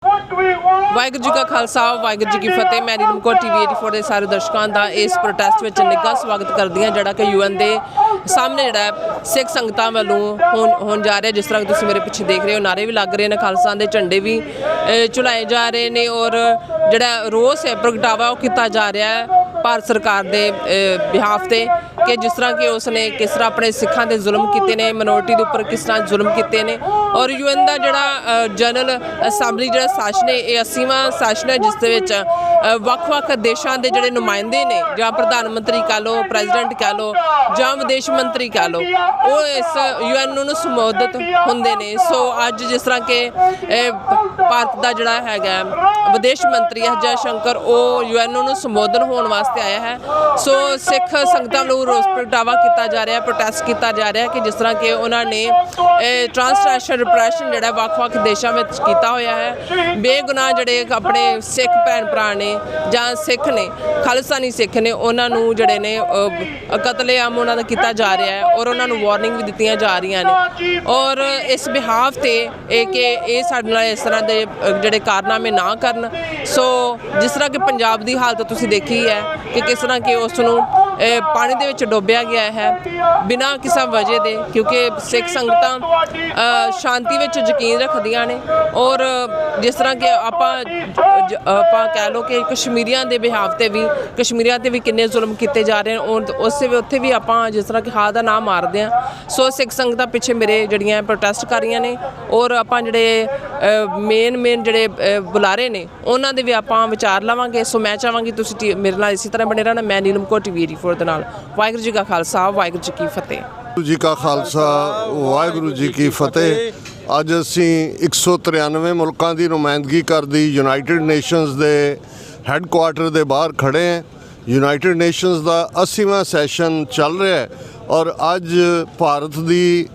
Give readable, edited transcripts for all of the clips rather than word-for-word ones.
ਵਾਹਿਗੁਰੂ ਜੀ ਕਾ ਖਾਲਸਾ ਵਾਹਿਗੁਰੂ ਜੀ ਕੀ ਫਤਿਹ। ਮੈਂ ਨੀਲਮਕੌਰ TV 84 ਦੇ ਸਾਰੇ ਦਰਸ਼ਕਾਂ ਦਾ ਇਸ ਪ੍ਰੋਟੈਸਟ ਵਿੱਚ ਨਿੱਘਾ ਸਵਾਗਤ ਕਰਦੀ ਹਾਂ, ਜਿਹੜਾ ਕਿ UN ਦੇ ਸਾਹਮਣੇ ਜਿਹੜਾ ਸਿੱਖ ਸੰਗਤਾਂ ਵੱਲੋਂ ਹੋਣ ਜਾ ਰਿਹਾ। ਜਿਸ ਤਰ੍ਹਾਂ ਕਿ ਤੁਸੀਂ ਮੇਰੇ ਪਿੱਛੇ ਦੇਖ ਰਹੇ ਹੋ, ਨਾਰੇ ਵੀ ਲੱਗ ਰਹੇ ਨੇ, ਖਾਲਸਾ ਦੇ ਝੰਡੇ ਵੀ ਝੁਲਾਏ ਜਾ ਰਹੇ ਨੇ ਔਰ ਜਿਹੜਾ ਰੋਸ ਹੈ ਪ੍ਰਗਟਾਵਾ ਉਹ ਕੀਤਾ ਜਾ ਰਿਹਾ ਹੈ ਭਾਰਤ ਸਰਕਾਰ ਦੇ ਬਿਹਾਫ ਤੇ ਕਿ ਜਿਸ ਤਰ੍ਹਾਂ ਕਿ ਉਸਨੇ ਕਿਸ ਤਰ੍ਹਾਂ ਆਪਣੇ ਸਿੱਖਾਂ ਦੇ ਜ਼ੁਲਮ ਕੀਤੇ ਨੇ, ਮਿਨੋਰਟੀ ਦੇ ਉੱਪਰ ਕਿਸ ਤਰ੍ਹਾਂ ਜ਼ੁਲਮ ਕੀਤੇ ਨੇ। ਔਰ UN ਦਾ ਜਿਹੜਾ ਜਨਰਲ ਅਸੈਂਬਲੀ ਜਿਹੜਾ ਸੈਸ਼ਨ ਹੈ ਇਹ 80ਵਾਂ ਸੈਸ਼ਨ ਹੈ, ਜਿਸ ਦੇ ਵਿੱਚ ਵੱਖ-ਵੱਖ ਦੇਸ਼ਾਂ ਦੇ ਜਿਹੜੇ ਨੁਮਾਇੰਦੇ ਨੇ ਜਾਂ ਪ੍ਰਧਾਨ ਮੰਤਰੀ ਕਹਿ ਲਓ, ਪ੍ਰੈਜ਼ੀਡੈਂਟ ਕਹਿ ਲਓ ਜਾਂ ਵਿਦੇਸ਼ ਮੰਤਰੀ ਕਹਿ ਲਓ, ਉਹ ਇਸ UN ਨੂੰ ਸੰਬੋਧਿਤ ਹੁੰਦੇ ਨੇ। ਸੋ ਅੱਜ ਜਿਸ ਤਰ੍ਹਾਂ ਕਿ ਭਾਰਤ ਦਾ ਜਿਹੜਾ ਹੈਗਾ ਵਿਦੇਸ਼ ਮੰਤਰੀ ਜੈ ਸ਼ੰਕਰ ਉਹ UN ਨੂੰ ਸੰਬੋਧਨ ਹੋਣ ਵਾਸਤੇ ਆਇਆ ਹੈ। ਸੋ ਸਿੱਖ ਸੰਗਤਾਂ ਵੱਲੋਂ ਰੋਸ ਪ੍ਰਗਟਾਵਾ ਕੀਤਾ ਜਾ ਰਿਹਾ, ਪ੍ਰੋਟੈਸਟ ਕੀਤਾ ਜਾ ਰਿਹਾ ਕਿ ਜਿਸ ਤਰ੍ਹਾਂ ਕਿ ਉਹਨਾਂ ਨੇ ਟ੍ਰਾਂਸਨੈਸ਼ਨਲ ਰਿਪਰੈਸ਼ਨ ਜਿਹੜਾ ਵੱਖ-ਵੱਖ ਦੇਸ਼ਾਂ ਵਿੱਚ ਕੀਤਾ ਹੋਇਆ ਹੈ। ਬੇਗੁਨਾਹ ਜਿਹੜੇ ਆਪਣੇ ਸਿੱਖ ਭੈਣ ਭਰਾ ਨੇ ਜਾਂ ਸਿੱਖ ਨੇ, ਖਾਲਿਸਤਾਨੀ ਸਿੱਖ ਨੇ, ਉਹਨਾਂ ਨੂੰ ਜਿਹੜੇ ਨੇ ਕਤਲੇਆਮ ਉਹਨਾਂ ਦਾ ਕੀਤਾ ਜਾ ਰਿਹਾ ਹੈ ਔਰ ਉਹਨਾਂ ਨੂੰ ਵਾਰਨਿੰਗ ਵੀ ਦਿੱਤੀਆਂ ਜਾ ਰਹੀਆਂ ਨੇ। ਔਰ ਇਸ ਬਿਹਾਫ ਤੇ ਕਿ ਇਹ ਸਾਡੇ ਨਾਲ ਇਸ ਤਰ੍ਹਾਂ ਦੇ ਜਿਹੜੇ ਕਾਰਨਾਮੇ ਨਾ ਕਰਨ। ਸੋ ਜਿਸ ਤਰ੍ਹਾਂ ਕਿ ਪੰਜਾਬ ਦੀ ਹਾਲਤ ਤੁਸੀਂ ਦੇਖੀ ਹੈ ਕਿ ਕਿਸ ਤਰ੍ਹਾਂ ਕਿ ਉਸ ਨੂੰ ਪਾਣੀ ਦੇ ਵਿੱਚ ਡੋਬਿਆ ਗਿਆ ਹੈ ਬਿਨਾਂ ਕਿਸੇ ਵਜ੍ਹਾ ਦੇ, ਕਿਉਂਕਿ ਸਿੱਖ ਸੰਗਤਾਂ ਸ਼ਾਂਤੀ ਵਿੱਚ ਯਕੀਨ ਰੱਖਦੀਆਂ ਨੇ। ਔਰ ਜਿਸ ਤਰ੍ਹਾਂ ਕਿ ਆਪਾਂ ਕਹਿ ਲਓ ਕਿ ਕਸ਼ਮੀਰੀਆਂ ਦੇ ਬਿਹਾਫ ਤੇ ਵੀ ਕਸ਼ਮੀਰੀਆਂ 'ਤੇ ਵੀ ਕਿੰਨੇ ਜ਼ੁਲਮ ਕੀਤੇ ਜਾ ਰਹੇ ਨੇ, ਉੱਥੇ ਵੀ ਆਪਾਂ ਜਿਸ ਤਰ੍ਹਾਂ ਕਿ ਹਾਂ ਦਾ ਨਾਮ ਮਾਰਦੇ ਹਾਂ। ਸੋ ਸਿੱਖ ਸੰਗਤਾਂ ਪਿੱਛੇ ਮੇਰੇ ਜਿਹੜੀਆਂ ਪ੍ਰੋਟੈਸਟ ਕਰ ਰਹੀਆਂ ਨੇ ਔਰ ਆਪਾਂ ਜਿਹੜੇ ਮੇਨ ਜਿਹੜੇ ਬੁਲਾਰੇ ਨੇ ਉਹਨਾਂ ਦੇ ਵੀ ਆਪਾਂ ਵਿਚਾਰ ਲਵਾਂਗੇ। ਸੋ ਮੈਂ ਚਾਹਾਂਗੀ ਤੁਸੀਂ ਮੇਰੇ ਨਾਲ ਇਸੇ ਤਰ੍ਹਾਂ ਬਣੇ ਰਹਿਣਾ। ਮੈਂ ਨੀਲਮਕੌਰ TV 84 ਦੇ ਨਾਲ। ਵਾਹਿਗੁਰੂ ਜੀ ਕਾ ਖਾਲਸਾ ਵਾਹਿਗੁਰੂ ਜੀ ਕੀ ਫਤਿਹ। ਵਾਹਿਗੁਰੂ ਜੀ ਕਾ ਖਾਲਸਾ ਵਾਹਿਗੁਰੂ ਜੀ ਕੀ ਫਤਿਹ। ਅੱਜ ਅਸੀਂ 193 ਮੁਲਕਾਂ ਦੀ ਨੁਮਾਇੰਦਗੀ ਕਰਦੀ ਯੂਨਾਈਟਿਡ ਨੇਸ਼ਨਸ ਦੇ ਹੈੱਡਕੁਆਰਟਰ ਦੇ ਬਾਹਰ ਖੜ੍ਹੇ ਹਾਂ। ਯੂਨਾਈਟਿਡ ਨੇਸ਼ਨਸ ਦਾ 80ਵਾਂ ਸੈਸ਼ਨ ਚੱਲ ਰਿਹਾ ਹੈ ਔਰ ਅੱਜ ਭਾਰਤ ਦੀ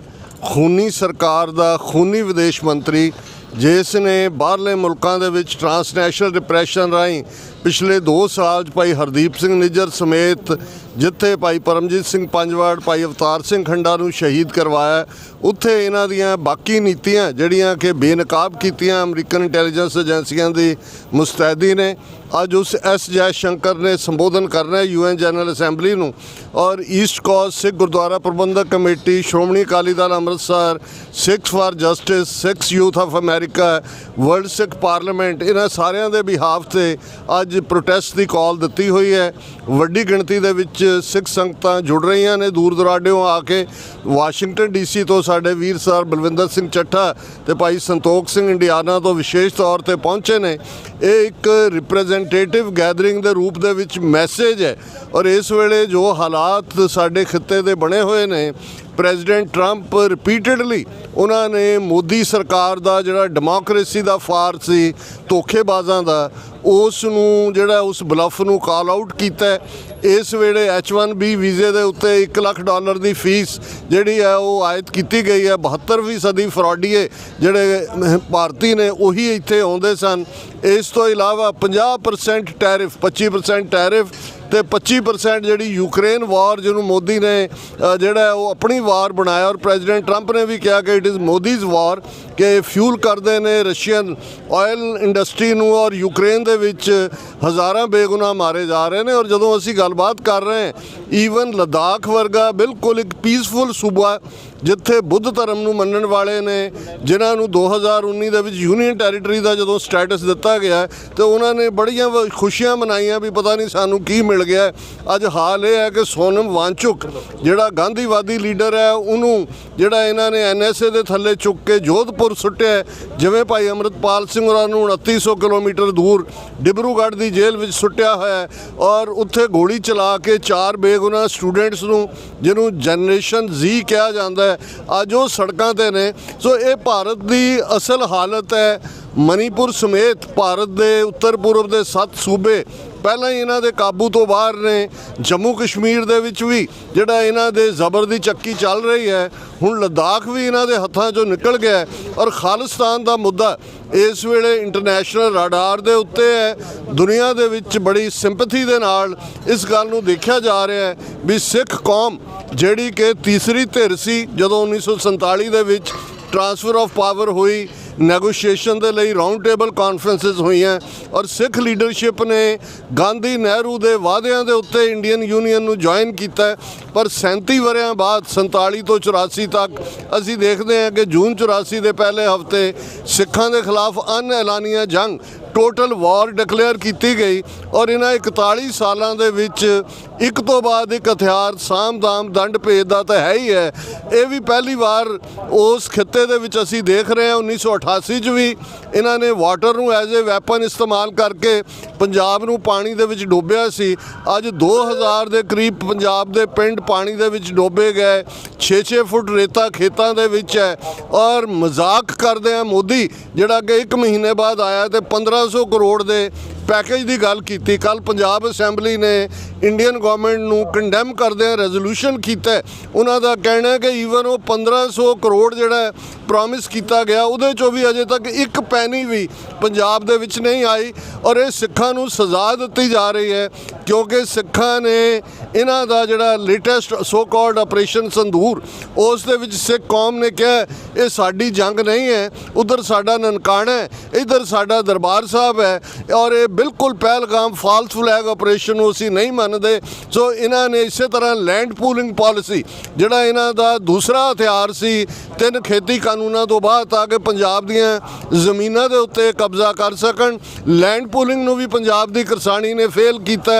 ਖੂਨੀ ਸਰਕਾਰ ਦਾ ਖੂਨੀ ਵਿਦੇਸ਼ ਮੰਤਰੀ, ਜਿਸ ਨੇ ਬਾਹਰਲੇ ਮੁਲਕਾਂ ਦੇ ਵਿੱਚ ਟ੍ਰਾਂਸਨੈਸ਼ਨਲ ਰਿਪਰੈਸ਼ਨ ਰਾਹੀਂ ਪਿਛਲੇ 2 ਸਾਲ 'ਚ ਭਾਈ ਹਰਦੀਪ ਸਿੰਘ ਨਿੱਜਰ ਸਮੇਤ ਜਿੱਥੇ ਭਾਈ ਪਰਮਜੀਤ ਸਿੰਘ ਪੰਜਵਾੜ, ਭਾਈ ਅਵਤਾਰ ਸਿੰਘ ਖੰਡਾ ਨੂੰ ਸ਼ਹੀਦ ਕਰਵਾਇਆ, ਉੱਥੇ ਇਹਨਾਂ ਦੀਆਂ ਬਾਕੀ ਨੀਤੀਆਂ ਜਿਹੜੀਆਂ ਕਿ ਬੇਨਕਾਬ ਕੀਤੀਆਂ ਅਮਰੀਕਨ ਇੰਟੈਲੀਜੈਂਸ ਏਜੰਸੀਆਂ ਦੀ ਮੁਸਤੈਦੀ ਨੇ। ਅੱਜ ਉਸ ਜੈ ਸ਼ੰਕਰ ਨੇ ਸੰਬੋਧਨ ਕਰਨਾ UN ਜਨਰਲ ਅਸੈਂਬਲੀ ਨੂੰ ਔਰ east coast Sikh Gurdwara Prabandhak committee, Shiromani Akali Dal Amritsar, Sikhs for justice, Sikhs youth of America, world Sikh parliament, ਇਹਨਾਂ ਸਾਰਿਆਂ ਦੇ ਬਿਹਾਫ ਤੇ ਅੱਜ ਪ੍ਰੋਟੈਸਟ ਦੀ ਕਾਲ ਦਿੱਤੀ ਹੋਈ ਹੈ। ਵੱਡੀ ਗਿਣਤੀ ਦੇ ਵਿੱਚ ਸਿੱਖ ਸੰਗਤਾਂ ਜੁੜ ਰਹੀਆਂ ਨੇ ਦੂਰ ਦੁਰਾਡਿਓਂ ਆ ਕੇ। ਵਾਸ਼ਿੰਗਟਨ DC ਤੋਂ ਸਾਡੇ ਵੀਰ ਸਰ ਬਲਵਿੰਦਰ ਸਿੰਘ ਚੱਠਾ ਤੇ ਭਾਈ ਸੰਤੋਖ ਸਿੰਘ ਇੰਡੀਆਨਾ ਤੋਂ ਵਿਸ਼ੇਸ਼ ਤੌਰ ਤੇ ਪਹੁੰਚੇ ਨੇ। ਇਹ ਇੱਕ ਰਿਪਰੈਜ਼ੈਂਟੇਟਿਵ ਗੈਦਰਿੰਗ ਦੇ ਰੂਪ ਦੇ ਵਿੱਚ ਮੈਸੇਜ ਹੈ ਔਰ ਇਸ ਵੇਲੇ ਜੋ ਹਾਲਾਤ ਸਾਡੇ ਖਿੱਤੇ ਦੇ ਬਣੇ ਹੋਏ ਨੇ, ਪ੍ਰੈਜ਼ੀਡੈਂਟ ਟਰੰਪ ਰਿਪੀਟਡਲੀ ਉਹਨਾਂ ਨੇ ਮੋਦੀ ਸਰਕਾਰ ਦਾ ਜਿਹੜਾ ਡੈਮੋਕ੍ਰੇਸੀ ਦਾ ਫਾਰ ਸੀ, ਧੋਖੇਬਾਜ਼ਾਂ ਦਾ, ਉਸ ਨੂੰ ਜਿਹੜਾ ਉਸ ਬਲਫ ਨੂੰ ਕਾਲ ਆਊਟ ਕੀਤਾ। ਇਸ ਵੇਲੇ H1B ਵੀਜ਼ੇ ਦੇ ਉੱਤੇ $1 ਲੱਖ ਦੀ ਫੀਸ ਜਿਹੜੀ ਹੈ ਉਹ ਆਇਦ ਕੀਤੀ ਗਈ ਹੈ। 72% ਫਰਾਡੀਏ ਜਿਹੜੇ ਭਾਰਤੀ ਨੇ ਉਹੀ ਇੱਥੇ ਆਉਂਦੇ ਸਨ। ਇਸ ਤੋਂ ਇਲਾਵਾ 50% ਟੈਰਿਫ, 25% ਟੈਰਿਫ ਤੇ 25% ਜਿਹੜੀ ਯੂਕਰੇਨ ਵਾਰ ਜਿਹਨੂੰ ਮੋਦੀ ਨੇ ਜਿਹੜਾ ਉਹ ਆਪਣੀ ਵਾਰ ਬਣਾਇਆ ਔਰ ਪ੍ਰੈਜ਼ੀਡੈਂਟ ਟਰੰਪ ਨੇ ਵੀ ਕਿਹਾ ਕਿ ਇਟ ਇਜ਼ ਮੋਦੀਜ਼ ਵਾਰ, ਕਿ ਫਿਊਲ ਕਰਦੇ ਨੇ ਰਸ਼ੀਅਨ ਆਇਲ ਇੰਡਸਟਰੀ ਨੂੰ ਔਰ ਯੂਕਰੇਨ ਦੇ ਵਿੱਚ ਹਜ਼ਾਰਾਂ ਬੇਗੁਨਾਹ ਮਾਰੇ ਜਾ ਰਹੇ ਨੇ। ਔਰ ਜਦੋਂ ਅਸੀਂ ਗੱਲਬਾਤ ਕਰ ਰਹੇ ਹਾਂ, ਈਵਨ ਲਦਾਖ ਵਰਗਾ ਬਿਲਕੁਲ ਇੱਕ ਪੀਸਫੁਲ ਸੂਬਾ ਜਿੱਥੇ ਬੁੱਧ ਧਰਮ ਨੂੰ ਮੰਨਣ ਵਾਲੇ ਨੇ, ਜਿਨ੍ਹਾਂ ਨੂੰ 2019 ਦੇ ਵਿੱਚ ਯੂਨੀਅਨ ਟੈਰੀਟਰੀ ਦਾ ਜਦੋਂ ਸਟੇਟਸ ਦਿੱਤਾ ਗਿਆ ਤੇ ਉਹਨਾਂ ਨੇ ਬੜੀਆਂ ਖੁਸ਼ੀਆਂ ਮਨਾਈਆਂ ਵੀ ਪਤਾ ਨਹੀਂ ਸਾਨੂੰ ਕੀ ਮਿਲ ਗਿਆ। ਅੱਜ ਹਾਲ ਇਹ ਹੈ ਕਿ ਸੋਨਮ ਵਾਂਗਚੁਕ ਜਿਹੜਾ ਗਾਂਧੀਵਾਦੀ ਲੀਡਰ ਹੈ, ਉਹਨੂੰ ਜਿਹੜਾ ਇਹਨਾਂ ਨੇ NSA ਦੇ ਥੱਲੇ ਚੁੱਕ ਕੇ ਜੋਧਪੁਰ ਸੁੱਟਿਆ, ਜਿਵੇਂ ਭਾਈ ਅੰਮ੍ਰਿਤਪਾਲ ਸਿੰਘ ਹੋਰਾਂ ਨੂੰ 2900 ਕਿਲੋਮੀਟਰ ਦੂਰ ਡਿਬਰੂਗੜ੍ਹ ਦੀ ਜੇਲ੍ਹ ਵਿੱਚ ਸੁੱਟਿਆ ਹੋਇਆ ਔਰ ਉੱਥੇ ਗੋਲੀ ਚਲਾ ਕੇ 4 ਬੇਗੁਨਾਹ ਸਟੂਡੈਂਟਸ ਨੂੰ, ਜਿਹਨੂੰ ਜਨਰੇਸ਼ਨ Z ਕਿਹਾ ਜਾਂਦਾ, ਅੱਜ ਉਹ ਸੜਕਾਂ ਤੇ ਨੇ। ਸੋ ਇਹ ਭਾਰਤ ਦੀ ਅਸਲ ਹਾਲਤ ਹੈ। ਮਨੀਪੁਰ ਸਮੇਤ ਭਾਰਤ ਦੇ ਉੱਤਰ ਪੂਰਬ ਦੇ 7 ਸੂਬੇ ਪਹਿਲਾਂ ਹੀ ਇਹਨਾਂ ਦੇ ਕਾਬੂ ਤੋਂ ਬਾਹਰ ਨੇ। ਜੰਮੂ ਕਸ਼ਮੀਰ ਦੇ ਵਿੱਚ ਵੀ ਜਿਹੜਾ ਇਹਨਾਂ ਦੇ ਜ਼ਬਰ ਦੀ ਚੱਕੀ ਚੱਲ ਰਹੀ ਹੈ। ਹੁਣ ਲਦਾਖ ਵੀ ਇਹਨਾਂ ਦੇ ਹੱਥਾਂ 'ਚੋਂ ਨਿਕਲ ਗਿਆ ਔਰ ਖਾਲਿਸਤਾਨ ਦਾ ਮੁੱਦਾ ਇਸ ਵੇਲੇ ਇੰਟਰਨੈਸ਼ਨਲ ਰਾਡਾਰ ਦੇ ਉੱਤੇ ਹੈ। ਦੁਨੀਆ ਦੇ ਵਿੱਚ ਬੜੀ ਸਿੰਪੈਥੀ ਦੇ ਨਾਲ ਇਸ ਗੱਲ ਨੂੰ ਦੇਖਿਆ ਜਾ ਰਿਹਾ ਹੈ ਵੀ ਸਿੱਖ ਕੌਮ ਜਿਹੜੀ ਕਿ ਤੀਸਰੀ ਧਿਰ ਸੀ ਜਦੋਂ 1947 ਦੇ ਵਿੱਚ ਟ੍ਰਾਂਸਫਰ ਆਫ ਪਾਵਰ ਹੋਈ, ਨੈਗੋਸ਼ੀਏਸ਼ਨ ਦੇ ਲਈ ਰਾਊਂਡ ਟੇਬਲ ਕਾਨਫਰੰਸਿਸ ਹੋਈਆਂ ਔਰ ਸਿੱਖ ਲੀਡਰਸ਼ਿਪ ਨੇ ਗਾਂਧੀ ਨਹਿਰੂ ਦੇ ਵਾਅਦਿਆਂ ਦੇ ਉੱਤੇ ਇੰਡੀਅਨ ਯੂਨੀਅਨ ਨੂੰ ਜੁਆਇਨ ਕੀਤਾ। ਪਰ 37 ਵਰ੍ਹਿਆਂ ਬਾਅਦ 47 ਤੋਂ 84 ਤੱਕ ਅਸੀਂ ਦੇਖਦੇ ਹਾਂ ਕਿ ਜੂਨ 84 ਦੇ ਪਹਿਲੇ ਹਫ਼ਤੇ ਸਿੱਖਾਂ ਦੇ ਖਿਲਾਫ ਅਨਐਲਾਨੀਆ ਜੰਗ ਟੋਟਲ ਵਾਰ ਡਿਕਲੇਅਰ ਕੀਤੀ ਗਈ ਔਰ ਇਹਨਾਂ 41 ਸਾਲਾਂ ਦੇ ਵਿੱਚ ਇੱਕ ਤੋਂ ਬਾਅਦ ਇੱਕ ਹਥਿਆਰ ਸਾਮ ਦਾਮ ਦੰਡ ਭੇਦ ਦਾ ਤਾਂ ਹੈ ਹੀ ਹੈ। ਇਹ ਵੀ ਪਹਿਲੀ ਵਾਰ ਉਸ ਖਿੱਤੇ ਦੇ ਵਿੱਚ ਅਸੀਂ ਦੇਖ ਰਹੇ ਹਾਂ। 1988 'ਚ ਵੀ ਇਹਨਾਂ ਨੇ ਵਾਟਰ ਨੂੰ ਐਜ਼ ਏ ਵੈਪਨ ਇਸਤੇਮਾਲ ਕਰਕੇ ਪੰਜਾਬ ਨੂੰ ਪਾਣੀ ਦੇ ਵਿੱਚ ਡੋਬਿਆ ਸੀ। ਅੱਜ 2000 ਦੇ ਕਰੀਬ ਪੰਜਾਬ ਦੇ ਪਿੰਡ ਪਾਣੀ ਦੇ ਵਿੱਚ ਡੋਬੇ ਗਏ। 6-6 ਫੁੱਟ ਰੇਤਾ ਖੇਤਾਂ ਦੇ ਵਿੱਚ ਹੈ ਔਰ ਮਜ਼ਾਕ ਕਰਦੇ ਆ ਮੋਦੀ ਜਿਹੜਾ ਕਿ 1 ਮਹੀਨੇ ਬਾਅਦ ਆਇਆ ਤੇ 1500 ਕਰੋੜ ਦੇ ਪੈਕੇਜ ਦੀ ਗੱਲ ਕੀਤੀ। ਕੱਲ ਪੰਜਾਬ ਅਸੈਂਬਲੀ ਨੇ ਇੰਡੀਅਨ ਗਵਰਨਮੈਂਟ ਨੂੰ ਕੰਡੈਮ ਕਰਦਿਆਂ ਰੈਜ਼ੋਲੂਸ਼ਨ ਕੀਤਾ। ਉਹਨਾਂ ਦਾ ਕਹਿਣਾ ਹੈ ਕਿ ਈਵਨ ਉਹ 1500 ਕਰੋੜ ਜਿਹੜਾ ਪ੍ਰੋਮਿਸ ਕੀਤਾ ਗਿਆ ਉਹਦੇ 'ਚੋਂ ਵੀ ਅਜੇ ਤੱਕ ਇੱਕ ਪੈਨੀ ਵੀ ਪੰਜਾਬ ਦੇ ਵਿੱਚ ਨਹੀਂ ਆਈ ਔਰ ਇਹ ਸਿੱਖਾਂ ਨੂੰ ਸਜ਼ਾ ਦਿੱਤੀ ਜਾ ਰਹੀ ਹੈ ਕਿਉਂਕਿ ਸਿੱਖਾਂ ਨੇ ਇਹਨਾਂ ਦਾ ਜਿਹੜਾ ਲੇਟੈਸਟ ਸੋ ਕਾਲਡ ਆਪਰੇਸ਼ਨ ਸੰਦੂਰ ਉਸ ਦੇ ਵਿੱਚ ਸਿੱਖ ਕੌਮ ਨੇ ਕਿਹਾ ਇਹ ਸਾਡੀ ਜੰਗ ਨਹੀਂ ਹੈ, ਉਧਰ ਸਾਡਾ ਨਨਕਾਣਾ ਹੈ, ਇੱਧਰ ਸਾਡਾ ਦਰਬਾਰ ਸਾਹਿਬ ਹੈ ਔਰ ਇਹ ਬਿਲਕੁਲ ਪਹਿਲਗਾਮ ਫਾਲਸ ਫਲੈਗ ਆਪਰੇਸ਼ਨ ਨੂੰ ਅਸੀਂ ਨਹੀਂ ਮੰਨਦੇ। ਸੋ ਇਹਨਾਂ ਨੇ ਇਸੇ ਤਰ੍ਹਾਂ ਲੈਂਡ ਪੂਲਿੰਗ ਪਾਲਿਸੀ ਜਿਹੜਾ ਇਹਨਾਂ ਦਾ ਦੂਸਰਾ ਹਥਿਆਰ ਸੀ 3 ਖੇਤੀ ਕਾਨੂੰਨਾਂ ਤੋਂ ਬਾਅਦ ਤਾਂ ਕਿ ਪੰਜਾਬ ਦੀਆਂ ਜ਼ਮੀਨਾਂ ਦੇ ਉੱਤੇ ਕਬਜ਼ਾ ਕਰ ਸਕਣ। ਲੈਂਡ ਪੂਲਿੰਗ ਨੂੰ ਵੀ ਪੰਜਾਬ ਦੀ ਕਿਸਾਨੀ ਨੇ ਫੇਲ ਕੀਤਾ।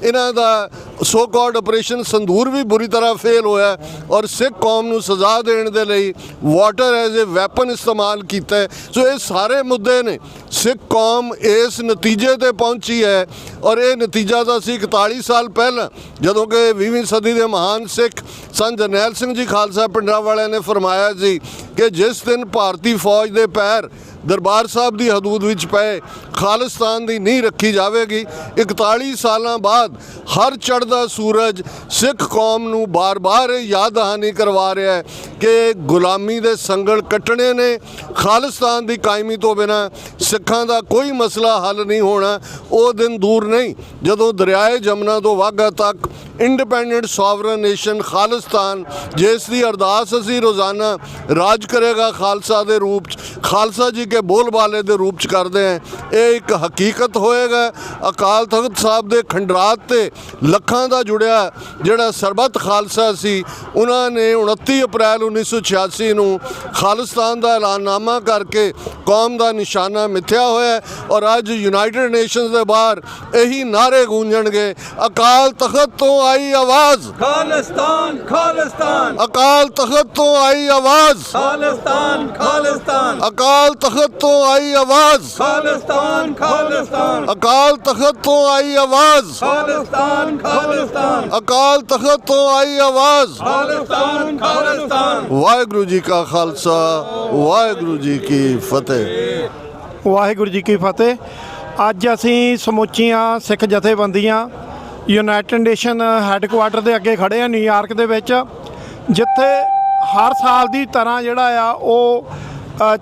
ਇਹਨਾਂ ਦਾ ਸੋ ਕਾਲਡ ਆਪਰੇਸ਼ਨ ਸੰਦੂਰ ਵੀ ਬੁਰੀ ਤਰ੍ਹਾਂ ਫੇਲ ਹੋਇਆ ਔਰ ਸਿੱਖ ਕੌਮ ਨੂੰ ਸਜ਼ਾ ਦੇਣ ਦੇ ਲਈ ਵਾਟਰ ਐਜ਼ ਏ ਵੈਪਨ ਇਸਤੇਮਾਲ ਕੀਤਾ। ਸੋ ਇਹ ਸਾਰੇ ਮੁੱਦੇ ਨੇ। ਸਿੱਖ ਕੌਮ ਇਸ ਨਤੀਜੇ ਤੇ ਪਹੁੰਚੀ ਹੈ ਔਰ ਇਹ ਨਤੀਜਾ ਤਾਂ ਸੀ 41 ਸਾਲ ਪਹਿਲਾਂ ਜਦੋਂ ਕਿ 20ਵੀਂ ਸਦੀ ਦੇ ਮਹਾਨ ਸਿੱਖ ਸੰਤ ਜਰਨੈਲ ਸਿੰਘ ਜੀ ਖਾਲਸਾ ਪਿੰਡਰਾਂ ਵਾਲਿਆਂ ਨੇ ਫਰਮਾਇਆ ਸੀ ਕਿ ਜਿਸ ਦਿਨ ਭਾਰਤੀ ਫੌਜ ਦੇ ਪੈਰ ਦਰਬਾਰ ਸਾਹਿਬ ਦੀ ਹਦੂਦ ਵਿੱਚ ਪਏ ਖਾਲਿਸਤਾਨ ਦੀ ਨੀਂਹ ਰੱਖੀ ਜਾਵੇਗੀ। 41 ਸਾਲਾਂ ਬਾਅਦ ਹਰ ਚੜ੍ਹਦਾ ਸੂਰਜ ਸਿੱਖ ਕੌਮ ਨੂੰ ਬਾਰ-ਬਾਰ ਇਹ ਯਾਦ ਦਹਾਨੀ ਕਰਵਾ ਰਿਹਾ ਹੈ ਕਿ ਗੁਲਾਮੀ ਦੇ ਸੰਗਲ ਕੱਟਣੇ ਨੇ। ਖਾਲਿਸਤਾਨ ਦੀ ਕਾਇਮੀ ਤੋਂ ਬਿਨਾਂ ਸਿੱਖਾਂ ਦਾ ਕੋਈ ਮਸਲਾ ਹੱਲ ਨਹੀਂ ਹੋਣਾ। ਉਹ ਦਿਨ ਦੂਰ ਨਹੀਂ ਜਦੋਂ ਦਰਿਆਏ ਜਮਨਾ ਤੋਂ ਵਾਘਾ ਤੱਕ ਇੰਡੀਪੈਂਡੈਂਟ ਸੋਵਰਨ ਨੇਸ਼ਨ ਖਾਲਿਸਤਾਨ ਜਿਸ ਦੀ ਅਰਦਾਸ ਅਸੀਂ ਰੋਜ਼ਾਨਾ ਰਾਜ ਕਰੇਗਾ ਖਾਲਸਾ ਦੇ ਰੂਪ 'ਚ, ਖਾਲਸਾ ਜੀ ਕੇ ਬੋਲਬਾਲੇ ਦੇ ਰੂਪ 'ਚ ਕਰਦੇ ਹਾਂ, ਇਹ ਇੱਕ ਹਕੀਕਤ ਹੋਏਗਾ। ਅਕਾਲ ਤਖਤ ਸਾਹਿਬ ਦੇ ਖੰਡਰਾਤ ਤੇ ਲੱਖਾਂ ਦਾ ਜੁੜਿਆ ਜਿਹੜਾ ਸਰਬੱਤ ਖਾਲਸਾ ਸੀ ਉਹਨਾਂ ਨੇ 29 ਅਪ੍ਰੈਲ 1986 ਨੂੰ ਖਾਲਿਸਤਾਨ ਦਾ ਐਲਾਨਨਾਮਾ ਕਰਕੇ ਕੌਮ ਦਾ ਨਿਸ਼ਾਨਾ ਮਿਥਿਆ ਹੋਇਆ ਔਰ ਅੱਜ ਯੂਨਾਈਟਿਡ ਨੇਸ਼ਨਸ ਦੇ ਬਾਹਰ ਇਹੀ ਨਾਅਰੇ ਗੂੰਜਣਗੇ, ਅਕਾਲ ਤਖਤ ਤੋਂ ਆਈ ਆਵਾਜ਼ ਖਾਲਿਸਤਾਨ ਖਾਲਿਸਤਾਨ, ਅਕਾਲ ਤਖਤ ਤੋਂ ਆਈ ਆਵਾਜ਼ ਖਾਲਿਸਤਾਨ ਖਾਲਿਸਤਾਨ, ਅਕਾਲ ਤਖਤ ਤੋਂ ਆਈ ਆਵਾਜ਼ ਖਾਲਿਸਤਾਨ ਖਾਲਿਸਤਾਨ, ਅਕਾਲ ਤਖਤ ਤੋਂ ਆਈ ਆਵਾਜ਼ ਖਾਲਿਸਤਾਨ ਖਾਲਿਸਤਾਨ, ਅਕਾਲ ਤਖਤ ਤੋਂ ਆਈ ਆਵਾਜ਼। ਖਾਲਿਸਤਾਨ ਖਾਲਿਸਤਾਨ। ਵਾਹਿਗੁਰੂ ਜੀ ਕਾ ਖਾਲਸਾ, ਵਾਹਿਗੁਰੂ ਜੀ ਕੀ ਫਤਿਹ। ਵਾਹਿਗੁਰੂ ਜੀ ਕੀ ਫਤਿਹ। ਅੱਜ ਅਸੀਂ ਸਮੁੱਚੀਆਂ ਸਿੱਖ ਜਥੇਬੰਦੀਆਂ ਯੂਨਾਈਟਿਡ ਨੇਸ਼ਨ ਹੈੱਡਕੁਆਟਰ ਦੇ ਅੱਗੇ ਖੜ੍ਹੇ ਹਾਂ ਨਿਊਯਾਰਕ ਦੇ ਵਿੱਚ, ਜਿੱਥੇ ਹਰ ਸਾਲ ਦੀ ਤਰ੍ਹਾਂ ਜਿਹੜਾ ਆ ਉਹ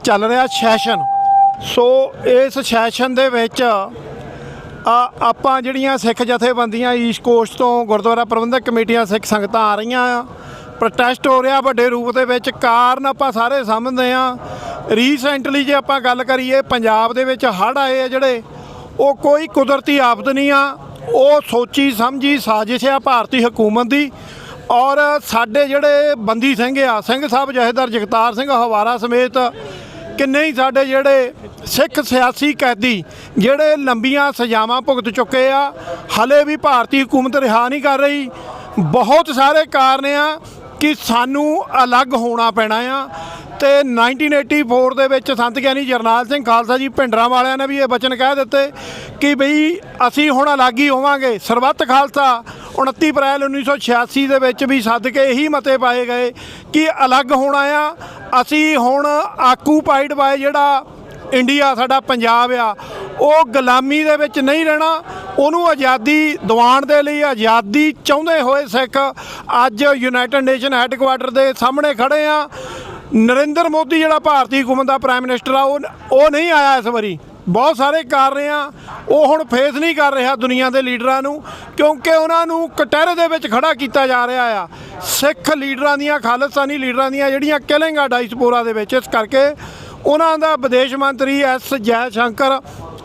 ਚੱਲ ਰਿਹਾ ਸੈਸ਼ਨ। ਸੋ ਇਸ ਸੈਸ਼ਨ ਦੇ ਵਿੱਚ ਆਪਾਂ ਜਿਹੜੀਆਂ ਸਿੱਖ ਜਥੇਬੰਦੀਆਂ ਈਸਟ ਕੋਸਟ ਤੋਂ ਗੁਰਦੁਆਰਾ ਪ੍ਰਬੰਧਕ ਕਮੇਟੀਆਂ ਸਿੱਖ ਸੰਗਤਾਂ ਆ ਰਹੀਆਂ ਆ, ਪ੍ਰੋਟੈਸਟ ਹੋ ਰਿਹਾ ਵੱਡੇ ਰੂਪ ਦੇ ਵਿੱਚ। ਕਾਰਨ ਆਪਾਂ ਸਾਰੇ ਸਮਝਦੇ ਹਾਂ। ਰੀਸੈਂਟਲੀ ਜੇ ਆਪਾਂ ਗੱਲ ਕਰੀਏ ਪੰਜਾਬ ਦੇ ਵਿੱਚ ਹੜ੍ਹ ਆਏ ਆ ਜਿਹੜੇ, ਉਹ ਕੋਈ ਕੁਦਰਤੀ ਆਫਤ ਨਹੀਂ ਆ, ਉਹ ਸੋਚੀ ਸਮਝੀ ਸਾਜ਼ਿਸ਼ ਆ ਭਾਰਤੀ ਹਕੂਮਤ ਦੀ। ਔਰ ਸਾਡੇ ਜਿਹੜੇ ਬੰਦੀ ਸਿੰਘ ਆ, ਸਿੰਘ ਸਾਹਿਬ ਜਥੇਦਾਰ ਜਗਤਾਰ ਸਿੰਘ ਹਵਾਰਾ ਸਮੇਤ ਕਿੰਨੇ ਹੀ ਸਾਡੇ ਜਿਹੜੇ ਸਿੱਖ ਸਿਆਸੀ ਕੈਦੀ ਜਿਹੜੇ ਲੰਬੀਆਂ ਸਜ਼ਾਵਾਂ ਭੁਗਤ ਚੁੱਕੇ ਆ, ਹਲੇ ਵੀ ਭਾਰਤੀ ਹਕੂਮਤ ਰਿਹਾ ਨਹੀਂ ਕਰ ਰਹੀ। ਬਹੁਤ ਸਾਰੇ ਕਾਰਨ ਆ ਕਿ ਸਾਨੂੰ ਅਲੱਗ ਹੋਣਾ ਪੈਣਾ ਆ। ਤੇ 1984 ਦੇ ਵਿੱਚ ਸੰਤ ਗਿਆਨੀ ਜਰਨੈਲ ਸਿੰਘ ਖਾਲਸਾ ਜੀ ਭਿੰਡਰਾਂ ਵਾਲਿਆਂ ਨੇ ਵੀ ਇਹ ਬਚਨ ਕਹਿ ਦਿੱਤੇ ਕਿ ਬਈ ਅਸੀਂ ਹੁਣ ਅਲੱਗ ਹੀ ਹੋਵਾਂਗੇ। ਸਰਬੱਤ ਖਾਲਸਾ 29 ਅਪ੍ਰੈਲ 1986 ਦੇ ਵਿੱਚ ਵੀ ਸੱਦ ਕੇ ਇਹੀ ਮਤੇ ਪਾਏ ਗਏ ਕਿ ਅਲੱਗ ਹੋਣਾ ਆ। ਅਸੀਂ ਹੁਣ ਆਕੂਪਾਈਡ ਬਾਏ ਜਿਹੜਾ ਇੰਡੀਆ ਸਾਡਾ ਪੰਜਾਬ ਆ, ਉਹ ਗੁਲਾਮੀ ਦੇ ਵਿੱਚ ਨਹੀਂ ਰਹਿਣਾ। ਉਹਨੂੰ ਆਜ਼ਾਦੀ ਦਿਵਾਉਣ ਦੇ ਲਈ ਆਜ਼ਾਦੀ ਚਾਹੁੰਦੇ ਹੋਏ ਸਿੱਖ ਅੱਜ ਯੂਨਾਈਟਿਡ ਨੇਸ਼ਨ ਹੈੱਡਕੁਆਟਰ ਦੇ ਸਾਹਮਣੇ ਖੜ੍ਹੇ ਆ। ਨਰਿੰਦਰ ਮੋਦੀ ਜਿਹੜਾ ਭਾਰਤੀ ਹਕੂਮਤ ਦਾ ਪ੍ਰਾਈਮ ਮਿਨਿਸਟਰ ਆ, ਉਹ ਨਹੀਂ ਆਇਆ ਇਸ ਵਾਰੀ। ਬਹੁਤ ਸਾਰੇ ਕਾਰਨ ਆ, ਉਹ ਹੁਣ ਫੇਸ ਨਹੀਂ ਕਰ ਰਿਹਾ ਦੁਨੀਆ ਦੇ ਲੀਡਰਾਂ ਨੂੰ, ਕਿਉਂਕਿ ਉਹਨਾਂ ਨੂੰ ਕਟਹਿਰੇ ਦੇ ਵਿੱਚ ਖੜਾ ਕੀਤਾ ਜਾ ਰਿਹਾ ਆ। ਸਿੱਖ ਲੀਡਰਾਂ ਦੀਆਂ, ਖਾਲਿਸਤਾਨੀ ਲੀਡਰਾਂ ਦੀਆਂ ਜਿਹੜੀਆਂ ਕਿਲਿੰਗ ਆ ਡਾਇਸਪੋਰਾ ਦੇ ਵਿੱਚ, ਇਸ ਕਰਕੇ ਉਹਨਾਂ ਦਾ ਵਿਦੇਸ਼ ਮੰਤਰੀ ਐਸ ਜੈ ਸ਼ੰਕਰ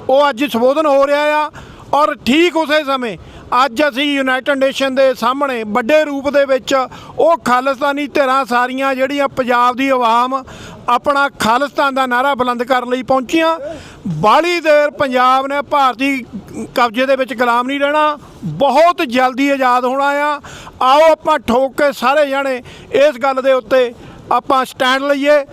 ਉਹ ਅੱਜ ਸੰਬੋਧਨ ਹੋ ਰਿਹਾ ਆ। ਔਰ ਠੀਕ ਉਸੇ ਸਮੇਂ ਅੱਜ ਅਸੀਂ ਯੂਨਾਈਟਿਡ ਨੇਸ਼ਨ ਦੇ ਸਾਹਮਣੇ ਵੱਡੇ ਰੂਪ ਦੇ ਵਿੱਚ ਉਹ ਖਾਲਿਸਤਾਨੀ ਧਿਰਾਂ ਸਾਰੀਆਂ ਜਿਹੜੀਆਂ ਪੰਜਾਬ ਦੀ ਆਵਾਮ ਆਪਣਾ ਖਾਲਿਸਤਾਨ ਦਾ ਨਾਅਰਾ ਬੁਲੰਦ ਕਰਨ ਲਈ ਪਹੁੰਚੀਆਂ। ਬਾਹਲੀ ਦੇਰ ਪੰਜਾਬ ਨੇ ਭਾਰਤੀ ਕਬਜ਼ੇ ਦੇ ਵਿੱਚ ਗੁਲਾਮ ਨਹੀਂ ਰਹਿਣਾ, ਬਹੁਤ ਜਲਦੀ ਆਜ਼ਾਦ ਹੋਣਾ ਆ। ਆਓ ਆਪਾਂ ਠੋਕ ਕੇ ਸਾਰੇ ਜਾਣੇ ਇਸ ਗੱਲ ਦੇ ਉੱਤੇ ਆਪਾਂ ਸਟੈਂਡ ਲਈਏ।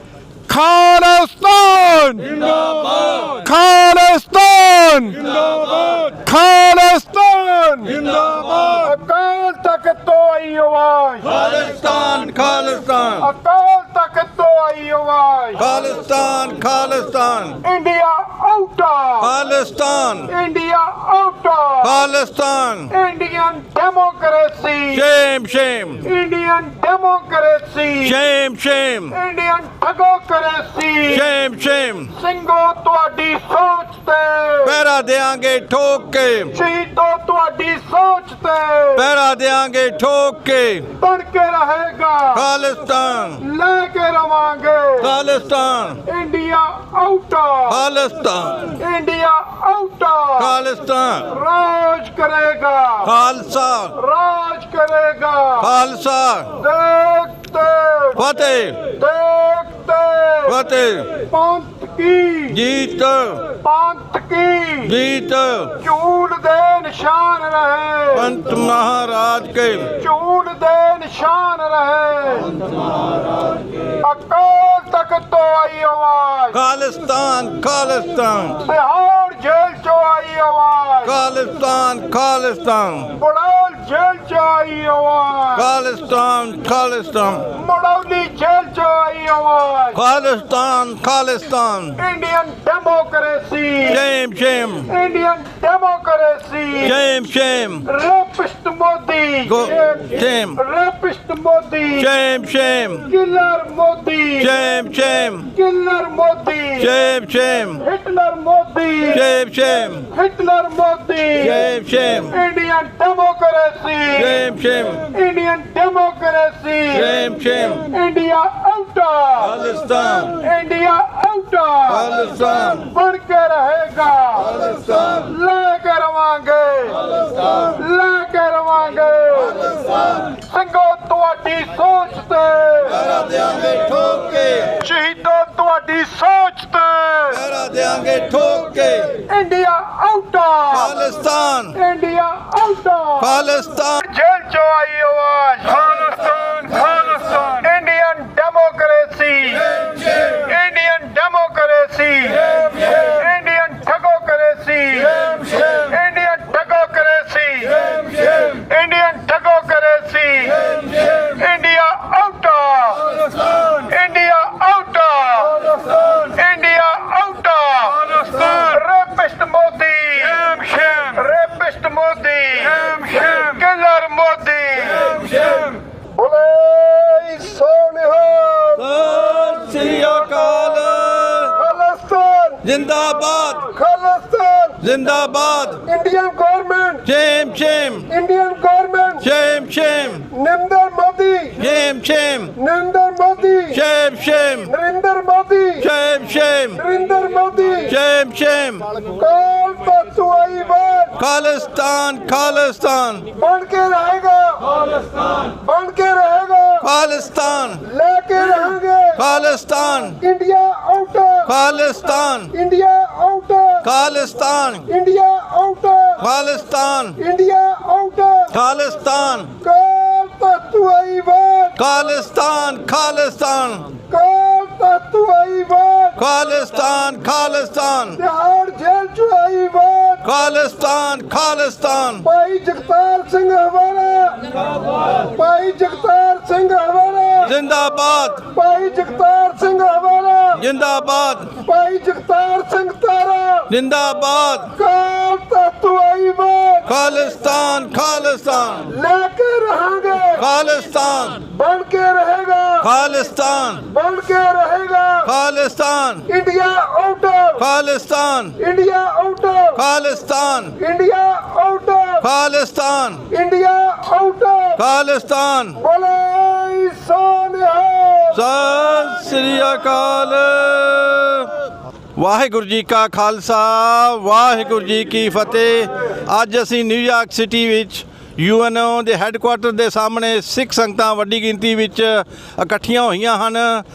ਖਾਲਿਸਤਾਨ जिंदाबाद ਖਾਲਿਸਤਾਨ जिंदाबाद ਖਾਲਿਸਤਾਨ जिंदाबाद ਅਕਾਲ ਤਖਤ ਤੋਂ ਆਈ ਆਵਾਜ਼, खालिस्तान खालिस्तान ਅਕਾਲ ਤਖਤ ਤੋਂ ਆਈ ਆਵਾਜ਼। Khalistan Khalistan India out, Khalistan India out, Khalistan Indian democracy, shame shame Indian democracy, shame shame Indian ਠਗੋਕ੍ਰੇਸੀ। शेम शेम ਸਿੰਘੋ ਤੁਹਾਡੀ ਸੋਚ ਤੇ, पैरा देंगे ठोक के ਸ਼ਹੀਦੋ ਤੁਹਾਡੀ ਸੋਚ ਤੇ पैरा देंगे ठोक के ਬਣ ਕੇ ਰਹੇਗਾ, खालिस्तान ਲੈ ਕੇ ਰਵਾਂਗੇ। Khalistan India out, Khalistan India out, Khalistan ਰਾਜ ਕਰੇਗਾ, खालसा ਰਾਜ ਕਰੇਗਾ। खालसा ਦੇਖਤੇ फतेह ਦੇਖਤੇ फतेह ਪੰਥ ਕੀ, जीत ਪੰਥ ਕੀ जीत ਝੂਠ ਦੇ ਨਿਸ਼ਾਨ ਰਹੇ, पंत महाराज के ਝੂਠ ਦੇ ਨਿਸ਼ਾਨ ਰਹੇ। ਅਕਾਲ ਤਖਤ ਤੋਂ ਆਈ ਆਵਾਜ਼, खालिस्तान खालिस्तान ਬਿਹਾਰ ਜੇਲ੍ਹ ਚੋਂ ਆਈ ਆਵਾਜ਼, खालिस्तान खालिस्तान ਬੜੌਲ ਜੇਲ੍ਹ ਚੋਂ ਆਈ ਆਵਾਜ਼, खालिस्तान खालिस्तान ਮੜੌਲੀ ਜੇਲ੍ਹ ਚੋਂ ਆਈ ਆਵਾਜ਼। Khalistan Khalistan Indian democracy, shame shame Indian democracy. Shame shame rapist Modi, go shame rapist Modi, shame shame killer Modi, shame shame killer Modi, shame shame Hitler Modi, shame shame Hitler Modi. Shame shame Indian democracy, shame shame Indian democracy. Shame shame India out, Khalistan India out, Khalistan ਬਣ ਕੇ ਰਹੇਗਾ, खालिस्तान ਲੈ ਕੇ ਰਵਾਂਗੇ, ਲੈ ਕੇ ਰਵਾਂਗੇ। ਸਿੰਘੋ ਤੁਹਾਡੀ ਸੋਚ ਤੇ, पैरा देंगे ठोक के ਸ਼ਹੀਦੋ ਤੁਹਾਡੀ ਸੋਚ ਤੇ। पैरा देंगे ठोक के India out, Khalistan India out. Khalistan ਜੇਲ੍ਹ ਚੋਂ ਆਈ ਆਵਾਜ਼, Khalistan Khalistan. Indian democracy, Indian democracy, Indian ਠਗੋਕ੍ਰੇਸੀ, ਇੰਡੀਅਨ ਠਗੋਕ੍ਰੇਸੀ, ਇੰਡੀਅਨ ਠਗੋਕ੍ਰੇਸੀ। India out, India out, India out. Rapist Modi, rapist Modi, killer Modi. ਬੋਲੇ ਸੋਨਿਹਾਲ। सत श्री अकाल ਖਾਲਿਸਤਾਨ जिंदाबाद ਖਾਲਿਸਤਾਨ। जिंदाबाद Indian government, shame shame Indian government. Shame shame Narendra Modi, shame shame Narendra Modi, shame shame Narendra Modi, shame shame Narendra Modi. Shame Shem ਕਾਲ ਤਖਤ ਆਈ ਵਾਰ, खालिस्तान खालिस्तान ਬਣ ਕੇ ਰਹੇਗਾ, ਖਾਲਿਸਤਾਨ ਬਣ ਕੇ ਰਹੇਗਾ, खालिस्तान ਲੈ ਕੇ ਰਹਾਂਗੇ। Khalistan India out, Khalistan India out, Khalistan India out, Khalistan India out. Khalistan Akal Takht ਆਈ ਵਾਰ, खालिस्तान खालिस्तान ਕਾਲ ਤਖਤ ਆਈ ਵਾਰ। खालिस्तान खालिस्तान ਬਿਹਾਰ ਜੇਲ੍ਹ ਚੋਂ ਆਈ ਵਾਰ। खालिस्तान खालिस्तान ਭਾਈ ਜਗਤਾਰ ਸਿੰਘ ਹਵਾਲਾ, ਭਾਈ ਜਗਤਾਰ ਸਿੰਘ ਹਵਾਲਾ, जिंदाबाद ਭਾਈ ਜਗਤਾਰ ਸਿੰਘ ਹਵਾਲਾ, जिंदाबाद ਭਾਈ ਜਗਤਾਰ ਸਿੰਘ ਤਾਰਾ। जिंदाबाद ਕਾਲ ਤਖਤ ਆਈ ਵਾਰ, खालिस्तान खालिस्तान ਲੈ ਕੇ ਰਹਾਂਗੇ, खालिस्तान ਬਣ ਕੇ ਰਹੇਗਾ, खालिस्तान ਬਣ ਕੇ ਰਹੇਗਾ। Khalistan India out, Khalistan India out, Khalistan India out, Khalistan India out. Khalistan ਬੋਲੇ ਸੋਨਿਹਾਲ। ਸਤਿ ਸ੍ਰੀ ਅਕਾਲ। ਵਾਹਿਗੁਰੂ ਜੀ ਕਾ ਖਾਲਸਾ, ਵਾਹਿਗੁਰੂ ਜੀ ਕੀ ਫਤਿਹ। ਅੱਜ ਅਸੀਂ ਨਿਊਯਾਰਕ ਸਿਟੀ ਵਿੱਚ UNO ਦੇ ਹੈੱਡਕੁਆਟਰ ਦੇ ਸਾਹਮਣੇ ਸਿੱਖ ਸੰਗਤਾਂ ਵੱਡੀ ਗਿਣਤੀ ਵਿੱਚ ਇਕੱਠੀਆਂ ਹੋਈਆਂ ਹਨ।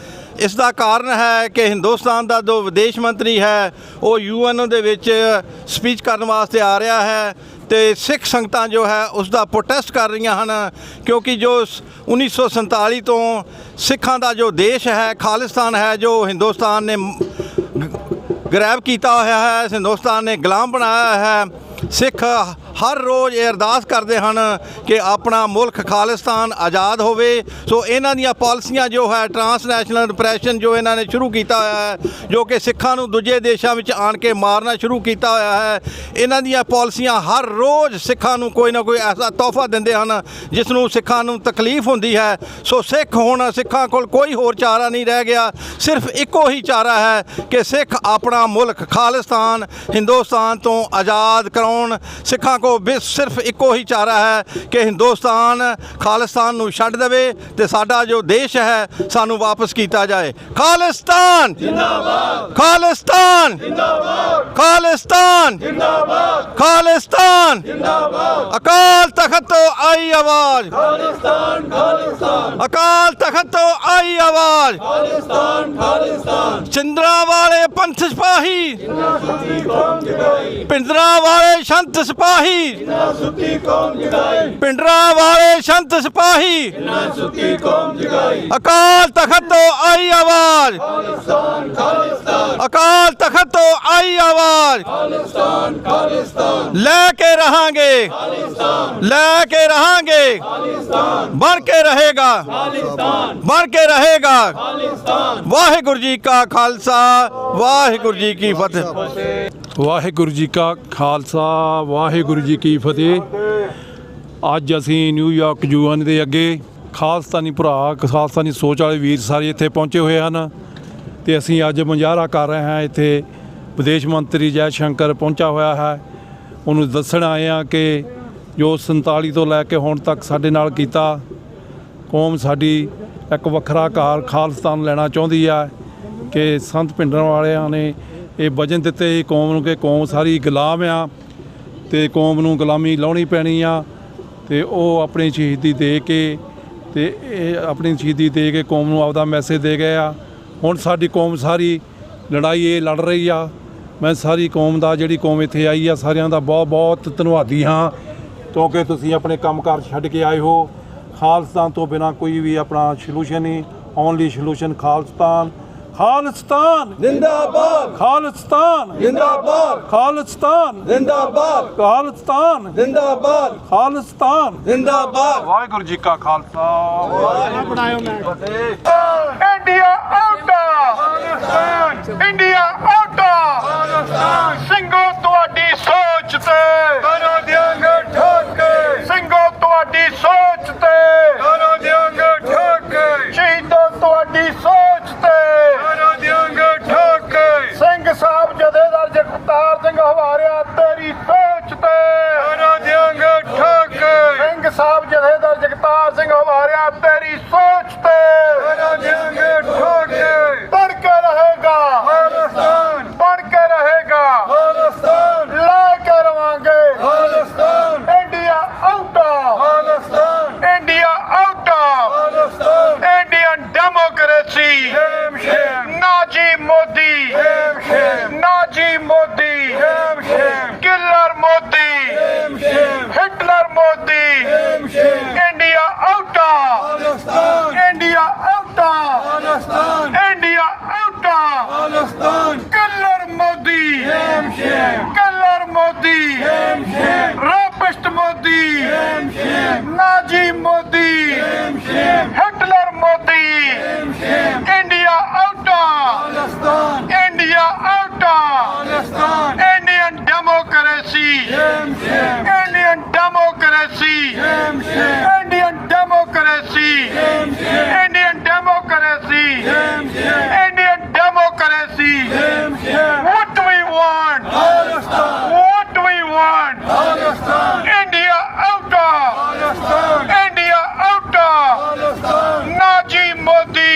ਇਸ ਦਾ ਕਾਰਨ ਹੈ ਕਿ ਹਿੰਦੁਸਤਾਨ ਦਾ ਜੋ ਵਿਦੇਸ਼ ਮੰਤਰੀ ਹੈ ਉਹ UNO ਦੇ ਵਿੱਚ ਸਪੀਚ ਕਰਨ ਵਾਸਤੇ ਆ ਰਿਹਾ ਹੈ ਤੇ ਸਿੱਖ ਸੰਗਤਾਂ ਜੋ ਹੈ ਉਸ ਦਾ ਪ੍ਰੋਟੈਸਟ ਕਰ ਰਹੀਆਂ ਹਨ, ਕਿਉਂਕਿ ਜੋ 1947 ਤੋਂ ਸਿੱਖਾਂ ਦਾ ਜੋ ਦੇਸ਼ ਹੈ, ਖਾਲਿਸਤਾਨ ਹੈ, ਜੋ ਹਿੰਦੁਸਤਾਨ ਨੇ ਗ੍ਰੈਬ ਕੀਤਾ ਹੋਇਆ ਹੈ, ਹਿੰਦੁਸਤਾਨ ਨੇ ਗੁਲਾਮ ਬਣਾਇਆ ਹੈ। ਸਿੱਖ ਹਰ ਰੋਜ਼ ਇਹ ਅਰਦਾਸ ਕਰਦੇ ਹਨ ਕਿ ਆਪਣਾ ਮੁਲਕ ਖਾਲਿਸਤਾਨ ਆਜ਼ਾਦ ਹੋਵੇ। ਸੋ ਇਹਨਾਂ ਦੀਆਂ ਪਾਲਿਸੀਆਂ ਜੋ ਹੈ ਟਰਾਂਸਨੈਸ਼ਨਲ ਰਿਪਰੈਸ਼ਨ ਜੋ ਇਹਨਾਂ ਨੇ ਸ਼ੁਰੂ ਕੀਤਾ ਹੋਇਆ ਹੈ, ਜੋ ਕਿ ਸਿੱਖਾਂ ਨੂੰ ਦੂਜੇ ਦੇਸ਼ਾਂ ਵਿੱਚ ਆਣ ਕੇ ਮਾਰਨਾ ਸ਼ੁਰੂ ਕੀਤਾ ਹੋਇਆ ਹੈ, ਇਹਨਾਂ ਦੀਆਂ ਪਾਲਿਸੀਆਂ ਹਰ ਰੋਜ਼ ਸਿੱਖਾਂ ਨੂੰ ਕੋਈ ਨਾ ਕੋਈ ਐਸਾ ਤੋਹਫਾ ਦਿੰਦੇ ਹਨ ਜਿਸ ਨੂੰ ਸਿੱਖਾਂ ਨੂੰ ਤਕਲੀਫ ਹੁੰਦੀ ਹੈ। ਸੋ ਸਿੱਖ ਹੁਣ ਸਿੱਖਾਂ ਕੋਲ ਕੋਈ ਹੋਰ ਚਾਰਾ ਨਹੀਂ ਰਹਿ ਗਿਆ, ਸਿਰਫ ਇੱਕੋ ਹੀ ਚਾਰਾ ਹੈ ਕਿ ਸਿੱਖ ਆਪਣਾ ਮੁਲਕ ਖਾਲਿਸਤਾਨ ਹਿੰਦੁਸਤਾਨ ਤੋਂ ਆਜ਼ਾਦ ਕਰਾਉਣ। ਸਿੱਖਾਂ ਸਿਰਫ ਇੱਕੋ ਹੀ ਚਾਰਾ ਹੈ ਕਿ ਹਿੰਦੁਸਤਾਨ ਖਾਲਿਸਤਾਨ ਨੂੰ ਛੱਡ ਦੇਵੇ ਤੇ ਸਾਡਾ ਜੋ ਦੇਸ਼ ਹੈ ਸਾਨੂੰ ਵਾਪਸ ਕੀਤਾ ਜਾਏ। ਖਾਲਿਸਤਾਨ ਜਿੰਦਾਬਾਦ, ਖਾਲਿਸਤਾਨ ਜਿੰਦਾਬਾਦ, ਖਾਲਿਸਤਾਨ ਜਿੰਦਾਬਾਦ, ਖਾਲਿਸਤਾਨ ਜਿੰਦਾਬਾਦ। ਅਕਾਲ ਤਖਤ ਤੋਂ ਆਈ ਆਵਾਜ਼, ਖਾਲਿਸਤਾਨ ਖਾਲਿਸਤਾਨ, ਅਕਾਲ ਤਖਤ ਤੋਂ ਆਈ ਆਵਾਜ਼, ਖਾਲਿਸਤਾਨ ਖਾਲਿਸਤਾਨ। ਸਿੰਦਰਾਂ ਵਾਲੇ ਪੰਥ ਸਿਪਾਹੀ, ਪਿੰਡਰਾਂ ਵਾਲੇ ਸੰਤ ਸਿਪਾਹੀ, ਪਿੰਡਰਾਂ ਵਾਲੇ ਸੰਤ ਸਿਪਾਹੀ, ਅਕਾਲ ਤਖਤ ਤੋਂ ਆਈ ਆਵਾਜ਼, ਅਕਾਲ ਤਖਤ ਤੋਂ ਆਈ ਆਵਾਜ਼। ਲੈ ਕੇ ਰਹਾਂਗੇ, ਲੈ ਕੇ ਰਹਾਂਗੇ, ਬਣ ਕੇ ਰਹੇਗਾ, ਬਣ ਕੇ ਰਹੇਗਾ। ਵਾਹਿਗੁਰੂ ਜੀ ਕਾ ਖਾਲਸਾ, ਵਾਹਿਗੁਰੂ ਜੀ ਕੀ ਫਤਿਹ। ਵਾਹਿਗੁਰੂ ਜੀ ਕਾ ਖਾਲਸਾ, ਵਾਹਿਗੁਰੂ ਜੀ ਕੀ ਫਤਿਹ। ਅੱਜ ਅਸੀਂ ਨਿਊਯਾਰਕ UN ਦੇ ਅੱਗੇ ਖਾਲਸਤਾਨੀ ਭਰਾ, ਖਾਲਸਤਾਨੀ ਸੋਚ ਵਾਲੇ ਵੀਰ ਸਾਰੇ ਇੱਥੇ ਪਹੁੰਚੇ ਹੋਏ ਹਨ ਤੇ ਅਸੀਂ ਅੱਜ ਮੁਜ਼ਾਹਰਾ ਕਰ ਰਹੇ ਹਾਂ। ਇੱਥੇ ਵਿਦੇਸ਼ ਮੰਤਰੀ ਜੈ ਸ਼ੰਕਰ ਪਹੁੰਚਾ ਹੋਇਆ ਹੈ। ਉਹਨੂੰ ਦੱਸਣ ਆਏ ਹਾਂ ਕਿ ਜੋ 47 ਤੋਂ ਲੈ ਕੇ ਹੁਣ ਤੱਕ ਸਾਡੇ ਨਾਲ ਕੀਤਾ, ਕੌਮ ਸਾਡੀ ਇੱਕ ਵੱਖਰਾ ਘਰ ਖਾਲਿਸਤਾਨ ਲੈਣਾ ਚਾਹੁੰਦੀ ਹੈ ਕਿ ਸੰਤ ਪਿੰਡਰਾਂ ਵਾਲਿਆਂ ਨੇ ਇਹ ਵਚਨ ਦਿੱਤੇ ਕੌਮ ਨੂੰ ਕਿ ਕੌਮ ਸਾਰੀ ਗੁਲਾਮ ਆ ਤੇ ਕੌਮ ਨੂੰ ਗੁਲਾਮੀ ਲਾਉਣੀ ਪੈਣੀ ਆ ਤੇ ਉਹ ਆਪਣੀ ਸ਼ਹੀਦੀ ਦੇ ਕੇ ਤੇ ਇਹ ਆਪਣੀ ਸ਼ਹੀਦੀ ਦੇ ਕੇ ਕੌਮ ਨੂੰ ਆਪਦਾ ਮੈਸੇਜ ਦੇ ਗਏ ਆ। ਹੁਣ ਸਾਡੀ ਕੌਮ ਸਾਰੀ ਲੜਾਈ ਇਹ ਲੜ ਰਹੀ ਆ। ਮੈਂ ਸਾਰੀ ਕੌਮ ਦਾ, ਜਿਹੜੀ ਕੌਮ ਇੱਥੇ ਆਈ ਆ, ਸਾਰਿਆਂ ਦਾ ਬਹੁਤ ਬਹੁਤ ਧੰਨਵਾਦੀ ਹਾਂ, ਕਿਉਂਕਿ ਤੁਸੀਂ ਆਪਣੇ ਕੰਮਕਾਰ ਛੱਡ ਕੇ ਆਏ ਹੋ। ਖਾਲਿਸਤਾਨ ਤੋਂ ਬਿਨਾਂ ਕੋਈ ਵੀ ਆਪਣਾ ਸੋਲੂਸ਼ਨ ਨਹੀਂ, ਓਨਲੀ ਸੋਲੂਸ਼ਨ ਖਾਲਿਸਤਾਨ। ਖਾਲਿਸਤਾਨ ਜਿੰਦਾਬਾਦ, ਖਾਲਿਸਤਾਨ ਜਿੰਦਾਬਾਦ, ਖਾਲਿਸਤਾਨ ਜਿੰਦਾਬਾਦ, ਖਾਲਿਸਤਾਨ ਜਿੰਦਾਬਾਦ, ਖਾਲਿਸਤਾਨ ਜਿੰਦਾਬਾਦ। ਵਾਹਿਗੁਰੂ ਜੀ ਕਾ ਖਾਲਸਾ, ਵਾਹਿਗੁਰੂ ਜੀ ਕੀ ਫਤਿਹ। India out, Khalistan India out, Khalistan. ਸਿੰਘੋ ਤੁਹਾਡੀ ਸੋਚ ਤੇ ਕਰੋ ਦਿਆਂਗੇ ਠੋਕੇ, ਸਿੰਘੋ ਤੁਹਾਡੀ ਸੋਚ ਤੇ ਕਰੋ ਦਿਆਂਗੇ ਠੋਕੇ, ਸ਼ਹੀਦੋ ਤੁਹਾਡੀ ਸੋਚ ਤੇ ਸਿੰਘ ਸਾਹਿਬ ਜਥੇਦਾਰ ਜਗਤਾਰ ਸਿੰਘ ਹਵਾਰਿਆ ਤੇਰੀ ਸੋਚ ਤੇ ਕਰੋ ਦਿਆਂਗੇ ਠੋਕੇ, ਸਿੰਘ ਸਾਹਿਬ ਜਥੇਦਾਰ ਜਗਤਾਰ ਸਿੰਘ ਹਵਾਰਿਆ ਤੇਰੀ ਸੋਚ ਤੇ ਕਰੋ ਦਿਆਂਗੇ ਠੋਕੇ। ਬਣ ਕੇ ਰਹੇਗਾ ਖਾਲਿਸਤਾਨ, ਬਣ ਕੇ ਰਹੇਗਾ ਖਾਲਿਸਤਾਨ, ਲੈ ਕੇ ਰਵਾਂਗੇ Khalistan. India out, Khalistan India out, Khalistan. Indian democracy Nazi Modi, Nazi Modi, killer Modi, Hitler Modi. India out, India out, India out, killer Modi, killer Modi, rapist Modi, Nazi Modi, Hitler Modi. India out, India out, Indian democracy, Indian democracy, Indian democracy, Indian democracy, Indian democracy. What do we want? What do we want? India outa, India outa, Naji Modi,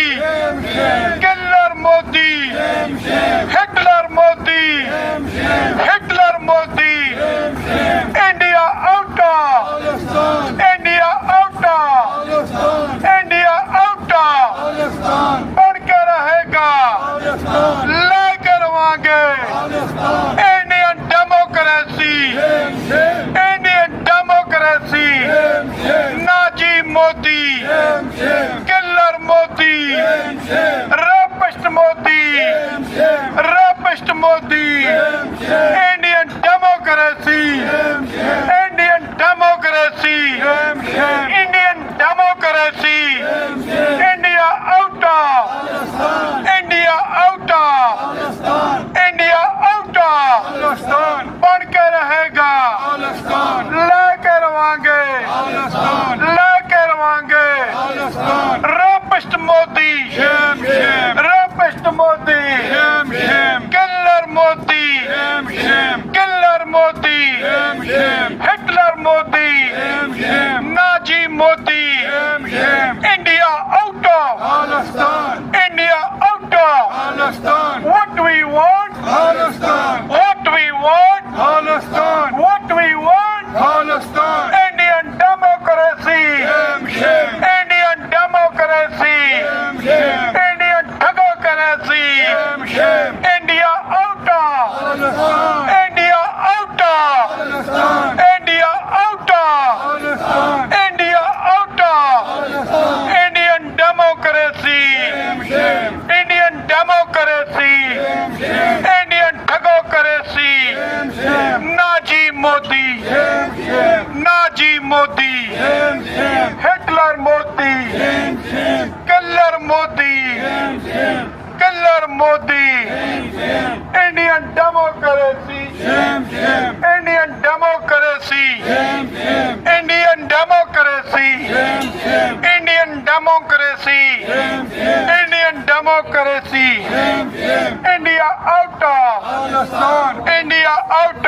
India out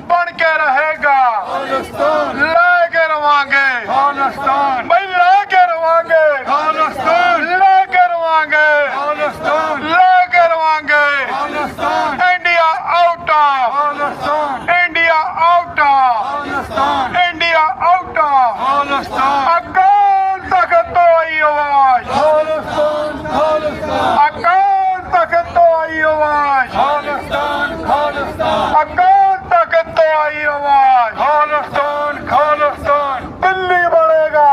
ਬਣ ਕੇ ਰਹੇਗਾ, ਲੈ ਕੇ ਰਵਾਂਗੇ ਬਈ, ਲੈ ਕੇ ਰਵਾਂਗੇ, ਲੈ ਕੇ ਰਵਾਂਗੇ, ਲੈ ਕੇ ਰਵਾਂਗੇ। India out, India out, India out. Akal Takht ਤੋਂ ਆਈ ਆਵਾਜ਼, ਅਕਾਲ ਤਖਤ ਤੋਂ ਆਈ ਆਵਾਜ਼, ਅਕਾਲ ਤਖਤ ਤੋਂ ਆਈ ਆਵਾਜ਼। ਦਿੱਲੀ ਬਣੇਗਾ,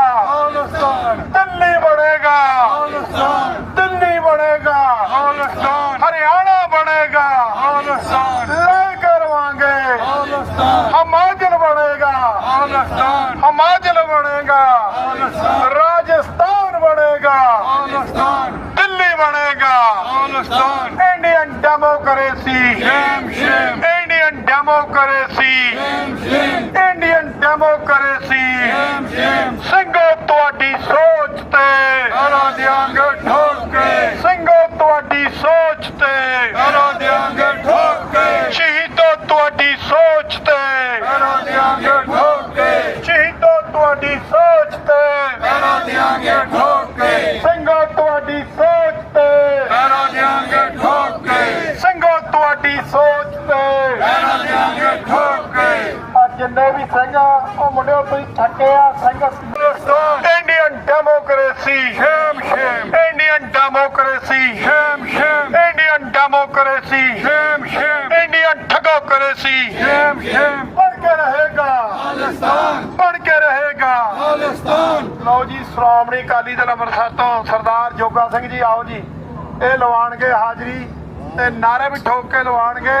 ਦਿੱਲੀ ਬਣੇਗਾ, ਦਿੱਲੀ ਬਣੇਗਾ, ਹਰਿਆਣਾ ਬਣੇਗਾ, ਲੈ ਕੇ ਰਵਾਂਗੇ। ਹਿਮਾਚਲ ਬਣੇਗਾ, ਹਿਮਾਚਲ ਬਣੇਗਾ, ਰਾਜਸਥਾਨ ਬਣੇਗਾ, ਦਿੱਲੀ ਬਣੇਗਾ। Indian democracy, Indian democracy, Indian democracy. ਸਿੰਘੋ ਤੁਹਾਡੀ ਸੋਚ ਤੇ ਹਰਾ ਦਿਆਂਗੇ ਠੋਕ ਕੇ, ਸਿੰਘੋ ਤੁਹਾਡੀ ਸੋਚ ਤੇ ਹਰਾ ਦਿਆਂਗੇ ਠੋਕ ਕੇ। ਸ਼ਹੀਦੋ ਤੁਹਾਡੀ ਸੋਚ ਤੇ ਹਰਾ ਦਿਆਂਗੇ ਠੋਕ ਕੇ, ਸ਼ਹੀਦੋ ਤੁਹਾਡੀ ਸੋਚ ਤੇ ਹਰਾ ਦਿਆਂਗੇ ਠੋਕ ਕੇ। ਸਿੰਘੋ ਤੁਹਾਡੀ ਸੋਚ ਤੇ ਹਰਾ ਦਿਆਂਗੇ ਠੋਕ ਕੇ, ਸਿੰਘੋ ਤੁਹਾਡੀ ਸੋਚ ਤੇ ਹਰਾ ਦਿਆਂਗੇ ਠੋਕ ਕੇ। ਜਿੰਨੇ ਵੀ ਸਿੰਘ ਉਹ ਮੁੰਡਿਓ ਤੁਸੀਂ ਥੱਕੇ ਆ Singh. Indian democracy, shame shame, Indian democracy, shame shame, Indian democracy, shame shame, Indian ਠਗੋਕ੍ਰੇਸੀ, ਸ਼ੇਮ ਸ਼ੇਮ। ਬਣ ਕੇ ਰਹੇਗਾ ਖਾਲਿਸਤਾਨ, ਬਣ ਕੇ ਰਹੇਗਾ ਖਾਲਿਸਤਾਨ। ਲਓ ਜੀ, ਸ਼੍ਰੋਮਣੀ ਅਕਾਲੀ ਦਲ ਅੰਮ੍ਰਿਤਸਰ ਤੋਂ ਸਰਦਾਰ ਜੋਗਾ ਸਿੰਘ ਜੀ ਆਓ ਜੀ, ਇਹ ਲਵਾਉਣਗੇ ਹਾਜ਼ਰੀ ਤੇ ਨਾਰੇ ਵੀ ਠੋਕ ਕੇ ਲਵਾਉਣਗੇ।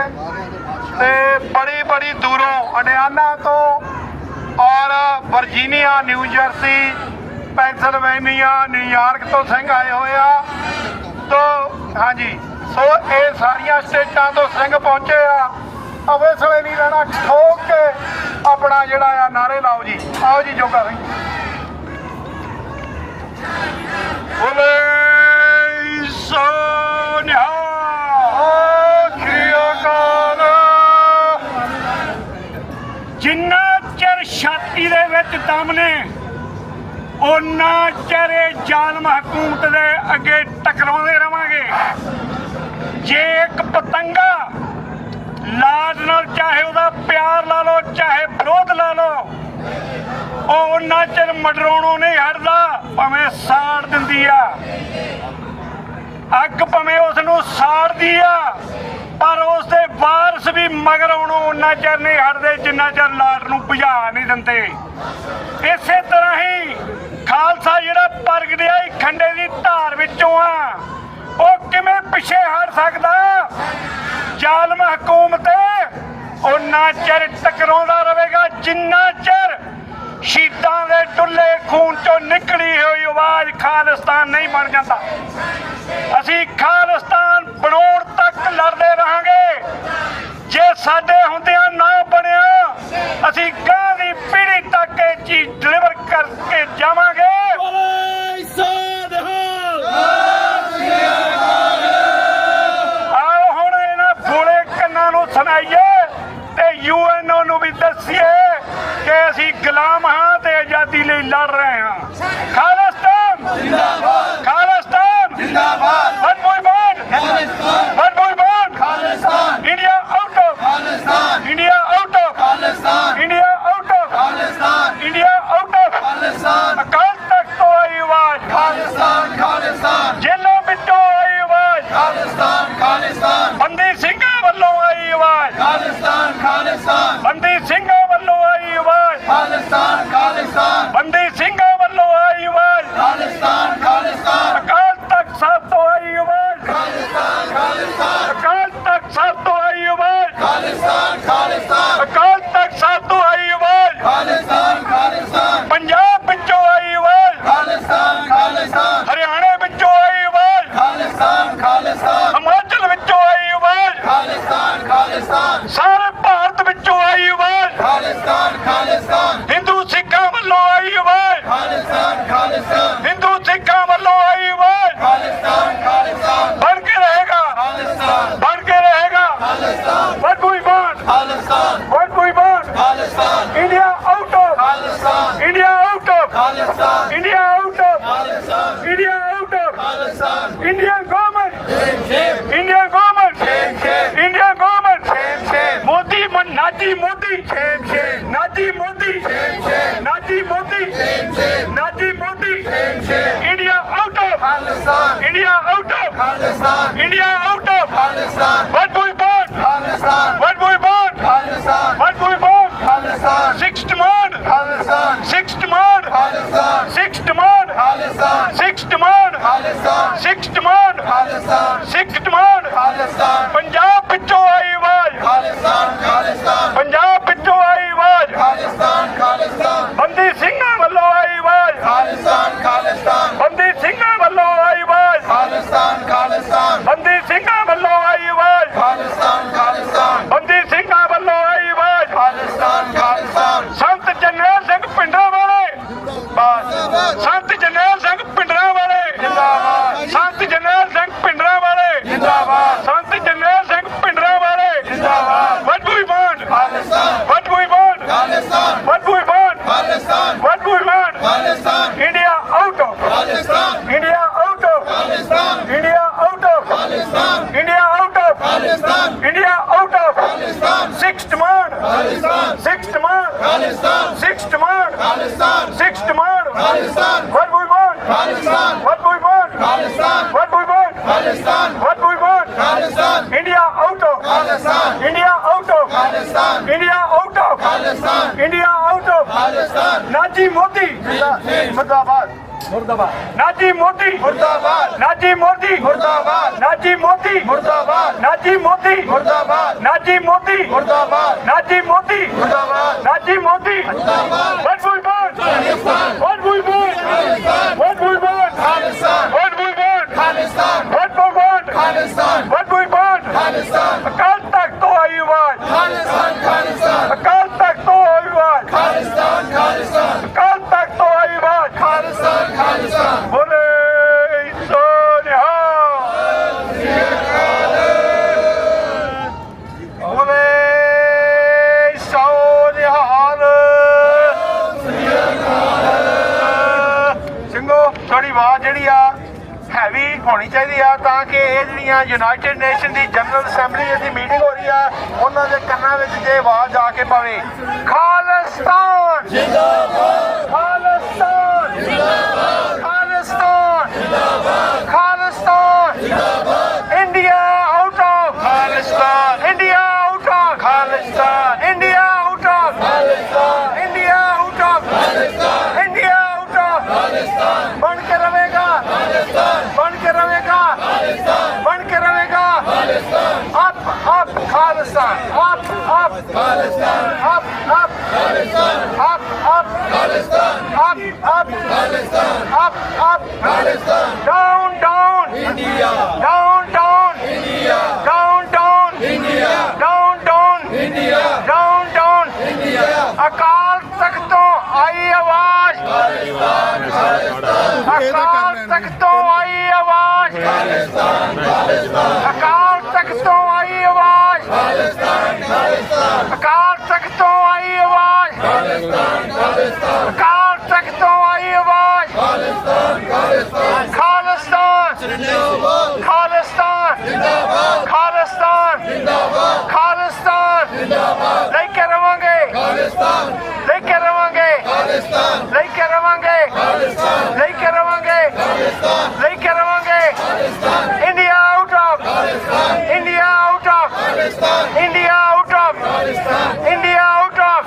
ਤੇ ਬੜੀ ਬੜੀ ਦੂਰੋਂ ਅੰਡਿਆਨਾ ਤੋਂ ਔਰ ਵਰਜੀਨੀਆ, ਨਿਊ ਜਰਸੀ, ਪੈਂਸਲਵੇਨੀਆ, ਨਿਊਯਾਰਕ ਤੋਂ ਸਿੰਘ ਆਏ ਹੋਏ ਆ। ਤੋ ਹਾਂਜੀ, ਸੋ ਇਹ ਸਾਰੀਆਂ ਸਟੇਟਾਂ ਤੋਂ ਸਿੰਘ ਪਹੁੰਚੇ ਆ। ਅਵੇਸਲੇ ਨਹੀਂ ਰਹਿਣਾ, ਠੋਕ ਕੇ ਆਪਣਾ ਜਿਹੜਾ ਆ ਨਾਰੇ ਲਾਓ ਜੀ। ਆਓ ਜੀ ਜੋਗਾ ਸਿੰਘ। ਬੋਲੇ ਸੋ ਨਿਹਾਲ, ਸ੍ਰੀ ਅਕਾਲ। ਜਿੰਨਾ ਚਿਰ ਛਾਤੀ ਦੇ ਵਿੱਚ ਦਮ ਨੇ, ਉਹਨਾਂ ਚਿਰ ਜ਼ਾਲਮ ਹਕੂਮਤ ਦੇ ਅੱਗੇ ਟਕਰਾਉਂਦੇ ਰਵਾਂਗੇ। ਜੇ ਇੱਕ ਪਤੰਗਾ ਲਾਜ ਨਾਲ, ਚਾਹੇ ਉਹਦਾ ਪਿਆਰ ਲਾ ਲਓ ਚਾਹੇ ਵਿਰੋਧ ਲਾ ਲਓ, ਉਹ ਉਹਨਾਂ ਚਿਰ ਮਡਰਾਉਣੋਂ ਨਹੀਂ ਹਟਦਾ, ਭਾਵੇਂ ਸਾੜ ਦਿੰਦੀ ਆ ਅੱਗ, ਭਾਵੇਂ ਉਸ ਨੂੰ ਸਾੜਦੀ ਆ, ਪਰ ਉਸ ਦੇ ਵਾਰਸ ਵੀ ਮਗਰ ਆਉਣੋਂ ਉਹਨਾਂ ਚਿਰ ਨਹੀਂ ਹਟਦੇ ਜਿੰਨਾ ਚਿਰ ਲਾਟ ਨੂੰ ਬੁਝਾ ਨਹੀਂ ਦਿੰਦੇ। ਇਸੇ ਤਰ੍ਹਾਂ ਹੀ ਖਾਲਸਾ ਜਿਹੜਾ ਪ੍ਰਗਟਿਆ ਖੰਡੇ ਦੀ ਧਾਰ ਵਿੱਚੋਂ ਆ, ਉਹ ਕਿਵੇਂ ਪਿੱਛੇ ਹਟ ਸਕਦਾ? ਜ਼ਾਲਮ ਹਕੂਮਤ ਉਹਨਾਂ ਚਿਰ ਟਕਰਾਉਂਦਾ ਰਹੇਗਾ ਜਿੰਨਾ ਚਿਰ ਸ਼ਹੀਦਾਂ ਦੇ ਡੁੱਲੇ ਖੂਨ ਚੋਂ ਨਿਕਲੀ ਹੋਈ ਆਵਾਜ਼ ਖਾਲਿਸਤਾਨ ਨਹੀਂ ਬਣ ਜਾਂਦਾ। ਅਸੀਂ ਖਾਲਿਸਤਾਨ ਬਣਾਉਣ ਤੱਕ ਲੜਦੇ ਰਹਾਂਗੇ। ਜੇ ਸਾਡੇ ਹੁੰਦਿਆਂ ਨਾ ਬਣਿਆ, ਅਸੀਂ ਗਾਂ ਦੀ ਪੀੜ੍ਹੀ ਤੱਕ ਇਹ ਚੀਜ਼ ਡਿਲੀਵਰ ਕਰਕੇ ਜਾਵਾਂਗੇ। ਆਓ ਹੁਣ ਇਹਨਾਂ ਬੋਲੇ ਕੰਨਾਂ ਨੂੰ ਸੁਣਾਈਏ ਤੇ UNO ਨੂੰ ਵੀ ਦੱਸੀਏ ਕਿ ਅਸੀਂ ਗੁਲਾਮ ਹਾਂ ਤੇ ਆਜ਼ਾਦੀ ਲਈ ਲੜ ਰਹੇ ਹਾਂ। ਖਾਲਿਸਤਾਨ ਜ਼ਿੰਦਾਬਾਦ, ਖਾਲਿਸਤਾਨ ਜ਼ਿੰਦਾਬਾਦ, ਵਨ ਮੁਹਿੰਮਤ ਖਾਲਿਸਤਾਨ, ਵਨ ਮੁਹਿੰਮਤ Khalistan. India out of Khalistan, India out of Khalistan, India out of Khalistan, India out of Khalistan. Akal Takht ਤੋਂ ਆਈ ਆਵਾਜ਼ ਖਾਲਿਸਤਾਨ, ਖਾਲਿਸਤਾਨ। ਜੇਲ੍ਹਾਂ ਵਿੱਚੋਂ ਆਈ ਆਵਾਜ਼ ਖਾਲਿਸਤਾਨ, ਖਾਲਿਸਤਾਨ। ਬੰਦੀ ਸਿੰਘਾਂ ਵੱਲੋਂ ਆਈ ਆਵਾਜ਼ ਖਾਲਿਸਤਾਨ, ਖਾਲਿਸਤਾਨ। ਬੰਦੀ ਸਿੰਘਾਂ ਵੱਲੋਂ ਆਈ ਆਵਾਜ਼ ਖਾਲਿਸਤਾਨ, ਖਾਲਿਸਤਾਨ। ਬੰਦੀ ਸਿੰਘਾਂ ਵੱਲੋਂ ਆਈ ਆਵਾਜ਼ ਖਾਲਿਸਤਾਨ, ਖਾਲਿਸਤਾਨ। ਅਕਾਲ ਤਖਤ ਸਾਹਿਬ ਤੋਂ ਆਈ ਆਵਾਜ਼ ਖਾਲਿਸਤਾਨ, ਖਾਲਿਸਤਾਨ। ਅਕਾਲ ਤਖਤ ਸਾਹਿਬ ਤੋਂ ਆਈ ਆਵਾਜ਼ ਖਾਲਿਸਤਾਨ, ਖਾਲਿਸਤਾਨ। ਅਕਾਲ ਤਖਤ ਸਾਹਿਬ ਤੋਂ ਆਈ ਆਵਾਜ਼ ਖਾਲਿਸਤਾਨ, ਖਾਲਿਸਤਾਨ। ਪੰਜਾਬ ਵਿੱਚੋਂ ਆਈ ਆਵਾਜ਼ ਖਾਲਿਸਤਾਨ, ਖਾਲਿਸਤਾਨ। ਹਰਿਆਣੇ ਵਿੱਚੋਂ ਆਈ ਆਵਾਜ਼ ਖਾਲਿਸਤਾਨ, ਖਾਲਿਸਤਾਨ। ਹਿਮਾਚਲ ਵਿੱਚੋਂ ਆਈ ਆਵਾਜ਼ ਖਾਲਿਸਤਾਨ, ਖਾਲਿਸਤਾਨ। ਸਾਰੇ ਭਾਰਤ ਵਿੱਚੋਂ ਆਈ ਆਵਾਜ਼ ਖਾਲਿਸਤਾਨ, ਖਾਲਿਸਤਾਨ। ਹਿੰਦੂ ਸਿੱਖਾਂ ਵੱਲੋਂ ਆਈ ਆਵਾਜ਼ ਖਾਲਿਸਤਾਨ, ਖਾਲਿਸਤਾਨ। ਹਿੰਦੂ ਸਿੱਖਾਂ ਵੱਲੋਂ ਆਈ ਆਵਾਜ਼ ਖਾਲਿਸਤਾਨ, ਖਾਲਿਸਤਾਨ। ਬਣ ਕੇ ਰਹੇਗਾ ਖਾਲਿਸਤਾਨ, ਬਣ ਕੇ ਰਹੇਗਾ Modi, shame, shame. Naji Modi, shame, shame. Naji Modi, shame, shame. Naji Modi, shame, shame. India out of Pakistan. India out of Pakistan. India out of Pakistan. What do we want? Pakistan. What do we want? Pakistan. What do we want? Pakistan. Sixth demand. Pakistan. Sixth demand. Pakistan. Sixth demand. Pakistan. Sixth demand. Pakistan. Sixth demand. Pakistan. Sixth demand. Pakistan. Punjab ਪਿੱਛੋਂ ਆਈ ਆਵਾਜ਼ ਖਾਲਿਸਤਾਨ ਖਾਲਿਸਤਾਨ ਪੰਜਾਬ ਪਿੱਛੋਂ ਆਈ ਆਵਾਜ਼ ਖਾਲਿਸਤਾਨ ਖਾਲਿਸਤਾਨ ਬੰਦੀ ਸਿੰਘਾਂ ਵੱਲੋਂ ਆਈ ਆਵਾਜ਼ ਖਾਲਿਸਤਾਨ ਖਾਲਿਸਤਾਨ ਬੰਦੀ ਸਿੰਘਾਂ ਵੱਲੋਂ ਆਈ ਆਵਾਜ਼ ਖਾਲਿਸਤਾਨ ਖਾਲਿਸਤਾਨ ਬੰਦੀ ਸਿੰਘਾਂ ਵੱਲੋਂ ਆਈ ਆਵਾਜ਼ ਖਾਲਿਸਤਾਨ ਖਾਲਿਸਤਾਨ ਬੰਦੀ ਸਿੰਘਾਂ ਵੱਲੋਂ ਆਈ ਆਵਾਜ਼ ਖਾਲਿਸਤਾਨ ਖਾਲਿਸਤਾਨ ਸੰਤ ਜਰਨੈਲ ਸਿੰਘ ਪਿੰਡਾਂ ਵਾਲੇ ਜਿੰਦਾਬਾਦ ਸੰਤ ਜਰਨੈਲ ਸਿੰਘ ਪਿੰਡਾਂ ਵਾਲੇ ਜਿੰਦਾਬਾਦ ਸੰਤ ਜਰਨੈਲ ਸਿੰਘ ਪਿੰਡਾਂ ਵਾਲੇ ਜਿੰਦਾਬਾਦ ਸੰਤ ਜਰਨੈਲ ਸਿੰਘ ਪਿੰਡਾਂ ਵਾਲੇ ਜਿੰਦਾਬਾਦ what do we want Pakistan what do we want Pakistan what do we want Pakistan what do we want Pakistan India out of Pakistan India out of Pakistan India out of Pakistan India out of Pakistan India out of Pakistan sixth demand Pakistan sixth demand Pakistan sixth demand Pakistan sixth demand Pakistan what do we want Pakistan what do we want Pakistan what do we want Pakistan what do we want Pakistan India out of Pakistan India out of Pakistan India out of Pakistan India out of Pakistan Naji Modi Murdabad Murdabad Naji Modi Murdabad Naji Modi Murdabad Naji Modi Murdabad Naji Modi Murdabad Naji Modi Murdabad Naji Modi Murdabad Naji Modi Murdabad what we want Pakistan what we want Pakistan what we want Pakistan what we want Pakistan what we want Pakistan what we want Pakistan ਅਕਾਲ ਤਖਤ ਤੋਂ ਆਈ ਆਵਾਜ਼ ਖਾਲਿਸਤਾਨ ਖਾਲਿਸਤਾਨ ਅਕਾਲ ਤਖਤ ਤੋਂ ਆਈ ਆਵਾਜ਼ ਖਾਲਿਸਤਾਨ ਖਾਲਿਸਤਾਨ ਅਕਾਲ ਤਖਤ ਤੋਂ ਆਈ ਆਵਾਜ਼ ਖਾਲਿਸਤਾਨ ਖਾਲਿਸਤਾਨ ਬੋਲੇ ਸੋਨਿਹਾ ਬੋਲੇ ਸੋਨਿਹਾਲ ਸਿੰਘੋ ਥੋੜੀ ਆਵਾਜ਼ ਜਿਹੜੀ ਆ ਹੈਵੀ ਹੋਣੀ ਚਾਹੀਦੀ ਆ ਤਾਂ ਕਿ ਇਹ ਜਿਹੜੀਆਂ ਯੂਨਾਈਟਿਡ ਨੇਸ਼ਨ ਦੀ ਜਨਰਲ ਅਸੈਂਬਲੀ ਦੀ ਮੀਟਿੰਗ ਹੋ ਰਹੀ ਆ ਉਹਨਾਂ ਦੇ ਕੰਨਾਂ ਵਿੱਚ ਜੇ ਆਵਾਜ਼ ਆ ਕੇ ਪਵੇ ਖਾਲਿਸਤਾਨ ਜਿੰਦਾਬਾਦ ਖਾਲਿਸਤਾਨ ਜਿੰਦਾਬਾਦ ਖਾਲਿਸਤਾਨ ਜਿੰਦਾਬਾਦ ਖਾਲਿਸਤਾਨ ਜਿੰਦਾਬਾਦ India out of Khalistan India out of Khalistan India out of Khalistan India out of Khalistan India out of Khalistan ਬਣ ਕੇ ਰਹੇਗਾ बन के रहेगा बन के रहेगा up up Khalistan up up Khalistan up up Khalistan up up Khalistan up up Khalistan up up Khalistan down down India down down India down down India down down India down down India Akal Takht तो आई आवाज अकाल तख्त तो आई आवाज अकाल तख्त तो आई आवाज अकाल तख्त तो आई आवाज अकाल तख्त तो आई आवाज खालिस्तान खालिस्तान खालिस्तान खालिस्तान लेके रवांगे लेके रवांगे लेके रवांगे लेके रवांगे लेके रवांगे India out of India out of India out of India out of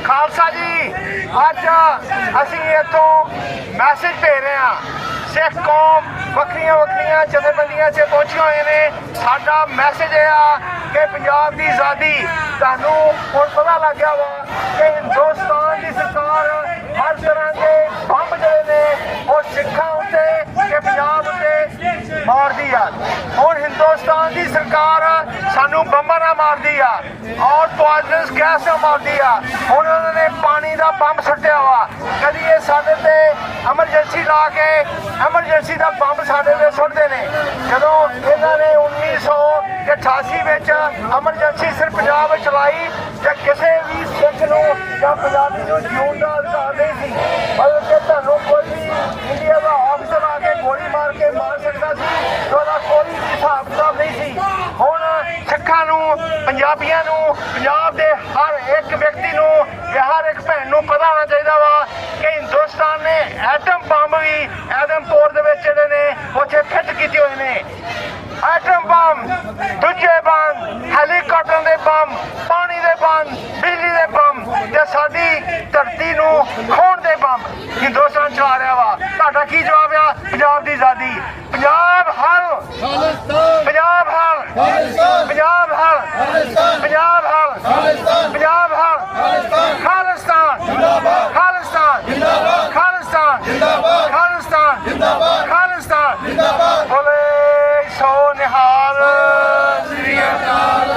Khalsa ji ਅੱਜ ਅਸੀਂ ਇੱਥੋਂ ਮੈਸੇਜ ਭੇਜ ਰਹੇ ਹਾਂ ਸਿੱਖ ਕੌਮ ਵੱਖਰੀਆਂ ਵੱਖਰੀਆਂ ਜਥੇਬੰਦੀਆਂ 'ਚ ਪਹੁੰਚੀਆਂ ਹੋਏ ਨੇ ਸਾਡਾ ਮੈਸੇਜ ਇਹ ਆ ਕਿ ਪੰਜਾਬ ਦੀ ਆਜ਼ਾਦੀ ਤੁਹਾਨੂੰ ਹੁਣ ਪਤਾ ਲੱਗ ਗਿਆ ਵਾ ਕਿ ਹਿੰਦੁਸਤਾਨ ਦੀ ਸਰਕਾਰ ਹਰ ਤਰ੍ਹਾਂ ਦੇ ਬੰਬ ਜਿਹੜੇ ਨੇ ਉਹ ਸਿੱਖਾਂ ਉੱਤੇ ਕਿ ਪੰਜਾਬ ਉੱਤੇ ਮਾਰਦੀ ਆ ਹੁਣ ਹਿੰਦੁਸਤਾਨ ਦੀ ਸਰਕਾਰ ਸਾਨੂੰ ਬੰਬਾਂ ਨਾਲ ਮਾਰਦੀ ਆ ਔਰ ਪੋਇਜ਼ਨਸ ਗੈਸ ਨਾਲ ਮਾਰਦੀ ਆ ਹੁਣ ਉਹਨਾਂ ਨੇ ਪਾਣੀ ਦਾ ਬੰਬ ਸੁੱਟਿਆ ਵਾ ਕਦੀ ਇਹ ਸਾਡੇ ਤੇ ਐਮਰਜੈਂਸੀ ਲਾ ਕੇ ਐਮਰਜੈਂਸੀ ਦਾ ਬੰਬ ਸਾਡੇ ਤੇ ਸੁੱਟਦੇ ਨੇ ਜਦੋਂ ਇਹਨਾਂ ਨੇ 1988 ਵਿੱਚ ਐਮਰਜੈਂਸੀ ਸਿਰਫ ਪੰਜਾਬ ਵਿੱਚ ਚਲਾਈ ਤੇ ਕਿਸੇ ਵੀ ਸਿੱਖ ਨੂੰ ਜਾਂ ਪੰਜਾਬੀ ਨੂੰ ਜਿਉਣ ਦਾ ਅਧਿਕਾਰ ਨਹੀਂ ਸੀ ਮਤਲਬ ਕਿ ਤੁਹਾਨੂੰ ਕੋਈ ਵੀ ਇੰਡੀਆ ਦਾ ਆਫਿਸਰ ਆ ਕੇ ਗੋਲੀ ਮਾਰ ਸਕਦਾ ਸੀ ਉਹਦਾ ਕੋਈ ਹਿਸਾਬ ਕਿਤਾਬ ਨਹੀਂ ਸੀ ਹੁਣ ਸਿੱਖਾਂ ਨੂੰ ਪੰਜਾਬੀਆਂ ਨੂੰ, ਪੰਜਾਬ ਦੇ ਹਰ ਇੱਕ ਵਿਅਕਤੀ ਨੂੰ, ਹਰ ਇੱਕ ਭੈਣ ਨੂੰ ਪਤਾ ਹੋਣਾ ਚਾਹੀਦਾ ਵਾ ਕਿ ਹਿੰਦੁਸਤਾਨ ਨੇ ਐਟਮ ਬੰਬ ਵੀ ਐਦਮਪੁਰ ਦੇ ਵਿੱਚ ਜਿਹੜੇ ਨੇ ਉੱਥੇ ਫਿੱਟ ਕੀਤੇ ਹੋਏ ਨੇ। ਐਟਮ ਬੰਬ, ਦੂਜੇ ਬੰਬ, ਹੈਲੀਕਾਪਟਰ ਦੇ ਬੰਬ, ਪਾਣੀ ਦੇ ਬੰਬ, ਬਿਜਲੀ ਦੇ ਬੰਬ ਤੇ ਸਾਡੀ ਧਰਤੀ ਨੂੰ ਖੋਣ ਦੇ ਬੰਬ ਹਿੰਦੁਸਤਾਨ ਚ ਆ ਰਿਹਾ ਵਾ। ਤੁਹਾਡਾ ਕੀ ਜਵਾਬ ਆ? ਪੰਜਾਬ ਦੀ ਆਜ਼ਾਦੀ, ਪੰਜਾਬ ਹਲ, ਪੰਜਾਬ ਹਲ, ਪੰਜਾਬ ਹਲ, ਪੰਜਾਬ ਹਲ, ਪੰਜਾਬ ਹਲ, ਖਾਲਿਸਤਾਨ, ਖਾਲਿਸਤਾਨ, ਖਾਲਿਸਤਾਨ, ਖਾਲਿਸਤਾਨ, ਖਾਲਿਸਤਾਨ, ਬੋਲੇ ਸੋ ਨਿਹਾਲ ਸ੍ਰੀ ਅਕਾਲ।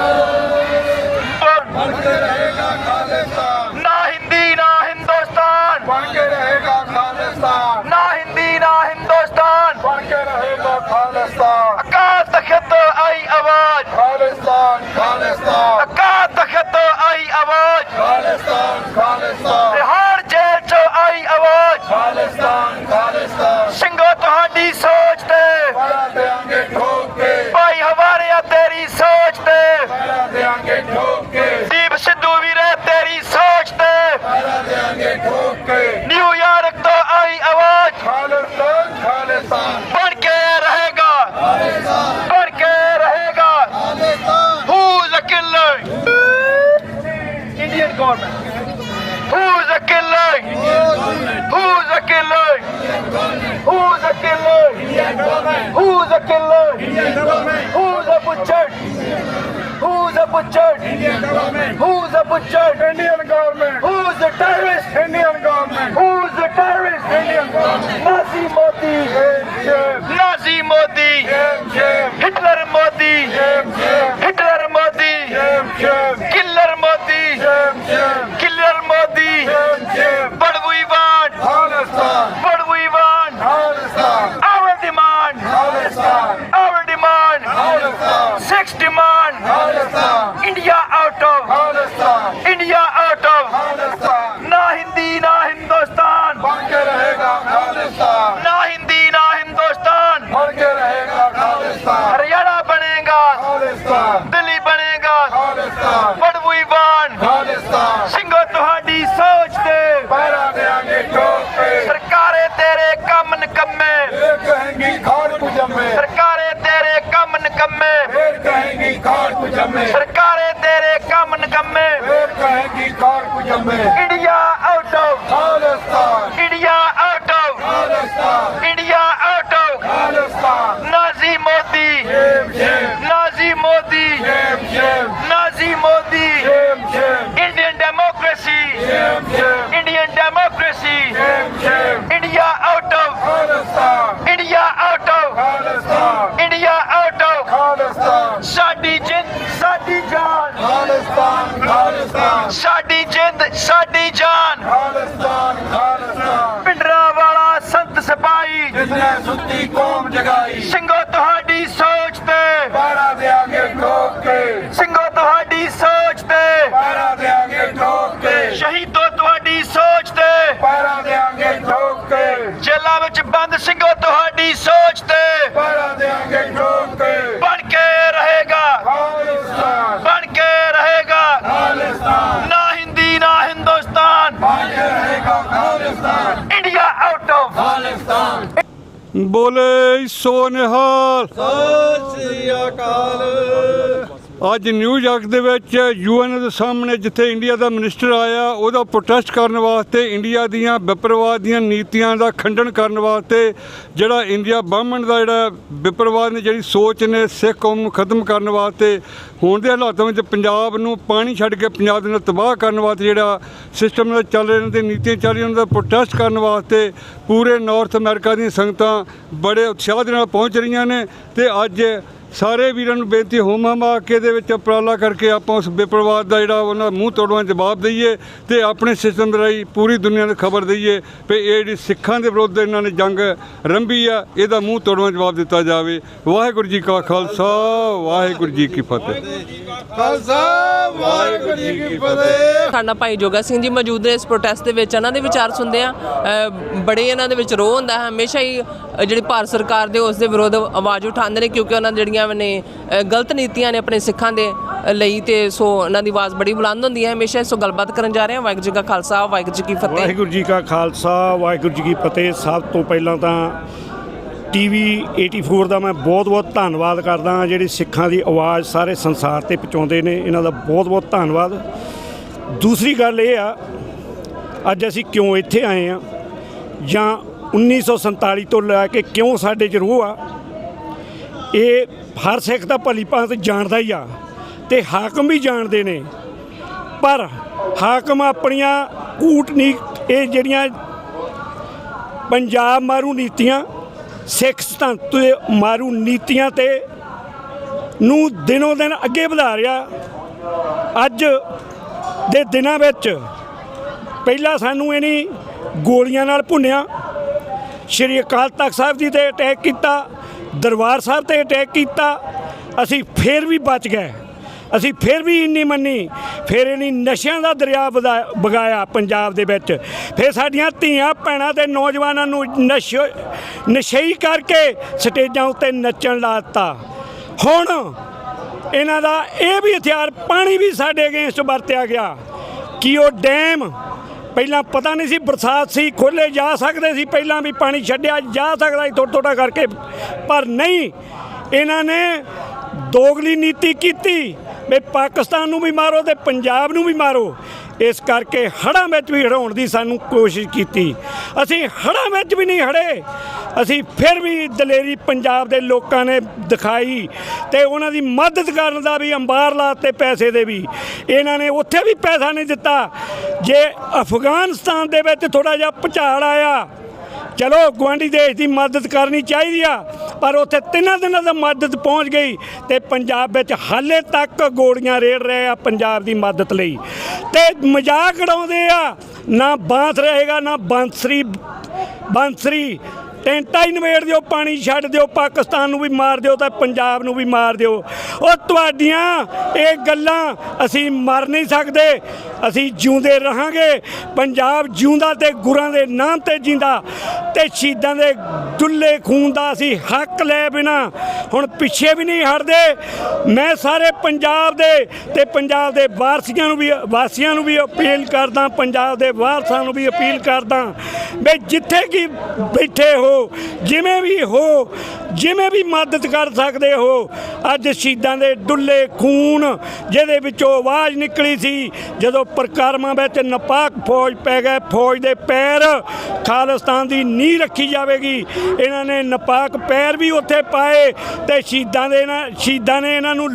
ਬਣਕੇ ਰਹੇਗਾ ਖਾਲਿਸਤਾਨ, ਨਾ ਹਿੰਦੀ ਨਾ ਹਿੰਦੁਸਤਾਨ, ਬਣਕੇ ਰਹੇਗਾ ਖਾਲਿਸਤਾਨ, ਨਾ ਹਿੰਦੀ ਨਾ ਹਿੰਦੁਸਤਾਨ, ਬਣਕੇ ਰਹੇਗਾ ਖਾਲਿਸਤਾਨ, ਅਕਾਲ ਤਖਤ ਆਈ ਆਵਾਜ਼, ਖਾਲਿਸਤਾਨ, ਖਾਲਿਸਤਾਨ, ਅਕਾਲ ਤਖਤ ਆਈ ਆਵਾਜ਼, ਖਾਲਿਸਤਾਨ, ਖਾਲਿਸਤਾਨ, ਬਿਹਾਰ ਜੇਲ੍ਹ ਚ ਆਈ ਆਵਾਜ਼, ਖਾਲਿਸਤਾਨ, ਖਾਲਿਸਤਾਨ, ਸਿੰਘੋ ਤੁਹਾਡੀ ਸੋਚ ਤੇ ਪਹਿਰਾ ਦੇਾਂਗੇ ਠੋਕ ਕੇ, ਭਾਈ ਹਵਾਰਿਆ ਤੇਰੀ ਸੋਚ ਤੇ, ਪਹਿਰਾ ਦੇਾਂਗੇ ਠੋਕ ਕੇ, ਦੀਪ ਸਿੱਧੂ ਵੀਰੇ ਤੇਰੀ ਸੋਚ ਤੇ, ਪਹਿਰਾ ਦੇਾਂਗੇ ਠੋਕ ਕੇ, ਨਿਊਯਾਰਕ ਤੋਂ ਆਈ ਆਵਾਜ਼, ਖਾਲਿਸਤਾਨ, ਖਾਲਿਸਤਾਨ, ਬਣ ਕੇ ਰਹੇਗਾ, ਬਣ ਕੇ ਰਹੇਗਾ। Khalistan, Who's a killer? Indian government. Who's a killer? Who's a killer? Who's a killer? Who's a killer? Who's a butcher? Who's a butcher? Who's a butcher? Indian government, Who's a terrorist? Indian government, Who's a terrorist? Indian government, Nazi Modi. shame, Nazi Modi. shame, shame, Hitler Modi. shame, shame, Hitler Modi. shame, shame, Killer Modi. shame, shame, Killer Modi. shame, shame, What we want? Khalistan, What we want? Khalistan, Our demand. Khalistan, Our demand. Khalistan, Sixth demand. Khalistan, India out of. Khalistan, India out of. Khalistan, ना हिंदी ना हिंदुस्तान. बनके रहेगा खालिस्तान, ना हिंदी ना हिंदुस्तान. बनके रहेगा खालिस्तान, हरियाणा बनेगा. खालिस्तान, दिल्ली बनेगा. Khalistan, What we want? Khalistan, ਸਿੰਘੋ ਤੁਹਾਡੀ ਸੋਚ ਤੇ पैरा देंगे ठोक के, ਸਰਕਾਰੇ ਤੇਰੇ ਕੰਮ ਨਿਕੰਮੇ. फिर कहेंगी खाड़ को जमे, ਸਰਕਾਰੇ ਤੇਰੇ ਕੰਮ ਨਿਕੰਮੇ. फिर कहेंगी खाड़ को जमे, ਸਰਕਾਰੇ ਤੇਰੇ ਕੰਮ ਨਿਕੰਮੇ. फिर कहेंगी खाड़ को जमे, India out of. Khalistan, India out of. Khalistan, India out of. Khalistan, Nazi Modi. shame, shame, Nazi Modi. shame, shame, Nazi Modi. shame, shame, Indian democracy. shame, shame, Indian democracy. shame, shame, India out of. Khalistan, India out of. Khalistan, India out of. Khalistan, ਸਾਡੀ ਜਿੰਦ ਸਾਡੀ ਜਾਨ. Khalistan, Khalistan, ਸਾਡੀ ਜਿੰਦ ਸਾਡੀ ਜਾਨ. Khalistan, Khalistan, ਪਿੰਡਰਾ ਵਾਲਾ ਸੰਤ ਸਿਪਾਹੀ. जिसने सुती कौम जगाई, ਸਿੰਘੋ ਤੁਹਾਡੀ ਸੋਚ ਤੇ पैरा देंगे ठोक के, ਸਿੰਘੋ ਤੁਹਾਡੀ ਸੋਚ ਤੇ पैरा देंगे ठोक के, ਸ਼ਹੀਦੋ ਤੁਹਾਡੀ ਸੋਚ ਤੇ पैरा देंगे ठोक के, ਜੇਲ੍ਹਾਂ ਵਿੱਚ ਬੰਦ ਸਿੰਘੋ ਤੁਹਾਡੀ ਸੋਚ ਤੇ पैरा देंगे ठोक के, ਬਣ ਕੇ ਰਹੇਗਾ. खालिस्तान, ਬਣ ਕੇ ਰਹੇਗਾ. खालिस्तान, ਨਾ ਹਿੰਦੀ ਨਾ ਹਿੰਦੁਸਤਾਨ. बनके रहेगा Khalistan, India out of. Khalistan, ਬੋਲੇ ਸੋ ਨਿਹਾਲ। ਸਤਿ ਸ੍ਰੀ ਅਕਾਲ। ਅੱਜ ਨਿਊਯਾਰਕ ਦੇ ਵਿੱਚ ਯੂਐਨ ਦੇ ਸਾਹਮਣੇ ਜਿੱਥੇ ਇੰਡੀਆ ਦਾ ਮਿਨਿਸਟਰ ਆਇਆ ਉਹਦਾ ਪ੍ਰੋਟੈਸਟ ਕਰਨ ਵਾਸਤੇ, ਇੰਡੀਆ ਦੀਆਂ ਵਿਪਰਵਾਦ ਦੀਆਂ ਨੀਤੀਆਂ ਦਾ ਖੰਡਨ ਕਰਨ ਵਾਸਤੇ, ਜਿਹੜਾ ਇੰਡੀਆ ਬਾਹਮਣ ਦਾ ਜਿਹੜਾ ਵਿਪਰਵਾਦ ਨੇ ਜਿਹੜੀ ਸੋਚ ਨੇ ਸਿੱਖ ਕੌਮ ਨੂੰ ਖਤਮ ਕਰਨ ਵਾਸਤੇ, ਹੁਣ ਦੇ ਹਾਲਾਤਾਂ ਵਿੱਚ ਪੰਜਾਬ ਨੂੰ ਪਾਣੀ ਛੱਡ ਕੇ ਪੰਜਾਬ ਦੇ ਨਾਲ ਤਬਾਹ ਕਰਨ ਵਾਸਤੇ ਜਿਹੜਾ ਸਿਸਟਮ ਨਾਲ ਚੱਲ ਰਹੇ ਨੇ ਤੇ ਨੀਤੀਆਂ ਚੱਲ ਰਹੀਆਂ ਉਹਨਾਂ ਦਾ ਪ੍ਰੋਟੈਸਟ ਕਰਨ ਵਾਸਤੇ ਪੂਰੇ ਨਾਰਥ ਅਮਰੀਕਾ ਦੀਆਂ ਸੰਗਤਾਂ ਬੜੇ ਉਤਸ਼ਾਹ ਦੇ ਨਾਲ ਪਹੁੰਚ ਰਹੀਆਂ ਨੇ। ਤੇ ਅੱਜ ਸਾਰੇ ਵੀਰਾਂ ਨੂੰ ਬੇਨਤੀ ਹੋਮਾ ਕੇ ਦੇ ਵਿੱਚ ਉਪਰਾਲਾ ਕਰਕੇ ਆਪਾਂ ਉਸ ਵਿਪਰਵਾਦ ਦਾ ਜਿਹੜਾ ਉਹਨਾਂ ਮੂੰਹ ਤੋੜਵਾਂ ਜਵਾਬ ਦਈਏ ਤੇ ਆਪਣੇ ਸਿਸਟਮ ਦੇ ਰਾਹੀਂ ਪੂਰੀ ਦੁਨੀਆ ਨੂੰ ਖਬਰ ਦਈਏ ਵੀ ਇਹ ਜਿਹੜੀ ਸਿੱਖਾਂ ਦੇ ਵਿਰੁੱਧ ਇਹਨਾਂ ਨੇ ਜੰਗ ਰੰਭੀ ਆ, ਇਹਦਾ ਮੂੰਹ ਤੋੜਵਾਂ ਜਵਾਬ ਦਿੱਤਾ ਜਾਵੇ। ਵਾਹਿਗੁਰੂ ਜੀ ਕਾ ਖਾਲਸਾ, ਵਾਹਿਗੁਰੂ ਜੀ ਕੀ ਫਤਿਹ। ਖਾਲਸਾ ਵਾਹਿਗੁਰੂ ਜੀ ਕੀ ਫਤਿਹ। ਸਾਡਾ ਭਾਈ ਜੋਗਾ ਸਿੰਘ ਜੀ ਮੌਜੂਦ ਨੇ ਇਸ ਪ੍ਰੋਟੈਸਟ ਦੇ ਵਿੱਚ। ਇਹਨਾਂ ਦੇ ਵਿਚਾਰ ਸੁਣਦੇ ਆ। ਬੜੇ ਇਹਨਾਂ ਦੇ ਵਿੱਚ ਰੋਹ ਹੁੰਦਾ ਹੈ ਹਮੇਸ਼ਾ ਹੀ ਜਿਹੜੀ ਭਾਰਤ ਸਰਕਾਰ ਦੇ ਉਸ ਦੇ ਵਿਰੋਧ ਆਵਾਜ਼ ਉਠਾਉਂਦੇ ਨੇ, ਕਿਉਂਕਿ ਉਹਨਾਂ ਜਿਹੜੀਆਂ ਨੇ ਗਲਤ ਨੀਤੀਆਂ ਨੇ ਆਪਣੇ ਸਿੱਖਾਂ ਦੇ ਲਈ, ਤੇ ਸੋ ਉਹਨਾਂ ਦੀ ਆਵਾਜ਼ ਬੜੀ ਬੁਲੰਦ ਹੁੰਦੀ ਹੈ ਹਮੇਸ਼ਾ। ਸੋ ਗੱਲਬਾਤ ਕਰਨ ਜਾ ਰਹੇ ਹਾਂ। ਵਾਹਿਗੁਰੂ ਜੀ ਕਾ ਖਾਲਸਾ, ਵਾਹਿਗੁਰੂ ਜੀ ਕੀ ਫਤਿਹ। ਵਾਹਿਗੁਰੂ ਜੀ ਕਾ ਖਾਲਸਾ, ਵਾਹਿਗੁਰੂ ਜੀ ਕੀ ਫਤਿਹ। ਸਭ ਤੋਂ ਪਹਿਲਾਂ ਤਾਂ TV 84 ਦਾ ਮੈਂ ਬਹੁਤ ਧੰਨਵਾਦ ਕਰਦਾ ਹਾਂ, ਜਿਹੜੀ ਸਿੱਖਾਂ ਦੀ ਆਵਾਜ਼ ਸਾਰੇ ਸੰਸਾਰ ਤੇ ਪਹੁੰਚਾਉਂਦੇ ਨੇ। ਇਹਨਾਂ ਦਾ ਬਹੁਤ ਧੰਨਵਾਦ। ਦੂਸਰੀ ਗੱਲ ਇਹ ਆ, ਅੱਜ ਅਸੀਂ ਕਿਉਂ ਇੱਥੇ ਆਏ ਆ, ਜਾਂ 1947 ਤੋਂ ਲੈ ਕੇ ਕਿਉਂ ਸਾਡੇ 'ਚ ਰੋਹ ਆ, ਇਹ ਹਰ ਸਿੱਖ ਦਾ ਭਲੀ ਭਾਂਤ ਜਾਣਦਾ ਹੀ ਆ, ਤੇ ਹਾਕਮ ਵੀ ਜਾਣਦੇ ਨੇ। ਪਰ ਹਾਕਮ ਆਪਣੀਆਂ ਕੂਟਨੀਤ ਇਹ ਜਿਹੜੀਆਂ ਪੰਜਾਬ ਮਾਰੂ ਨੀਤੀਆਂ, ਸਿੱਖ ਸਤੰਤ ਦੇ ਮਾਰੂ ਨੀਤੀਆਂ ਤੇ ਨੂੰ ਦਿਨੋਂ ਦਿਨ ਅੱਗੇ ਵਧਾ ਰਿਹਾ। ਅੱਜ ਦੇ ਦਿਨਾਂ ਵਿੱਚ ਪਹਿਲਾਂ ਸਾਨੂੰ ਇਹਨੀ ਗੋਲੀਆਂ ਨਾਲ ਭੁੰਨਿਆ, ਸ਼੍ਰੀ ਅਕਾਲ ਤਖਤ ਸਾਹਿਬ ਜੀ ਤੇ ਅਟੈਕ ਕੀਤਾ, ਦਰਬਾਰ ਸਾਹਿਬ ਤੇ ਅਟੈਕ ਕੀਤਾ। ਅਸੀਂ ਫਿਰ ਵੀ ਬਚ ਗਏ, ਅਸੀਂ ਫਿਰ ਵੀ ਇੰਨੀ ਮੰਨੀ। ਫਿਰ ਇਹਨੀ ਨਸ਼ਿਆਂ ਦਾ ਦਰਿਆ ਵਗਾਇਆ ਪੰਜਾਬ ਦੇ ਵਿੱਚ। ਫਿਰ ਸਾਡੀਆਂ ਧੀਆਂ ਭੈਣਾਂ ਤੇ ਨੌਜਵਾਨਾਂ ਨੂੰ ਨਸ਼ਈ ਕਰਕੇ ਸਟੇਜਾਂ ਉੱਤੇ ਨੱਚਣ ਲਾ ਦਿੱਤਾ। ਹੁਣ ਇਹਨਾਂ ਦਾ ਇਹ ਵੀ ਹਥਿਆਰ, ਪਾਣੀ ਵੀ ਸਾਡੇ ਅਗੇਂਸਟ ਵਰਤਿਆ ਗਿਆ। ਕਿ ਉਹ ਡੈਮ ਪਹਿਲਾਂ ਪਤਾ ਨਹੀਂ ਸੀ, ਬਰਸਾਤ ਸੀ, ਖੋਲ੍ਹੇ ਜਾ ਸਕਦੇ ਸੀ, ਪਹਿਲਾਂ ਵੀ ਪਾਣੀ ਛੱਡਿਆ ਜਾ ਸਕਦਾ ਸੀ ਥੋੜ੍ਹਾ ਕਰਕੇ, ਪਰ ਨਹੀਂ, ਇਹਨਾਂ ਨੇ ਦੋਗਲੀ ਨੀਤੀ ਕੀਤੀ ਵੀ ਪਾਕਿਸਤਾਨ ਨੂੰ ਵੀ ਮਾਰੋ ਤੇ ਪੰਜਾਬ ਨੂੰ ਵੀ ਮਾਰੋ। ਇਸ ਕਰਕੇ ਹੜ੍ਹਾਂ ਵਿੱਚ ਵੀ ਹੜਾਉਣ ਦੀ ਸਾਨੂੰ ਕੋਸ਼ਿਸ਼ ਕੀਤੀ। ਅਸੀਂ ਹੜ੍ਹਾਂ ਵਿੱਚ ਵੀ ਨਹੀਂ ਹੜੇ, ਅਸੀਂ ਫਿਰ ਵੀ ਦਲੇਰੀ ਪੰਜਾਬ ਦੇ ਲੋਕਾਂ ਨੇ ਦਿਖਾਈ ਤੇ ਉਹਨਾਂ ਦੀ ਮਦਦ ਕਰਨ ਦਾ ਵੀ ਅੰਬਾਰ ਲਾਤੇ, ਪੈਸੇ ਦੇ ਵੀ। ਇਹਨਾਂ ਨੇ ਉੱਥੇ ਵੀ ਪੈਸਾ ਨਹੀਂ ਦਿੱਤਾ। ਜੇ ਅਫਗਾਨਿਸਤਾਨ ਦੇ ਵਿੱਚ ਥੋੜ੍ਹਾ ਜਿਹਾ ਭੁਚਾਲ ਆਇਆ, ਚਲੋ ਗੁਆਂਢੀ ਦੇਸ਼ ਦੀ ਮਦਦ ਕਰਨੀ ਚਾਹੀਦੀ ਆ, ਪਰ ਉੱਥੇ 3 ਦਿਨਾਂ ਦਾ ਮਦਦ ਪਹੁੰਚ ਗਈ ਤੇ ਪੰਜਾਬ ਵਿੱਚ ਹਾਲੇ ਤੱਕ ਗੋਲੀਆਂ ਰੇੜ ਰਹੇ ਆ ਪੰਜਾਬ ਦੀ ਮਦਦ ਲਈ। ਤੇ ਮਜ਼ਾਕ ਉਡਾਉਂਦੇ ਆ, ਨਾ ਬਾਂਸ ਰਹੇਗਾ ਨਾ ਬੰਸਰੀ। ਟੈਂਟਾ ਹੀ ਨਵੇੜ ਦਿਓ, ਪਾਣੀ ਛੱਡ ਦਿਓ, ਪਾਕਿਸਤਾਨ ਨੂੰ ਵੀ ਮਾਰ ਦਿਓ ਤਾਂ ਪੰਜਾਬ ਨੂੰ ਵੀ ਮਾਰ ਦਿਓ। ਉਹ ਤੁਹਾਡੀਆਂ ਇਹ ਗੱਲਾਂ, ਅਸੀਂ ਮਰ ਨਹੀਂ ਸਕਦੇ, ਅਸੀਂ ਜਿਉਂਦੇ ਰਹਾਂਗੇ। ਪੰਜਾਬ ਜਿਉਂਦਾ ਤੇ ਗੁਰਾਂ ਦੇ ਨਾਮ ਤੇ ਜਿੰਦਾ, ਤੇ ਸ਼ਹੀਦਾਂ ਦੇ ਡੁੱਲੇ ਖੂਨ ਦਾ ਅਸੀਂ ਹੱਕ ਲੈ ਬਿਨਾ ਹੁਣ ਪਿੱਛੇ ਵੀ ਨਹੀਂ ਹਟਦੇ। ਮੈਂ ਸਾਰੇ ਪੰਜਾਬ ਦੇ ਤੇ ਪੰਜਾਬ ਦੇ ਵਾਸੀਆਂ ਨੂੰ ਵੀ ਅਪੀਲ ਕਰਦਾ, ਪੰਜਾਬ ਦੇ ਵਾਰਸਾਂ ਨੂੰ ਵੀ ਅਪੀਲ ਕਰਦਾ ਵੀ ਜਿੱਥੇ ਕਿ ਬੈਠੇ ਹੋ, ਜਿਵੇਂ ਵੀ ਮਦਦ ਕਰ ਸਕਦੇ ਹੋ। ਅੱਜ ਸ਼ਹੀਦਾਂ ਦੇ ਡੁੱਲੇ ਖੂਨ, ਜਿਹਦੇ ਵਿੱਚੋਂ ਆਵਾਜ਼ ਨਿਕਲੀ ਸੀ ਜਦੋਂ ਪ੍ਰਕਰਮਾਂ ਵਿੱਚ ਨਾਪਾਕ ਫੌਜ ਪੈ ਗਏ, ਫੌਜ ਦੇ ਪੈਰ ਖਾਲਿਸਤਾਨ ਦੀ ਨੀਂਹ ਰੱਖੀ ਜਾਵੇਗੀ। ਇਹਨਾਂ ਨੇ ਨਾਪਾਕ ਪੈਰ ਵੀ ਉੱਥੇ ਪਾਏ ਤੇ ਸ਼ਹੀਦਾਂ ਨੇ ਇਹਨਾਂ ਨੂੰ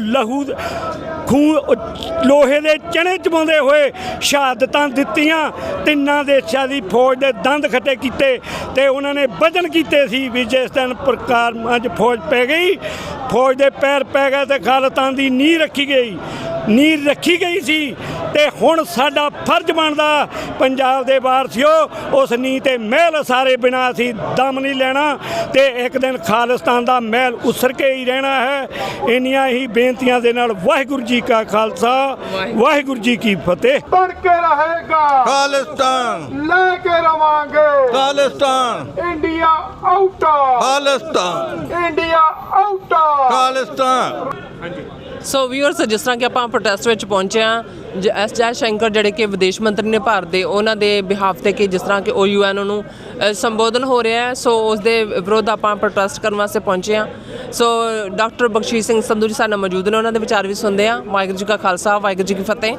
ਲੋਹੇ ਦੇ ਚਣੇ ਚਬਾਉਂਦੇ ਹੋਏ ਸ਼ਹਾਦਤਾਂ ਦਿੱਤੀਆਂ। 3 ਦੇਸ਼ਾਂ ਦੀ ਫੌਜ ਦੇ ਦੰਦ ਖੱਟੇ ਕੀਤੇ ਤੇ ਉਹਨਾਂ ਨੇ ਵਚਨ ਕੀਤੇ ਸੀ ਵੀ ਜਿਸ ਦਿਨ ਪ੍ਰਕਾਰਮਾਂ 'ਚ ਫੌਜ ਪੈ ਗਈ, ਫੌਜ ਦੇ ਪੈਰ ਪੈ ਗਏ ਤੇ ਖਾਲਿਸਤਾਨ ਦੀ ਨੀਂਹ ਰੱਖੀ ਗਈ ਸੀ। ਤੇ ਹੁਣ ਸਾਡਾ ਫਰਜ਼ ਬਣਦਾ ਪੰਜਾਬ ਦੇ ਵਾਰਸੀਓ, ਉਸ ਨੀਂਹ ਤੇ ਮਹਿਲ ਸਾਰੇ ਬਿਨਾਂ ਅਸੀਂ ਦਮ ਨਹੀਂ ਲੈਣਾ ਤੇ ਇੱਕ ਦਿਨ ਖਾਲਿਸਤਾਨ ਦਾ ਮਹਿਲ ਉਸਰ ਕੇ ਹੀ ਰਹਿਣਾ ਹੈ। ਇੰਨੀਆਂ ਹੀ ਬੇਨਤੀਆਂ ਦੇ ਨਾਲ ਵਾਹਿਗੁਰੂ ਜੀ ਕਾ ਖਾਲਸਾ, ਵਾਹਿਗੁਰੂ ਜੀ ਕੀ ਫਤਿਹ। ਬਣ ਕੇ ਰਹੇਗਾ ਖਾਲਿਸਤਾਨ, ਲੈ ਕੇ ਰਵਾਂਗੇ Khalistan, India out, Khalistan, India out, Khalistan. So viewers, ਜਿਸ ਤਰ੍ਹਾਂ ਕਿ ਆਪਾਂ ਪ੍ਰੋਟੈਸਟ ਵਿੱਚ ਪਹੁੰਚੇ ਹਾਂ, ਐਸ ਜੈ ਸ਼ੰਕਰ ਜਿਹੜੇ ਕਿ ਵਿਦੇਸ਼ ਮੰਤਰੀ ਨੇ ਭਾਰਤ ਦੇ, ਉਹਨਾਂ ਦੇ ਬਿਹਾਫ ਤੇ ਕਿ ਜਿਸ ਤਰ੍ਹਾਂ ਕਿ OUN ਨੂੰ ਸੰਬੋਧਨ ਹੋ ਰਿਹਾ ਹੈ, ਸੋ ਉਸ ਦੇ ਵਿਰੁੱਧ ਆਪਾਂ ਪ੍ਰੋਟੈਸਟ ਕਰਨ ਵਾਸਤੇ ਪਹੁੰਚੇ ਹਾਂ। ਸੋ ਡਾਕਟਰ ਬਖਸ਼ੀਸ਼ ਸਿੰਘ ਸੰਧੂ ਜੀ ਸਾਡੇ ਨਾਲ ਮੌਜੂਦ ਨੇ, ਉਹਨਾਂ ਦੇ ਵਿਚਾਰ ਵੀ ਸੁਣਦੇ ਹਾਂ। ਵਾਹਿਗੁਰੂ ਜੀ ਕਾ ਖਾਲਸਾ, ਵਾਹਿਗੁਰੂ ਜੀ ਕੀ ਫਤਿਹ।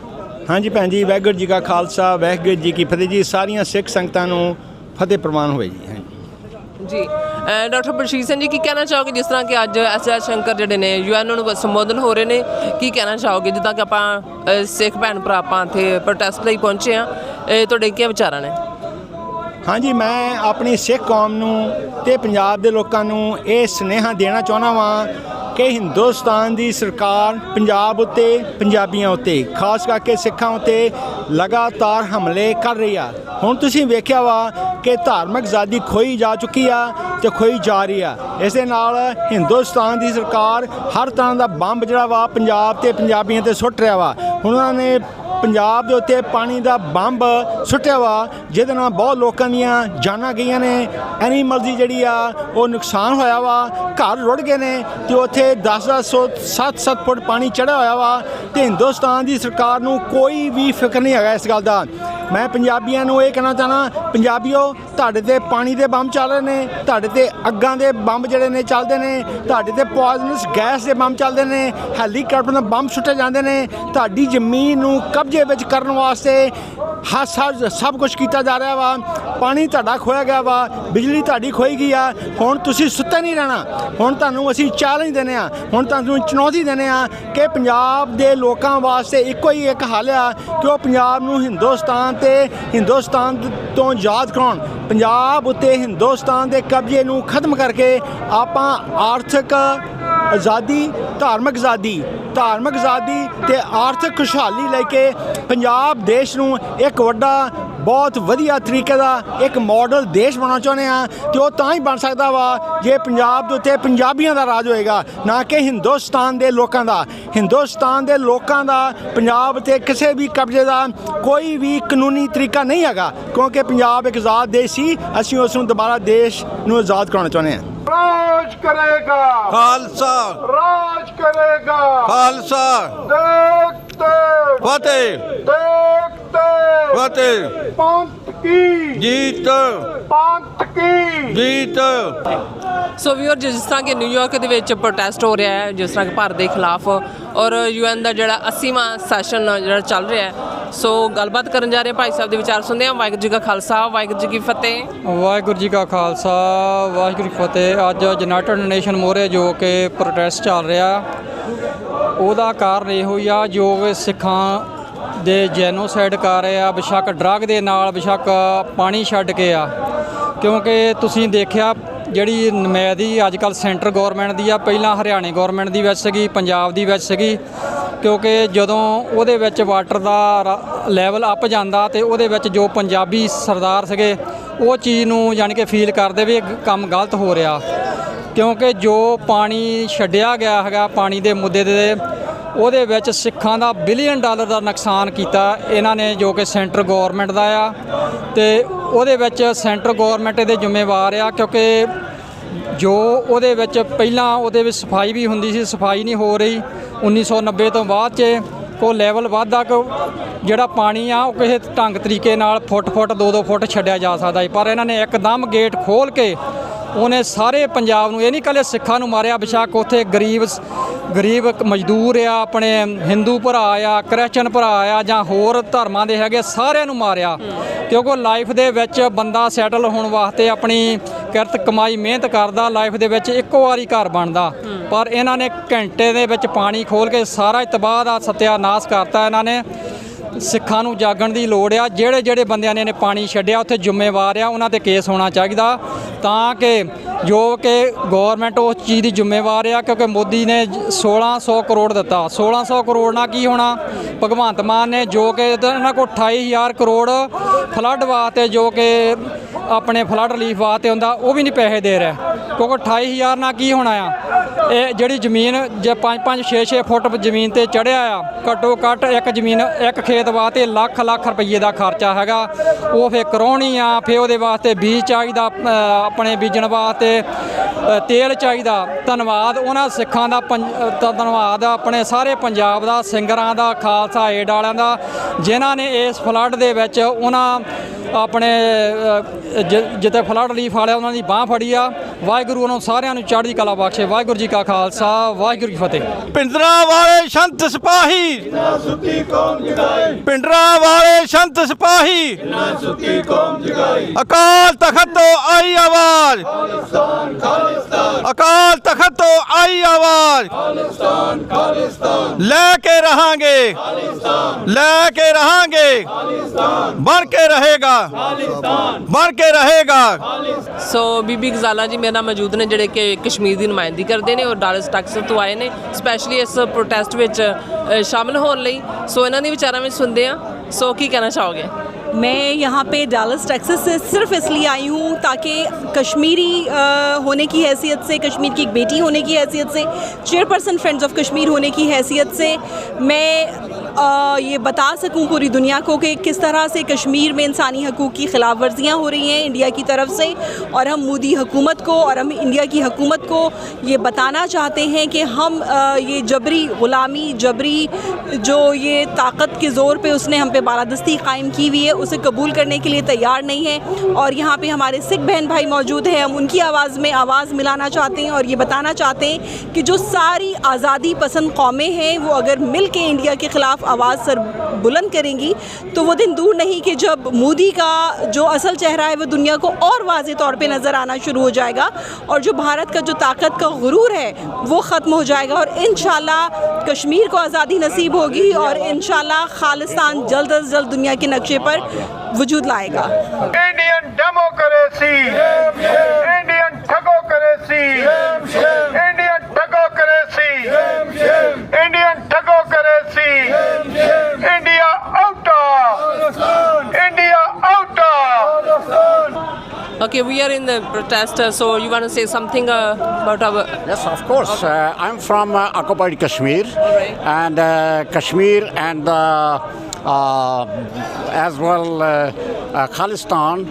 ਹਾਂਜੀ ਭੈਣ ਜੀ, ਵਾਹਿਗੁਰੂ ਜੀ ਕਾ ਖਾਲਸਾ, ਵਾਹਿਗੁਰੂ ਜੀ ਕੀ ਫਤਿਹ ਜੀ। ਸਾਰੀਆਂ ਸਿੱਖ ਸੰਗਤਾਂ ਨੂੰ ਫਤਿਹ ਪ੍ਰਵਾਨ ਹੋਵੇ ਜੀ। ਜੀ ਡਾਕਟਰ ਬਖਸ਼ੀਸ਼ ਸਿੰਘ ਜੀ, ਕੀ ਕਹਿਣਾ ਚਾਹੋਗੇ ਜਿਸ ਤਰ੍ਹਾਂ ਕਿ ਅੱਜ ਐਸ ਜੈ ਸ਼ੰਕਰ ਜਿਹੜੇ ਨੇ UN ਨੂੰ ਸੰਬੋਧਨ ਹੋ ਰਹੇ ਨੇ, ਕੀ ਕਹਿਣਾ ਚਾਹੋਗੇ? ਜਿੱਦਾਂ ਕਿ ਆਪਾਂ ਸਿੱਖ ਭੈਣ ਭਰਾ ਆਪਾਂ ਇੱਥੇ ਪ੍ਰੋਟੈਸਟ ਲਈ ਪਹੁੰਚੇ ਹਾਂ, ਤੁਹਾਡੇ ਕੀ ਵਿਚਾਰਾਂ ਨੇ? ਹਾਂਜੀ, ਮੈਂ ਆਪਣੀ ਸਿੱਖ ਕੌਮ ਨੂੰ ਤੇ ਪੰਜਾਬ ਦੇ ਲੋਕਾਂ ਨੂੰ ਇਹ ਸੁਨੇਹਾ ਦੇਣਾ ਚਾਹੁੰਦਾ ਵਾਂ ਕਿ ਹਿੰਦੁਸਤਾਨ ਦੀ ਸਰਕਾਰ ਪੰਜਾਬ ਉੱਤੇ, ਪੰਜਾਬੀਆਂ ਉੱਤੇ, ਖਾਸ ਕਰਕੇ ਸਿੱਖਾਂ ਉੱਤੇ ਲਗਾਤਾਰ ਹਮਲੇ ਕਰ ਰਹੀ ਆ। ਹੁਣ ਤੁਸੀਂ ਵੇਖਿਆ ਵਾ ਕਿ ਧਾਰਮਿਕ ਆਜ਼ਾਦੀ ਖੋਈ ਜਾ ਚੁੱਕੀ ਆ ਤੇ ਖੋਈ ਜਾ ਰਹੀ ਆ। ਇਸ ਦੇ ਨਾਲ ਹਿੰਦੁਸਤਾਨ ਦੀ ਸਰਕਾਰ ਹਰ ਤਰ੍ਹਾਂ ਦਾ ਬੰਬ ਜਿਹੜਾ ਵਾ ਪੰਜਾਬ ਤੇ ਪੰਜਾਬੀਆਂ ਤੇ ਸੁੱਟ ਰਿਹਾ ਵਾ। ਹੁਣ ਉਹਨਾਂ ਨੇ ਪੰਜਾਬ ਦੇ ਉੱਤੇ ਪਾਣੀ ਦਾ ਬੰਬ ਸੁੱਟਿਆ ਵਾ, ਜਿਹਦੇ ਨਾਲ ਬਹੁਤ ਲੋਕਾਂ ਦੀਆਂ ਜਾਨਾਂ ਗਈਆਂ ਨੇ, ਐਨੀਮਲ ਦੀ ਜਿਹੜੀ ਆ ਉਹ ਨੁਕਸਾਨ ਹੋਇਆ ਵਾ, ਘਰ ਰੁੜ ਗਏ ਨੇ ਤੇ ਉੱਥੇ 10-10 7-7 ਫੁੱਟ ਪਾਣੀ ਚੜ੍ਹਿਆ ਹੋਇਆ ਵਾ ਤੇ ਹਿੰਦੁਸਤਾਨ ਦੀ ਸਰਕਾਰ ਨੂੰ ਕੋਈ ਵੀ ਫਿਕਰ ਨਹੀਂ ਹੈਗਾ ਇਸ ਗੱਲ ਦਾ। ਮੈਂ ਪੰਜਾਬੀਆਂ ਨੂੰ ਇਹ ਕਹਿਣਾ ਚਾਹੁੰਦਾ, ਪੰਜਾਬੀਓ ਤੁਹਾਡੇ ਤੇ ਪਾਣੀ ਦੇ ਬੰਬ ਚੱਲ ਰਹੇ ਨੇ, ਤੁਹਾਡੇ ਤੇ ਅੱਗਾਂ ਦੇ ਬੰਬ ਜਿਹੜੇ ਨੇ ਚੱਲਦੇ ਨੇ, ਤੁਹਾਡੇ ਤੇ ਪੋਇਜ਼ਨਸ ਗੈਸ ਦੇ ਬੰਬ ਚੱਲਦੇ ਨੇ, ਹੈਲੀਕਾਪਟਰ ਦੇ ਬੰਬ ਸੁੱਟੇ ਜਾਂਦੇ ਨੇ, ਤੁਹਾਡੀ ਜ਼ਮੀਨ ਨੂੰ ਕਬਜ਼ੇ ਵਿੱਚ ਕਰਨ ਵਾਸਤੇ ਸਭ ਕੁਝ ਕੀਤਾ ਜਾ ਰਿਹਾ ਵਾ। ਪਾਣੀ ਤੁਹਾਡਾ ਖੋਇਆ ਗਿਆ ਵਾ, ਬਿਜਲੀ ਤੁਹਾਡੀ ਖੋਈ ਗਈ ਆ। ਹੁਣ ਤੁਸੀਂ ਸੁੱਤੇ ਨਹੀਂ ਰਹਿਣਾ, ਹੁਣ ਤੁਹਾਨੂੰ ਅਸੀਂ ਚੈਲੰਜ ਦਿੰਦੇ ਆ, ਹੁਣ ਤੁਹਾਨੂੰ ਚੁਣੌਤੀ ਦਿੰਦੇ ਆ ਕਿ ਪੰਜਾਬ ਦੇ ਲੋਕਾਂ ਵਾਸਤੇ ਇੱਕੋ ਹੀ ਇੱਕ ਹੱਲ ਆ ਕਿ ਉਹ ਪੰਜਾਬ ਨੂੰ ਹਿੰਦੁਸਤਾਨ ਤੋਂ ਆਜ਼ਾਦ ਕਰਾਉਣ। ਪੰਜਾਬ ਉੱਤੇ ਹਿੰਦੁਸਤਾਨ ਦੇ ਕਬਜ਼ੇ ਨੂੰ ਖਤਮ ਕਰਕੇ ਆਪਾਂ ਆਰਥਿਕ ਆਜ਼ਾਦੀ, ਧਾਰਮਿਕ ਆਜ਼ਾਦੀ ਤੇ ਆਰਥਿਕ ਖੁਸ਼ਹਾਲੀ ਲੈ ਕੇ ਪੰਜਾਬ ਦੇਸ਼ ਨੂੰ ਇੱਕ ਵੱਡਾ ਬਹੁਤ ਵਧੀਆ ਤਰੀਕੇ ਦਾ ਇੱਕ ਮਾਡਲ ਦੇਸ਼ ਬਣਾਉਣਾ ਚਾਹੁੰਦੇ ਆ ਤੇ ਉਹ ਤਾਂ ਹੀ ਬਣ ਸਕਦਾ ਵਾ ਜੇ ਪੰਜਾਬ ਦੇ ਉੱਤੇ ਪੰਜਾਬੀਆਂ ਦਾ ਰਾਜ ਹੋਏਗਾ, ਨਾ ਕਿ ਹਿੰਦੁਸਤਾਨ ਦੇ ਲੋਕਾਂ ਦਾ। ਹਿੰਦੁਸਤਾਨ ਦੇ ਲੋਕਾਂ ਦਾ ਪੰਜਾਬ ਤੇ ਕਿਸੇ ਵੀ ਕਬਜ਼ੇ ਦਾ ਕੋਈ ਵੀ ਕਾਨੂੰਨੀ ਤਰੀਕਾ ਨਹੀਂ ਹੈਗਾ, ਕਿਉਂਕਿ ਪੰਜਾਬ ਇੱਕ ਆਜ਼ਾਦ ਦੇਸ਼ ਸੀ। ਅਸੀਂ ਉਸ ਨੂੰ ਦੁਬਾਰਾ ਦੇਸ਼ ਨੂੰ ਆਜ਼ਾਦ ਕਰਾਉਣਾ ਚਾਹੁੰਦੇ ਹਾਂ। ਰਾਜ ਕਰੇਗਾ ਖਾਲਸਾ, ਰਾਜ ਕਰੇਗਾ ਖਾਲਸਾ, ਦੇਖਤੇ ਫਤਿਹ, ਦੇਖਤੇ ਫਤਿਹ, ਪੰਥ ਕੀ ਜੀਤ, ਪੰਥ ਕੀ ਜੀਤ। ਸੋ ਵੀਰ, ਜਿਸ ਤਰ੍ਹਾਂ ਕਿ ਨਿਊਯਾਰਕ ਦੇ ਵਿੱਚ ਪ੍ਰੋਟੈਸਟ ਹੋ ਰਿਹਾ ਹੈ, ਜਿਸ ਤਰ੍ਹਾਂ ਕਿ ਭਾਰਤ ਦੇ ਖਿਲਾਫ, ਔਰ UN ਦਾ ਜਿਹੜਾ 80ਵਾਂ ਸੈਸ਼ਨ ਜਿਹੜਾ ਚੱਲ ਰਿਹਾ ਹੈ, ਸੋ ਗੱਲਬਾਤ ਕਰਨ ਜਾ ਰਹੇ ਭਾਈ ਸਾਹਿਬ ਦੇ ਵਿਚਾਰ ਸੁਣਦੇ ਹਾਂ। ਵਾਹਿਗੁਰੂ ਜੀ ਕਾ ਖਾਲਸਾ, ਵਾਹਿਗੁਰੂ ਜੀ ਕੀ ਫਤਿਹ। ਵਾਹਿਗੁਰੂ ਜੀ ਕਾ ਖਾਲਸਾ, ਵਾਹਿਗੁਰੂ ਜੀ ਕੀ ਫਤਿਹ। ਅੱਜ ਯੂਨਾਈਟਿਡ ਨੇਸ਼ਨ ਮੋਹਰੇ ਜੋ ਕਿ ਪ੍ਰੋਟੈਸਟ ਚੱਲ ਰਿਹਾ, ਉਹਦਾ ਕਾਰਨ ਇਹੋ ਹੀ ਆ ਜੋ ਕਿ ਸਿੱਖਾਂ ਦੇ ਜੈਨੋਸਾਈਡ ਕਰ ਰਹੇ ਆ, ਬੇਸ਼ੱਕ ਡਰੱਗ ਦੇ ਨਾਲ, ਬੇਸ਼ੱਕ ਪਾਣੀ ਛੱਡ ਕੇ ਆ। ਕਿਉਂਕਿ ਤੁਸੀਂ ਦੇਖਿਆ ਜਿਹੜੀ ਨੁਮਾਇੰਦਗੀ ਅੱਜ ਕੱਲ੍ਹ ਸੈਂਟਰ ਗੌਰਮੈਂਟ ਦੀ ਆ, ਪਹਿਲਾਂ ਹਰਿਆਣੇ ਗੌਰਮੈਂਟ ਦੀ ਵਿੱਚ ਸੀਗੀ, ਪੰਜਾਬ ਦੀ ਵਿੱਚ ਸੀਗੀ। ਕਿਉਂਕਿ ਜਦੋਂ ਉਹਦੇ ਵਿੱਚ ਵਾਟਰ ਦਾ ਲੈਵਲ ਅੱਪ ਜਾਂਦਾ ਤੇ ਉਹਦੇ ਵਿੱਚ ਜੋ ਪੰਜਾਬੀ ਸਰਦਾਰ ਸੀਗੇ ਉਹ ਚੀਜ਼ ਨੂੰ ਯਾਨੀ ਕਿ ਫੀਲ ਕਰਦੇ ਵੀ ਇਹ ਕੰਮ ਗਲਤ ਹੋ ਰਿਹਾ। ਕਿਉਂਕਿ ਜੋ ਪਾਣੀ ਛੱਡਿਆ ਗਿਆ ਹੈਗਾ ਪਾਣੀ ਦੇ ਮੁੱਦੇ ਦੇ, ਉਹਦੇ ਵਿੱਚ ਸਿੱਖਾਂ ਦਾ $1 ਬਿਲੀਅਨ ਦਾ ਨੁਕਸਾਨ ਕੀਤਾ ਇਹਨਾਂ ਨੇ, ਜੋ ਕਿ ਸੈਂਟਰ ਗੌਰਮੈਂਟ ਦਾ ਆ। ਤੇ ਉਹਦੇ ਵਿੱਚ ਸੈਂਟਰ ਗੌਰਮੈਂਟ ਇਹਦੇ ਜ਼ਿੰਮੇਵਾਰ ਆ, ਕਿਉਂਕਿ ਜੋ ਉਹਦੇ ਵਿੱਚ ਪਹਿਲਾਂ ਉਹਦੇ ਵਿੱਚ ਸਫਾਈ ਵੀ ਹੁੰਦੀ ਸੀ, ਸਫਾਈ ਨਹੀਂ ਹੋ ਰਹੀ। 1990 ਤੋਂ ਬਾਅਦ 'ਚ ਉਹ ਲੈਵਲ ਵੱਧਦਾ ਕਿ ਜਿਹੜਾ ਪਾਣੀ ਆ ਉਹ ਕਿਸੇ ਢੰਗ ਤਰੀਕੇ ਨਾਲ ਫੁੱਟ 2-2 ਫੁੱਟ ਛੱਡਿਆ ਜਾ ਸਕਦਾ ਹੈ, ਪਰ ਇਹਨਾਂ ਨੇ ਇੱਕਦਮ ਗੇਟ ਖੋਲ੍ਹ ਕੇ ਉਹਨੇ ਸਾਰੇ ਪੰਜਾਬ ਨੂੰ, ਇਹ ਨਹੀਂ ਇਕੱਲੇ ਸਿੱਖਾਂ ਨੂੰ ਮਾਰਿਆ, ਬੇਸ਼ੱਕ ਉੱਥੇ ਗਰੀਬ ਮਜ਼ਦੂਰ ਆ, ਆਪਣੇ ਹਿੰਦੂ ਭਰਾ ਆ, ਕ੍ਰਿਸਚਨ ਭਰਾ ਆ, ਜਾਂ ਹੋਰ ਧਰਮਾਂ ਦੇ ਹੈਗੇ, ਸਾਰਿਆਂ ਨੂੰ ਮਾਰਿਆ। ਕਿਉਂਕਿ ਲਾਈਫ ਦੇ ਵਿੱਚ ਬੰਦਾ ਸੈਟਲ ਹੋਣ ਵਾਸਤੇ ਆਪਣੀ ਕਿਰਤ ਕਮਾਈ ਮਿਹਨਤ ਕਰਦਾ, ਲਾਈਫ ਦੇ ਵਿੱਚ ਇੱਕੋ ਵਾਰੀ ਘਰ ਬਣਦਾ, ਪਰ ਇਹਨਾਂ ਨੇ ਘੰਟੇ ਦੇ ਵਿੱਚ ਪਾਣੀ ਖੋਲ੍ਹ ਕੇ ਸਾਰਾ ਤਬਾਹ ਦਾ ਸਤਿਆਨਾਸ਼ ਕਰਤਾ। ਇਹਨਾਂ ਨੇ ਸਿੱਖਾਂ ਨੂੰ ਜਾਗਣ ਦੀ ਲੋੜ ਆ। ਜਿਹੜੇ ਬੰਦਿਆਂ ਨੇ ਪਾਣੀ ਛੱਡਿਆ ਉੱਥੇ ਜ਼ਿੰਮੇਵਾਰ ਆ, ਉਹਨਾਂ 'ਤੇ ਕੇਸ ਹੋਣਾ ਚਾਹੀਦਾ, ਤਾਂ ਕਿ ਜੋ ਕਿ ਗੌਰਮੈਂਟ ਉਸ ਚੀਜ਼ ਦੀ ਜ਼ਿੰਮੇਵਾਰ ਆ। ਕਿਉਂਕਿ ਮੋਦੀ ਨੇ 1600 ਕਰੋੜ ਦਿੱਤਾ, 1600 ਕਰੋੜ ਨਾਲ ਕੀ ਹੋਣਾ। ਭਗਵੰਤ ਮਾਨ ਨੇ ਜੋ ਕਿ ਇਹਨਾਂ ਕੋਲ 28,000 ਕਰੋੜ ਫਲੱਡ ਵਾਸਤੇ, ਜੋ ਕਿ ਆਪਣੇ ਫਲੱਡ ਰਿਲੀਫ ਵਾਸਤੇ ਹੁੰਦਾ, ਉਹ ਵੀ ਨਹੀਂ ਪੈਸੇ ਦੇ ਰਿਹਾ। ਕਿਉਂਕਿ 28,000 ਨਾਲ ਕੀ ਹੋਣਾ ਆ। ਇਹ ਜਿਹੜੀ ਜ਼ਮੀਨ ਜੇ 5-5 6-6 ਫੁੱਟ ਜ਼ਮੀਨ 'ਤੇ ਚੜ੍ਹਿਆ ਆ, ਘੱਟੋ ਘੱਟ ਇੱਕ ਖੇਤ ਵਾਸਤੇ ਲੱਖ ਰੁਪਈਏ ਦਾ ਖਰਚਾ ਹੈਗਾ। ਉਹ ਫਿਰ ਕਰਾਉਣੀ ਆ, ਫਿਰ ਉਹਦੇ ਵਾਸਤੇ ਬੀਜ ਚਾਹੀਦਾ, ਆਪਣੇ ਬੀਜਣ ਵਾਸਤੇ ਤੇਲ ਚਾਹੀਦਾ। ਧੰਨਵਾਦ ਉਹਨਾਂ ਸਿੱਖਾਂ ਦਾ, ਧੰਨਵਾਦ ਆਪਣੇ ਸਾਰੇ ਪੰਜਾਬ ਦਾ, ਸਿੰਗਰਾਂ ਦਾ, ਖਾਲਸਾ ਏਡ ਵਾਲਿਆਂ ਦਾ, ਜਿਨ੍ਹਾਂ ਨੇ ਇਸ ਫਲੱਡ ਦੇ ਵਿੱਚ ਉਹਨਾਂ ਆਪਣੇ ਜਿੱਥੇ ਫਲੱਡ ਰਿਲੀਫ ਵਾਲਿਆ ਉਹਨਾਂ ਦੀ ਬਾਂਹ ਫੜੀ ਆ। ਵਾਹਿਗੁਰੂ ਉਹਨਾਂ ਸਾਰਿਆਂ ਨੂੰ ਚੜ੍ਹਦੀ ਕਲਾ ਬਖਸ਼ੇ। ਵਾਹਿਗੁਰੂ ਜੀ ਕਾ ਖਾਲਸਾ, ਵਾਹਿਗੁਰੂ ਜੀ ਕੀ ਫਤਿਹ। ਪਿੰਡਰਾਂ ਵਾਲੇ ਸੰਤ ਸਿਪਾਹੀ, ਪਿੰਡਰਾਂ ਵਾਲੇ ਸੰਤ ਸਿਪਾਹੀ, ਅਕਾਲ ਤਖਤ ਤੋਂ ਆਈ ਆਵਾਜ਼, ਅਕਾਲ ਤਖਤ ਤੋਂ ਆਈ ਆਵਾਜ਼, ਲੈ ਕੇ ਰਹਾਂਗੇ, ਲੈ ਕੇ ਰਹਾਂਗੇ, ਬਣ ਕੇ ਰਹੇਗਾ, ਬਣ ਕੇ ਰਹੇਗਾ। ਸੋ ਬੀਬੀ ਗਜ਼ਾਲਾ ਜੀ ਮੇਰੇ ਨਾਲ ਮੌਜੂਦ ਨੇ, ਜਿਹੜੇ ਕਿ ਕਸ਼ਮੀਰ ਦੀ ਨੁਮਾਇੰਦਗੀ ਕਰਦੇ ਨੇ ਔਰ ਡਾਲਸ ਟੈਕਸਸ ਤੋਂ ਆਏ ਨੇ ਸਪੈਸ਼ਲੀ ਇਸ ਪ੍ਰੋਟੈਸਟ ਵਿੱਚ ਸ਼ਾਮਿਲ ਹੋਣ ਲਈ। ਸੋ ਇਹਨਾਂ ਦੇ ਵਿਚਾਰਾਂ ਵਿੱਚ ਸੁਣਦੇ ਹਾਂ। ਸੋ ਕੀ ਕਹਿਣਾ ਚਾਹੋਗੇ? मैं यहाँ पे डालस टेक्सास से सिर्फ इसलिए आई हूँ ताकि कश्मीरी होने की हैसियत से, कश्मीर की एक बेटी होने की हैसियत से, चेयरपर्सन फ्रेंड्स ऑफ कश्मीर होने की हैसियत से मैं ये बता सकूं पूरी दुनिया को कि किस तरह से कश्मीर में इंसानी हकूक़ की खिलाफ वर्जियाँ हो रही हैं इंडिया की तरफ से, और हम मोदी हुकूमत को और हम इंडिया की हुकूमत को ये बताना चाहते हैं कि हम ये जबरी ग़ुलामी, जबरी जो ये ताकत के ज़ोर पे उसने हम पे बालादस्ती कायम की हुई है, उसे कबूल करने के लिए तैयार नहीं है। और यहाँ पे हमारे सिख बहन भाई मौजूद हैं, हम उनकी आवाज़ में आवाज़ मिलाना चाहते हैं और ये बताना चाहते हैं कि जो सारी आज़ादी पसंद कौमें हैं वो अगर मिल के इंडिया के ख़िलाफ़ आवाज़ सर बुलंद करेंगी तो वो दिन दूर नहीं कि जब मोदी का जो असल चेहरा है वो दुनिया को और वाज़ेह तौर पे नज़र आना शुरू हो जाएगा, और जो भारत का जो ताकत का गुरूर है वो ख़त्म हो जाएगा, और इंशाल्लाह कश्मीर को आज़ादी नसीब होगी, और इंशाल्लाह खालिस्तान जल्द अज जल्द दुनिया के नक्शे पर वजूद लाएगा। इंडियन डेमोक्रेसी, इंडियन ठगोक्रेसी, इंडियन ठगोक्रेसी, इंडियन ठगोक्रेसी, India out, India out. Okay, we are in the protest, so you want to say something about our... Yes, of course. I'm from occupied Kashmir, and Kashmir and as well Khalistan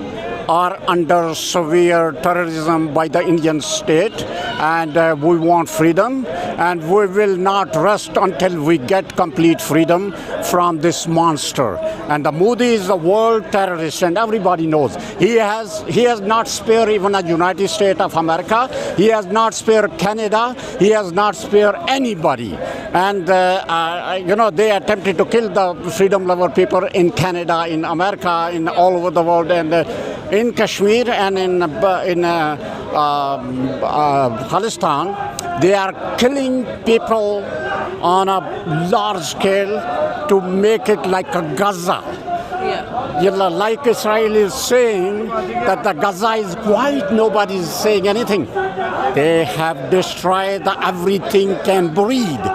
are under severe terrorism by the Indian state, and we want freedom, and we will not rest until we get complete freedom from this monster. And the Modi is a world terrorist, and everybody knows. He has not spared even the United States of America. He has not spared Canada. He has not spared anybody. And they attempted to kill the freedom lover people in Canada, in America, in all over the world, and in Kashmir and in Khalistan. They are killing people on a large scale to make it like a Gaza. Like Israel is saying that the Gaza is quiet, nobody is saying anything. They have destroyed everything can breathe.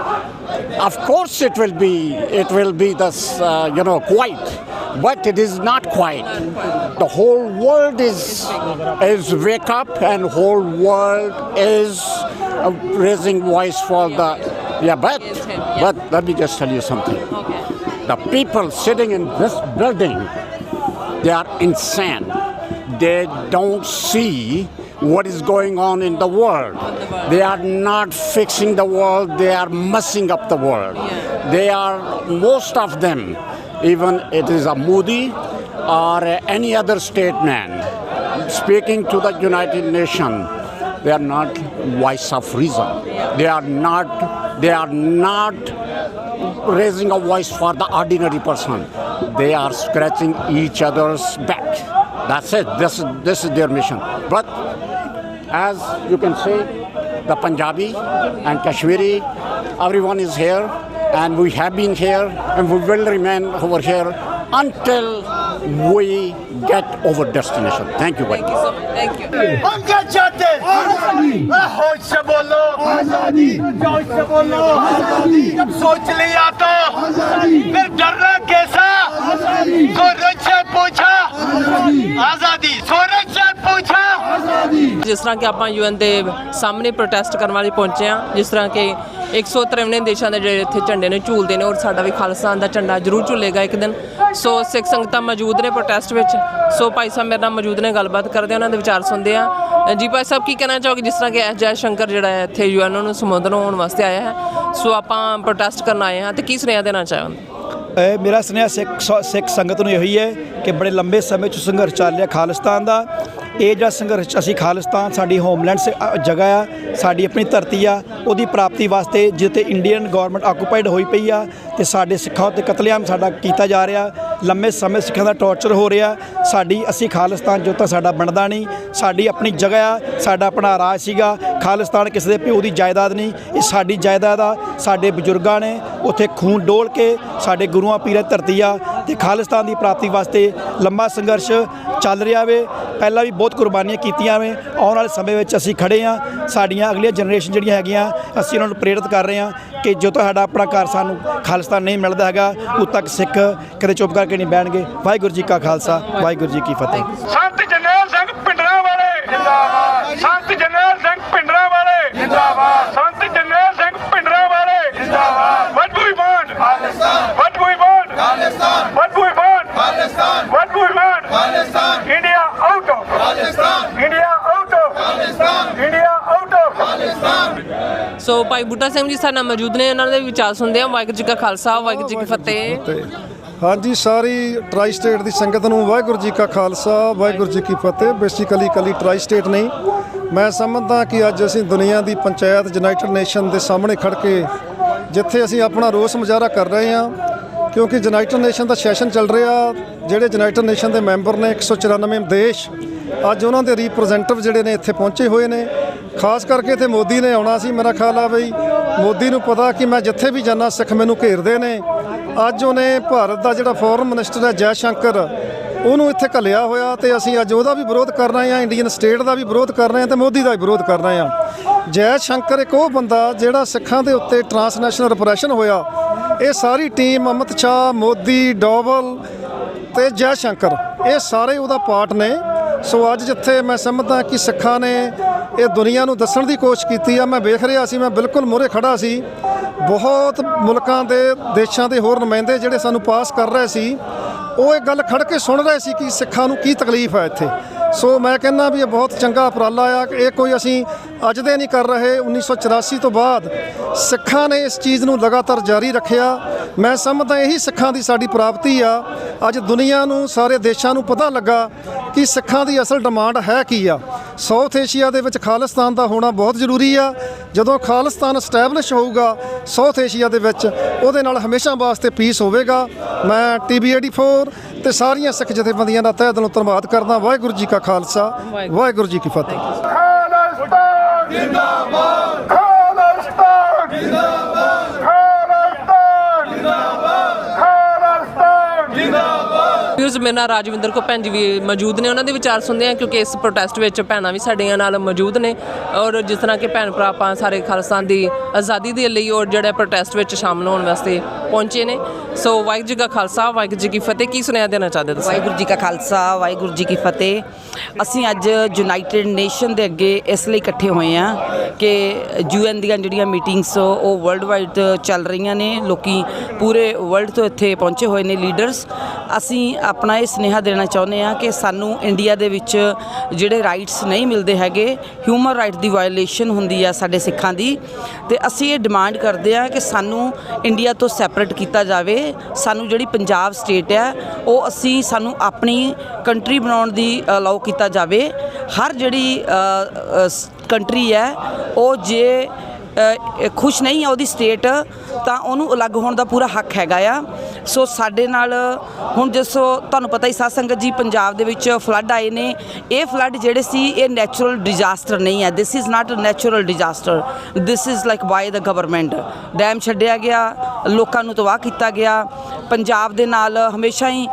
Of course it will be this quiet, but it is not quiet. The whole world is wake up, and whole world is raising voice for the but let me just tell you something. The people sitting in this building, they are insane. They don't see what is going on in the world. They are not fixing the world, they are messing up the world. They are, most of them, even it is a Modi or any other statesman speaking to the United Nations, they are not voice of reason. They are not raising a voice for the ordinary person. They are scratching each other's back. That's it. This is their mission. But as you can see, the Punjabi and Kashmiri, everyone is here, and we have been here, and we will remain over here until we get over destination. Thank you very much. Thank you. हम क्या चाहते हैं? होश से बोलो, आजादी, जोश से बोलो, आजादी, जब सोच लिया तो फिर डरना कैसा? सूरज से पूछा, आजादी, सूरज से पूछा, ਜਿਸ ਤਰ੍ਹਾਂ ਕਿ ਆਪਾਂ UN ਦੇ ਸਾਹਮਣੇ ਪ੍ਰੋਟੈਸਟ ਕਰਨ ਵਾਲੇ ਪਹੁੰਚੇ ਹਾਂ, ਜਿਸ ਤਰ੍ਹਾਂ ਕਿ 153 ਦੇਸ਼ਾਂ ਦੇ ਜਿਹੜੇ ਇੱਥੇ ਝੰਡੇ ਨੇ ਝੂਲਦੇ ਨੇ, ਔਰ ਸਾਡਾ ਵੀ ਖਾਲਿਸਤਾਨ ਦਾ ਝੰਡਾ ਜ਼ਰੂਰ ਝੂਲੇਗਾ ਇੱਕ ਦਿਨ। ਸੋ ਸਿੱਖ ਸੰਗਤਾਂ ਮੌਜੂਦ ਨੇ ਪ੍ਰੋਟੈਸਟ ਵਿੱਚ। ਸੋ ਭਾਈ ਸਾਹਿਬ ਮੇਰੇ ਨਾਲ ਮੌਜੂਦ ਨੇ, ਗੱਲਬਾਤ ਕਰਦੇ ਹਾਂ, ਉਹਨਾਂ ਦੇ ਵਿਚਾਰ ਸੁਣਦੇ ਹਾਂ। ਜੀ ਭਾਈ ਸਾਹਿਬ, ਕੀ ਕਹਿਣਾ ਚਾਹੋਗੇ ਜਿਸ ਤਰ੍ਹਾਂ ਕਿ ਜੈ ਸ਼ੰਕਰ ਜਿਹੜਾ ਹੈ ਇੱਥੇ UN ਨੂੰ ਸੰਬੋਧਨ ਹੋਣ ਵਾਸਤੇ ਆਇਆ ਹੈ? ਸੋ ਆਪਾਂ ਪ੍ਰੋਟੈਸਟ ਕਰਨ ਆਏ ਹਾਂ, ਤੇ ਕੀ ਸੁਨੇਹਾ ਦੇਣਾ ਚਾਹੋਗੇ? ਮੇਰਾ ਸੁਨੇਹਾ ਸਿੱਖ ਸੰਗਤ ਨੂੰ ਇਹੀ ਹੈ ਕਿ ਬੜੇ ਲੰਬੇ ਸਮੇਂ 'ਚ ਸੰਘਰਸ਼ ਚੱਲ ਰਿਹਾ ਖਾਲਿਸਤਾਨ ਦਾ। ਇਹ ਜਿਹੜਾ ਸੰਘਰਸ਼ ਅਸੀਂ ਖਾਲਿਸਤਾਨ ਸਾਡੀ ਹੋਮਲੈਂਡ ਜਗ੍ਹਾ ਆ, ਸਾਡੀ ਆਪਣੀ ਧਰਤੀ ਆ, ਉਹਦੀ ਪ੍ਰਾਪਤੀ ਵਾਸਤੇ ਜਿੱਥੇ ਇੰਡੀਅਨ ਗੌਰਮੈਂਟ ਆਕੂਪਾਈਡ ਹੋਈ ਪਈ ਆ, ਤੇ ਸਾਡੇ ਸਿੱਖਾਂ ਉੱਤੇ ਕਤਲੇਆਮ ਸਾਡਾ ਕੀਤਾ ਜਾ ਰਿਹਾ, ਲੰਮੇ ਸਮੇਂ ਸਿੱਖਾਂ ਦਾ ਟੌਰਚਰ ਹੋ ਰਿਹਾ। ਅਸੀਂ ਖਾਲਿਸਤਾਨ ਜੋ ਤਾਂ ਸਾਡਾ ਬਣਦਾ ਨਹੀਂ, ਸਾਡੀ ਆਪਣੀ ਜਗ੍ਹਾ ਆ, ਸਾਡਾ ਆਪਣਾ ਰਾਜ ਸੀਗਾ। ਖਾਲਿਸਤਾਨ ਕਿਸੇ ਦੇ ਪਿਓ ਦੀ ਜਾਇਦਾਦ ਨਹੀਂ, ਇਹ ਸਾਡੀ ਜਾਇਦਾਦ ਆ। ਸਾਡੇ ਬਜ਼ੁਰਗਾਂ ਨੇ ਉੱਥੇ ਖੂਨ ਡੋਲ ਕੇ ਸਾਡੇ ਗੁਰੂਆਂ ਪੀਰਾਂ ਦੀ ਧਰਤੀ ਆ, ਤੇ ਖਾਲਿਸਤਾਨ ਦੀ ਪ੍ਰਾਪਤੀ ਵਾਸਤੇ ਲੰਮਾ ਸੰਘਰਸ਼ ਚੱਲ ਰਿਹਾ ਵੇ। ਪਹਿਲਾਂ ਵੀ ਬਹੁਤ ਕੁਰਬਾਨੀਆਂ ਕੀਤੀਆਂ ਵੇ। ਆਉਣ ਵਾਲੇ ਸਮੇਂ ਵਿੱਚ ਅਸੀਂ ਖੜੇ ਹਾਂ। ਸਾਡੀਆਂ ਅਗਲੀਆਂ ਜਨਰੇਸ਼ਨ ਜਿਹੜੀਆਂ ਹੈਗੀਆਂ, ਅਸੀਂ ਉਹਨਾਂ ਨੂੰ ਪ੍ਰੇਰਿਤ ਕਰ ਰਹੇ ਹਾਂ ਕਿ ਜੋ ਤੁਹਾਡਾ ਆਪਣਾ ਘਰ ਸਾਨੂੰ ਖਾਲਿਸਤਾਨ ਨਹੀਂ ਮਿਲਦਾ ਹੈਗਾ, ਉਦੋਂ ਤੱਕ ਸਿੱਖ ਕਦੇ ਚੁੱਪ ਕਰਕੇ ਨਹੀਂ ਬਹਿਣਗੇ। ਵਾਹਿਗੁਰੂ ਜੀ ਕਾ ਖਾਲਸਾ, ਵਾਹਿਗੁਰੂ ਜੀ ਕੀ ਫਤਿਹ। ਸੰਤ ਜਰਨੈਲ ਸਿੰਘ ਪਿੰਡਰਾਂ ਵਾਲੇ ਜਿੰਦਾਬਾਦ, ਸੰਤ ਜਰਨੈਲ ਸਿੰਘ ਪਿੰਡਰਾਂ ਵਾਲੇ ਜਿੰਦਾਬਾਦ, ਸੰਤ ਜਰਨੈਲ ਸਿੰਘ ਪਿੰਡਰਾਂ ਵਾਲੇ ਜਿੰਦਾਬਾਦ। What do we want? What ਸੋ ਭਾਈ ਬੂਟਾ ਸਿੰਘ ਜੀ ਸਾਡੇ ਨਾਲ ਮੌਜੂਦ ਨੇ, ਉਹਨਾਂ ਦੇ ਵਿਚਾਰ ਸੁਣਦੇ ਆ। ਵਾਹਿਗੁਰੂ ਜੀ ਕਾ ਖਾਲਸਾ, ਵਾਹਿਗੁਰੂ ਜੀ ਕੀ ਫਤਿਹ। ਹਾਂਜੀ, ਸਾਰੀ ਟਰਾਈ ਸਟੇਟ ਦੀ ਸੰਗਤ ਨੂੰ ਵਾਹਿਗੁਰੂ ਜੀ ਕਾ ਖਾਲਸਾ, ਵਾਹਿਗੁਰੂ ਜੀ ਕੀ ਫਤਿਹ। ਬੇਸਿਕਲੀ ਕੱਲੀ ਟਰਾਈ ਸਟੇਟ ਨਹੀਂ, ਮੈਂ ਸਮਝਦਾ ਕਿ ਅੱਜ ਅਸੀਂ ਦੁਨੀਆ ਦੀ ਪੰਚਾਇਤ ਯੂਨਾਈਟਿਡ ਨੇਸ਼ਨ ਦੇ ਸਾਹਮਣੇ ਖੜ ਕੇ ਜਿੱਥੇ ਅਸੀਂ ਆਪਣਾ ਰੋਸ ਮੁਜ਼ਾਹਰਾ ਕਰ ਰਹੇ ਹਾਂ, ਕਿਉਂਕਿ ਯੂਨਾਈਟਿਡ ਨੇਸ਼ਨ ਦਾ ਸੈਸ਼ਨ ਚੱਲ ਰਿਹਾ, ਜਿਹੜੇ ਯੂਨਾਈਟਿਡ ਨੇਸ਼ਨ ਦੇ ਮੈਂਬਰ ਨੇ 194 ਦੇਸ਼, ਅੱਜ ਉਹਨਾਂ ਦੇ ਰਿਪਰੈਜ਼ੈਂਟੇਟਿਵ ਜਿਹੜੇ ਨੇ ਇੱਥੇ ਪਹੁੰਚੇ ਹੋਏ ਨੇ। ਖਾਸ ਕਰਕੇ ਇੱਥੇ ਮੋਦੀ ਨੇ ਆਉਣਾ ਸੀ, ਮੇਰਾ ਖਿਆਲ ਆ ਬਈ ਮੋਦੀ ਨੂੰ ਪਤਾ ਕਿ ਮੈਂ ਜਿੱਥੇ ਵੀ ਜਾਂਦਾ ਸਿੱਖ ਮੈਨੂੰ ਘੇਰਦੇ ਨੇ। ਅੱਜ ਉਹਨੇ ਭਾਰਤ ਦਾ ਜਿਹੜਾ ਫੋਰਨ ਮਿਨਿਸਟਰ ਹੈ ਜੈ ਸ਼ੰਕਰ, ਉਹਨੂੰ ਇੱਥੇ ਘੱਲਿਆ ਹੋਇਆ, ਤੇ ਅਸੀਂ ਅੱਜ ਉਹਦਾ ਵੀ ਵਿਰੋਧ ਕਰ ਰਹੇ ਹਾਂ, ਇੰਡੀਅਨ ਸਟੇਟ ਦਾ ਵੀ ਵਿਰੋਧ ਕਰ ਰਹੇ ਹਾਂ, ਤੇ ਮੋਦੀ ਦਾ ਵੀ ਵਿਰੋਧ ਕਰ ਰਹੇ ਹਾਂ। ਜੈ ਸ਼ੰਕਰ ਇੱਕ ਉਹ ਬੰਦਾ ਜਿਹੜਾ ਸਿੱਖਾਂ ਦੇ ਉੱਤੇ ਟਰਾਂਸਨੈਸ਼ਨਲ ਰਿਪਰੈਸ਼ਨ ਹੋਇਆ, ਇਹ ਸਾਰੀ ਟੀਮ ਅਮਿਤ ਸ਼ਾਹ, ਮੋਦੀ, ਡੋਵਲ ਤੇ ਜੈ ਸ਼ੰਕਰ, ਇਹ ਸਾਰੇ ਉਹਦਾ ਪਾਰਟ ਨੇ। ਸੋ ਅੱਜ ਜਿੱਥੇ ਮੈਂ ਸਮਝਦਾ ਕਿ ਸਿੱਖਾਂ ਨੇ ਇਹ ਦੁਨੀਆ ਨੂੰ ਦੱਸਣ ਦੀ ਕੋਸ਼ਿਸ਼ ਕੀਤੀ ਆ, ਮੈਂ ਵੇਖ ਰਿਹਾ ਸੀ, ਮੈਂ ਬਿਲਕੁਲ ਮੂਹਰੇ ਖੜਾ ਸੀ, ਬਹੁਤ ਮੁਲਕਾਂ ਦੇ ਦੇਸ਼ਾਂ ਦੇ ਹੋਰ ਨੁਮਾਇੰਦੇ ਜਿਹੜੇ ਸਾਨੂੰ ਪਾਸ ਕਰ ਰਹੇ ਸੀ, ਉਹ ਇਹ ਗੱਲ ਖੜ ਕੇ ਸੁਣ ਰਹੇ ਸੀ ਕਿ ਸਿੱਖਾਂ ਨੂੰ ਕੀ ਤਕਲੀਫ ਹੈ ਇੱਥੇ। ਸੋ ਮੈਂ ਕਹਿੰਦਾ ਵੀ ਇਹ ਬਹੁਤ ਚੰਗਾ ਉਪਰਾਲਾ ਆ, ਇਹ ਕੋਈ ਅਸੀਂ ਅੱਜ ਦੇ ਨਹੀਂ ਕਰ ਰਹੇ। 1984 ਤੋਂ ਬਾਅਦ ਸਿੱਖਾਂ ਨੇ ਇਸ ਚੀਜ਼ ਨੂੰ ਲਗਾਤਾਰ ਜਾਰੀ ਰੱਖਿਆ। ਮੈਂ ਸਮਝਦਾ ਇਹੀ ਸਿੱਖਾਂ ਦੀ ਸਾਡੀ ਪ੍ਰਾਪਤੀ ਆ। ਅੱਜ ਦੁਨੀਆ ਨੂੰ, ਸਾਰੇ ਦੇਸ਼ਾਂ ਨੂੰ ਪਤਾ ਲੱਗਾ ਕਿ ਸਿੱਖਾਂ ਦੀ ਅਸਲ ਡਿਮਾਂਡ ਹੈ ਕੀ ਆ। ਸਾਊਥ ਏਸ਼ੀਆ ਦੇ ਵਿੱਚ ਖਾਲਿਸਤਾਨ ਦਾ ਹੋਣਾ ਬਹੁਤ ਜ਼ਰੂਰੀ ਆ। ਜਦੋਂ ਖਾਲਿਸਤਾਨ ਸਟੈਬਲਿਸ਼ ਹੋਊਗਾ ਸਾਊਥ ਏਸ਼ੀਆ ਦੇ ਵਿੱਚ, ਉਹਦੇ ਨਾਲ ਹਮੇਸ਼ਾ ਵਾਸਤੇ ਪੀਸ ਹੋਵੇਗਾ। ਮੈਂ ਟੀਵੀ 84 ਤੇ ਸਾਰੀਆਂ ਸਿੱਖ ਜਥੇਬੰਦੀਆਂ ਦਾ ਤਹਿ ਦਿਲੋਂ ਧੰਨਵਾਦ ਕਰਦਾ। ਵਾਹਿਗੁਰੂ ਜੀ ਕਾ ਖਾਲਸਾ, ਵਾਹਿਗੁਰੂ ਜੀ ਕੀ ਫਤਿਹ। ਖਾਲਿਸਤਾਨ ਜਿੰਦਾਬਾਦ, ਖਾਲਿਸਤਾਨ ਜਿੰਦਾਬਾਦ, ਖਾਲਿਸਤਾਨ ਜਿੰਦਾਬਾਦ, ਖਾਲਿਸਤਾਨ ਜਿੰਦਾਬਾਦ। ਵਿਊਜ਼ ਮੇਰੇ ਨਾਲ ਰਾਜਵਿੰਦਰ ਕੋ ਭੈਣ ਜੀ ਵੀ ਮੌਜੂਦ ਨੇ, ਉਹਨਾਂ ਦੇ ਵਿਚਾਰ ਸੁਣਦੇ ਆ, ਕਿਉਂਕਿ ਇਸ ਪ੍ਰੋਟੈਸਟ ਵਿੱਚ ਭੈਣਾਂ ਵੀ ਸਾਡੀਆਂ ਨਾਲ ਮੌਜੂਦ ਨੇ। ਔਰ ਜਿਸ ਤਰ੍ਹਾਂ ਕਿ ਭੈਣ ਭਰਾ ਆਪਾਂ ਸਾਰੇ ਖਾਲਿਸਤਾਨ ਦੀ ਆਜ਼ਾਦੀ ਦੇ ਲਈ ਔਰ ਜਿਹੜੇ ਪ੍ਰੋਟੈਸਟ ਵਿੱਚ ਸ਼ਾਮਲ ਹੋਣ ਵਾਸਤੇ ਪਹੁੰਚੇ ਨੇ। ਸੋ ਵਾਹਿਗੁਰੂ ਜੀ ਕਾ ਖਾਲਸਾ, ਵਾਹਿਗੁਰੂ ਜੀ ਕੀ ਫਤਿਹ। ਕੀ ਸੁਨੇਹਾ ਦੇਣਾ ਚਾਹਦੇ ਤੁਸੀਂ? ਵਾਹਿਗੁਰੂ ਜੀ ਕਾ ਖਾਲਸਾ, ਵਾਹਿਗੁਰੂ ਜੀ ਕੀ ਫਤਿਹ। ਅਸੀਂ ਅੱਜ ਯੂਨਾਈਟਿਡ ਨੇਸ਼ਨ ਦੇ ਅੱਗੇ ਇਸ ਲਈ ਇਕੱਠੇ ਹੋਏ ਹਾਂ ਕਿ UN ਦੀਆਂ ਜਿਹੜੀਆਂ ਮੀਟਿੰਗਸ ਉਹ ਵਰਲਡ ਵਾਈਡ ਚੱਲ ਰਹੀਆਂ ਨੇ, ਲੋਕੀ ਪੂਰੇ ਵਰਲਡ ਤੋਂ ਇੱਥੇ ਪਹੁੰਚੇ ਹੋਏ ਨੇ ਲੀਡਰਸ। ਅਸੀਂ ਆਪਣਾ ਇਹ ਸੁਨੇਹਾ ਦੇਣਾ ਚਾਹੁੰਦੇ ਹਾਂ ਕਿ ਸਾਨੂੰ ਇੰਡੀਆ ਦੇ ਵਿੱਚ ਜਿਹੜੇ ਰਾਈਟਸ ਨਹੀਂ ਮਿਲਦੇ ਹੈਗੇ, ਹਿਊਮਨ ਰਾਈਟ ਦੀ ਵਾਇਓਲੇਸ਼ਨ ਹੁੰਦੀ ਆ ਸਾਡੇ ਸਿੱਖਾਂ ਦੀ, ਤੇ ਅਸੀਂ ਇਹ ਡਿਮਾਂਡ ਕਰਦੇ ਹਾਂ ਕਿ ਸਾਨੂੰ ਇੰਡੀਆ ਤੋਂ ਸੈਪਰੇਟ ਕੀਤਾ ਜਾਵੇ। ਸਾਨੂੰ ਜਿਹੜੀ ਪੰਜਾਬ ਸਟੇਟ ਹੈ ਉਹ ਸਾਨੂੰ ਆਪਣੀ ਕੰਟਰੀ ਬਣਾਉਣ ਦੀ ਅਲਾਓ ਕੀਤਾ ਜਾਵੇ। ਹਰ ਜਿਹੜੀ ਕੰਟਰੀ ਹੈ ਉਹ ਜੇ ਖੁਸ਼ ਨਹੀਂ ਹੈ ਉਹਦੀ ਸਟੇਟ, ਤਾਂ ਉਹਨੂੰ ਅਲੱਗ ਹੋਣ ਦਾ ਪੂਰਾ ਹੱਕ ਹੈਗਾ ਆ। ਸੋ ਸਾਡੇ ਨਾਲ ਹੁਣ ਜਿਸੋ ਤੁਹਾਨੂੰ ਪਤਾ ਹੀ ਸਾਧ ਸੰਗਤ ਜੀ, ਪੰਜਾਬ ਦੇ ਵਿੱਚ ਫਲੱਡ ਆਏ ਨੇ। ਇਹ ਫਲੱਡ ਜਿਹੜੇ ਸੀ ਇਹ ਨੈਚੁਰਲ ਡਿਜ਼ਾਸਟਰ ਨਹੀਂ ਹੈ। This is not a natural disaster, this is like by the government. Dam ਛੱਡਿਆ ਗਿਆ, ਲੋਕਾਂ ਨੂੰ ਤਬਾਹ ਕੀਤਾ ਗਿਆ। ਪੰਜਾਬ ਦੇ ਨਾਲ ਹਮੇਸ਼ਾ ਹੀ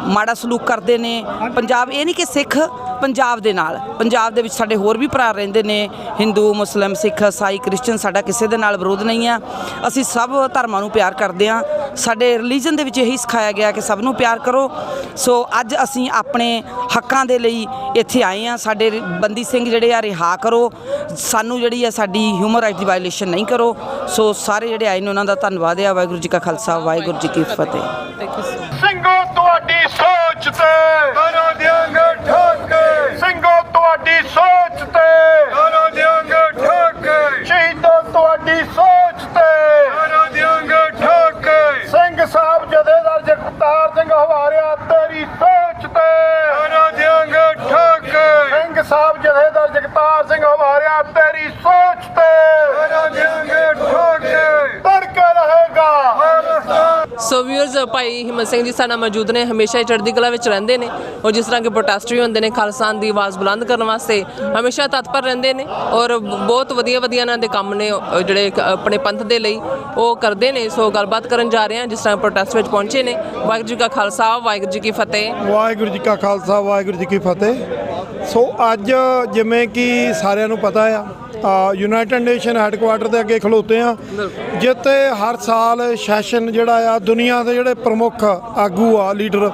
ਮਾੜਾ ਸਲੂਕ ਕਰਦੇ ਨੇ। ਪੰਜਾਬ ਇਹ ਨਹੀਂ ਕਿ ਸਿੱਖ ਪੰਜਾਬ ਦੇ ਨਾਲ, ਪੰਜਾਬ ਦੇ ਵਿੱਚ ਸਾਡੇ ਹੋਰ ਵੀ ਭਰਾ ਰਹਿੰਦੇ ਨੇ, ਹਿੰਦੂ, ਮੁਸਲਿਮ, ਸਿੱਖ, ਈਸਾਈ, ਕ੍ਰਿਸਚਨ, ਸਾਡਾ ਕਿਸੇ ਦੇ ਨਾਲ ਵਿਰੋਧ ਨਹੀਂ ਆ। ਅਸੀਂ ਸਭ ਧਰਮਾਂ ਨੂੰ ਪਿਆਰ ਕਰਦੇ ਹਾਂ। ਸਾਡੇ ਰਿਲੀਜਨ ਦੇ ਵਿੱਚ ਇਹੀ ਸਿਖਾਇਆ ਗਿਆ ਕਿ ਸਭ ਨੂੰ ਪਿਆਰ ਕਰੋ। ਸੋ ਅੱਜ ਅਸੀਂ ਆਪਣੇ ਹੱਕਾਂ ਦੇ ਲਈ ਇੱਥੇ ਆਏ ਹਾਂ। ਸਾਡੇ ਬੰਦੀ ਸਿੰਘ ਜਿਹੜੇ ਆ ਰਿਹਾ ਕਰੋ, ਸਾਨੂੰ ਜਿਹੜੀ ਆ ਸਾਡੀ ਹਿਊਮਨ ਰਾਈਟ ਦੀ ਵਾਇਓਲੇਸ਼ਨ ਨਹੀਂ ਕਰੋ। ਸੋ ਸਾਰੇ ਜਿਹੜੇ ਆਏ ਨੇ ਉਹਨਾਂ ਦਾ ਧੰਨਵਾਦ ਹੈ। ਵਾਹਿਗੁਰੂ ਜੀ ਕਾ ਖਾਲਸਾ, ਵਾਹਿਗੁਰੂ ਜੀ ਕੀ ਫਤਿਹ। ਸਿੰਘੋ ਤੁਹਾਡੀ ਸੋਚ ਤੇ ਕਰੋ ਦਿਆਂਗੇ ਠੋਕੇ, ਸਿੰਘੋ ਤੁਹਾਡੀ ਸੋਚ ਤੇ ਕਰੋ ਦਿਆਂਗੇ ਠੋਕੇ, ਸ਼ਹੀਦੋ ਤੁਹਾਡੀ ਸੋਚ ਤੇ ਕਰੋ ਦਿਆਂਗੇ ਠੋਕੇ, ਸਿੰਘ ਸਾਹਿਬ ਜਥੇਦਾਰ ਜਗਤਾਰ ਸਿੰਘ ਹਵਾਰਿਆ ਤੇਰੀ ਸੋਚ ਤੇ ਕਰੋ ਦਿਆਂਗੇ ਠੋਕੇ, ਸਿੰਘ ਸਾਹਿਬ ਜਥੇਦਾਰ ਜਗਤਾਰ ਸਿੰਘ ਹਵਾਰਿਆ ਤੇਰੀ ਸੋਚ ਤੇ ਕਰੋ ਦਿਆਂਗੇ ਠੋਕੇ, ਤੜਕੇ ਰਹੇਗਾ। ਸੋ ਵਿਊਅਰਸ, ਭਾਈ ਹਿੰਮਤ ਸਿੰਘ ਜੀ ਸਾਡੇ ਨਾਲ ਮੌਜੂਦ ਨੇ, ਹਮੇਸ਼ਾ ਹੀ ਚੜ੍ਹਦੀ ਕਲਾ ਵਿੱਚ ਰਹਿੰਦੇ ਨੇ। ਔਰ ਜਿਸ ਤਰ੍ਹਾਂ ਕਿ ਪ੍ਰੋਟੈਸਟ ਵੀ ਹੁੰਦੇ ਨੇ ਖਾਲਿਸਤਾਨ ਦੀ ਆਵਾਜ਼ ਬੁਲੰਦ ਕਰਨ ਵਾਸਤੇ, ਹਮੇਸ਼ਾ ਤਤਪਰ ਰਹਿੰਦੇ ਨੇ। ਔਰ ਬਹੁਤ ਵਧੀਆ ਵਧੀਆ ਇਹਨਾਂ ਦੇ ਕੰਮ ਨੇ ਜਿਹੜੇ ਆਪਣੇ ਪੰਥ ਦੇ ਲਈ ਉਹ ਕਰਦੇ ਨੇ। ਸੋ ਗੱਲਬਾਤ ਕਰਨ ਜਾ ਰਹੇ ਹਾਂ, ਜਿਸ ਤਰ੍ਹਾਂ ਪ੍ਰੋਟੈਸਟ ਵਿੱਚ ਪਹੁੰਚੇ ਨੇ। ਵਾਹਿਗੁਰੂ ਜੀ ਕਾ ਖਾਲਸਾ, ਵਾਹਿਗੁਰੂ ਜੀ ਕੀ ਫਤਿਹ। ਵਾਹਿਗੁਰੂ ਜੀ ਕਾ ਖਾਲਸਾ, ਵਾਹਿਗੁਰੂ ਜੀ ਕੀ ਫਤਿਹ। ਸੋ ਅੱਜ ਜਿਵੇਂ ਕਿ ਸਾਰਿਆਂ ਨੂੰ ਪਤਾ ਆ, ਯੂਨਾਈਟਿਡ ਨੇਸ਼ਨ ਹੈੱਡਕੁਆਟਰ ਦੇ ਅੱਗੇ ਖਲੋਤੇ ਆ, ਜਿੱਥੇ ਹਰ ਸਾਲ ਸੈਸ਼ਨ ਜਿਹੜਾ ਆ ਦੁਨੀਆ ਦੇ ਜਿਹੜੇ ਪ੍ਰਮੁੱਖ ਆਗੂ ਆ, ਲੀਡਰ,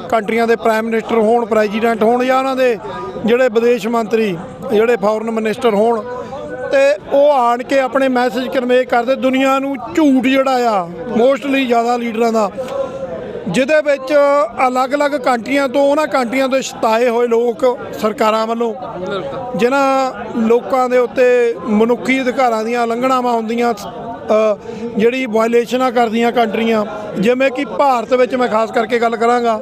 ਕੰਟਰੀਆਂ ਦੇ ਪ੍ਰਾਈਮ ਮਿਨਿਸਟਰ ਹੋਣ, ਪ੍ਰੈਜ਼ੀਡੈਂਟ ਹੋਣ, ਜਾਂ ਉਹਨਾਂ ਦੇ ਜਿਹੜੇ ਵਿਦੇਸ਼ ਮੰਤਰੀ, ਜਿਹੜੇ ਫੋਰਨ ਮਿਨਿਸਟਰ ਹੋਣ, ਤੇ ਉਹ ਆਣ ਕੇ ਆਪਣੇ ਮੈਸੇਜ ਕਨਵੇ ਕਰਦੇ ਦੁਨੀਆ ਨੂੰ। ਝੂਠ ਜਿਹੜਾ ਆ ਮੋਸਟਲੀ ਜ਼ਿਆਦਾ ਲੀਡਰਾਂ ਦਾ ਜਿਹਦੇ ਵਿੱਚ ਅਲੱਗ-ਅਲੱਗ ਕੰਟਰੀਆਂ ਤੋਂ ਉਹਨਾਂ ਕੰਟਰੀਆਂ ਤੋਂ ਸਤਾਏ ਹੋਏ ਲੋਕ ਸਰਕਾਰਾਂ ਵੱਲੋਂ ਜਿਨ੍ਹਾਂ ਲੋਕਾਂ ਦੇ ਉੱਤੇ ਮਨੁੱਖੀ ਅਧਿਕਾਰਾਂ ਦੀਆਂ ਉਲੰਘਣਾਵਾਂ ਹੁੰਦੀਆਂ ਜਿਹੜੀ ਵਾਇਲੇਸ਼ਨਾਂ ਕਰਦੀਆਂ ਕੰਟਰੀਆਂ, ਜਿਵੇਂ ਕਿ ਭਾਰਤ ਵਿੱਚ ਮੈਂ ਖਾਸ ਕਰਕੇ ਗੱਲ ਕਰਾਂਗਾ,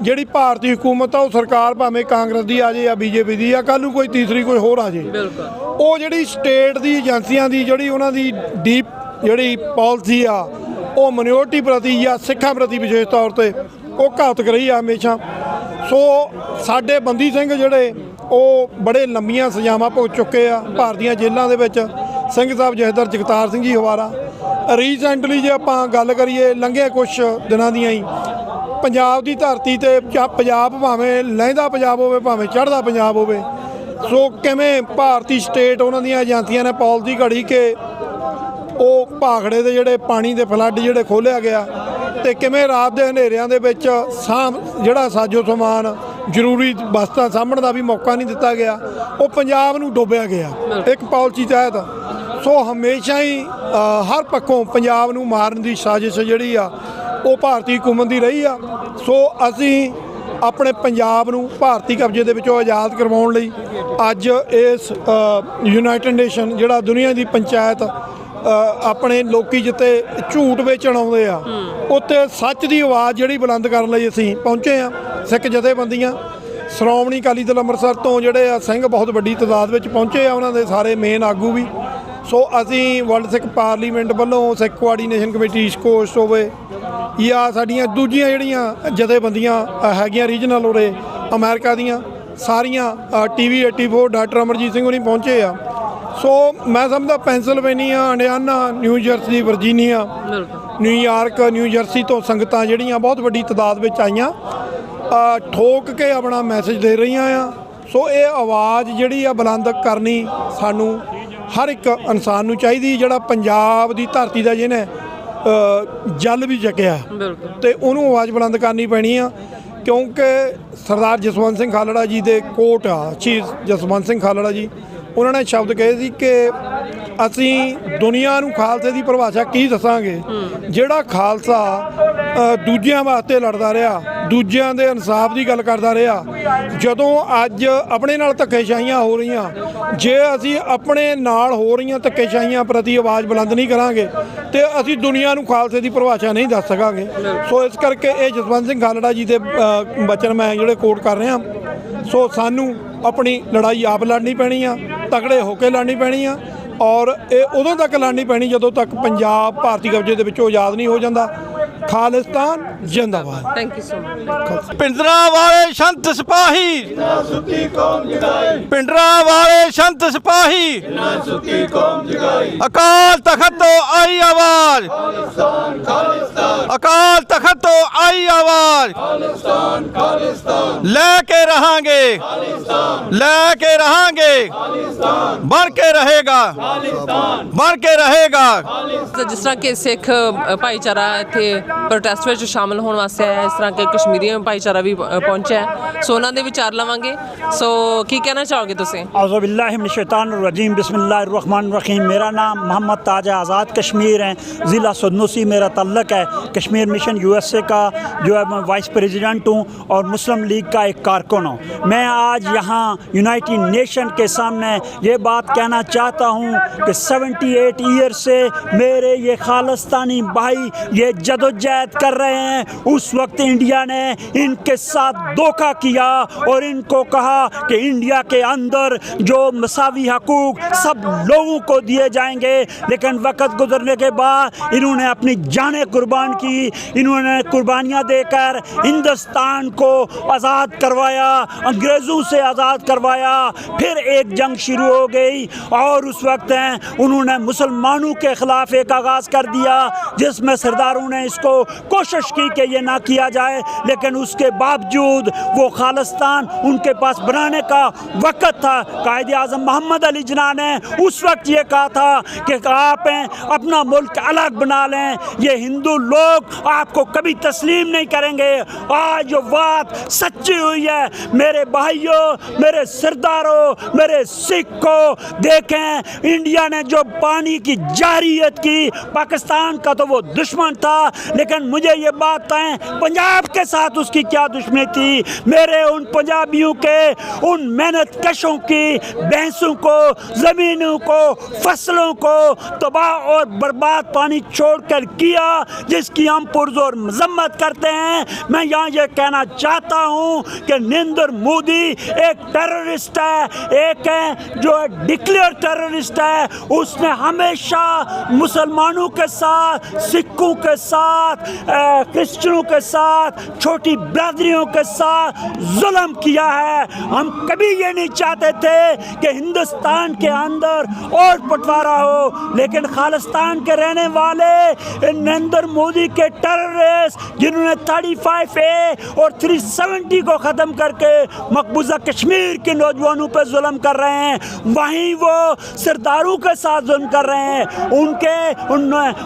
ਜਿਹੜੀ ਭਾਰਤੀ ਹਕੂਮਤ ਆ ਉਹ ਸਰਕਾਰ ਭਾਵੇਂ ਕਾਂਗਰਸ ਦੀ ਆ ਜੇ ਜਾਂ ਬੀਜੇਪੀ ਦੀ ਜਾਂ ਕੱਲ੍ਹ ਨੂੰ ਕੋਈ ਤੀਸਰੀ ਕੋਈ ਹੋਰ ਆ ਜੇ, ਉਹ ਜਿਹੜੀ ਸਟੇਟ ਦੀ ਏਜੰਸੀਆਂ ਦੀ ਜਿਹੜੀ ਉਹਨਾਂ ਦੀ ਡੀਪ ਜਿਹੜੀ ਪਾਲਿਸੀ ਆ ਉਹ ਮਿਨੋਰਟੀ ਪ੍ਰਤੀ ਜਾਂ ਸਿੱਖਾਂ ਪ੍ਰਤੀ ਵਿਸ਼ੇਸ਼ ਤੌਰ ਤੇ ਉਹ ਘਾਤਕ ਰਹੀ ਆ ਹਮੇਸ਼ਾ। ਸੋ ਸਾਡੇ ਬੰਦੀ ਸਿੰਘ ਜਿਹੜੇ ਉਹ ਬੜੇ ਲੰਮੀਆਂ ਸਜ਼ਾਵਾਂ ਭੁਗਤ ਚੁੱਕੇ ਆ ਭਾਰਤੀਆਂ ਜੇਲ੍ਹਾਂ ਦੇ ਵਿੱਚ। ਸਿੰਘ ਸਾਹਿਬ ਜਥੇਦਾਰ ਜਗਤਾਰ ਸਿੰਘ ਜੀ ਹਵਾਰਾ ਰੀਸੈਂਟਲੀ ਜੇ ਆਪਾਂ ਗੱਲ ਕਰੀਏ ਲੰਘੇ ਕੁਛ ਦਿਨਾਂ ਦੀਆਂ ਹੀ ਪੰਜਾਬ ਦੀ ਧਰਤੀ ਤੇ ਪੰਜਾਬ ਭਾਵੇਂ ਲਹਿੰਦਾ ਪੰਜਾਬ ਹੋਵੇ ਭਾਵੇਂ ਚੜ੍ਹਦਾ ਪੰਜਾਬ ਹੋਵੇ, ਸੋ ਕਿਵੇਂ ਭਾਰਤੀ ਸਟੇਟ ਉਹਨਾਂ ਦੀਆਂ ਏਜੰਸੀਆਂ ਨੇ ਪਾਲਿਸੀ ਘੜੀ ਕਿ ਉਹ ਭਾਖੜੇ ਦੇ ਜਿਹੜੇ ਪਾਣੀ ਦੇ ਫਲੱਡ ਜਿਹੜੇ ਖੋਲ੍ਹਿਆ ਗਿਆ ਤੇ ਕਿਵੇਂ ਰਾਤ ਦੇ ਹਨੇਰਿਆਂ ਦੇ ਵਿੱਚ ਜਿਹੜਾ ਸਾਜੋ ਸਮਾਨ ਜ਼ਰੂਰੀ ਵਸਤਾਂ ਸਾਂਭਣ ਦਾ ਵੀ ਮੌਕਾ ਨਹੀਂ ਦਿੱਤਾ ਗਿਆ, ਉਹ ਪੰਜਾਬ ਨੂੰ ਡੋਬਿਆ ਗਿਆ ਇੱਕ ਪਾਲਿਸੀ ਤਹਿਤ। ਸੋ ਹਮੇਸ਼ਾ ਹੀ ਹਰ ਪੱਖੋਂ ਪੰਜਾਬ ਨੂੰ ਮਾਰਨ ਦੀ ਸਾਜ਼ਿਸ਼ ਜਿਹੜੀ ਆ ਉਹ ਭਾਰਤੀ ਹਕੂਮਤ ਦੀ ਰਹੀ ਆ। ਸੋ ਅਸੀਂ ਆਪਣੇ ਪੰਜਾਬ ਨੂੰ ਭਾਰਤੀ ਕਬਜ਼ੇ ਦੇ ਵਿੱਚੋਂ ਆਜ਼ਾਦ ਕਰਵਾਉਣ ਲਈ ਅੱਜ ਇਸ ਯੂਨਾਈਟਿਡ ਨੇਸ਼ਨ ਜਿਹੜਾ ਦੁਨੀਆ ਦੀ ਪੰਚਾਇਤ ਆਪਣੇ ਲੋਕੀ ਜਿੱਤੇ ਝੂਠ ਵੇਚਣ ਆਉਂਦੇ ਆ ਉੱਤੇ ਸੱਚ ਦੀ ਆਵਾਜ਼ ਜਿਹੜੀ ਬੁਲੰਦ ਕਰਨ ਲਈ ਅਸੀਂ ਪਹੁੰਚੇ ਆ। ਸਿੱਖ ਜਥੇਬੰਦੀਆਂ ਸ਼੍ਰੋਮਣੀ ਅਕਾਲੀ ਦਲ ਅੰਮ੍ਰਿਤਸਰ ਤੋਂ ਜਿਹੜੇ ਆ ਸਿੰਘ ਬਹੁਤ ਵੱਡੀ ਤਾਦਾਦ ਵਿੱਚ ਪਹੁੰਚੇ ਆ, ਉਹਨਾਂ ਦੇ ਸਾਰੇ ਮੇਨ ਆਗੂ ਵੀ। ਸੋ ਅਸੀਂ ਵਰਲਡ ਸਿੱਖ ਪਾਰਲੀਮੈਂਟ ਵੱਲੋਂ ਸਿੱਖ ਕੋਆਰਡੀਨੇਸ਼ਨ ਕਮੇਟੀ ਈਸਟ ਕੋਸਟ ਹੋਵੇ ਜਾਂ ਸਾਡੀਆਂ ਦੂਜੀਆਂ ਜਿਹੜੀਆਂ ਜਥੇਬੰਦੀਆਂ ਹੈਗੀਆਂ ਰੀਜਨਲ ਉਰੇ ਅਮਰੀਕਾ ਦੀਆਂ ਸਾਰੀਆਂ TV 84 ਡਾਕਟਰ ਅਮਰਜੀਤ ਸਿੰਘ ਹੋਣੀ ਪਹੁੰਚੇ ਆ। ਸੋ ਮੈਂ ਸਮਝਦਾ Pennsylvania, Indiana, new jersey, Virginia, New York, new jersey ਤੋਂ ਸੰਗਤਾਂ ਜਿਹੜੀਆਂ ਬਹੁਤ ਵੱਡੀ ਤਾਦਾਦ ਵਿੱਚ ਆਈਆਂ ਠੋਕ ਕੇ ਆਪਣਾ ਮੈਸੇਜ ਦੇ ਰਹੀਆਂ ਆ। ਸੋ ਇਹ ਆਵਾਜ਼ ਜਿਹੜੀ ਆ ਬੁਲੰਦ ਕਰਨੀ ਸਾਨੂੰ ਹਰ ਇੱਕ ਇਨਸਾਨ ਨੂੰ ਚਾਹੀਦੀ, ਜਿਹੜਾ ਪੰਜਾਬ ਦੀ ਧਰਤੀ ਦਾ ਜਿਹਨੇ ਜਲ ਵੀ ਚੱਕਿਆ ਤੇ ਉਹਨੂੰ ਆਵਾਜ਼ ਬੁਲੰਦ ਕਰਨੀ ਪੈਣੀ ਆ। ਕਿਉਂਕਿ ਸਰਦਾਰ ਜਸਵੰਤ ਸਿੰਘ ਖਾਲੜਾ ਜੀ ਦੇ ਕੋਟ ਆ, ਸ਼ਹੀਦ ਜਸਵੰਤ ਸਿੰਘ ਖਾਲੜਾ ਜੀ, ਉਹਨਾਂ ਨੇ ਸ਼ਬਦ ਕਹੇ ਸੀ ਕਿ ਅਸੀਂ ਦੁਨੀਆ ਨੂੰ ਖਾਲਸੇ ਦੀ ਪਰਿਭਾਸ਼ਾ ਕੀ ਦੱਸਾਂਗੇ, ਜਿਹੜਾ ਖਾਲਸਾ ਦੂਜਿਆਂ ਵਾਸਤੇ ਲੜਦਾ ਰਿਹਾ, ਦੂਜਿਆਂ ਦੇ ਇਨਸਾਫ ਦੀ ਗੱਲ ਕਰਦਾ ਰਿਹਾ, ਜਦੋਂ ਅੱਜ ਆਪਣੇ ਨਾਲ ਧੱਕੇਸ਼ਾਹੀਆਂ ਹੋ ਰਹੀਆਂ, ਜੇ ਅਸੀਂ ਆਪਣੇ ਨਾਲ ਹੋ ਰਹੀਆਂ ਧੱਕੇਸ਼ਾਹੀਆਂ ਪ੍ਰਤੀ ਆਵਾਜ਼ ਬੁਲੰਦ ਨਹੀਂ ਕਰਾਂਗੇ ਤੇ ਅਸੀਂ ਦੁਨੀਆ ਨੂੰ ਖਾਲਸੇ ਦੀ ਪਰਿਭਾਸ਼ਾ ਨਹੀਂ ਦੱਸ ਸਕਾਂਗੇ। ਸੋ ਇਸ ਕਰਕੇ ਇਹ ਜਸਵੰਤ ਸਿੰਘ ਖਾਲੜਾ ਜੀ ਦੇ ਬਚਨ ਮੈਂ ਜਿਹੜੇ ਕੋਟ ਕਰ ਰਿਹਾ। ਸੋ ਸਾਨੂੰ ਆਪਣੀ ਲੜਾਈ ਆਪ ਲੜਨੀ ਪੈਣੀ ਆ, ਤਕੜੇ ਹੋ ਕੇ ਲੜਨੀ ਪੈਣੀ ਆ, ਔਰ ਇਹ ਉਦੋਂ ਤੱਕ ਲੜਨੀ ਪੈਣੀ ਜਦੋਂ ਤੱਕ ਪੰਜਾਬ ਭਾਰਤੀ ਕਬਜ਼ੇ ਦੇ ਵਿੱਚੋਂ ਆਜ਼ਾਦ ਨਹੀਂ ਹੋ ਜਾਂਦਾ। ਖਾਲਿਸਤਾਨ ਜਿੰਦਾਬਾਦ। Thank you so much. ਪਿੰਡਰਾਂ ਵਾਲੇ ਸੰਤ ਸਿਪਾਹੀ, ਪਿੰਡਰਾਂ ਵਾਲੇ ਸੰਤ ਸਿਪਾਹੀ, ਅਕਾਲ ਤਖਤ ਤੋਂ ਆਈ ਆਵਾਜ਼, ਅਕਾਲ ਤਖਤ ਤੋਂ ਆਈ ਆਵਾਜ਼, ਲੈ ਕੇ ਰਹਾਂਗੇ, ਲੈ ਕੇ ਰਹਾਂਗੇ, ਬਣ ਕੇ ਰਹੇਗਾ, ਬਣ ਕੇ ਰਹੇਗਾ। ਜਿਸ ਤਰ੍ਹਾਂ ਕਿ ਸਿੱਖ ਭਾਈਚਾਰਾ ਇੱਥੇ ਪ੍ਰੋਟੈਸਟ ਵਿੱਚ ਸ਼ਾਮਲ ਹੋਣ ਵਾਸਤੇ ਆਇਆ, ਇਸ ਤਰ੍ਹਾਂ ਕਿ ਕਸ਼ਮੀਰੀ ਭਾਈਚਾਰਾ ਵੀ ਪਹੁੰਚਿਆ ਹੈ, ਸੋ ਉਹਨਾਂ ਦੇ ਵਿਚਾਰ ਲਵਾਂਗੇ। ਸੋ ਕੀ ਕਹਿਣਾ ਚਾਹੋਗੇ ਤੁਸੀਂ? औज़ु बिल्लाहि मिनश शैतानिर रजीम, बिस्मिल्लाहिर रहमानिर रहीम। मेरा नाम मोहम्मद ताज आज़ाद कश्मीर है, ज़िला सदनूसी मेरा तल्लक है। कश्मीर मिशन USA का जो है मैं वाइस प्रेसिडेंट हूँ और मुस्लिम लीग का एक कारकुन हूँ। मैं आज यहाँ यूनाइटेड नेशन के सामने ये बात कहना चाहता हूँ कि 78 ईयर से मेरे ये खालिस्तानी भाई ये जदोजहद कर रहे हैं। उस वक्त इंडिया ने इनके साथ धोखा किया और इनको कहा कि इंडिया के अंदर जो मसावी हकूक सब लोगों को दिए जाएंगे, लेकिन वक्त गुजरने के बाद इन्होंने अपनी जानें कुर्बान की, इन्होंने कुर्बानियाँ देकर हिंदुस्तान को आज़ाद करवाया, अंग्रेज़ों से आज़ाद करवाया। फिर एक जंग शुरू हो गई और उस वक्त उन्होंने मुसलमानों के ख़िलाफ़ एक आगाज़ कर दिया, जिसमें सरदारों ने इसको कोशिश की कि ये ना किया जाए, लेकिन उसके बावजूद वो खालिस्तान उनके पास बनाने का वक्त था। कायदे आज़म मोहम्मद अली जिन्ना ने उस वक्त ये कहा था कि आप अपना मुल्क अलग बना लें, ये हिंदू लोग लोग आपको कभी तस्लीम नहीं करेंगे। आज जो बात सच्ची हुई है मेरे भाइयों, मेरे सरदारों, मेरे सिखों, देखें इंडिया ने जो पानी की जारियत की, पाकिस्तान का तो वो दुश्मन था, लेकिन मुझे ये बात बताएं पंजाब के साथ उसकी क्या दुश्मनी थी। मेरे उन पंजाबियों के, उन मेहनत कशों की भैंसों को, ज़मीनों को, फसलों को तबाह और बर्बाद पानी छोड़कर किया, जिसकी हम पुरजोर मजम्मत करते हैं। मैं यहाँ ये कहना चाहता हूँ कि नरेंद्र मोदी एक टेररिस्ट है, एक है जो डिक्लेयर टेररिस्ट है। उसने हमेशा मुसलमानों के साथ, सिखों के साथ, क्रिश्चियनों के साथ, छोटी बिरादरियों के साथ जुल्म किया है। हम कभी ये नहीं चाहते थे कि हिंदुस्तान के अंदर और बंटवारा हो, लेकिन खालिस्तान के रहने वाले नरेंद्र मोदी के टेररिस्ट जिन्होंने 35A और 370 को ख़त्म करके मकबूजा कश्मीर के नौजवानों पर जुल्म कर रहे हैं, वहीं वो सरदारों के साथ जुल्म कर रहे हैं, उनके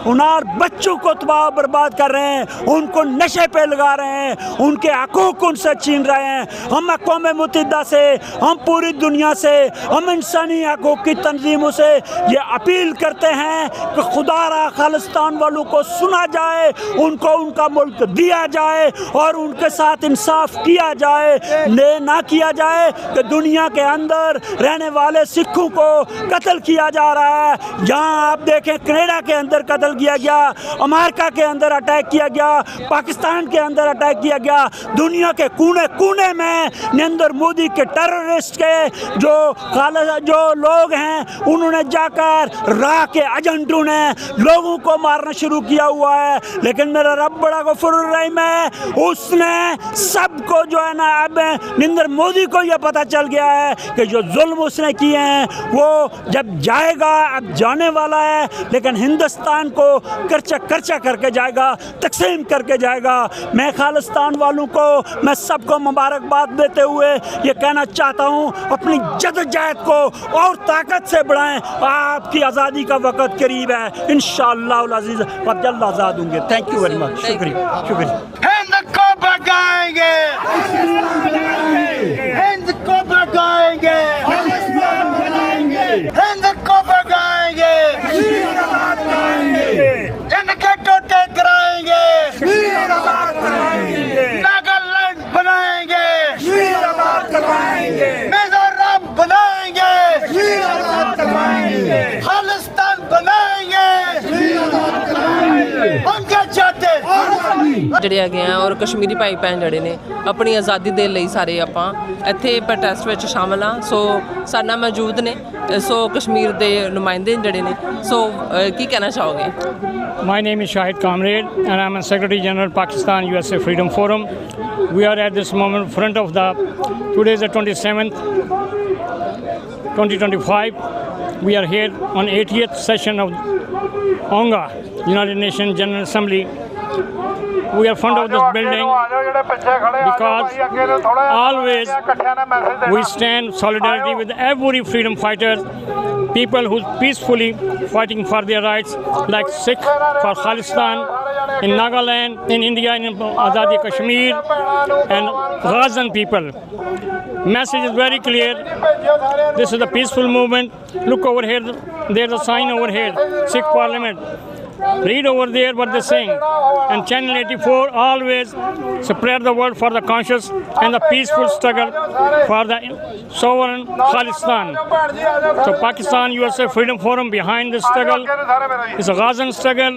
उनार बच्चों को तबाह बर्बाद कर रहे हैं, उनको नशे पे लगा रहे हैं, उनके हकूक़ उनसे छीन रहे हैं। हम अक़वाम मुत्तहिदा से, हम पूरी दुनिया से, हम इंसानी हकूक़ की तंजीमों से ये अपील करते हैं कि खुदारा खालिस्तान वालों को सुना जाए, उनको उनका मुल्क दिया जाए और उनके साथ इंसाफ किया जाए। ना किया जाए कि दुनिया के अंदर रहने वाले सिखों को कत्ल किया जा रहा है। जहाँ आप देखें कनाडा के अंदर कत्ल किया गया, अमेरिका के अंदर अटैक किया गया, पाकिस्तान के अंदर अटैक किया गया, दुनिया के कोने कोने में नरेंद्र मोदी के टेररिस्ट के जो लोग हैं उन्होंने जाकर राह के एजेंटों ने लोगों को मारना शुरू किया हुआ है। लेकिन मेरा रब बड़ा गफूर रहीम है, उसने सबको जो है ना, अब नरेंद्र मोदी को यह पता चल गया है कि जो जुल्म उसने किए हैं वो जब जाएगा, अब जाने वाला है, लेकिन हिंदुस्तान को कर्चा करके जाएगा, तकसीम करके जाएगा। मैं खालिस्तान वालों को, मैं सबको मुबारकबाद देते हुए ये कहना चाहता हूँ, अपनी जदोजहद को और ताकत से बढ़ाएं। आपकी आज़ादी का वक़्त करीब है, इंशाअल्लाह अज़ीज़ आप जल्द आज़ाद होंगे। थैंक यू वेरी मच, शुक्रिया शुक्रिया। हिंद को भगाएंगे, हिंद को भगाएंगे, हिंद को भगाएंगे, इनके टोटे कराएंगे, नागालैंड बनाएंगे, मिजोरम बनाएंगे, खालिस्तान बनाएंगे, हम क्या चाहते ਜਿਹੜੇ ਹੈਗੇ ਆ ਔਰ ਕਸ਼ਮੀਰੀ ਭਾਈ ਭੈਣ ਜਿਹੜੇ ਨੇ ਆਪਣੀ ਆਜ਼ਾਦੀ ਦੇ ਲਈ ਸਾਰੇ ਆਪਾਂ ਇੱਥੇ ਪ੍ਰੋਟੈਸਟ ਵਿੱਚ ਸ਼ਾਮਲ ਹਾਂ। ਸੋ ਸਾਡੇ ਨਾਲ ਮੌਜੂਦ ਨੇ ਸੋ ਕਸ਼ਮੀਰ ਦੇ ਨੁਮਾਇੰਦੇ ਜਿਹੜੇ ਨੇ, ਸੋ ਕੀ ਕਹਿਣਾ ਚਾਹੋਗੇ? My name is Shahid Kamrad and I'm a Secretary General Pakistan USA Freedom Forum. We are at this moment front of the, today is the 27th, 2025. We are here on 80th session of UNGA, United Nations General Assembly. We are front of this building because always we stand solidarity with every freedom fighter, people who peacefully fighting for their rights, like Sikh for Khalistan, in Nagaland, in India, in Azadi Kashmir, and Ghazan people. Message is very clear. This is a peaceful movement. Look over here, there's a sign over here, Sikh Parliament. Read over there what they're saying. And Channel 84 always spread the word for the conscious and the peaceful struggle for the sovereign Khalistan. So Pakistan USA Freedom Forum behind this struggle is a Ghazan struggle,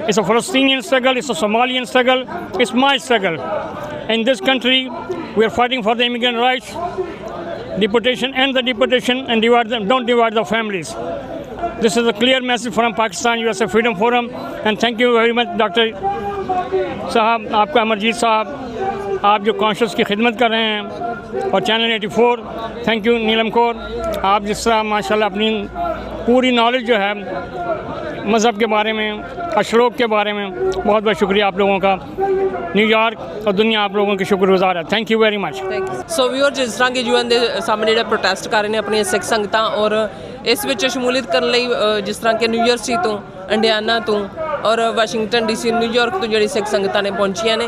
it's a Palestinian struggle, it's a Somalian struggle, it's my struggle. In this country, we are fighting for the immigrant rights, deportation, and divide them, don't divide the families. This is a clear message from Pakistan USA Freedom Forum, and thank you very much Dr. साहब, आपका अमरजीत साहब, आप जो conscious की खिदमत कर रहे हैं, और चैनल 84, थैंक यू नीलम कौर, आप जिस तरह माशाल्लाह अपनी पूरी नॉलेज जो है मज़हब के बारे में, अशरोक के बारे में, बहुत बहुत शुक्रिया आप लोगों का। न्यूयॉर्क और दुनिया आप लोगों की शुक्रगुजार है। Thank you very much. So ਵੀਰ, ਜਿਸ ਤਰ੍ਹਾਂ ਕਿ UN ਦੇ ਸਾਹਮਣੇ ਜਿਹੜਾ ਪ੍ਰੋਟੈਸਟ ਕਰ ਰਹੇ ਨੇ ਆਪਣੀਆਂ ਸਿੱਖ ਸੰਗਤਾਂ, ਔਰ ਇਸ ਵਿੱਚ ਸ਼ਮੂਲੀਅਤ ਕਰਨ ਲਈ ਜਿਸ ਤਰ੍ਹਾਂ ਕਿ ਨਿਊ ਜਰਸੀ ਤੋਂ, ਇੰਡੀਆਨਾ ਤੋਂ, ਔਰ ਵਾਸ਼ਿੰਗਟਨ DC ਨਿਊਯਾਰਕ ਤੋਂ ਜਿਹੜੀ ਸਿੱਖ ਸੰਗਤਾਂ ਨੇ ਪਹੁੰਚੀਆਂ ਨੇ।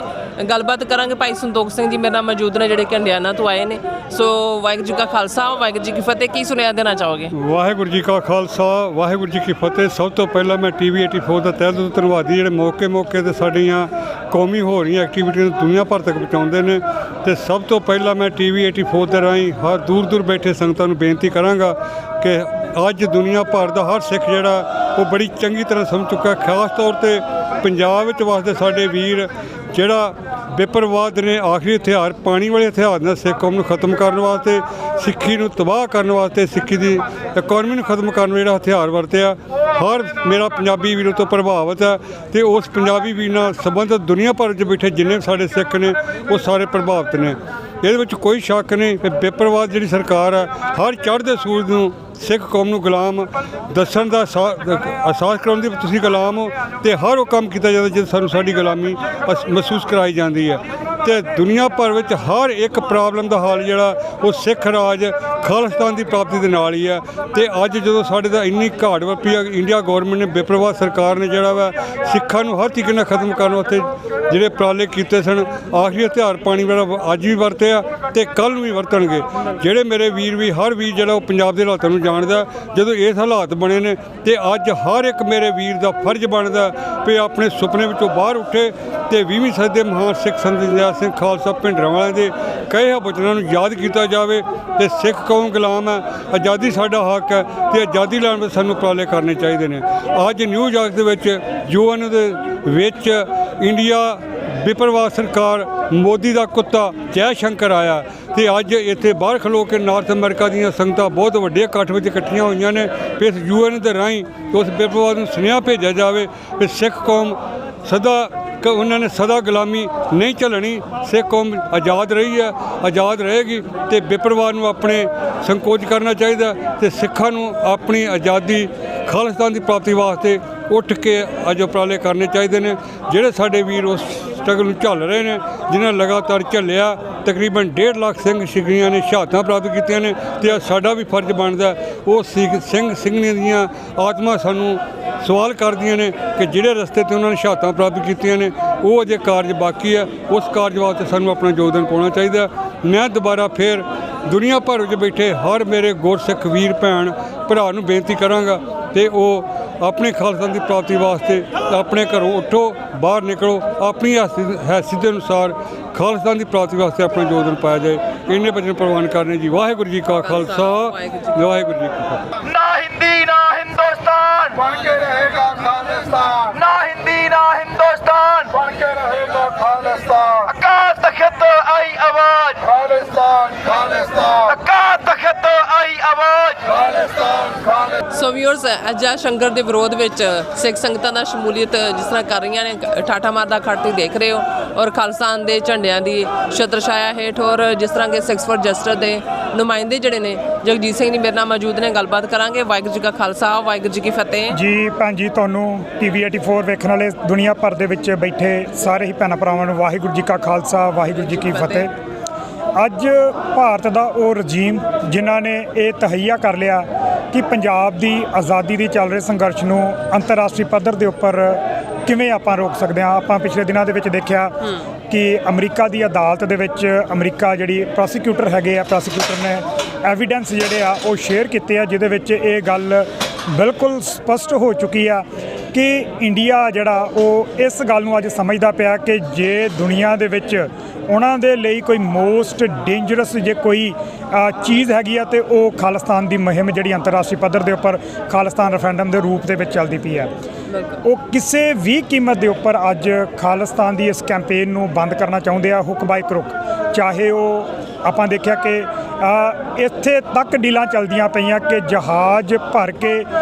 ਗੱਲਬਾਤ ਕਰਾਂਗੇ। ਭਾਈ ਸੰਤੋਖ ਸਿੰਘ ਜੀ ਮੇਰੇ ਨਾਲ ਮੌਜੂਦ ਨੇ ਜਿਹੜੇ ਕਿ ਹੰਡਿਆਣਾ ਤੋਂ ਆਏ ਨੇ। ਸੋ ਵਾਹਿਗੁਰੂ ਜੀ ਕਾ ਖਾਲਸਾ ਵਾਹਿਗੁਰੂ ਜੀ ਕੀ ਫਤਿਹ। ਕੀ ਸੁਨੇਹਾ ਦੇਣਾ ਚਾਹੋਗੇ? ਵਾਹਿਗੁਰੂ ਜੀ ਕਾ ਖਾਲਸਾ ਵਾਹਿਗੁਰੂ ਜੀ ਕੀ ਫਤਿਹ। ਸਭ ਤੋਂ ਪਹਿਲਾਂ ਮੈਂ TV 84 ਦਾ ਤਹਿ ਦਿਲੋਂ ਧੰਨਵਾਦੀ, ਜਿਹੜੇ ਮੌਕੇ ਤੇ ਸਾਡੀਆਂ ਕੌਮੀ ਹੋ ਰਹੀਆਂ ਐਕਟੀਵਿਟੀਆਂ ਨੂੰ ਦੁਨੀਆ ਭਰ ਤੱਕ ਪਹੁੰਚਾਉਂਦੇ ਨੇ। ਤੇ ਸਭ ਤੋਂ ਪਹਿਲਾਂ ਮੈਂ TV 84 ਦੇ ਰਾਹੀਂ ਹਰ ਦੂਰ ਬੈਠੇ ਸੰਗਤਾਂ ਨੂੰ ਬੇਨਤੀ ਕਰਾਂਗਾ ਕਿ ਅੱਜ ਦੁਨੀਆ ਭਰ ਦਾ ਹਰ ਸਿੱਖ ਜਿਹੜਾ ਉਹ ਬੜੀ ਚੰਗੀ ਤਰ੍ਹਾਂ ਸਮਝ ਚੁੱਕਾ, ਖਾਸ ਤੌਰ ਤੇ ਪੰਜਾਬ ਵਿੱਚ ਵਸਦੇ ਸਾਡੇ ਵੀਰ ਜਿਹੜਾ ਬੇਪਰਵਾਹ ਨੇ ਆਖਰੀ ਹਥਿਆਰ ਪਾਣੀ ਵਾਲੇ ਹਥਿਆਰ ਨਾਲ ਸਿੱਖ ਕੌਮ ਨੂੰ ਖਤਮ ਕਰਨ ਵਾਸਤੇ, ਸਿੱਖੀ ਨੂੰ ਤਬਾਹ ਕਰਨ ਵਾਸਤੇ, ਸਿੱਖੀ ਦੀ ਇਕਨੋਮੀ ਨੂੰ ਖਤਮ ਕਰਨ ਜਿਹੜਾ ਹਥਿਆਰ ਵਰਤਿਆ। ਹਰ ਮੇਰਾ ਪੰਜਾਬੀ ਵੀਰ ਤੋਂ ਪ੍ਰਭਾਵਿਤ ਹੈ ਤੇ ਉਸ ਪੰਜਾਬੀ ਵੀਰ ਨਾਲ ਸੰਬੰਧਿਤ ਦੁਨੀਆ ਭਰ 'ਚ ਬੈਠੇ ਜਿੰਨੇ ਸਾਡੇ ਸਿੱਖ ਨੇ ਉਹ ਸਾਰੇ ਪ੍ਰਭਾਵਿਤ ਨੇ। ਇਹਦੇ ਵਿੱਚ ਕੋਈ ਸ਼ੱਕ ਨਹੀਂ ਕਿ ਬੇਪਰਵਾਹ ਜਿਹੜੀ ਸਰਕਾਰ ਹੈ ਹਰ ਚੜ੍ਹਦੇ ਸੂਰਜ ਨੂੰ ਸਿੱਖ ਕੌਮ ਨੂੰ ਗੁਲਾਮ ਦੱਸਣ ਦਾ ਅਹਿਸਾਸ ਕਰਾਉਂਦੀ ਤੁਸੀਂ ਗੁਲਾਮ ਹੋ, ਤੇ ਹਰ ਉਹ ਕੰਮ ਕੀਤਾ ਜਾਂਦਾ ਜਦ ਸਾਨੂੰ ਸਾਡੀ ਗੁਲਾਮੀ ਮਹਿਸੂਸ ਕਰਾਈ ਜਾਂਦੀ ਹੈ। ਤੇ ਦੁਨੀਆ ਭਰ ਵਿੱਚ ਹਰ ਇੱਕ ਪ੍ਰੋਬਲਮ ਦਾ ਹੱਲ ਜਿਹੜਾ ਉਹ ਸਿੱਖ ਰਾਜ ਖਾਲਿਸਤਾਨ ਦੀ ਪ੍ਰਾਪਤੀ ਦੇ ਨਾਲ ਹੀ ਹੈ। ਤੇ ਅੱਜ ਜਦੋਂ ਸਾਡੇ ਦਾ ਇੰਨੀ ਘਾਟ ਵਾਪਰੀ ਹੈ, ਇੰਡੀਆ ਗੌਰਮੈਂਟ ਨੇ ਬੇਪਰਵਾਹ ਸਰਕਾਰ ਨੇ ਜਿਹੜਾ ਵਾ ਸਿੱਖਾਂ ਨੂੰ ਹਰ ਤਰੀਕੇ ਨਾਲ ਖਤਮ ਕਰਨ ਵਾਸਤੇ ਜਿਹੜੇ ਉਪਰਾਲੇ ਕੀਤੇ ਸਨ, ਆਖਰੀ ਹਥਿਆਰ ਪਾਣੀ ਵਾਲਾ ਅੱਜ ਵੀ ਵਰਤਿਆ ਤੇ ਕੱਲ੍ਹ ਨੂੰ ਵੀ ਵਰਤਣਗੇ। ਜਿਹੜੇ ਮੇਰੇ ਵੀਰ ਵੀ ਹਰ ਵੀਰ ਜਿਹੜਾ ਉਹ ਪੰਜਾਬ ਦੇ ਹਾਲਾਤਾਂ ਨੂੰ ਜਾਣਦਾ, ਜਦੋਂ ਇਸ ਹਾਲਾਤ ਬਣੇ ਨੇ ਤੇ ਅੱਜ ਹਰ ਇੱਕ ਮੇਰੇ ਵੀਰ ਦਾ ਫਰਜ਼ ਬਣਦਾ ਵੀ ਆਪਣੇ ਸੁਪਨੇ ਵਿੱਚੋਂ ਬਾਹਰ ਉੱਠੇ ਤੇ 20ਵੀਂ ਸਦੀ ਦੇ ਮਹਾਨ ਸਿੱਖ ਸੰਤ ਜਰਨੈਲ ਸਿੰਘ ਖਾਲਸਾ ਭਿੰਡਰਾਂਵਾਲੇ ਦੇ ਕਹੇ ਬਚਨਾਂ ਨੂੰ ਯਾਦ ਕੀਤਾ ਜਾਵੇ। ਤੇ ਸਿੱਖ ਕੌਮ ਗੁਲਾਮ ਹੈ, ਆਜ਼ਾਦੀ ਸਾਡਾ ਹੱਕ ਹੈ ਤੇ ਆਜ਼ਾਦੀ ਲੈਣ ਵਿੱਚ ਸਾਨੂੰ ਉਪਰਾਲੇ ਕਰਨੇ ਚਾਹੀਦੇ ਨੇ। ਅੱਜ ਨਿਊਯਾਰਕ ਦੇ ਵਿੱਚ UN ਦੇ ਵਿੱਚ ਇੰਡੀਆ ਬੇਪਰਵਾਹ ਸਰਕਾਰ ਮੋਦੀ ਦਾ ਕੁੱਤਾ ਜੈ ਸ਼ੰਕਰ ਆਇਆ ਤੇ ਅੱਜ ਇੱਥੇ ਬਾਹਰ ਖਲੋ ਕੇ ਨਾਰਥ ਅਮਰੀਕਾ ਦੀਆਂ ਸੰਗਤਾਂ ਬਹੁਤ ਵੱਡੇ ਇਕੱਠ ਵਿੱਚ ਇਕੱਠੀਆਂ ਹੋਈਆਂ ਨੇ। ਇਸ UN ਦੇ ਰਾਹੀਂ ਉਸ ਬੇਪਰਵਾਹ ਨੂੰ ਸੁਨੇਹਾ ਭੇਜਿਆ ਜਾਵੇ ਕਿ ਸਿੱਖ ਕੌਮ ਉਹਨਾਂ ਨੇ ਸਦਾ ਗੁਲਾਮੀ ਨਹੀਂ ਝੱਲਣੀ। ਸਿੱਖ ਕੌਮ ਆਜ਼ਾਦ ਰਹੀ ਹੈ, ਆਜ਼ਾਦ ਰਹੇਗੀ ਤੇ ਬੇਪਰਵਾਹ ਨੂੰ ਆਪਣੇ ਸੰਕੋਚ ਕਰਨਾ ਚਾਹੀਦਾ ਤੇ ਸਿੱਖਾਂ ਨੂੰ ਆਪਣੀ ਆਜ਼ਾਦੀ ਖਾਲਿਸਤਾਨ ਦੀ ਪ੍ਰਾਪਤੀ ਵਾਸਤੇ ਉੱਠ ਕੇ ਅੱਜ ਉਪਰਾਲੇ ਕਰਨੇ ਚਾਹੀਦੇ ਨੇ। ਜਿਹੜੇ ਸਾਡੇ ਵੀਰ ਉਸ ਸਟਰਗਲ ਨੂੰ ਝੱਲ ਰਹੇ ਨੇ, ਜਿਨ੍ਹਾਂ ਲਗਾਤਾਰ ਝੱਲਿਆ, ਤਕਰੀਬਨ 1.5 ਲੱਖ ਸਿੰਘ ਸਿੰਘਣੀਆਂ ਨੇ ਸ਼ਹਾਦਤਾਂ ਪ੍ਰਾਪਤ ਕੀਤੀਆਂ ਨੇ ਤੇ ਸਾਡਾ ਵੀ ਫਰਜ਼ ਬਣਦਾ ਉਹ ਸਿੰਘ ਸਿੰਘਣੀਆਂ ਦੀਆਂ ਆਤਮਾ ਸਾਨੂੰ ਸਵਾਲ ਕਰਦੀਆਂ ਨੇ ਕਿ ਜਿਹੜੇ ਰਸਤੇ 'ਤੇ ਉਹਨਾਂ ਨੇ ਸ਼ਹਾਦਤਾਂ ਪ੍ਰਾਪਤ ਕੀਤੀਆਂ ਨੇ ਉਹ ਅਜੇ ਕਾਰਜ ਬਾਕੀ ਹੈ। ਉਸ ਕਾਰਜ ਵਾਸਤੇ ਸਾਨੂੰ ਆਪਣਾ ਯੋਗਦਾਨ ਪਾਉਣਾ ਚਾਹੀਦਾ। ਮੈਂ ਦੁਬਾਰਾ ਫਿਰ ਦੁਨੀਆ ਭਰ ਵਿੱਚ ਬੈਠੇ ਹਰ ਮੇਰੇ ਗੁਰਸਿੱਖ ਵੀਰ ਭੈਣ ਭਰਾ ਨੂੰ ਬੇਨਤੀ ਕਰਾਂਗਾ ਤੇ ਉਹ ਆਪਣੇ ਖਾਲਸਾ ਦੀ ਪ੍ਰਾਪਤੀ ਵਾਸਤੇ ਆਪਣੇ ਘਰੋਂ ਉੱਠੋ, ਬਾਹਰ ਨਿਕਲੋ, ਆਪਣੀ ਹੈਸੀਅਤ ਦੇ ਅਨੁਸਾਰ ਖਾਲਸਾ ਦੀ ਪ੍ਰਾਪਤੀ ਵਾਸਤੇ ਆਪਣਾ ਯੋਗਦਾਨ ਪਾਇਆ ਜਾਏ। ਇੰਨੇ ਬਚਨ ਪ੍ਰਵਾਨ ਕਰਨੇ ਜੀ। ਵਾਹਿਗੁਰੂ ਜੀ ਕਾ ਖਾਲਸਾ ਵਾਹਿਗੁਰੂ ਜੀ ਕੀ ਫਤਿਹ। ਨਾ ਹਿੰਦੀ ਨਾ ਹਿੰਦੁਸਤਾਨ ਬਣ ਕੇ ਰਹੇਗਾ ਖਾਲਿਸਤਾਨ, ਨਾ ਹਿੰਦੀ ਨਾ ਹਿੰਦੁਸਤਾਨ ਬਣ ਕੇ ਰਹੇਗਾ ਖਾਲਿਸਤਾਨ। ਅਕਾਲ ਤਖਤ ਆਈ ਆਵਾਜ਼ ਖਾਲਿਸਤਾਨ ਖਾਲਿਸਤਾਨ, ਅਕਾਲ ਤਖਤ ਆਈ ਆਵਾਜ਼ ਖਾਲਿਸਤਾਨ ਖਾਲਿਸਤਾਨ। ਸੋ ਵਿਊਅਰਸ, ਜੈ ਸ਼ੰਕਰ ਦੇ ਵਿਰੋਧ ਵਿੱਚ ਸਿੱਖ ਸੰਗਤਾਂ ਦਾ ਸ਼ਮੂਲੀਅਤ ਜਿਸ ਤਰ੍ਹਾਂ ਕਰ ਰਹੀਆਂ ਨੇ, ਠਾਠਾ ਮਾਰਦਾ ਖੱਟ ਤੁਸੀਂ ਦੇਖ ਰਹੇ ਹੋ ਔਰ ਖਾਲਿਸਤਾਨ ਦੇ ਝੰਡਿਆਂ ਦੀ ਛਤਰ ਛਾਇਆ ਹੇਠ ਔਰ ਜਿਸ ਤਰ੍ਹਾਂ ਕਿ ਸਿੱਖਸ ਫॉर ਜਸਟਿਸ ਦੇ ਨੁਮਾਇੰਦੇ ਜਿਹੜੇ ਨੇ ਜਗਜੀਤ ਸਿੰਘ ਜੀ ਮੇਰੇ ਨਾਲ ਮੌਜੂਦ ਨੇ। ਗੱਲਬਾਤ ਕਰਾਂਗੇ। ਵਾਹਿਗੁਰੂ ਜੀ ਕਾ ਖਾਲਸਾ ਵਾਹਿਗੁਰੂ ਜੀ ਕੀ ਫਤਿਹ। ਜੀ ਭੈਣ ਜੀ, ਤੁਹਾਨੂੰ TV 84 ਵੇਖਣ ਵਾਲੇ ਦੁਨੀਆ ਭਰ ਦੇ ਵਿੱਚ ਬੈਠੇ ਸਾਰੇ ਹੀ ਭੈਣਾਂ ਭਰਾਵਾਂ ਨੂੰ ਵਾਹਿਗੁਰੂ ਜੀ ਕਾ ਖਾਲਸਾ ਵਾਹਿਗੁਰੂ ਜੀ ਕੀ ਫਤਿਹ। ਅੱਜ ਭਾਰਤ ਦਾ ਉਹ ਰਜੀਮ ਜਿਨ੍ਹਾਂ ਨੇ ਇਹ ਤਹਈਆ ਕਰ ਲਿਆ ਕਿ ਪੰਜਾਬ ਦੀ ਆਜ਼ਾਦੀ ਦੀ ਚੱਲ ਰਹੇ ਸੰਘਰਸ਼ ਨੂੰ ਅੰਤਰਰਾਸ਼ਟਰੀ ਪੱਧਰ ਦੇ ਉੱਪਰ ਕਿਵੇਂ ਆਪਾਂ ਰੋਕ ਸਕਦੇ ਹਾਂ। ਆਪਾਂ ਪਿਛਲੇ ਦਿਨਾਂ ਦੇ ਵਿੱਚ ਦੇਖਿਆ ਕਿ ਅਮਰੀਕਾ ਦੀ ਅਦਾਲਤ ਦੇ ਵਿੱਚ ਅਮਰੀਕਾ ਜਿਹੜੀ ਪ੍ਰੋਸੀਕਿਊਟਰ ਹੈਗੇ ਆ, ਪ੍ਰੋਸੀਕਿਊਟਰ ਨੇ ਐਵੀਡੈਂਸ ਜਿਹੜੇ ਆ ਉਹ ਸ਼ੇਅਰ ਕੀਤੇ ਆ, ਜਿਹਦੇ ਵਿੱਚ ਇਹ ਗੱਲ ਬਿਲਕੁਲ ਸਪਸ਼ਟ ਹੋ ਚੁੱਕੀ ਆ ਕਿ ਇੰਡੀਆ ਜਿਹੜਾ ਉਹ ਇਸ ਗੱਲ ਨੂੰ ਅੱਜ ਸਮਝਦਾ ਪਿਆ ਕਿ ਜੇ ਦੁਨੀਆ ਦੇ ਵਿੱਚ ਉਹਨਾਂ ਦੇ ਲਈ ਕੋਈ ਮੋਸਟ ਡੇਂਜਰਸ ਜੇ ਕੋਈ ਚੀਜ਼ ਹੈਗੀ ਆ ਤੇ ਉਹ ਖਾਲਿਸਤਾਨ ਦੀ ਮੁਹਿੰਮ ਜਿਹੜੀ ਅੰਤਰਰਾਸ਼ਟਰੀ ਪੱਧਰ ਦੇ ਉੱਪਰ ਖਾਲਿਸਤਾਨ ਰੈਫਰੈਂਡਮ ਦੇ ਰੂਪ ਦੇ ਵਿੱਚ ਚੱਲਦੀ ਪਈ ਆ। ਉਹ ਕਿਸੇ ਵੀ ਕੀਮਤ ਦੇ ਉੱਪਰ ਅੱਜ ਖਾਲਿਸਤਾਨ ਦੀ ਇਸ ਕੈਂਪੇਨ ਨੂੰ ਬੰਦ ਕਰਨਾ ਚਾਹੁੰਦੇ ਆ, ਹੁੱਕ ਬਾਈ ਕਰੁੱਕ। ਚਾਹੇ ਉਹ ਆਪਾਂ ਦੇਖਿਆ ਕਿ ਇੱਥੇ ਤੱਕ ਡੀਲਾਂ ਚੱਲਦੀਆਂ ਪਈਆਂ ਕਿ ਜਹਾਜ਼ ਭਰ ਕੇ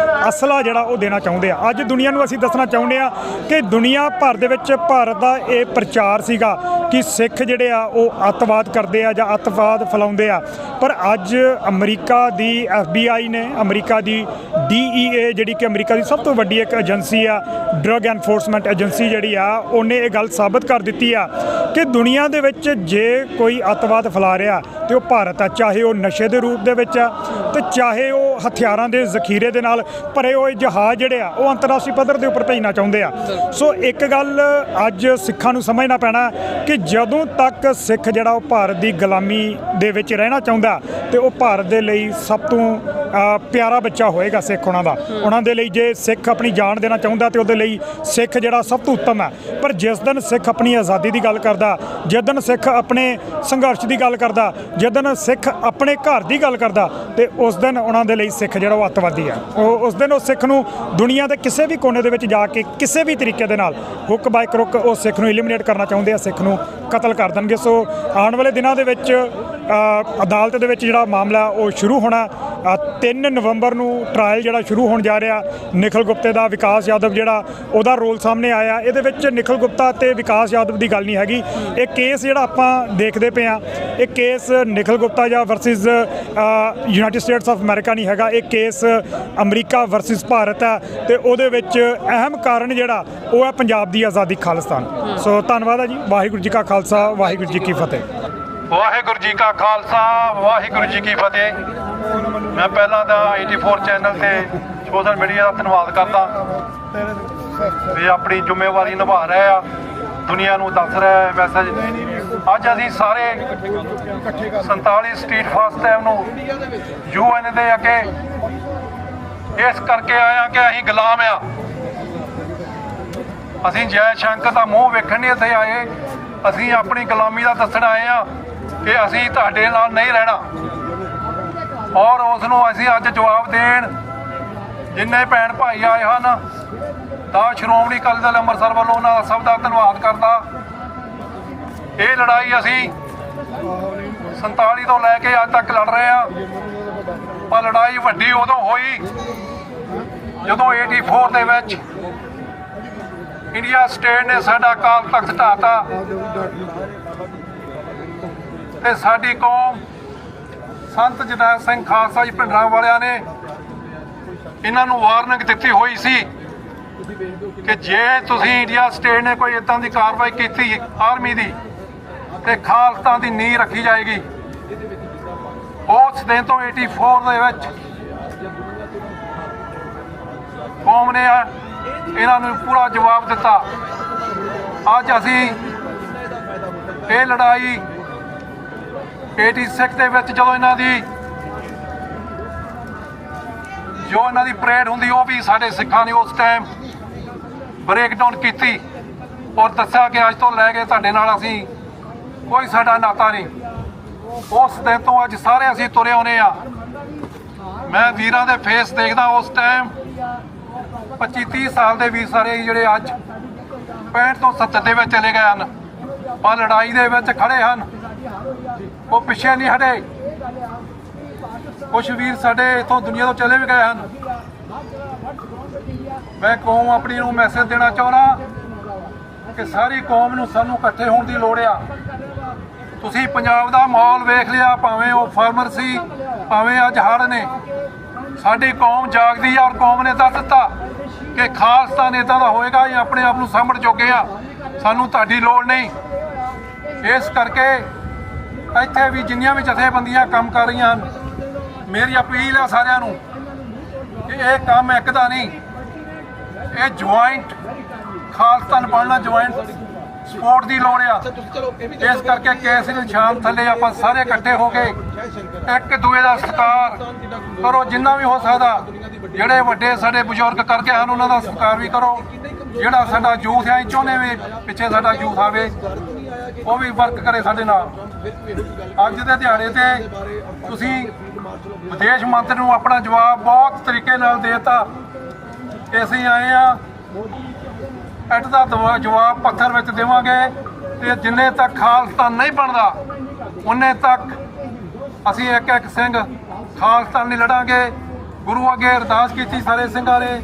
ਅਸਲਾ ਜਿਹੜਾ ਉਹ ਦੇਣਾ ਚਾਹੁੰਦੇ ਆ। ਅੱਜ ਦੁਨੀਆ ਨੂੰ ਅਸੀਂ ਦੱਸਣਾ ਚਾਹੁੰਦੇ ਆ ਕਿ ਦੁਨੀਆ ਭਰ ਦੇ ਵਿੱਚ ਭਾਰਤ ਦਾ ਇਹ ਪ੍ਰਚਾਰ ਸੀਗਾ ਕਿ ਸਿੱਖ ਜਿਹੜੇ ਆ ਉਹ ਅੱਤਵਾਦ ਕਰਦੇ ਆ ਜਾਂ ਅੱਤਵਾਦ ਫੈਲਾਉਂਦੇ ਆ, ਪਰ ਅੱਜ ਅਮਰੀਕਾ ਦੀ FBI ਨੇ, ਅਮਰੀਕਾ ਦੀ DEA ਜਿਹੜੀ ਕਿ ਅਮਰੀਕਾ ਦੀ ਸਭ ਤੋਂ ਵੱਡੀ ਇੱਕ ਏਜੰਸੀ ਆ, ਡਰੱਗ ਐਨਫੋਰਸਮੈਂਟ ਏਜੰਸੀ ਜਿਹੜੀ ਆ, ਉਹਨੇ ਇਹ ਗੱਲ ਸਾਬਤ ਕਰ ਦਿੱਤੀ ਆ ਕਿ ਦੁਨੀਆ ਦੇ ਵਿੱਚ ਜੇ ਕੋਈ ਅੱਤਵਾਦ ਫੈਲਾ ਰਿਹਾ ਤੇ ਉਹ ਭਾਰਤ ਆ। ਚਾਹੇ ਉਹ ਨਸ਼ੇ ਦੇ ਰੂਪ ਦੇ ਵਿੱਚ ਆ ਤੇ ਚਾਹੇ ਉਹ ਹਥਿਆਰਾਂ ਦੇ ਜ਼ਖੀਰੇ ਦੇ ਨਾਲ ਭਰੇ ਹੋਏ ਜਹਾਜ਼ ਜਿਹੜੇ ਆ ਉਹ ਅੰਤਰਰਾਸ਼ਟਰੀ ਪੱਧਰ ਦੇ ਉੱਪਰ ਭੇਜਣਾ ਚਾਹੁੰਦੇ ਆ। ਸੋ ਇੱਕ ਗੱਲ ਅੱਜ ਸਿੱਖਾਂ ਨੂੰ ਸਮਝਣਾ ਪੈਣਾ ਕਿ ਜਦੋਂ ਤੱਕ ਸਿੱਖ ਜਿਹੜਾ ਉਹ ਭਾਰਤ ਦੀ ਗੁਲਾਮੀ ਦੇ ਵਿੱਚ ਰਹਿਣਾ ਚਾਹੁੰਦਾ ਤੇ ਉਹ ਭਾਰਤ ਦੇ ਲਈ ਸਭ ਤੋਂ ਪਿਆਰਾ ਬੱਚਾ ਹੋਏਗਾ ਸਿੱਖ ਉਹਨਾਂ ਦੇ ਲਈ। ਜੇ ਸਿੱਖ ਆਪਣੀ ਜਾਨ ਦੇਣਾ ਚਾਹੁੰਦਾ ਤੇ ਉਹਦੇ ਲਈ ਸਿੱਖ ਜਿਹੜਾ ਸਭ ਤੋਂ ਉੱਤਮ ਹੈ। ਪਰ ਜਿਸ ਦਿਨ ਸਿੱਖ ਆਪਣੀ ਆਜ਼ਾਦੀ ਦੀ ਗੱਲ ਕਰਦਾ, ਜਿਸ ਦਿਨ ਸਿੱਖ ਆਪਣੇ ਸੰਘਰਸ਼ ਦੀ ਗੱਲ ਕਰਦਾ, ਜਿਸ ਦਿਨ ਸਿੱਖ ਆਪਣੇ ਘਰ ਦੀ ਗੱਲ ਕਰਦਾ ਤੇ ਉਸ ਦਿਨ ਉਹਨਾਂ ਦੇ ਲਈ ਸਿੱਖ ਜਿਹੜਾ ਉਹ ਅੱਤਵਾਦੀ ਹੈ। ਉਸ ਦਿਨ ਉਹ ਸਿੱਖ ਨੂੰ ਦੁਨੀਆ ਦੇ ਕਿਸੇ ਵੀ ਕੋਨੇ ਦੇ ਵਿੱਚ ਜਾ ਕੇ ਕਿਸੇ ਵੀ ਤਰੀਕੇ ਦੇ ਨਾਲ ਹੁੱਕ ਬਾਈ ਕਰੁੱਕ ਉਹ ਸਿੱਖ ਨੂੰ ਐਲੀਮੀਨੇਟ ਕਰਨਾ ਚਾਹੁੰਦੇ ਆ, ਸਿੱਖ ਨੂੰ ਕਤਲ ਕਰ ਦੇਣਗੇ। ਸੋ ਆਉਣ ਵਾਲੇ ਦਿਨਾਂ ਦੇ ਵਿੱਚ ਅਦਾਲਤ ਦੇ ਵਿੱਚ ਜਿਹੜਾ ਮਾਮਲਾ ਉਹ ਸ਼ੁਰੂ ਹੋਣਾ। 3 ਨਵੰਬਰ ਨੂੰ ਟਰਾਇਲ ਜਿਹੜਾ ਸ਼ੁਰੂ ਹੋਣ ਜਾ ਰਿਹਾ ਨਿਖਿਲ ਗੁਪਤੇ ਦਾ। ਵਿਕਾਸ ਯਾਦਵ ਜਿਹੜਾ ਉਹਦਾ ਰੋਲ ਸਾਹਮਣੇ ਆਇਆ। ਇਹਦੇ ਵਿੱਚ ਨਿਖਿਲ ਗੁਪਤਾ ਤੇ ਵਿਕਾਸ ਯਾਦਵ ਦੀ ਗੱਲ ਨਹੀਂ ਹੈਗੀ। ਇਹ ਕੇਸ ਜਿਹੜਾ ਆਪਾਂ ਦੇਖਦੇ ਪਏ ਆ, ਇਹ ਕੇਸ ਨਿਖਿਲ ਗੁਪਤਾ ਜਾਂ versus United States of America ਨਹੀਂ ਹੈਗਾ। ਇਹ ਕੇਸ ਅਮਰੀਕਾ ਵਰਸਿਸ ਭਾਰਤ ਹੈ ਤੇ ਉਹਦੇ ਵਿੱਚ ਅਹਿਮ ਕਾਰਨ ਜਿਹੜਾ ਉਹ ਹੈ ਪੰਜਾਬ ਦੀ ਆਜ਼ਾਦੀ, ਖਾਲਿਸਤਾਨ। ਸੋ ਧੰਨਵਾਦ ਹੈ ਜੀ। ਵਾਹਿਗੁਰੂ ਜੀ ਕਾ ਖਾਲਸਾ, ਵਾਹਿਗੁਰੂ ਜੀ ਕੀ ਫਤਿਹ। ਵਾਹਿਗੁਰੂ ਜੀ ਕਾ ਖਾਲਸਾ, ਵਾਹਿਗੁਰੂ ਜੀ ਕੀ ਫਤਿਹ। ਮੈਂ ਪਹਿਲਾਂ ਤਾਂ 84 ਚੈਨਲ ਤੇ ਸੋਸ਼ਲ ਮੀਡੀਆ ਦਾ ਧੰਨਵਾਦ ਕਰਦਾ ਵੀ ਆਪਣੀ ਜ਼ਿੰਮੇਵਾਰੀ ਨਿਭਾ ਰਹੇ ਆ, ਦੁਨੀਆ ਨੂੰ ਦੱਸ ਰਿਹਾ ਮੈਸੇਜ। ਅੱਜ ਅਸੀਂ ਸਾਰੇ 47 ਸਟਰੀਟ ਫਾਸਟ ਟਾਈਮ ਨੂੰ UN ਦੇ ਅੱਗੇ ਇਸ ਕਰਕੇ ਆਇਆ ਕਿ ਅਸੀਂ ਗੁਲਾਮ ਆ। ਅਸੀਂ ਜੈ ਸ਼ੰਕਰ ਦਾ ਮੂੰਹ ਵੇਖਣ ਨਹੀਂ ਇੱਥੇ ਆਏ, ਅਸੀਂ ਆਪਣੀ ਗੁਲਾਮੀ ਦਾ ਦੱਸਣ ਆਏ ਆ ਕਿ ਅਸੀਂ ਤੁਹਾਡੇ ਨਾਲ ਨਹੀਂ ਰਹਿਣਾ। ਔਰ ਉਸ ਨੂੰ ਅਸੀਂ ਅੱਜ ਜਵਾਬ ਦੇਣ ਜਿੰਨੇ ਭੈਣ ਭਾਈ ਆਏ ਹਨ ਤਾਂ ਸ਼੍ਰੋਮਣੀ ਅਕਾਲੀ ਦਲ ਅੰਮ੍ਰਿਤਸਰ ਵੱਲੋਂ ਉਹਨਾਂ ਦਾ ਸਭ ਦਾ ਧੰਨਵਾਦ ਕਰਦਾ। ਇਹ ਲੜਾਈ ਅਸੀਂ 47 ਤੋਂ ਲੈ ਕੇ ਅੱਜ ਤੱਕ ਲੜ ਰਹੇ ਆ। ਪਰ ਲੜਾਈ ਵੱਡੀ ਉਦੋਂ ਹੋਈ ਜਦੋਂ 84 ਦੇ ਵਿੱਚ ਇੰਡੀਆ ਸਟੇਟ ਨੇ ਸਾਡਾ ਅਕਾਲ ਤਖਤ ਢਾਤਾ ਤੇ ਸਾਡੀ ਕੌਮ ਸੰਤ ਜਰਨੈਲ ਸਿੰਘ ਖਾਲਸਾ ਜੀ ਭਿੰਡਰਾਂ ਵਾਲਿਆਂ ਨੇ ਇਹਨਾਂ ਨੂੰ ਵਾਰਨਿੰਗ ਦਿੱਤੀ ਹੋਈ ਸੀ ਕਿ ਜੇ ਤੁਸੀਂ ਇੰਡੀਆ ਸਟੇਟ ਨੇ ਕੋਈ ਇਦਾਂ ਦੀ ਕਾਰਵਾਈ ਕੀਤੀ ਆਰਮੀ ਦੀ ਤੇ ਖਾਲਸਾ ਦੀ ਨੀਂਹ ਰੱਖੀ ਜਾਏਗੀ। ਉਸ ਦਿਨ ਤੋਂ 84 ਦੇ ਵਿੱਚ ਕੌਮ ਨੇ ਇਹਨਾਂ ਨੂੰ ਪੂਰਾ ਜਵਾਬ ਦਿੱਤਾ। ਅੱਜ ਅਸੀਂ ਇਹ ਲੜਾਈ 86 ਦੇ ਵਿੱਚ ਜਦੋਂ ਇਹਨਾਂ ਦੀ ਪਰੇਡ ਹੁੰਦੀ ਉਹ ਵੀ ਸਾਡੇ ਸਿੱਖਾਂ ਨੇ ਉਸ ਟਾਈਮ ਬ੍ਰੇਕ ਡਾਊਨ ਕੀਤੀ ਔਰ ਦੱਸਿਆ ਕਿ ਅੱਜ ਤੋਂ ਲੈ ਕੇ ਤੁਹਾਡੇ ਨਾਲ ਅਸੀਂ ਕੋਈ ਸਾਡਾ ਨਾਤਾ ਨਹੀਂ। ਉਸ ਦਿਨ ਤੋਂ ਅੱਜ ਸਾਰੇ ਅਸੀਂ ਤੁਰੇ ਆਉਨੇ ਆ। ਮੈਂ ਵੀਰਾਂ ਦੇ ਫੇਸ ਦੇਖਦਾ ਉਸ ਟਾਈਮ 25-30 ਸਾਲ ਦੇ ਵੀਰ ਸਾਰੇ ਜਿਹੜੇ ਅੱਜ 65 ਤੋਂ 70 ਦੇ ਵਿੱਚ ਚਲੇ ਗਏ ਹਨ, ਪਰ ਲੜਾਈ ਦੇ ਵਿੱਚ ਖੜੇ ਹਨ, ਉਹ ਪਿੱਛੇ ਨਹੀਂ ਹਟੇ। ਕੁਛ ਵੀਰ ਸਾਡੇ ਇੱਥੋਂ ਦੁਨੀਆ ਤੋਂ ਚਲੇ ਵੀ ਗਏ ਹਨ। ਮੈਂ ਕੌਮ ਆਪਣੀ ਨੂੰ ਮੈਸੇਜ ਦੇਣਾ ਚਾਹੁੰਦਾ ਕਿ ਸਾਰੀ ਕੌਮ ਨੂੰ ਸਾਨੂੰ ਇਕੱਠੇ ਹੋਣ ਦੀ ਲੋੜ ਆ। ਤੁਸੀਂ ਪੰਜਾਬ ਦਾ ਮਾਹੌਲ ਵੇਖ ਲਿਆ, ਭਾਵੇਂ ਉਹ ਫਾਰਮਰ ਸੀ, ਭਾਵੇਂ ਅੱਜ ਹੜ੍ਹ ਨੇ। ਸਾਡੀ ਕੌਮ ਜਾਗਦੀ ਆ ਔਰ ਕੌਮ ਨੇ ਦੱਸ ਦਿੱਤਾ ਕਿ ਖਾਲਸਤਾਨ ਇੱਦਾਂ ਦਾ ਹੋਏਗਾ ਜਾਂ ਆਪਣੇ ਆਪ ਨੂੰ ਸਾਂਭਣ ਜੋਗੇ ਆ, ਸਾਨੂੰ ਤੁਹਾਡੀ ਲੋੜ ਨਹੀਂ। ਇਸ ਕਰਕੇ ਇੱਥੇ ਵੀ ਜਿੰਨੀਆਂ ਵੀ ਜਥੇਬੰਦੀਆਂ ਕੰਮ ਕਰ ਰਹੀਆਂ ਹਨ, ਮੇਰੀ ਅਪੀਲ ਹੈ ਸਾਰਿਆਂ ਨੂੰ ਕਿ ਇਹ ਕੰਮ ਇੱਕ ਦਾ ਨਹੀਂ, ਇਹ ਜੁਆਇੰਟ ਖਾਲਸਤਾਨ ਬਣਨਾ, ਜੁਆਇੰਟ ਸਪੋਰਟ ਦੀ ਲੋੜ ਆ। ਇਸ ਕਰਕੇ ਕੇਸਰੀ ਨਿਸ਼ਾਨ ਥੱਲੇ ਆਪਾਂ ਸਾਰੇ ਇਕੱਠੇ ਹੋ ਕੇ ਇੱਕ ਦੂਏ ਦਾ ਸਤਿਕਾਰ ਕਰੋ ਜਿੰਨਾ ਵੀ ਹੋ ਸਕਦਾ। ਜਿਹੜੇ ਵੱਡੇ ਸਾਡੇ ਬਜ਼ੁਰਗ ਕਰਕੇ ਹਨ ਉਹਨਾਂ ਦਾ ਸਤਿਕਾਰ ਵੀ ਕਰੋ। ਜਿਹੜਾ ਸਾਡਾ ਯੂਥ ਹੈ, ਚਾਹੁੰਦੇ ਵੀ ਪਿੱਛੇ ਸਾਡਾ ਯੂਥ ਆਵੇ, ਉਹ ਵੀ ਵਰਕ ਕਰੇ ਸਾਡੇ ਨਾਲ। ਅੱਜ ਦੇ ਦਿਹਾੜੇ ਤੇ ਤੁਸੀਂ ਵਿਦੇਸ਼ ਮੰਤਰੀ ਨੂੰ ਆਪਣਾ ਜਵਾਬ ਬਹੁਤ ਤਰੀਕੇ ਨਾਲ ਦੇ ਦਿੱਤਾ ਕਿ ਅਸੀਂ ਆਏ ਆ ਇੱਟ ਦਾ ਜਵਾਬ ਪੱਥਰ ਵਿੱਚ ਦੇਵਾਂਗੇ ਤੇ ਜਿੰਨੇ ਤੱਕ ਖਾਲਸਤਾਨ ਨਹੀਂ ਬਣਦਾ ਉਨੇ ਤੱਕ ਅਸੀਂ ਇੱਕ ਇੱਕ ਸਿੰਘ ਖਾਲਸਤਾਨ ਲਈ ਲੜਾਂਗੇ। ਗੁਰੂ ਅੱਗੇ ਅਰਦਾਸ ਕੀਤੀ ਸਾਰੇ ਸਿੰਘਾਂ ਨੇ,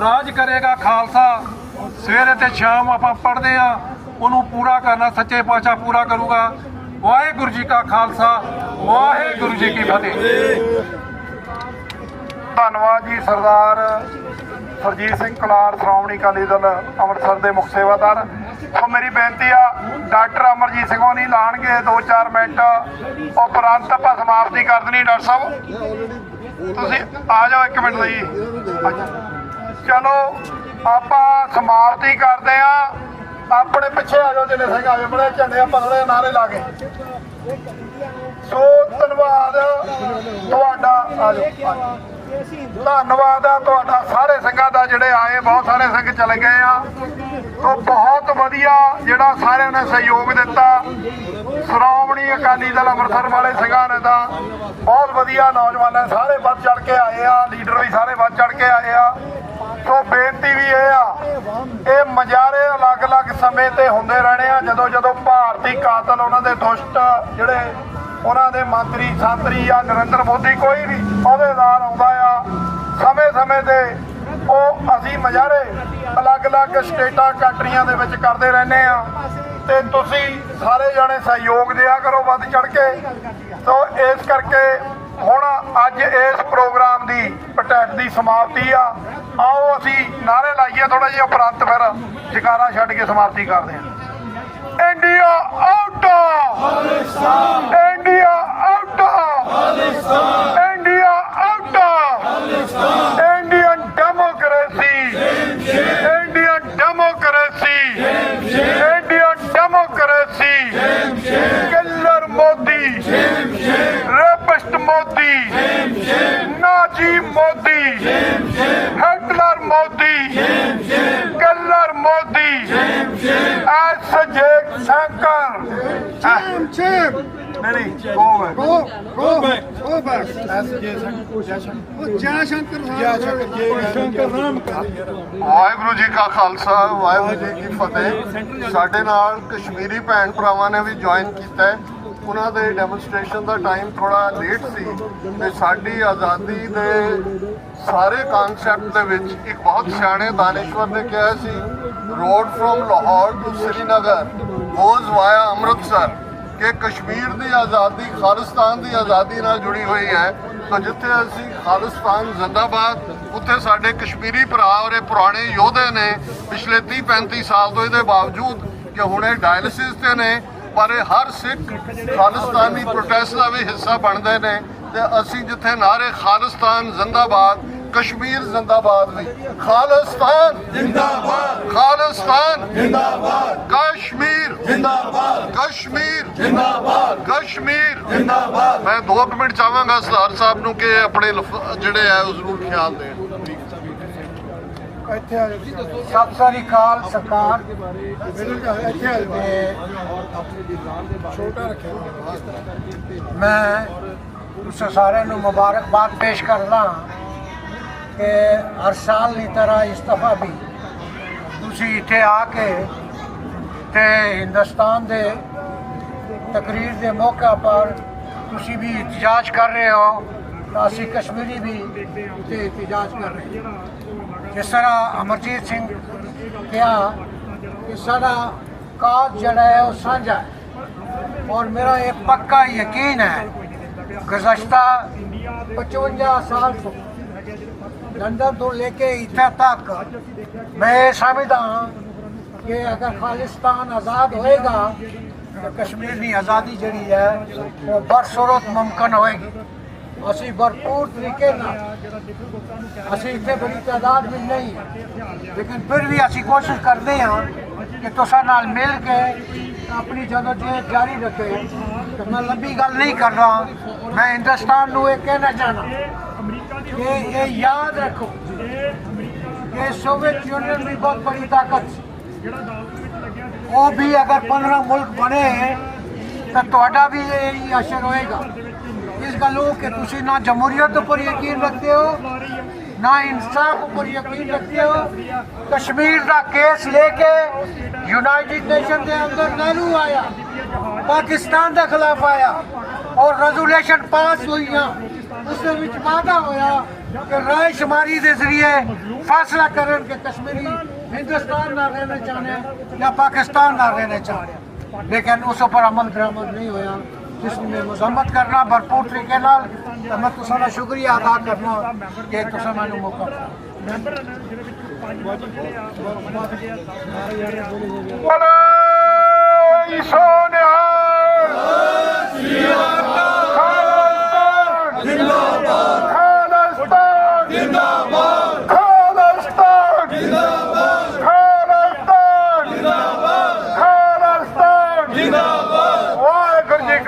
ਰਾਜ ਕਰੇਗਾ ਖਾਲਸਾ। ਸਵੇਰੇ ਤੇ ਸ਼ਾਮ ਆਪਾਂ ਪੜ੍ਹਦੇ ਆ, ਉਹਨੂੰ ਪੂਰਾ ਕਰਨਾ ਸੱਚੇ ਪਾਤਸ਼ਾਹ ਪੂਰਾ ਕਰੂਗਾ। ਵਾਹਿਗੁਰੂ ਜੀ ਕਾ ਖਾਲਸਾ, ਵਾਹਿਗੁਰੂ ਜੀ ਕੀ ਫਤਿਹ। ਧੰਨਵਾਦ ਜੀ ਸਰਦਾਰ ਸਰਜੀਤ ਸਿੰਘ ਕਲਾਰ, ਸ਼੍ਰੋਮਣੀ ਅਕਾਲੀ ਦਲ ਅੰਮ੍ਰਿਤਸਰ ਦੇ ਮੁੱਖ ਸੇਵਾਦਾਰ। ਸੋ ਮੇਰੀ ਬੇਨਤੀ ਆ, ਡਾਕਟਰ ਅਮਰਜੀਤ ਸਿੰਘ ਹੋਣੀ ਲਾਣਗੇ 2-4 ਮਿੰਟ, ਉਪਰੰਤ ਆਪਾਂ ਸਮਾਪਤੀ ਕਰ ਦੇਣੀ। ਡਾਕਟਰ ਸਾਹਿਬ ਤੁਸੀਂ ਆ ਜਾਓ 1 ਮਿੰਟ ਲਈ। ਚਲੋ ਆਪਾਂ ਸਮਾਪਤੀ ਕਰਦੇ ਆ। ਆਪਣੇ ਪਿੱਛੇ ਆ ਜਾਓ ਜਿੰਨੇ ਸਿੰਘ ਆ ਜਾਓ, ਬੜੇ ਝੰਡੇ ਪਤਲੇ ਨਾਰੇ ਲਾ ਕੇ। ਸੋ ਧੰਨਵਾਦ ਤੁਹਾਡਾ, ਆ ਜਾਓ। ਧੰਨਵਾਦ ਆ ਤੁਹਾਡਾ ਸਾਰੇ ਸਿੰਘਾਂ ਦਾ ਜਿਹੜੇ ਆਏ, ਬਹੁਤ ਸਾਰੇ ਸਿੰਘ ਚਲੇ ਗਏ ਆ। ਸੋ ਬਹੁਤ ਵਧੀਆ ਜਿਹੜਾ ਸਾਰਿਆਂ ਨੇ ਸਹਿਯੋਗ ਦਿੱਤਾ। ਸ਼੍ਰੋਮਣੀ ਅਕਾਲੀ ਦਲ ਅੰਮ੍ਰਿਤਸਰ ਵਾਲੇ ਸਿੰਘਾਂ ਨੇ ਤਾਂ ਬਹੁਤ ਵਧੀਆ, ਨੌਜਵਾਨਾਂ ਸਾਰੇ ਵੱਧ ਚੜ ਕੇ ਆਏ ਆ, ਲੀਡਰ ਵੀ ਸਾਰੇ ਵੱਧ ਚੜ ਕੇ ਆਏ ਆ। ਸੋ ਬੇਨਤੀ ਵੀ ਇਹ ਆ, ਇਹ ਮੁਜ਼ਾਹਰੇ ਅਲੱਗ-ਅਲੱਗ ਸਮੇਂ ਤੇ ਹੁੰਦੇ ਰਹਿਣੇ ਆ। ਜਦੋਂ ਜਦੋਂ ਭਾਰਤੀ ਕਾਤਲ, ਉਹਨਾਂ ਦੇ ਦੁਸ਼ਟ ਜਿਹੜੇ ਉਹਨਾਂ ਦੇ ਮੰਤਰੀ ਸੰਤਰੀ ਜਾਂ ਨਰਿੰਦਰ ਮੋਦੀ ਕੋਈ ਵੀ ਅਹੁਦੇਦਾਰ ਆਉਂਦਾ ਆ, ਸਮੇਂ-ਸਮੇਂ ਤੇ ਉਹ ਅਸੀਂ ਮੁਜ਼ਾਹਰੇ ਅਲੱਗ-ਅਲੱਗ ਸਟੇਟਾਂ ਕੰਟਰੀਆਂ ਦੇ ਵਿੱਚ ਕਰਦੇ ਰਹਿੰਦੇ ਆ। ਤੇ ਤੁਸੀਂ ਸਾਰੇ ਜਾਣੇ ਸਹਿਯੋਗ ਦਿਆ ਕਰੋ ਵੱਧ ਚੜ ਕੇ। ਸੋ ਇਸ ਕਰਕੇ ਹੁਣ ਅੱਜ ਇਸ ਪ੍ਰੋਗਰਾਮ ਦੀ ਪ੍ਰੋਟੈਸਟ ਦੀ ਸਮਾਪਤੀ ਆ। ਆਓ ਅਸੀਂ ਨਾਰੇ ਲਾਈਏ ਥੋੜਾ ਜਿਹਾ, ਉਪਰੰਤ ਫਿਰ ਜਕਾਰਾ ਛੱਡ ਕੇ ਸਮਾਪਤੀ ਕਰਦੇ ਹਾਂ। India out, India out, India out, Indian democracy, Indian democracy, Indian democracy. Killer Modi, rapist Modi, Nazi Modi, Hitler Modi, killer Modi, S J Shankar. ਨਹੀਂ, go back. ਵਾਹਿਗੁਰੂ ਜੀ ਕਾ ਖਾਲਸਾ, ਵਾਹਿਗੁਰੂ ਜੀ ਕੀ ਫਤਿਹ। ਸਾਡੇ ਨਾਲ ਕਸ਼ਮੀਰੀ ਭੈਣ ਭਰਾਵਾਂ ਨੇ ਵੀ ਜੁਆਇਨ ਕੀਤਾ ਹੈ। ਉਹਨਾਂ ਦੇ ਡੈਮੋਨਸਟ੍ਰੇਸ਼ਨ ਦਾ ਟਾਈਮ ਥੋੜਾ ਲੇਟ ਸੀ ਤੇ ਸਾਡੀ ਆਜ਼ਾਦੀ ਦੇ ਸਾਰੇ ਕਨਸੈਪਟ ਦੇ ਵਿੱਚ ਇੱਕ ਬਹੁਤ ਸਿਆਣੇ ਦਾਨਿਸ਼ਵਰ ਨੇ ਕਿਹਾ ਸੀ, road from Lahore to Srinagar goes via Amritsar, ਕਿ ਕਸ਼ਮੀਰ ਦੀ ਆਜ਼ਾਦੀ ਖਾਲਿਸਤਾਨ ਦੀ ਆਜ਼ਾਦੀ ਨਾਲ ਜੁੜੀ ਹੋਈ ਹੈ। ਤਾਂ ਜਿੱਥੇ ਅਸੀਂ ਖਾਲਿਸਤਾਨ ਜ਼ਿੰਦਾਬਾਦ, ਉੱਥੇ ਸਾਡੇ ਕਸ਼ਮੀਰੀ ਭਰਾ ਔਰ ਇਹ ਪੁਰਾਣੇ ਯੋਧੇ ਨੇ ਪਿਛਲੇ 30-35 ਸਾਲ ਤੋਂ, ਇਹਦੇ ਬਾਵਜੂਦ ਕਿ ਹੁਣ ਇਹ ਡਾਇਲਿਸਿਸ ਤੇ ਨੇ, ਪਰ ਇਹ ਹਰ ਸਿੱਖ ਖਾਲਿਸਤਾਨੀ ਪ੍ਰੋਟੈਸਟ ਦਾ ਵੀ ਹਿੱਸਾ ਬਣਦੇ ਨੇ। ਤੇ ਅਸੀਂ ਜਿੱਥੇ ਨਾਰੇ ਖਾਲਿਸਤਾਨ ਜ਼ਿੰਦਾਬਾਦ, ਕਸ਼ਮੀਰ ਜ਼ਿੰਦਾਬਾਦ ਵੀ, ਖਾਲਿਸਤਾਨ ਜ਼ਿੰਦਾਬਾਦ, ਖਾਲਿਸਤਾਨ ਜ਼ਿੰਦਾਬਾਦ, ਕਸ਼ਮੀਰ ਜ਼ਿੰਦਾਬਾਦ, ਕਸ਼ਮੀਰ ਜ਼ਿੰਦਾਬਾਦ, ਕਸ਼ਮੀਰ ਜ਼ਿੰਦਾਬਾਦ। ਮੈਂ 2 ਮਿੰਟ ਚਾਹਾਂਗਾ ਸਰਦਾਰ ਸਾਹਿਬ ਨੂੰ ਕਿ ਆਪਣੇ ਜਿਹੜੇ ਹੈ ਉਹ ਜ਼ਰੂਰ ਖਿਆਲ ਦੇਣ। ਸਤਿ ਸ੍ਰੀ ਅਕਾਲ ਸਰਕਾਰ। ਮੈਂ ਤੁਸੀਂ ਸਾਰਿਆਂ ਨੂੰ ਮੁਬਾਰਕਬਾਦ ਪੇਸ਼ ਕਰਦਾ ਕਿ ਹਰ ਸਾਲ ਦੀ ਤਰ੍ਹਾਂ ਇਸ ਦਫਾ ਵੀ ਤੁਸੀਂ ਇੱਥੇ ਆ ਕੇ ਤੇ ਹਿੰਦੁਸਤਾਨ ਦੇ ਤਕਰੀਰ ਦੇ ਮੌਕੇ ਪਰ ਤੁਸੀਂ ਵੀ ਇਤਜਾਜ ਕਰ ਰਹੇ ਹੋ, ਤਾਂ ਅਸੀਂ ਕਸ਼ਮੀਰੀ ਵੀ ਇੱਥੇ ਇਤਜਾਜ ਕਰ ਰਹੇ ਹਾਂ। ਜਿਸ ਤਰ੍ਹਾਂ ਅਮਰਜੀਤ ਸਿੰਘ ਕਿਹਾ ਕਿ ਸਾਡਾ ਕਾਜ ਜਿਹੜਾ ਹੈ ਉਹ ਸਾਂਝਾ ਹੈ, ਔਰ ਮੇਰਾ ਇਹ ਪੱਕਾ ਯਕੀਨ ਹੈ ਗੁਜ਼ਸ਼ਤਾ 55 ਸਾਲ ਤੋਂ ਲੰਡਨ ਤੋਂ ਲੈ ਕੇ ਇੱਥੇ ਤੱਕ ਮੈਂ ਸਮਝਦਾ ਹਾਂ ਕਿ ਅਗਰ ਖਾਲਿਸਤਾਨ ਆਜ਼ਾਦ ਹੋਏਗਾ ਤਾਂ ਕਸ਼ਮੀਰ ਦੀ ਆਜ਼ਾਦੀ ਜਿਹੜੀ ਹੈ ਉਹ ਬਰਸੂਰਤ ਮੁਮਕਿਨ ਹੋਏਗੀ। ਅਸੀਂ ਭਰਪੂਰ ਤਰੀਕੇ ਨਾਲ, ਅਸੀਂ ਇੱਥੇ ਬੜੀ ਤਾਦਾਦ ਵਿੱਚ ਨਹੀਂ, ਲੇਕਿਨ ਫਿਰ ਵੀ ਅਸੀਂ ਕੋਸ਼ਿਸ਼ ਕਰਦੇ ਹਾਂ ਕਿ ਤੁਸਾਂ ਨਾਲ ਮਿਲ ਕੇ ਆਪਣੀ ਜਦੋਜਹਿਦ ਜਾਰੀ ਰੱਖੇ। ਤਾਂ ਮੈਂ ਲੰਬੀ ਗੱਲ ਨਹੀਂ ਕਰ ਰਹਾ, ਮੈਂ ਹਿੰਦੁਸਤਾਨ ਨੂੰ ਇਹ ਕਹਿਣਾ ਚਾਹਨਾ कि ये याद रखो कि सोवियत यूनियन भी बहुत बड़ी ताकत, वो भी अगर 15 मुल्क बने तो ਤੁਹਾਡਾ भी यही असर होएगा। इस गलों कि तुसी ना जमहूरियत पर यकीन रखते हो, ना इंसाफ पर यकीन रखते हो। कश्मीर का केस लेके यूनाइटेड नेशन के अंदर नेहरू आया, पाकिस्तान के खिलाफ आया और रेजोल्यूशन पास हुई। उसके विच वादा होया कि राय शुमारी के जरिए फैसला करन कि कश्मीरी हिंदुस्तान ना रहना चाहते या पाकिस्तान ना रहना चाहते, लेकिन उस पर अमल दरामद नहीं होया, जिसमें मजम्मत करना भरपूर तरीके नाल। तो मैं तुसां शुक्रिया अदा करना कि तुसां मैनूं मौका जिंदाबाद।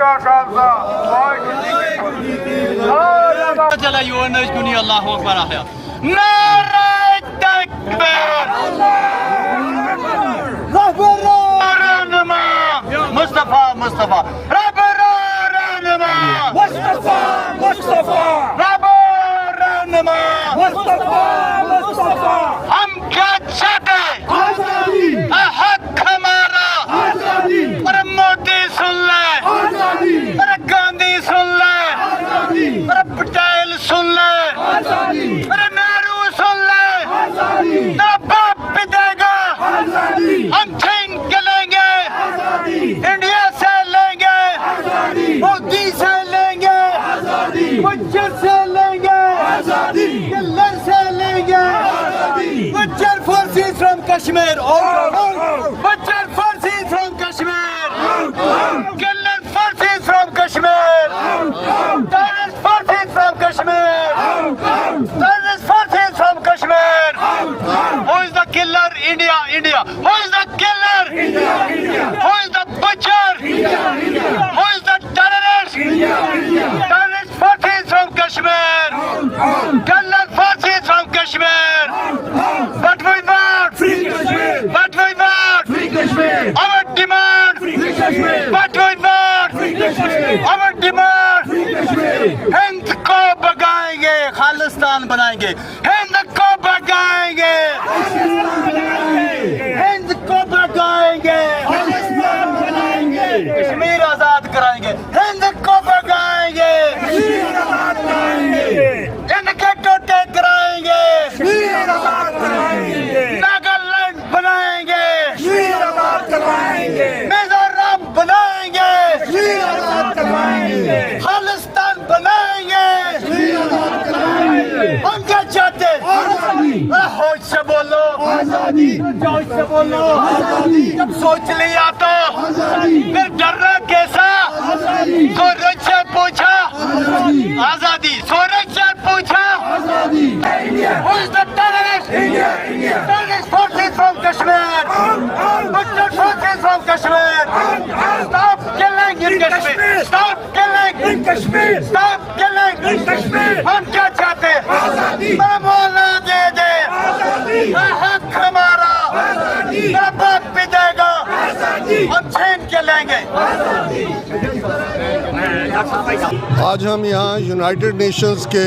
ਕਾ ਖਾਲਸਾ ਵਾਹਿਗੁਰੂ ਜੀ ਕੀ ਫਤਿਹ। चला यूएन दुनिया अल्लाह अकबर आया नारे तकबीर रहनुमा मुस्तफा मुस्तफा रब रहनुमा मुस्तफा मुस्तफा रब रहनुमा मुस्तफा मुस्तफा हम क्या चाहते आजादी हक हमारा आजादी और मोदी सुन ले आजादी और गांधी सुन ले आजादी और पटेल सुन ले आजादी और नेहरू सुन ले आजादी ना बाप भी देगा आजादी हम छीन के लेंगे आजादी इंडिया से लेंगे आजादी मोदी से लेंगे आजादी गुज्जर से लेंगे आजादी किल्लर से लेंगे आजादी Gujjar forces from Kashmir Gujjar forces from Kashmir killer forces from Kashmir terrorist forces from Kashmir terrorist forces from Kashmir who is the killer India India who is the killer India India who is the butcher India India who is the terrorist India India terrorist forces from Kashmir killer forces from Kashmir but we want free Kashmir but we want free Kashmir our demand free Kashmir but we want free Kashmir our demand free Kashmir Hind को भगाएंगे खालिस्तान बनाएंगे हिंद को भगाएंगे हिंद को भगाएंगे खालिस्तान बनाएंगे कश्मीर आजाद कराएंगे हिंद को भगाएंगे कश्मीर आजाद कराएंगे इनके टोटे कराएंगे कश्मीर आजाद कराएंगे नागालैंड बनाएंगे कश्मीर आजाद करवाएंगे मिजोरम बनाएंगे कश्मीर आजाद करवाएंगे खालिस्तान बनाएंगे हम क्या चाहते होश से बोलो आजादी जोश से बोलो आजादी जब सोच लिया तो फिर डरना कैसा सूरज से पूछा आजादी सूरज से पूछा आजादी Who is the terrorist? Terrorist forces from Kashmir Butcher forces from Kashmir Stop killing in Kashmir Stop killing in Kashmir Stop killing in Kashmir हम क्या चाहते हैं बोलना दे दे हक हमारा ना बाप भी देगा हम छीन के लेंगे आज हम यहाँ यूनाइटेड नेशंस के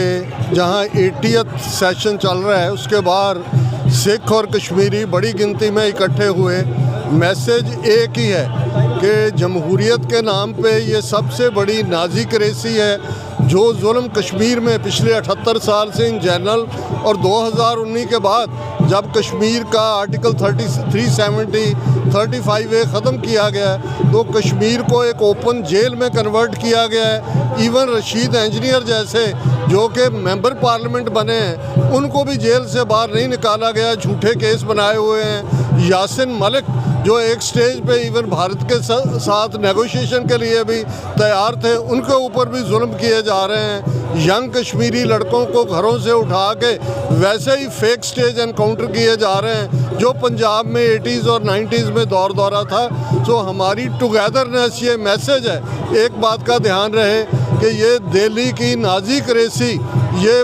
जहाँ 80th सेशन चल रहा है उसके बाहर सिख और कश्मीरी बड़ी गिनती में इकट्ठे हुए। मैसेज एक ही है कि जमहूरियत के नाम पे ये सबसे बड़ी नाजी क्रेसी है जो जुल्म कश्मीर में पिछले 78 साल से इन जनरल और 2019 के बाद जब कश्मीर का आर्टिकल 35A ख़त्म किया गया है तो कश्मीर को एक ओपन जेल में कन्वर्ट किया गया है। इवन रशीद इंजीनियर जैसे जो कि मेंबर पार्लियामेंट बने हैं उनको भी जेल से बाहर नहीं निकाला गया, झूठे केस बनाए हुए हैं। यासिन मलिक जो एक स्टेज पे इवन भारत के साथ नेगोशिएशन के लिए भी तैयार थे उनके ऊपर भी जुल्म किए जा रहे हैं। यंग कश्मीरी लड़कों को घरों से उठा के वैसे ही फेक स्टेज एनकाउंटर किए जा रहे हैं जो पंजाब में 80s और 90s में दौर दौरा था। तो हमारी टुगेदरनेस ये मैसेज है। एक बात का ध्यान रहे कि ये दिल्ली की नाजी क्रेसी ये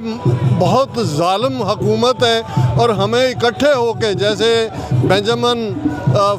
बहुत ज़ालिम हुकूमत है और हमें इकट्ठे होके जैसे बेंजामिन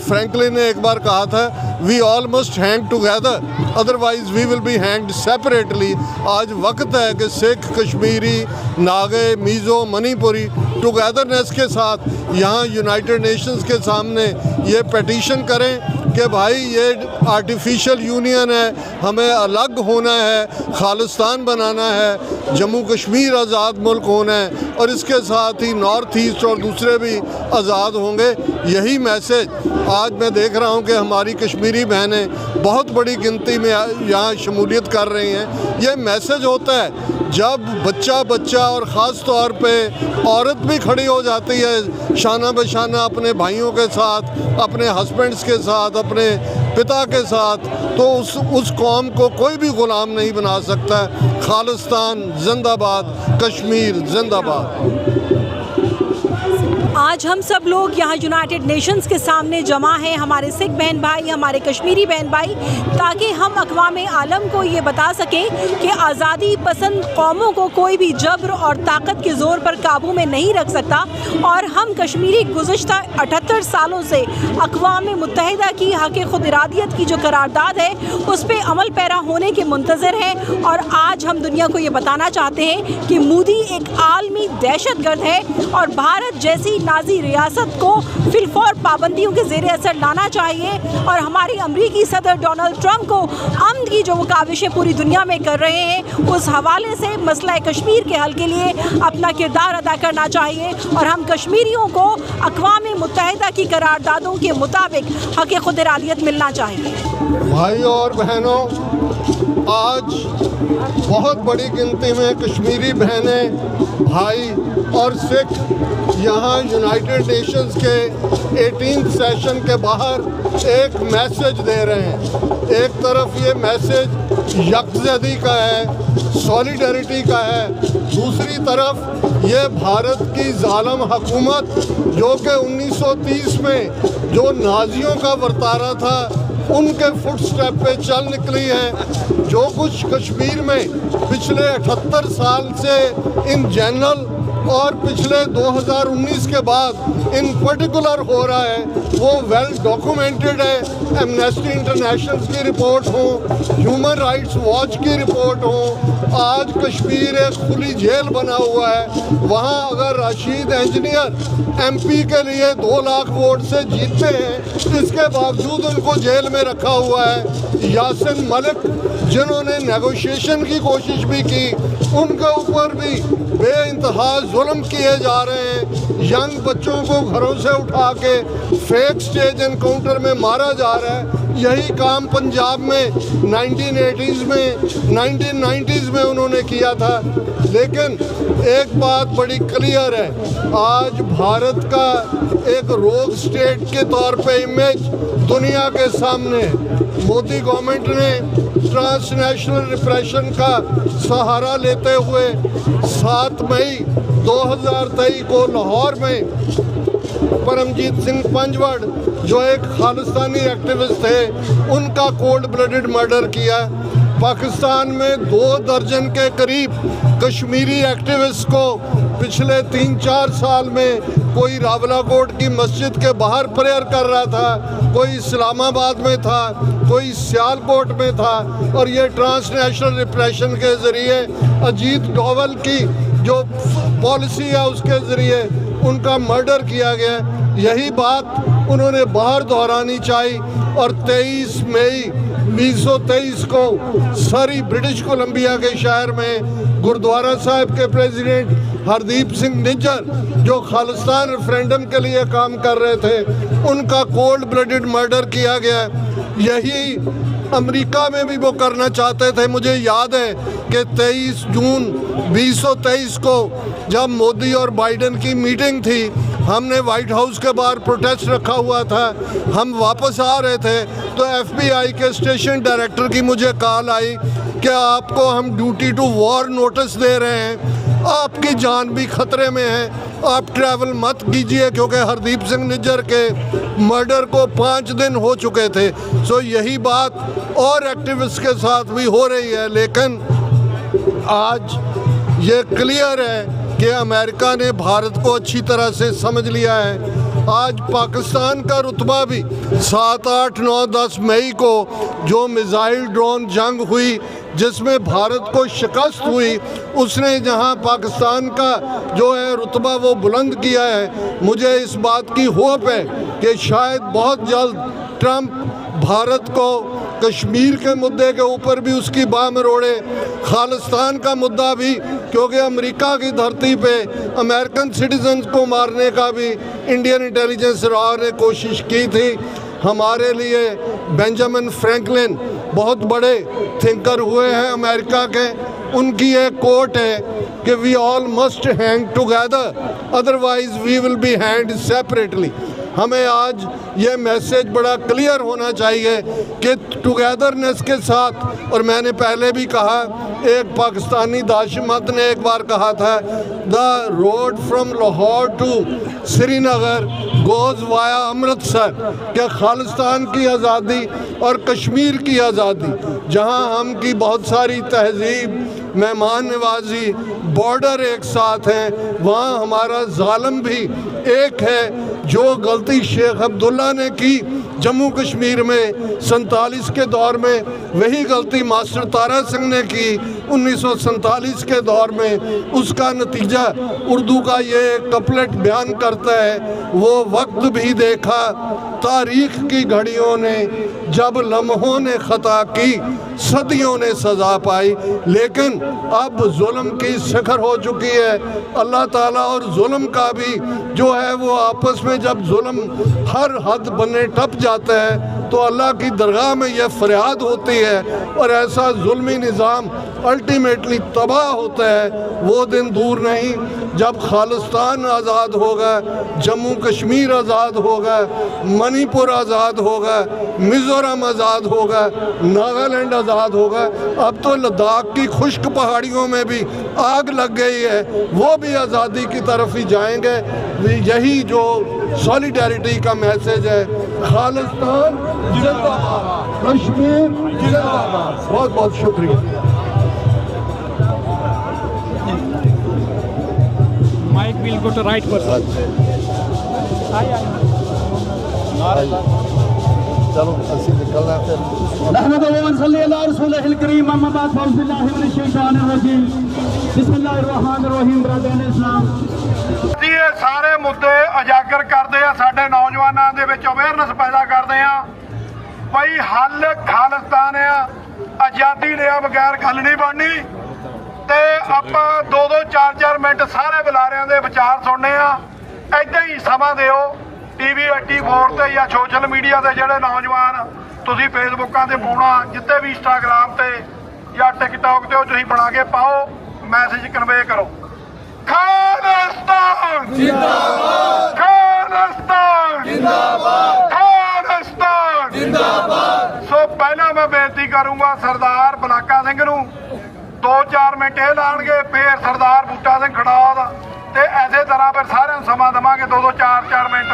फ्रैंकलिन ने एक बार कहा था we all must hang together otherwise we will be hanged separately. आज वक्त है कि सिख, कश्मीरी, नागे, मीज़ो, मणिपुरी टुगेदरनेस के साथ यहाँ यूनाइटेड नेशंस के सामने ये पिटीशन करें कि भाई ये आर्टिफिशियल यूनियन है, हमें अलग होना है, खालिस्तान बनाना है, जम्मू कश्मीर आज़ाद मुल्क होना है और इसके साथ ही नॉर्थ ईस्ट और दूसरे भी आज़ाद होंगे। यही मैसेज आज मैं देख रहा हूँ कि हमारी कश्मीरी बहनें बहुत बड़ी गिनती में यहाँ शमूलियत कर रही हैं। ये मैसेज होता है जब बच्चा और ख़ास तौर पे औरत भी खड़ी हो जाती है शाना बशाना अपने भाइयों के साथ, अपने हस्बैंड्स के साथ, अपने पिता के साथ, तो उस कौम को कोई भी ग़ुलाम नहीं बना सकता। खालिस्तान जिंदाबाद, कश्मीर जिंदाबाद। आज हम सब लोग यहाँ यूनाइटेड नेशंस के सामने जमा हैं, हमारे सिख बहन भाई, हमारे कश्मीरी बहन भाई, ताकि हम अक़वाम आलम को ये बता सकें कि आज़ादी पसंद कौमों को कोई भी जबर और ताकत के ज़ोर पर काबू में नहीं रख सकता। और हम कश्मीरी गुज़श्ता 78 सालों से अक़वाम मुत्तहिदा की हक़ खुद इरादियत की जो करारदाद है उस पर अमल पैरा होने के मुंतज़र हैं। और आज हम दुनिया को ये बताना चाहते हैं कि मोदी एक आलमी दहशतगर्द है और भारत जैसी नाजी रियासत को फिलफौर पाबंदियों के ज़ेरे असर लाना चाहिए। और हमारे अमरीकी सदर डोनाल्ड ट्रंप को अमन की जो वो काविशें पूरी दुनिया में कर रहे हैं उस हवाले से मसला कश्मीर के हल के लिए अपना किरदार अदा करना चाहिए। और हम कश्मीरियों को अक़वाम मुत्तहिदा की करारदादों के मुताबिक हक़ खुद इरादियत मिलना चाहिए। भाइयों और बहनों, आज बहुत बड़ी गिनती में कश्मीरी बहनें, भाई और सिख यहाँ यूनाइटेड नेशंस के 18th सेशन के बाहर एक मैसेज दे रहे हैं। एक तरफ ये मैसेज यकजहती का है, सॉलिडरिटी का है, दूसरी तरफ ये भारत की जालिम हुकूमत जो कि 1930 में जो नाजियों का वर्तारा था उनके फुटस्टेप पे चल निकली है। जो कुछ कश्मीर में पिछले 78 साल से इन जनरल और पिछले 2019 के बाद इन पर्टिकुलर हो रहा है वो वेल डॉक्यूमेंटेड है। एमनेस्टी इंटरनेशनल की रिपोर्ट हो, ह्यूमन राइट्स वॉच की रिपोर्ट हो। आज कश्मीर एक खुली जेल बना हुआ है। वहाँ अगर राशिद इंजीनियर एमपी के लिए 2 लाख वोट से जीतते हैं, इसके बावजूद उनको जेल में रखा हुआ है। यासिन मलिक जिन्होंने नेगोशिएशन की कोशिश भी की, उनके ऊपर भी बेइंतहा जुल्म किए जा रहे हैं। यंग बच्चों को घरों से उठा के फेक स्टेज एनकाउंटर में मारा जा रहा है। यही काम पंजाब में 1980s में 1990s में उन्होंने किया था। लेकिन एक बात बड़ी क्लियर है, आज भारत का एक रोग स्टेट के तौर पे इमेज दुनिया के सामने है। मोदी गवर्नमेंट ने ट्रांसनेशनल रिप्रेशन का सहारा लेते हुए 7 मई 2023 को लाहौर में परमजीत सिंह पंजवड़ जो एक खालिस्तानी एक्टिविस्ट थे उनका कोल्ड ब्लडेड मर्डर किया। पाकिस्तान में 2 दर्जन के करीब कश्मीरी एक्टिविस्ट को पिछले 3-4 साल में कोई रावलाकोट की मस्जिद के बाहर प्रेयर कर रहा था, कोई इस्लामाबाद में था, कोई सियालकोट में था। और ये ट्रांसनेशनल रिप्रेशन के ज़रिए अजीत डोवल की जो पॉलिसी है उसके ज़रिए उनका मर्डर किया गया। यही बात उन्होंने बाहर दोहरानी चाहिए। और 23 मई 2023 को सरी ब्रिटिश कोलंबिया के शहर में गुरुद्वारा साहिब के प्रेसिडेंट हरदीप सिंह निज्जर जो खालिस्तान रेफरेंडम के लिए काम कर रहे थे, उनका कोल्ड ब्लडेड मर्डर किया गया। यही अमेरिका में भी वो करना चाहते थे। मुझे याद है कि 23 जून 2023 को जब मोदी और बाइडेन की मीटिंग थी, हमने वाइट हाउस के बाहर प्रोटेस्ट रखा हुआ था। हम वापस आ रहे थे तो FBI के स्टेशन डायरेक्टर की मुझे कॉल आई कि आपको हम ड्यूटी टू वॉर नोटिस दे रहे हैं, आपकी जान भी खतरे में है, आप ट्रैवल मत कीजिए, क्योंकि हरदीप सिंह निज्जर के मर्डर को 5 दिन हो चुके थे। सो यही बात और एक्टिविस्ट के साथ भी हो रही है। लेकिन आज ये क्लियर है कि अमेरिका ने भारत को अच्छी तरह से समझ लिया है। आज पाकिस्तान का रुतबा भी 7, 8, 9, 10 मई को जो मिसाइल ड्रोन जंग हुई जिसमें भारत को शिकस्त हुई, उसने जहां पाकिस्तान का जो है रुतबा वो बुलंद किया है। मुझे इस बात की होप है कि शायद बहुत जल्द ट्रंप भारत को कश्मीर के मुद्दे के ऊपर भी उसकी बाह मरोड़े, खालिस्तान का मुद्दा भी, क्योंकि अमेरिका की धरती पे अमेरिकन सिटीजन्स को मारने का भी इंडियन इंटेलिजेंस ने कोशिश की थी। हमारे लिए बेंजामिन फ्रैंकलिन बहुत बड़े थिंकर हुए हैं अमेरिका के। उनकी एक कोट है कि we all must hang together, otherwise we will be hanged separately. हमें आज ये मैसेज बड़ा क्लियर होना चाहिए कि टुगेदरनेस के साथ, और मैंने पहले भी कहा, एक पाकिस्तानी दाशमत ने एक बार कहा था, the road from Lahore to Srinagar goes via Amritsar, कि खालिस्तान की आज़ादी और कश्मीर की आज़ादी, जहां हम की बहुत सारी तहजीब, मेहमान नवाजी, बॉर्डर एक साथ हैं, वहाँ हमारा ज़ालिम भी एक है। जो गलती शेख अब्दुल्ला ने की जम्मू कश्मीर में 47 के दौर में, वही गलती मास्टर तारा सिंह ने की 1947 के दौर में। उसका नतीजा उर्दू का ये कपलेट बयान करता है, वो वक्त भी देखा तारीख की घड़ियों ने, जब लम्हों ने ख़ता की सदियों ने सज़ा पाई। लेकिन अब जुल्म की शिखर हो चुकी है। अल्लाह ताला और जुल्म का भी जो है वो आपस में जब जुल्म हर हद बने टप जाता है तो अल्लाह की दरगाह में यह फरियाद होती है और ऐसा जुल्मी निज़ाम अल्टीमेटली तबाह होता है। वो दिन दूर नहीं जब खालिस्तान आज़ाद होगा, जम्मू कश्मीर आज़ाद होगा, मणिपुर आज़ाद होगा, मिज़ोरम आज़ाद होगा, नागालैंड आज़ाद होगा। अब तो लद्दाख की खुश्क पहाड़ियों में भी आग लग गई है, वो भी आज़ादी की तरफ ही जाएंगे। यही जो सॉलिडेरिटी का मैसेज है। खालिस्तान जिंदाबाद, कश्मीर जिंदाबाद। बहुत बहुत शुक्रिया। Mike will go to right person. चलो ਅਸੀਂ निकलना फिर। ਇਹ ਸਾਰੇ ਮੁੱਦੇ ਉਜਾਗਰ ਕਰਦੇ ਆ, ਸਾਡੇ ਨੌਜਵਾਨਾਂ ਦੇ ਵਿੱਚ ਅਵੇਅਰਨੈਸ ਪੈਦਾ ਕਰਦੇ ਆ। ਬਈ ਹੱਲ ਖਾਲਿਸਤਾਨ ਆ, ਆਜ਼ਾਦੀ ਲਿਆ ਬਗੈਰ ਗੱਲ ਨਹੀਂ ਬਣਨੀ। ਤੇ ਆਪਾਂ 2-2 4-4 ਮਿੰਟ ਸਾਰੇ ਬੁਲਾਰਿਆਂ ਦੇ ਵਿਚਾਰ ਸੁਣਨੇ ਆ। ਏਦਾਂ ਹੀ ਸਮਾਂ ਦਿਓ TV 84 ਤੇ ਜਾਂ ਸੋਸ਼ਲ ਮੀਡੀਆ ਤੇ ਜਿਹੜੇ ਨੌਜਵਾਨ ਤੁਸੀਂ ਫੇਸਬੁੱਕਾਂ ਤੇ ਪਾਉਣਾ, ਜਿੱਤੇ ਵੀ ਇੰਸਟਾਗ੍ਰਾਮ ਤੇ ਜਾਂ ਟਿਕਟੌਕ ਤੇ ਉਹ ਤੁਸੀਂ ਬਣਾ ਕੇ ਪਾਓ, ਮੈਸੇਜ ਕਨਵੇ ਕਰੋ। ਖਾਲਿਸਤਾਨ ਜਿੰਦਾਬਾਦ, ਖਾਲਿਸਤਾਨ ਜਿੰਦਾਬਾਦ, ਖਾਲਿਸਤਾਨ ਜਿੰਦਾਬਾਦ। ਸੋ ਪਹਿਲਾਂ ਮੈਂ ਬੇਨਤੀ ਕਰੂੰਗਾ ਸਰਦਾਰ ਬਲਾਕਾ ਸਿੰਘ ਨੂੰ 2-4 ਮਿੰਟ ਇਹ ਲਾਣਗੇ, ਫਿਰ ਸਰਦਾਰ ਬੂਟਾ ਸਿੰਘ ਖੜੌਦ, ਤੇ ਐਸੇ ਤਰ੍ਹਾਂ ਫਿਰ ਸਾਰਿਆਂ ਨੂੰ ਸਮਾਂ ਦੇਵਾਂਗੇ 2-2 4-4 ਮਿੰਟ।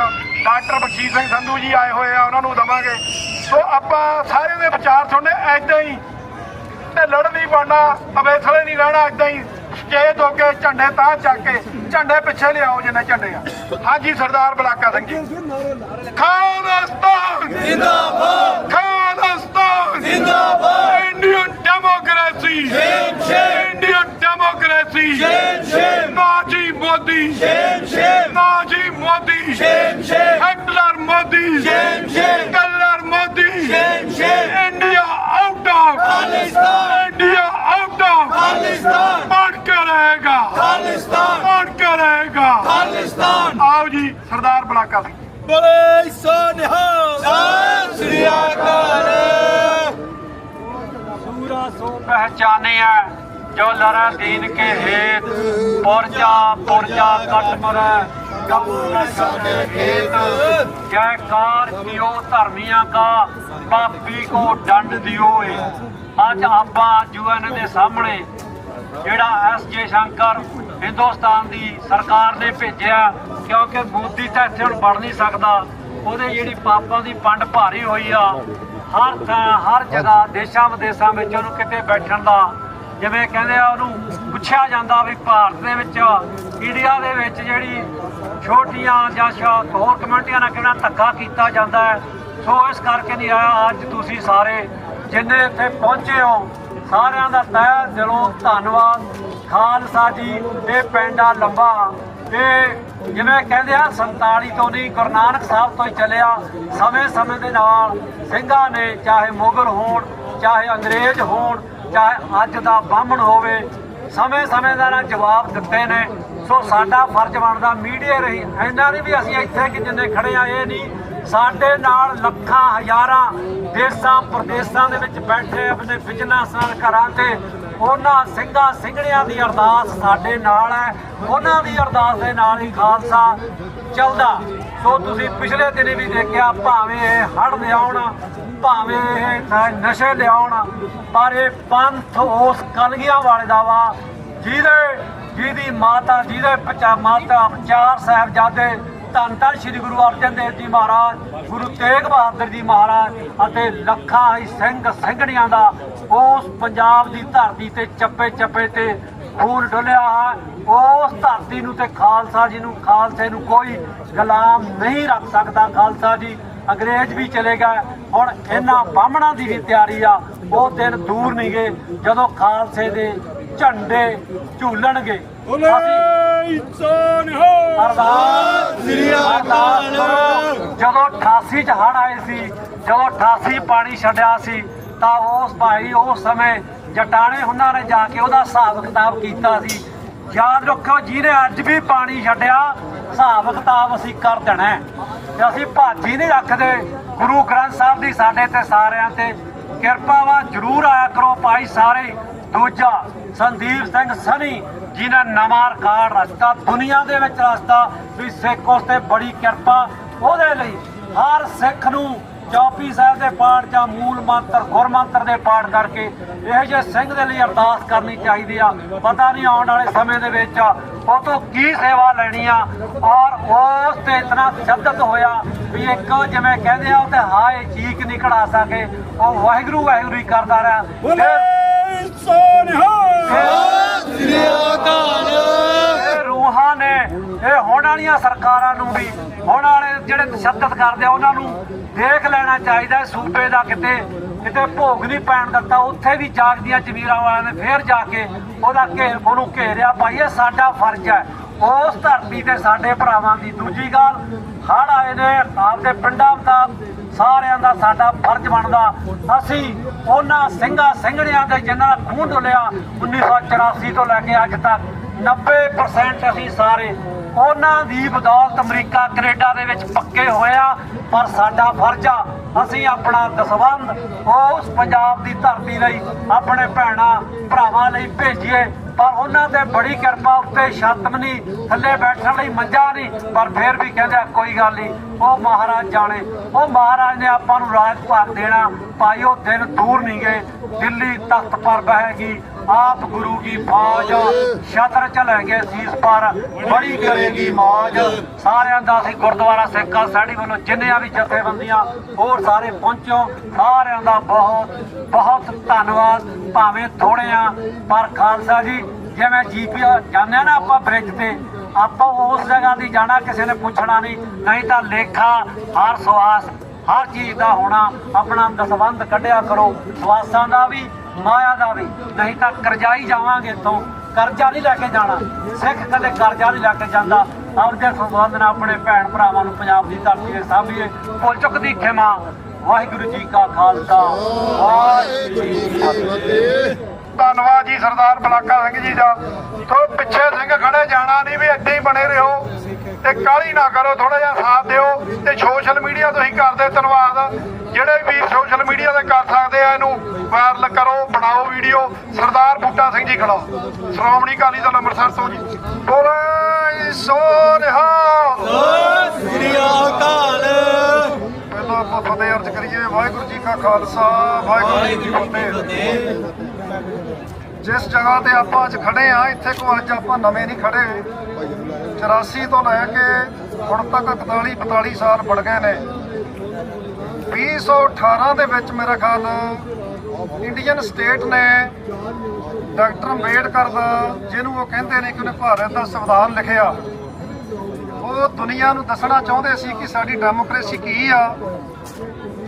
ਡਾਕਟਰ ਬਖਸ਼ੀਸ਼ ਸਿੰਘ ਸੰਧੂ ਜੀ ਆਏ ਹੋਏ ਆ, ਉਹਨਾਂ ਨੂੰ ਦੇਵਾਂਗੇ। ਸੋ ਆਪਾਂ ਸਾਰਿਆਂ ਦੇ ਵਿਚਾਰ ਸੁਣਨੇ ਐਦਾਂ ਹੀ, ਤੇ ਲੜ ਨਹੀਂ ਬਣਨਾ, ਅਵੇਸਲੇ ਨਹੀਂ ਰਹਿਣਾ। ਐਦਾਂ ਹੀ ਸਟੇਜ ਹੋ ਕੇ ਝੰਡੇ ਤਾਂ ਚੱਕ ਕੇ ਝੰਡੇ ਪਿੱਛੇ ਲਿਆਓ ਜਿੰਨੇ ਝੰਡੇ ਆ। ਹਾਂਜੀ ਸਰਦਾਰ ਬਲਾਕਾ ਸਿੰਘ ਜੀ। ਖਾਲਿਸਤਾਨ ਜਿੰਦਾਬਾਦ, ਖਾਲਿਸਤਾਨ ਜਿੰਦਾਬਾਦ। Indian democracy Indian democracy. Nazi Modi, Nazi Modi, Hitler Modi, killer Modi. India out of Khalistan, India out of Khalistan. ਬਣ ਕੇ ਰਹੇਗਾ ਖਾਲਿਸਤਾਨ, ਬਣ ਕੇ ਰਹੇਗਾ ਖਾਲਿਸਤਾਨ। ਆਓ ਜੀ ਸਰਦਾਰ ਬਲਾਕਾ ਸਿੰਘ। बोले सो निहाल, सत श्री अकाल। सूरा सो पहचाने जो लड़ा दीन के हेत, पुरजा पुरजा कट मरे जयकार कियो धर्मिया का, पापी को दंड दियो। अज आपां UN दे सामने ਜਿਹੜਾ SJ ਸ਼ੰਕਰ ਹਿੰਦੁਸਤਾਨ ਦੀ ਸਰਕਾਰ ਨੇ ਭੇਜਿਆ, ਕਿਉਂਕਿ ਮੋਦੀ ਤਾਂ ਇੱਥੇ ਹੁਣ ਬਣ ਨਹੀਂ ਸਕਦਾ। ਉਹਦੇ ਜਿਹੜੀ ਪਾਪਾਂ ਦੀ ਪੰਡ ਭਾਰੀ ਹੋਈ ਆ, ਹਰ ਥਾਂ ਹਰ ਜਗ੍ਹਾ ਦੇਸ਼ਾਂ ਵਿਦੇਸ਼ਾਂ ਵਿੱਚ ਉਹਨੂੰ ਕਿਤੇ ਬੈਠਣ ਦਾ, ਜਿਵੇਂ ਕਹਿੰਦੇ ਆ ਉਹਨੂੰ ਪੁੱਛਿਆ ਜਾਂਦਾ ਵੀ ਭਾਰਤ ਦੇ ਵਿੱਚ, ਇੰਡੀਆ ਦੇ ਵਿੱਚ ਜਿਹੜੀ ਛੋਟੀਆਂ ਜਾਂ ਹੋਰ ਕਮਿਊਨਿਟੀਆਂ ਨਾਲ ਕਿਹੜਾ ਧੱਕਾ ਕੀਤਾ ਜਾਂਦਾ ਹੈ। ਸੋ ਇਸ ਕਰਕੇ ਨਹੀਂ ਆਇਆ। ਅੱਜ ਤੁਸੀਂ ਸਾਰੇ ਜਿੰਨੇ ਇੱਥੇ ਪਹੁੰਚੇ ਹੋ, ਸਾਰਿਆਂ ਦਾ ਤਹਿ ਦਿਲੋਂ ਧੰਨਵਾਦ। ਖਾਲਸਾ ਜੀ ਇਹ ਪਿੰਡ ਆ ਲੰਬਾ, ਇਹ ਜਿਵੇਂ ਕਹਿੰਦੇ ਆ 47 ਤੋਂ ਨਹੀਂ, ਗੁਰੂ ਨਾਨਕ ਸਾਹਿਬ ਤੋਂ ਹੀ ਚੱਲਿਆ। ਸਮੇਂ ਸਮੇਂ ਦੇ ਨਾਲ ਸਿੰਘਾਂ ਨੇ, ਚਾਹੇ ਮੁਗਲ ਹੋਣ, ਚਾਹੇ ਅੰਗਰੇਜ਼ ਹੋਣ, ਚਾਹੇ ਅੱਜ ਦਾ ਬਾਹਮਣ ਹੋਵੇ, ਸਮੇਂ ਸਮੇਂ ਦਾ ਜਵਾਬ ਦਿੱਤੇ ਨੇ। ਸੋ ਸਾਡਾ ਫਰਜ਼ ਬਣਦਾ ਮੀਡੀਆ ਰਹੀ ਇਹਨਾਂ ਦੀ ਵੀ, ਅਸੀਂ ਇੱਥੇ ਕਿ ਜਿੰਨੇ ਖੜੇ ਆ ਇਹ ਨਹੀਂ, ਸਾਡੇ ਨਾਲ ਲੱਖਾਂ ਹਜ਼ਾਰਾਂ ਦੇਸ਼ਾਂ ਪ੍ਰਦੇਸ਼ਾਂ ਦੇ ਵਿੱਚ ਬੈਠੇ ਆਪਣੇ ਬਿਜ਼ਨਸ ਨਾਲ ਘਰਾਂ ਤੇ ਉਹਨਾਂ ਸਿੰਘਾਂ ਸਿੰਘਣਿਆਂ ਦੀ ਅਰਦਾਸ ਸਾਡੇ ਨਾਲ ਹੈ। ਉਹਨਾਂ ਦੀ ਅਰਦਾਸ ਦੇ ਨਾਲ ਹੀ ਖਾਲਸਾ ਚੱਲਦਾ। ਸੋ ਤੁਸੀਂ ਪਿਛਲੇ ਦਿਨ ਵੀ ਦੇਖਿਆ, ਭਾਵੇਂ ਇਹ ਹੜ੍ਹ ਲਿਆਉਣ, ਭਾਵੇਂ ਇਹ ਨਸ਼ੇ ਲਿਆਉਣ, ਪਰ ਇਹ ਪੰਥ ਉਸ ਕਲਗੀਆਂ ਵਾਲੇ ਦਾ ਵਾ ਜਿਹਦੀ ਮਾਤਾ, ਜਿਹਦੇ ਮਾਤਾ 4 ਸਾਹਿਬਜ਼ਾਦੇ, ਧੰਨ ਧੰਨ ਸ਼੍ਰੀ ਗੁਰੂ ਅਰਜਨ ਦੇਵ ਜੀ ਮਹਾਰਾਜ, ਗੁਰੂ ਤੇਗ ਬਹਾਦਰ ਜੀ ਮਹਾਰਾਜ ਅਤੇ ਲੱਖਾਂ ਹੀ ਸਿੰਘ ਸਿੰਘਣੀਆਂ ਦਾ ਉਸ ਪੰਜਾਬ ਦੀ ਧਰਤੀ ਤੇ ਚੱਪੇ ਚੱਪੇ ਤੇ ਖੂਨ ਡੁੱਲਿਆ ਹੈ। ਉਸ ਧਰਤੀ ਨੂੰ ਤੇ ਖਾਲਸਾ ਜੀ ਨੂੰ, ਖਾਲਸੇ ਨੂੰ ਕੋਈ ਗੁਲਾਮ ਨਹੀਂ ਰੱਖ ਸਕਦਾ। ਖਾਲਸਾ ਜੀ ਅੰਗਰੇਜ਼ ਵੀ ਚਲੇ ਗਏ, ਹੁਣ ਇਹਨਾਂ ਬਾਹਮਣਾਂ ਦੀ ਵੀ ਤਿਆਰੀ ਆ। ਉਹ ਦਿਨ ਦੂਰ ਨਹੀਂ ਗਏ ਜਦੋਂ ਖਾਲਸੇ ਦੇ ਝੰਡੇ ਝੂਲਣਗੇ। ਜਦੋਂ 88 ਚ ਹੜ੍ਹ ਆਏ ਸੀ, ਜਦੋਂ 88 ਪਾਣੀ ਛੱਡਿਆ ਸੀ, ਤਾਂ ਉਸ ਭਾਈ ਉਸ ਸਮੇਂ ਜਟਾਣੇ ਉਹਨਾਂ ਨੇ ਜਾ ਕੇ ਉਹਦਾ ਹਿਸਾਬ ਕਿਤਾਬ ਕੀਤਾ ਸੀ। ਯਾਦ ਰੱਖੋ, ਜਿਹਨੇ ਅੱਜ ਵੀ ਪਾਣੀ ਛੱਡਿਆ, ਹਿਸਾਬ ਕਿਤਾਬ ਅਸੀਂ ਕਰ ਦੇਣਾ ਤੇ ਅਸੀਂ ਭਾਜੀ ਨਹੀਂ ਰੱਖਦੇ। ਗੁਰੂ ਗ੍ਰੰਥ ਸਾਹਿਬ ਦੀ ਸਾਡੇ ਤੇ ਸਾਰਿਆਂ ਤੇ ਕਿਰਪਾ ਵਾ। ਜ਼ਰੂਰ ਆਇਆ ਕਰੋ ਭਾਈ ਸਾਰੇ। ਦੂਜਾ ਸੰਦੀਪ ਸਿੰਘ ਸਨੀ ਜਿਹਨੇ ਨਵਾਂ ਰਿਕਾਰਡ ਰਚਤਾ, ਦੁਨੀਆ ਦੇ ਵਿੱਚ ਰਚਤਾ ਵੀ ਸਿੱਖ ਉਸ ਤੇ ਬੜੀ ਕਿਰਪਾ। ਉਹਦੇ ਲਈ ਹਰ ਸਿੱਖ ਨੂੰ ਚੌਪੀ ਸਾਹਿਬ ਦੇ ਪਾਠ ਜਾਂ ਮੂਲ ਮੰਤਰ, ਗੁਰਮੰਤਰ ਦੇ ਪਾਠ ਕਰਕੇ ਇਹੋ ਜਿਹੇ ਸਿੰਘ ਦੇ ਲਈ ਅਰਦਾਸ ਕਰਨੀ ਚਾਹੀਦੀ ਆ। ਪਤਾ ਨਹੀਂ ਆਉਣ ਵਾਲੇ ਸਮੇਂ ਦੇ ਵਿੱਚ ਉਹ ਤੋਂ ਕੀ ਸੇਵਾ ਲੈਣੀ ਆ। ਔਰ ਉਸ ਤੇ ਇਤਨਾ ਤਸ਼ੱਦਦ ਹੋਇਆ ਵੀ ਇੱਕ ਜਿਵੇਂ ਕਹਿੰਦੇ ਆ, ਉਹ ਤੇ ਹਾਏ ਚੀਕ ਨਹੀਂ ਕਢਾ ਸਕੇ, ਉਹ ਵਾਹਿਗੁਰੂ ਵਾਹਿਗੁਰੂ ਹੀ ਕਰਦਾ ਰਿਹਾ। ਰੂਹਾਂ ਨੇ ਇਹ ਹੋਣ ਵਾਲੀਆਂ ਸਰਕਾਰਾਂ ਨੂੰ ਵੀ, ਹੋਣ ਵਾਲੇ ਜਿਹੜੇ ਤਸ਼ੱਦਦ ਕਰਦੇ ਆ, ਉਹਨਾਂ ਨੂੰ ਦੇਖ ਲੈਣਾ ਚਾਹੀਦਾ। ਸੂਬੇ ਦਾ ਕਿਤੇ ਭੋਗ ਨਹੀਂ ਪੈਣ ਦਿੱਤਾ, ਉੱਥੇ ਵੀ ਜਾਗਦੀਆਂ ਜ਼ਮੀਰਾਂ ਵਾਲਿਆਂ ਨੇ ਫੇਰ ਜਾ ਕੇ ਉਹਨੂੰ ਘੇਰਿਆ। ਭਾਈ ਇਹ ਸਾਡਾ ਫਰਜ਼ ਹੈ ਉਸ ਧਰਤੀ ਤੇ ਸਾਡੇ ਭਰਾਵਾਂ ਦੀ। ਦੂਜੀ ਗੱਲ, ਹੜ੍ਹ ਆਏ ਨੇ, ਆਪਦੇ ਪਿੰਡਾਂ ਦਾ ਸਾਰਿਆਂ ਦਾ ਸਾਡਾ ਫਰਜ਼ ਬਣਦਾ। ਅਸੀਂ ਉਹਨਾਂ ਸਿੰਘਾਂ ਸਿੰਘਣਿਆਂ ਦੇ ਜਿਨ੍ਹਾਂ ਦਾ ਖੂਨ ਡੁੱਲਿਆ 1984 ਤੋਂ ਲੈ ਕੇ ਅੱਜ ਤੱਕ 90% ਅਸੀਂ ਸਾਰੇ ਉਹਨਾਂ ਦੀ ਬਦੌਲਤ ਅਮਰੀਕਾ ਕੈਨੇਡਾ ਦੇ ਵਿੱਚ ਪੱਕੇ ਹੋਇਆ। ਪਰ ਸਾਡਾ ਫਰਜ਼ ਆ, ਅਸੀਂ ਆਪਣਾ ਦਸਵੰਧ ਉਸ ਪੰਜਾਬ ਦੀ ਧਰਤੀ ਲਈ, ਆਪਣੇ ਭੈਣਾਂ ਭਰਾਵਾਂ ਲਈ ਭੇਜੀਏ। ਪਰ ਉਹਨਾਂ ਤੇ ਬੜੀ ਕਿਰਪਾ, ਉੱਤੇ ਛੱਤ ਵੀ ਨਹੀਂ, ਥੱਲੇ ਬੈਠਣ ਲਈ ਮੰਜਾ ਨਹੀਂ, ਪਰ ਫਿਰ ਵੀ ਕਹਿੰਦੇ ਕੋਈ ਗੱਲ ਨਹੀਂ, ਉਹ ਮਹਾਰਾਜ ਜਾਣੇ। ਉਹ ਮਹਾਰਾਜ ਨੇ ਆਪਾਂ ਨੂੰ ਰਾਜ ਭਾਗ ਦੇਣਾ। ਭਾਈ ਉਹ ਦਿਨ ਦੂਰ ਨਹੀਂ ਗਏ, ਦਿੱਲੀ ਤਖਤ ਪਰ ਬਹਿਗੀ ਆਪ ਗੁਰੂ ਕੀ ਫੌਜ, ਛਤਰ ਚਲੇਂਗੇ ਸੀਸ ਪਰ, ਬੜੀ ਕਰੇਗੀ ਮੌਜ। ਸਾਰਿਆਂ ਦਾ ਅਸੀਂ ਗੁਰਦੁਆਰਾ ਸਿੱਖਾਂ ਸਾਡੀ ਵੱਲੋਂ ਜਿੰਨੀਆਂ ਵੀ ਜਥੇਬੰਦੀਆਂ ਹੋਰ ਸਾਰੇ ਪਹੁੰਚੋ, ਸਾਰਿਆਂ ਦਾ ਬਹੁਤ ਬਹੁਤ ਧੰਨਵਾਦ। ਭਾਵੇਂ ਥੋੜੇ ਆ ਪਰ ਖਾਲਸਾ ਜੀ, ਜਿਵੇਂ GPS ਜਾਂਦੇ ਨਾ ਆਪਾਂ ਬ੍ਰਿਜ ਤੇ, ਆਪਾਂ ਉਸ ਜਗ੍ਹਾ ਦੀ ਜਾਣਾ, ਕਿਸੇ ਨੇ ਪੁੱਛਣਾ ਨਹੀਂ ਤਾਂ ਲੇਖਾ ਹਰ ਸਵਾਸ ਹਰ ਚੀਜ਼ ਦਾ ਹੋਣਾ। ਆਪਣਾ ਦਸਵੰਧ ਕੱਢਿਆ ਕਰੋ, ਸਵਾਸਾਂ ਦਾ ਵੀ ਮਾਇਆ ਦਾ ਵੀ, ਨਹੀਂ ਤਾਂ ਕਰਜ਼ਾਈ ਜਾਵਾਂਗੇ। ਇੱਥੋਂ ਕਰਜ਼ਾ ਨਹੀਂ ਲੈ ਕੇ ਜਾਣਾ, ਸਿੱਖ ਕਦੇ ਕਰਜ਼ਾ ਨਹੀਂ ਲੈ ਕੇ ਜਾਂਦਾ। ਆਪਦੇ ਸੰਬੰਧ ਨਾਲ ਆਪਣੇ ਭੈਣ ਭਰਾਵਾਂ ਨੂੰ ਪੰਜਾਬ ਦੀ ਧਰਤੀ ਦੇ ਸਾਂਭੀਏ। ਭੁੱਲ ਚੁੱਕਦੀ ਖਿਮਾ। ਵਾਹਿਗੁਰੂ ਜੀ ਕਾ ਖਾਲਸਾ, ਵਾਹਿਗੁਰੂ ਜੀ ਕੀ ਫਤਿਹ। ਧੰਨਵਾਦ ਜੀ ਸਰਦਾਰ ਬਲਾਕਾ ਸਿੰਘ ਜੀ ਦਾ। ਤੋ ਪਿੱਛੇ ਸਿੰਘ ਖੜੇ, ਜਾਣਾ ਨਹੀਂ, ਵੀ ਏਦਾਂ ਹੀ ਬਣੇ ਰਹੋ ਤੇ ਕਾਹਲੀ ਨਾ ਕਰੋ, ਥੋੜਾ ਜਿਹਾ ਸਾਥ ਦਿਓ। ਤੇ ਸੋਸ਼ਲ ਮੀਡੀਆ ਤੁਸੀਂ ਕਰਦੇ ਧੰਨਵਾਦ। ਜਿਹੜੇ ਵੀਰ ਸੋਸ਼ਲ ਮੀਡੀਆ ਤੇ ਕਰ ਸਕਦੇ ਆ, ਇਹਨੂੰ ਵਾਇਰਲ ਕਰੋ, ਬਣਾਓ ਵੀਡੀਓ। ਸਰਦਾਰ ਬੂਟਾ ਸਿੰਘ ਜੀ ਖੜਾ, ਸ਼੍ਰੋਮਣੀ ਅਕਾਲੀ ਦਲ ਅੰਮ੍ਰਿਤਸਰ ਤੋਂ ਜੀ। ਬੋਲੇ ਸੋ ਨਿਹਾਲ, ਸਤਿ ਸ੍ਰੀ ਅਕਾਲ। ਪਹਿਲਾਂ ਆਪਾਂ ਫਤਿਹ ਅਰਜ਼ ਕਰੀਏ। ਵਾਹਿਗੁਰੂ ਜੀ ਕਾ ਖਾਲਸਾ, ਵਾਹਿਗੁਰੂ ਜੀ ਕੀ ਫਤਿਹ। ਜਿਸ ਜਗ੍ਹਾ ਤੇ ਆਪਾਂ ਅੱਜ ਖੜੇ ਆ, ਇੱਥੇ ਕੋਈ ਅੱਜ ਆਪਾਂ ਨਵੇਂ ਨਹੀਂ ਖੜੇ। 84 ਤੋਂ ਲੈ ਕੇ ਹੁਣ ਤੱਕ 41-42 ਸਾਲ ਬਣ ਗਏ ਨੇ। 2018 ਦੇ ਵਿੱਚ ਮੇਰਾ ਖਿਆਲ ਇੰਡੀਅਨ ਸਟੇਟ ਨੇ ਡਾਕਟਰ ਅੰਬੇਡਕਰ ਦਾ, ਜਿਹਨੂੰ ਉਹ ਕਹਿੰਦੇ ਨੇ ਕਿ ਉਹਨੇ ਭਾਰਤ ਦਾ ਸੰਵਿਧਾਨ ਲਿਖਿਆ, ਉਹ ਦੁਨੀਆ ਨੂੰ ਦੱਸਣਾ ਚਾਹੁੰਦੇ ਸੀ ਕਿ ਸਾਡੀ ਡੈਮੋਕ੍ਰੇਸੀ ਕੀ ਆ।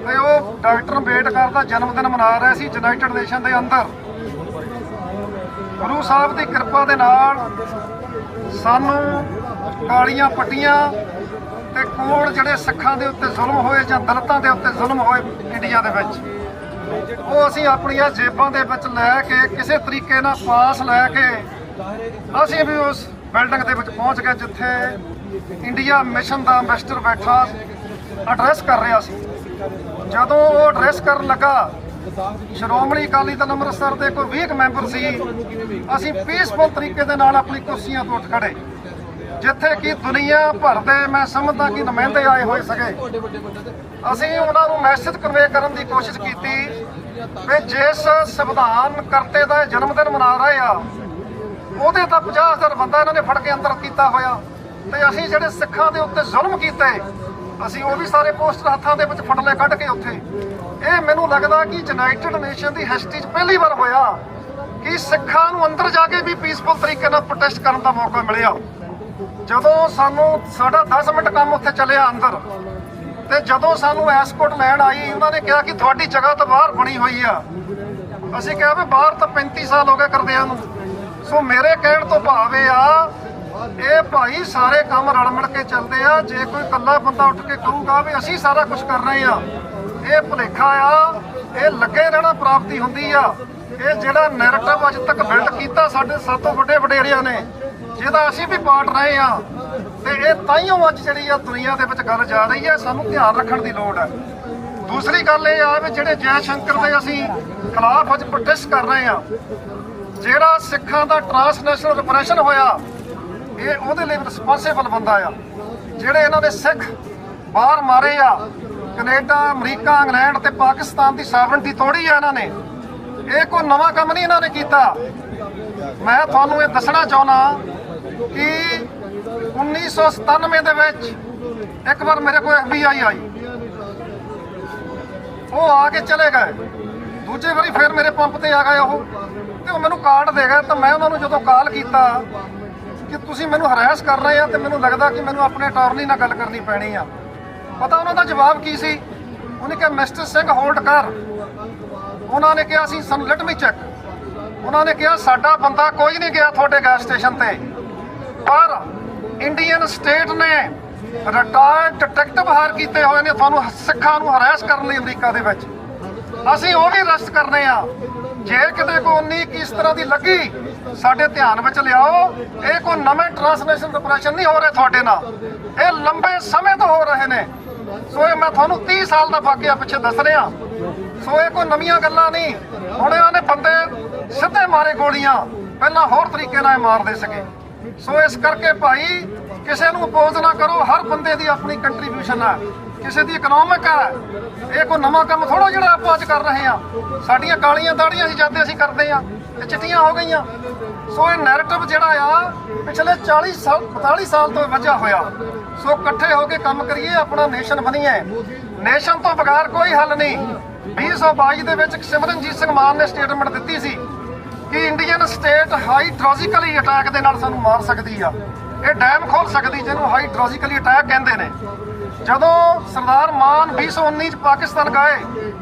ਤੇ ਉਹ ਡਾਕਟਰ ਅੰਬੇਡਕਰ ਦਾ ਜਨਮ ਦਿਨ ਮਨਾ ਰਹੇ ਸੀ ਯੂਨਾਈਟਿਡ ਨੇਸ਼ਨ ਦੇ ਅੰਦਰ। ਗੁਰੂ ਸਾਹਿਬ ਦੀ ਕਿਰਪਾ ਦੇ ਨਾਲ ਸਾਨੂੰ ਕਾਲੀਆਂ ਪੱਟੀਆਂ ਤੇ ਕੋਲ ਜਿਹੜੇ ਸਿੱਖਾਂ ਦੇ ਉੱਤੇ ਜ਼ੁਲਮ ਹੋਏ ਜਾਂ ਦਲਿਤਾਂ ਦੇ ਉੱਤੇ ਜ਼ੁਲਮ ਹੋਏ ਇੰਡੀਆ ਦੇ ਵਿੱਚ, ਉਹ ਅਸੀਂ ਆਪਣੀਆਂ ਜੇਬਾਂ ਦੇ ਵਿੱਚ ਲੈ ਕੇ ਕਿਸੇ ਤਰੀਕੇ ਨਾਲ ਪਾਸ ਲੈ ਕੇ ਅਸੀਂ ਵੀ ਉਸ ਬਿਲਡਿੰਗ ਦੇ ਵਿੱਚ ਪਹੁੰਚ ਗਏ ਜਿੱਥੇ ਇੰਡੀਆ ਮਿਸ਼ਨ ਦਾ ਐਂਬੈਸਡਰ ਬੈਠਾ ਐਡਰੈਸ ਕਰ ਰਿਹਾ ਸੀ। ਜਦੋਂ ਉਹ ਐਡਰੈਸ ਕਰਨ ਲੱਗਾ ਸ਼੍ਰੋਮਣੀ ਅਕਾਲੀ ਦਲ ਅੰਮ੍ਰਿਤਸਰ ਦੇ ਕੋਈ 20 ਮੈਂਬਰ ਸੀ, ਅਸੀਂ ਪੀਸਫੁਲ ਤਰੀਕੇ ਦੇ ਨਾਲ ਆਪਣੀ ਕੁਰਸੀਆਂ ਤੋਂ ਉੱਠ ਖੜੇ, ਜਿੱਥੇ ਕਿ ਦੁਨੀਆ ਭਰ ਦੇ ਮੈਂ ਸਮਝਦਾ ਕਿ ਨੁਮਾਇੰਦੇ ਆਏ ਹੋਏ ਸਕੇ। ਅਸੀਂ ਉਹਨਾਂ ਨੂੰ ਮੈਸੇਜ ਕਨਵੇ ਕਰਨ ਦੀ ਕੋਸ਼ਿਸ਼ ਕੀਤੀ ਵੀ ਜਿਸ ਸੰਵਿਧਾਨ ਕਰਤੇ ਦਾ ਜਨਮ ਦਿਨ ਮਨਾ ਰਹੇ ਆ, ਉਹਦੇ ਤਾਂ 50,000 ਬੰਦਾ ਇਹਨਾਂ ਨੇ ਫੜ ਕੇ ਅੰਦਰ ਕੀਤਾ ਹੋਇਆ, ਤੇ ਅਸੀਂ ਜਿਹੜੇ ਸਿੱਖਾਂ ਦੇ ਉੱਤੇ ਜ਼ੁਲਮ ਕੀਤੇ, ਅਸੀਂ ਉਹ ਵੀ ਸਾਰੇ ਪੋਸਟਰ ਹੱਥਾਂ ਦੇ ਵਿੱਚ ਫਟਲੇ ਕੱਢ ਕੇ ਉੱਥੇ। ਇਹ ਮੈਨੂੰ ਲੱਗਦਾ ਕਿ ਯੂਨਾਈਟਿਡ ਨੇਸ਼ਨ ਦੀ ਹਿਸਟਰੀ 'ਚ ਪਹਿਲੀ ਵਾਰ ਹੋਇਆ ਕਿ ਸਿੱਖਾਂ ਨੂੰ ਅੰਦਰ ਜਾ ਕੇ ਵੀ ਪੀਸਫੁਲ ਤਰੀਕੇ ਨਾਲ ਪ੍ਰੋਟੈਸਟ ਕਰਨ ਦਾ ਮੌਕਾ ਮਿਲਿਆ। ਜਦੋਂ ਸਾਨੂੰ ਸਾਡਾ 10 ਮਿੰਟ ਕੰਮ ਉੱਥੇ ਚੱਲਿਆ ਅੰਦਰ, ਤੇ ਜਦੋਂ ਸਾਨੂੰ ਐਸਕੋਰਟ ਲੈਣ ਆਈ, ਉਹਨਾਂ ਨੇ ਕਿਹਾ ਕਿ ਤੁਹਾਡੀ ਜਗ੍ਹਾ ਤਾਂ ਬਾਹਰ ਬਣੀ ਹੋਈ ਆ। ਅਸੀਂ ਕਿਹਾ ਵੀ ਬਾਹਰ ਤਾਂ 35 ਸਾਲ ਹੋ ਗਏ ਕਰਦਿਆਂ ਨੂੰ। ਸੋ ਮੇਰੇ ਕਹਿਣ ਤੋਂ ਭਾਵ ਇਹ ਆ, ਇਹ ਭਾਈ ਸਾਰੇ ਕੰਮ ਰਲ ਮਿਲ ਕੇ ਚੱਲਦੇ ਆ। ਜੇ ਕੋਈ ਇਕੱਲਾ ਬੰਦਾ ਉੱਠ ਕੇ ਕਹੂਗਾ ਵੀ ਅਸੀਂ ਸਾਰਾ ਕੁਝ ਕਰ ਰਹੇ ਆ, ਇਹ ਭੁਲੇਖਾ ਆ। ਇਹ ਲੱਗੇ ਰਹਿਣਾ ਪ੍ਰਾਪਤੀ ਹੁੰਦੀ ਆ। ਇਹ ਜਿਹੜਾ ਨੈਰੇਟਿਵ ਅੱਜ ਤੱਕ ਬਿਲਡ ਕੀਤਾ ਸਾਡੇ ਸਭ ਤੋਂ ਵੱਡੇ ਵਡੇਰਿਆਂ ਨੇ, ਜਿਹਦਾ ਅਸੀਂ ਵੀ ਪਾਰਟ ਰਹੇ ਆ, ਤੇ ਇਹ ਤਾਈਓ ਅੱਜ ਜਿਹੜੀ ਆ ਦੁਨੀਆ ਦੇ ਵਿੱਚ ਗੱਲ ਜਾ ਰਹੀ ਹੈ। ਸਾਨੂੰ ਧਿਆਨ ਰੱਖਣ ਦੀ ਲੋੜ ਹੈ। ਦੂਸਰੀ ਗੱਲ ਇਹ ਆ ਵੀ ਜਿਹੜੇ ਜੈ ਸ਼ੰਕਰ ਦੇ ਅਸੀਂ ਖਿਲਾਫ ਅੱਜ ਪ੍ਰੋਟੈਸਟ ਕਰ ਰਹੇ ਆ, ਜਿਹੜਾ ਸਿੱਖਾਂ ਦਾ ਟ੍ਰਾਂਸਨੈਸ਼ਨਲ ਰਿਪਰੈਸ਼ਨ ਹੋਇਆ, ਇਹ ਉਹਦੇ ਲਈ ਰਿਸਪੌਂਸਿਬਲ ਬੰਦਾ ਆ। ਜਿਹੜੇ ਇਹਨਾਂ ਦੇ ਸਿੱਖ ਬਾਹਰ ਮਾਰੇ ਆ, ਕੈਨੇਡਾ, ਅਮਰੀਕਾ, ਇੰਗਲੈਂਡ ਤੇ ਪਾਕਿਸਤਾਨ ਦੀ ਸਾਵਰਨਟੀ ਤੋੜੀ ਆ ਇਹਨਾਂ ਨੇ। ਇਹ ਕੋਈ ਨਵਾਂ ਕੰਮ ਨਹੀਂ ਇਹਨਾਂ ਨੇ ਕੀਤਾ। ਮੈਂ ਤੁਹਾਨੂੰ ਇਹ ਦੱਸਣਾ ਚਾਹੁੰਦਾ ਕਿ 1997 ਦੇ ਵਿੱਚ ਇੱਕ ਵਾਰ ਮੇਰੇ ਕੋਲ FBI ਆਈ, ਉਹ ਆ ਕੇ ਚਲੇ ਗਏ। ਦੂਜੇ ਵਾਰੀ ਫਿਰ ਮੇਰੇ ਪੰਪ ਤੇ ਆ ਗਏ ਉਹ, ਤੇ ਉਹ ਮੈਨੂੰ ਕਾਰਡ ਦੇ ਗਏ। ਤਾਂ ਮੈਂ ਉਹਨਾਂ ਨੂੰ ਜਦੋਂ ਕਾਲ ਕੀਤਾ ਕਿ ਤੁਸੀਂ ਮੈਨੂੰ ਹਰਾਸ ਕਰ ਰਹੇ ਆ, ਤੇ ਮੈਨੂੰ ਲੱਗਦਾ ਕਿ ਮੈਨੂੰ ਆਪਣੇ ਅਟਾਰਨੀ ਨਾਲ ਗੱਲ ਕਰਨੀ ਪੈਣੀ ਆ। ਪਤਾ ਉਹਨਾਂ ਦਾ ਜਵਾਬ ਕੀ ਸੀ? ਉਹਨੇ ਕਿਹਾ ਮਿਸਟਰ ਸਿੰਘ ਹੋਲਡ ਕਰ। ਉਹਨਾਂ ਨੇ ਕਿਹਾ ਸੀ ਸਾਨੂੰ ਲੈਟ ਮੀ ਚੈੱਕ। ਉਹਨਾਂ ਨੇ ਕਿਹਾ ਸਾਡਾ ਬੰਦਾ ਕੋਈ ਨਹੀਂ ਗਿਆ ਤੁਹਾਡੇ ਗੈਸ ਸਟੇਸ਼ਨ ਤੇ, ਪਰ ਇੰਡੀਅਨ ਸਟੇਟ ਨੇ ਰਿਟਾਇਰਡ ਡਿਟੈਕਟਿਵ ਹਾਇਰ ਕੀਤੇ ਹੋਏ ਨੇ ਤੁਹਾਨੂੰ ਸਿੱਖਾਂ ਨੂੰ ਹਰਾਸ ਕਰਨ ਲਈ ਅਮਰੀਕਾ ਦੇ ਵਿੱਚ। ਅਸੀਂ ਉਹ ਵੀ ਅਰੈਸਟ ਕਰਨੇ ਆ। ਜੇ ਕਿਤੇ ਕੋਈ 19 ਇਸ ਤਰ੍ਹਾਂ ਦੀ ਲੱਗੀ, ਸਾਡੇ ਧਿਆਨ ਵਿੱਚ ਲਿਆਓ। ਇਹ ਕੋਈ ਨਵੇਂ ਟ੍ਰਾਂਸਨੈਸ਼ਨਲ ਰਿਪਰੈਸ਼ਨ ਨਹੀਂ ਹੋ ਰਹੇ ਤੁਹਾਡੇ ਨਾਲ, ਇਹ ਲੰਬੇ ਸਮੇਂ ਤੋਂ ਹੋ ਰਹੇ ਨੇ। ਸੋ ਇਹ ਮੈਂ ਤੁਹਾਨੂੰ 30 ਸਾਲ ਦਾ ਵਾਕਿਆ ਪਿੱਛੇ ਦੱਸ ਰਿਹਾ। ਸੋ ਇਹ ਕੋਈ ਨਵੀਆਂ ਗੱਲਾਂ ਨਹੀਂ। ਹੁਣ ਇਹਨਾਂ ਨੇ ਬੰਦੇ ਸਿੱਧੇ ਮਾਰੇ ਗੋਲੀਆਂ, ਪਹਿਲਾਂ ਹੋਰ ਤਰੀਕੇ ਨਾਲ ਮਾਰਦੇ ਸਕੇ। ਸੋ ਇਸ ਕਰਕੇ ਭਾਈ ਕਿਸੇ ਨੂੰ ਅਪੋਜ਼ ਨਾ ਕਰੋ। ਹਰ ਬੰਦੇ ਦੀ ਆਪਣੀ ਕੰਟਰੀਬਿਊਸ਼ਨ ਹੈ, ਕਿਸੇ ਦੀ ਇਕਨੋਮਿਕ ਹੈ। ਇਹ ਕੋਈ ਨਵਾਂ ਕੰਮ ਥੋੜਾ ਜਿਹੜਾ ਆਪਾਂ ਅੱਜ ਕਰ ਰਹੇ ਆ। ਸਾਡੀਆਂ ਕਾਲੀਆਂ ਦਾੜੀਆਂ ਸੀ ਜਾਂਦੇ ਅਸੀਂ ਕਰਦੇ ਆ, ਤੇ ਚਿੱਟੀਆਂ ਹੋ ਗਈਆਂ। ਸੋ ਇਹ ਨੈਰੇਟਿਵ ਜਿਹੜਾ ਆ ਪਿਛਲੇ 40 ਸਾਲ 45 ਸਾਲ ਤੋਂ ਵਜ੍ਹਾ ਹੋਇਆ। ਸੋ ਇਕੱਠੇ ਹੋ ਕੇ ਕੰਮ ਕਰੀਏ, ਆਪਣਾ ਨੇਸ਼ਨ ਬਣੀਏ। ਨੇਸ਼ਨ ਤੋਂ ਬਗੈਰ ਕੋਈ ਹੱਲ ਨਹੀਂ। 2022 ਦੇ ਵਿੱਚ ਸਿਮਰਨਜੀਤ ਸਿੰਘ ਮਾਨ ਨੇ ਸਟੇਟਮੈਂਟ ਦਿੱਤੀ ਸੀ ਕਿ ਇੰਡੀਅਨ ਸਟੇਟ ਹਾਈਡਰੋਲੋਜੀਕਲੀ ਅਟੈਕ ਦੇ ਨਾਲ ਸਾਨੂੰ ਮਾਰ ਸਕਦੀ ਆ। ਇਹ ਡੈਮ ਖੋਲ ਸਕਦੀ, ਜਿਹਨੂੰ ਹਾਈਡਰੋਲੋਜੀਕਲੀ ਅਟੈਕ ਕਹਿੰਦੇ ਨੇ। ਜਦੋਂ ਸਰਦਾਰ ਮਾਨ 2019 'ਚ ਪਾਕਿਸਤਾਨ ਗਏ,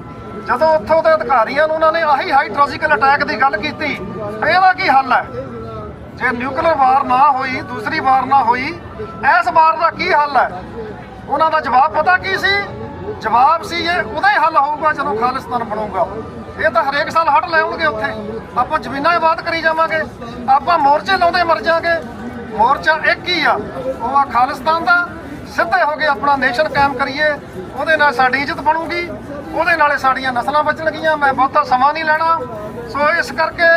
ਜਦੋਂ ਉੱਥੋਂ ਦੇ ਅਧਿਕਾਰੀਆਂ ਨੂੰ ਉਹਨਾਂ ਨੇ ਆਹੀ ਹਾਈਡਰੋਲੋਜੀਕਲ ਅਟੈਕ ਦੀ ਗੱਲ ਕੀਤੀ, ਇਹਦਾ ਕੀ ਹੱਲ ਹੈ? ਜੇ ਨਿਊਕਲੀਅਰ ਵਾਰ ਨਾ ਹੋਈ, ਦੂਸਰੀ ਵਾਰ ਨਾ ਹੋਈ, ਇਸ ਵਾਰ ਦਾ ਕੀ ਹੱਲ ਹੈ? ਉਹਨਾਂ ਦਾ ਜਵਾਬ ਪਤਾ ਕੀ ਸੀ? ਜਵਾਬ ਸੀ ਇਹ ਉਹਦਾ ਹੀ ਹੱਲ ਹੋਊਗਾ ਜਦੋਂ ਖਾਲਿਸਤਾਨ ਬਣੂਗਾ। ਇਹ ਤਾਂ ਹਰੇਕ ਸਾਲ ਹੜ ਲੈ ਆਉਣਗੇ ਉੱਥੇ। ਆਪਾਂ ਜ਼ਮੀਨਾਂ ਆਬਾਦ ਕਰੀ ਜਾਵਾਂਗੇ, ਆਪਾਂ ਮੋਰਚੇ ਲਾਉਂਦੇ ਮਰ ਜਾਵਾਂਗੇ। ਮੋਰਚਾ ਇੱਕ ਹੀ ਆ, ਉਹ ਆ ਖਾਲਿਸਤਾਨ ਦਾ। ਸਿੱਧੇ ਹੋ ਕੇ ਆਪਣਾ ਨੇਸ਼ਨ ਕਾਇਮ ਕਰੀਏ, ਉਹਦੇ ਨਾਲ ਸਾਡੀ ਇੱਜ਼ਤ ਬਣੂਗੀ, ਉਹਦੇ ਨਾਲੇ ਸਾਡੀਆਂ ਨਸਲਾਂ ਬਚਣਗੀਆਂ। ਮੈਂ ਬਹੁਤਾ ਸਮਾਂ ਨਹੀਂ ਲੈਣਾ। ਸੋ ਇਸ ਕਰਕੇ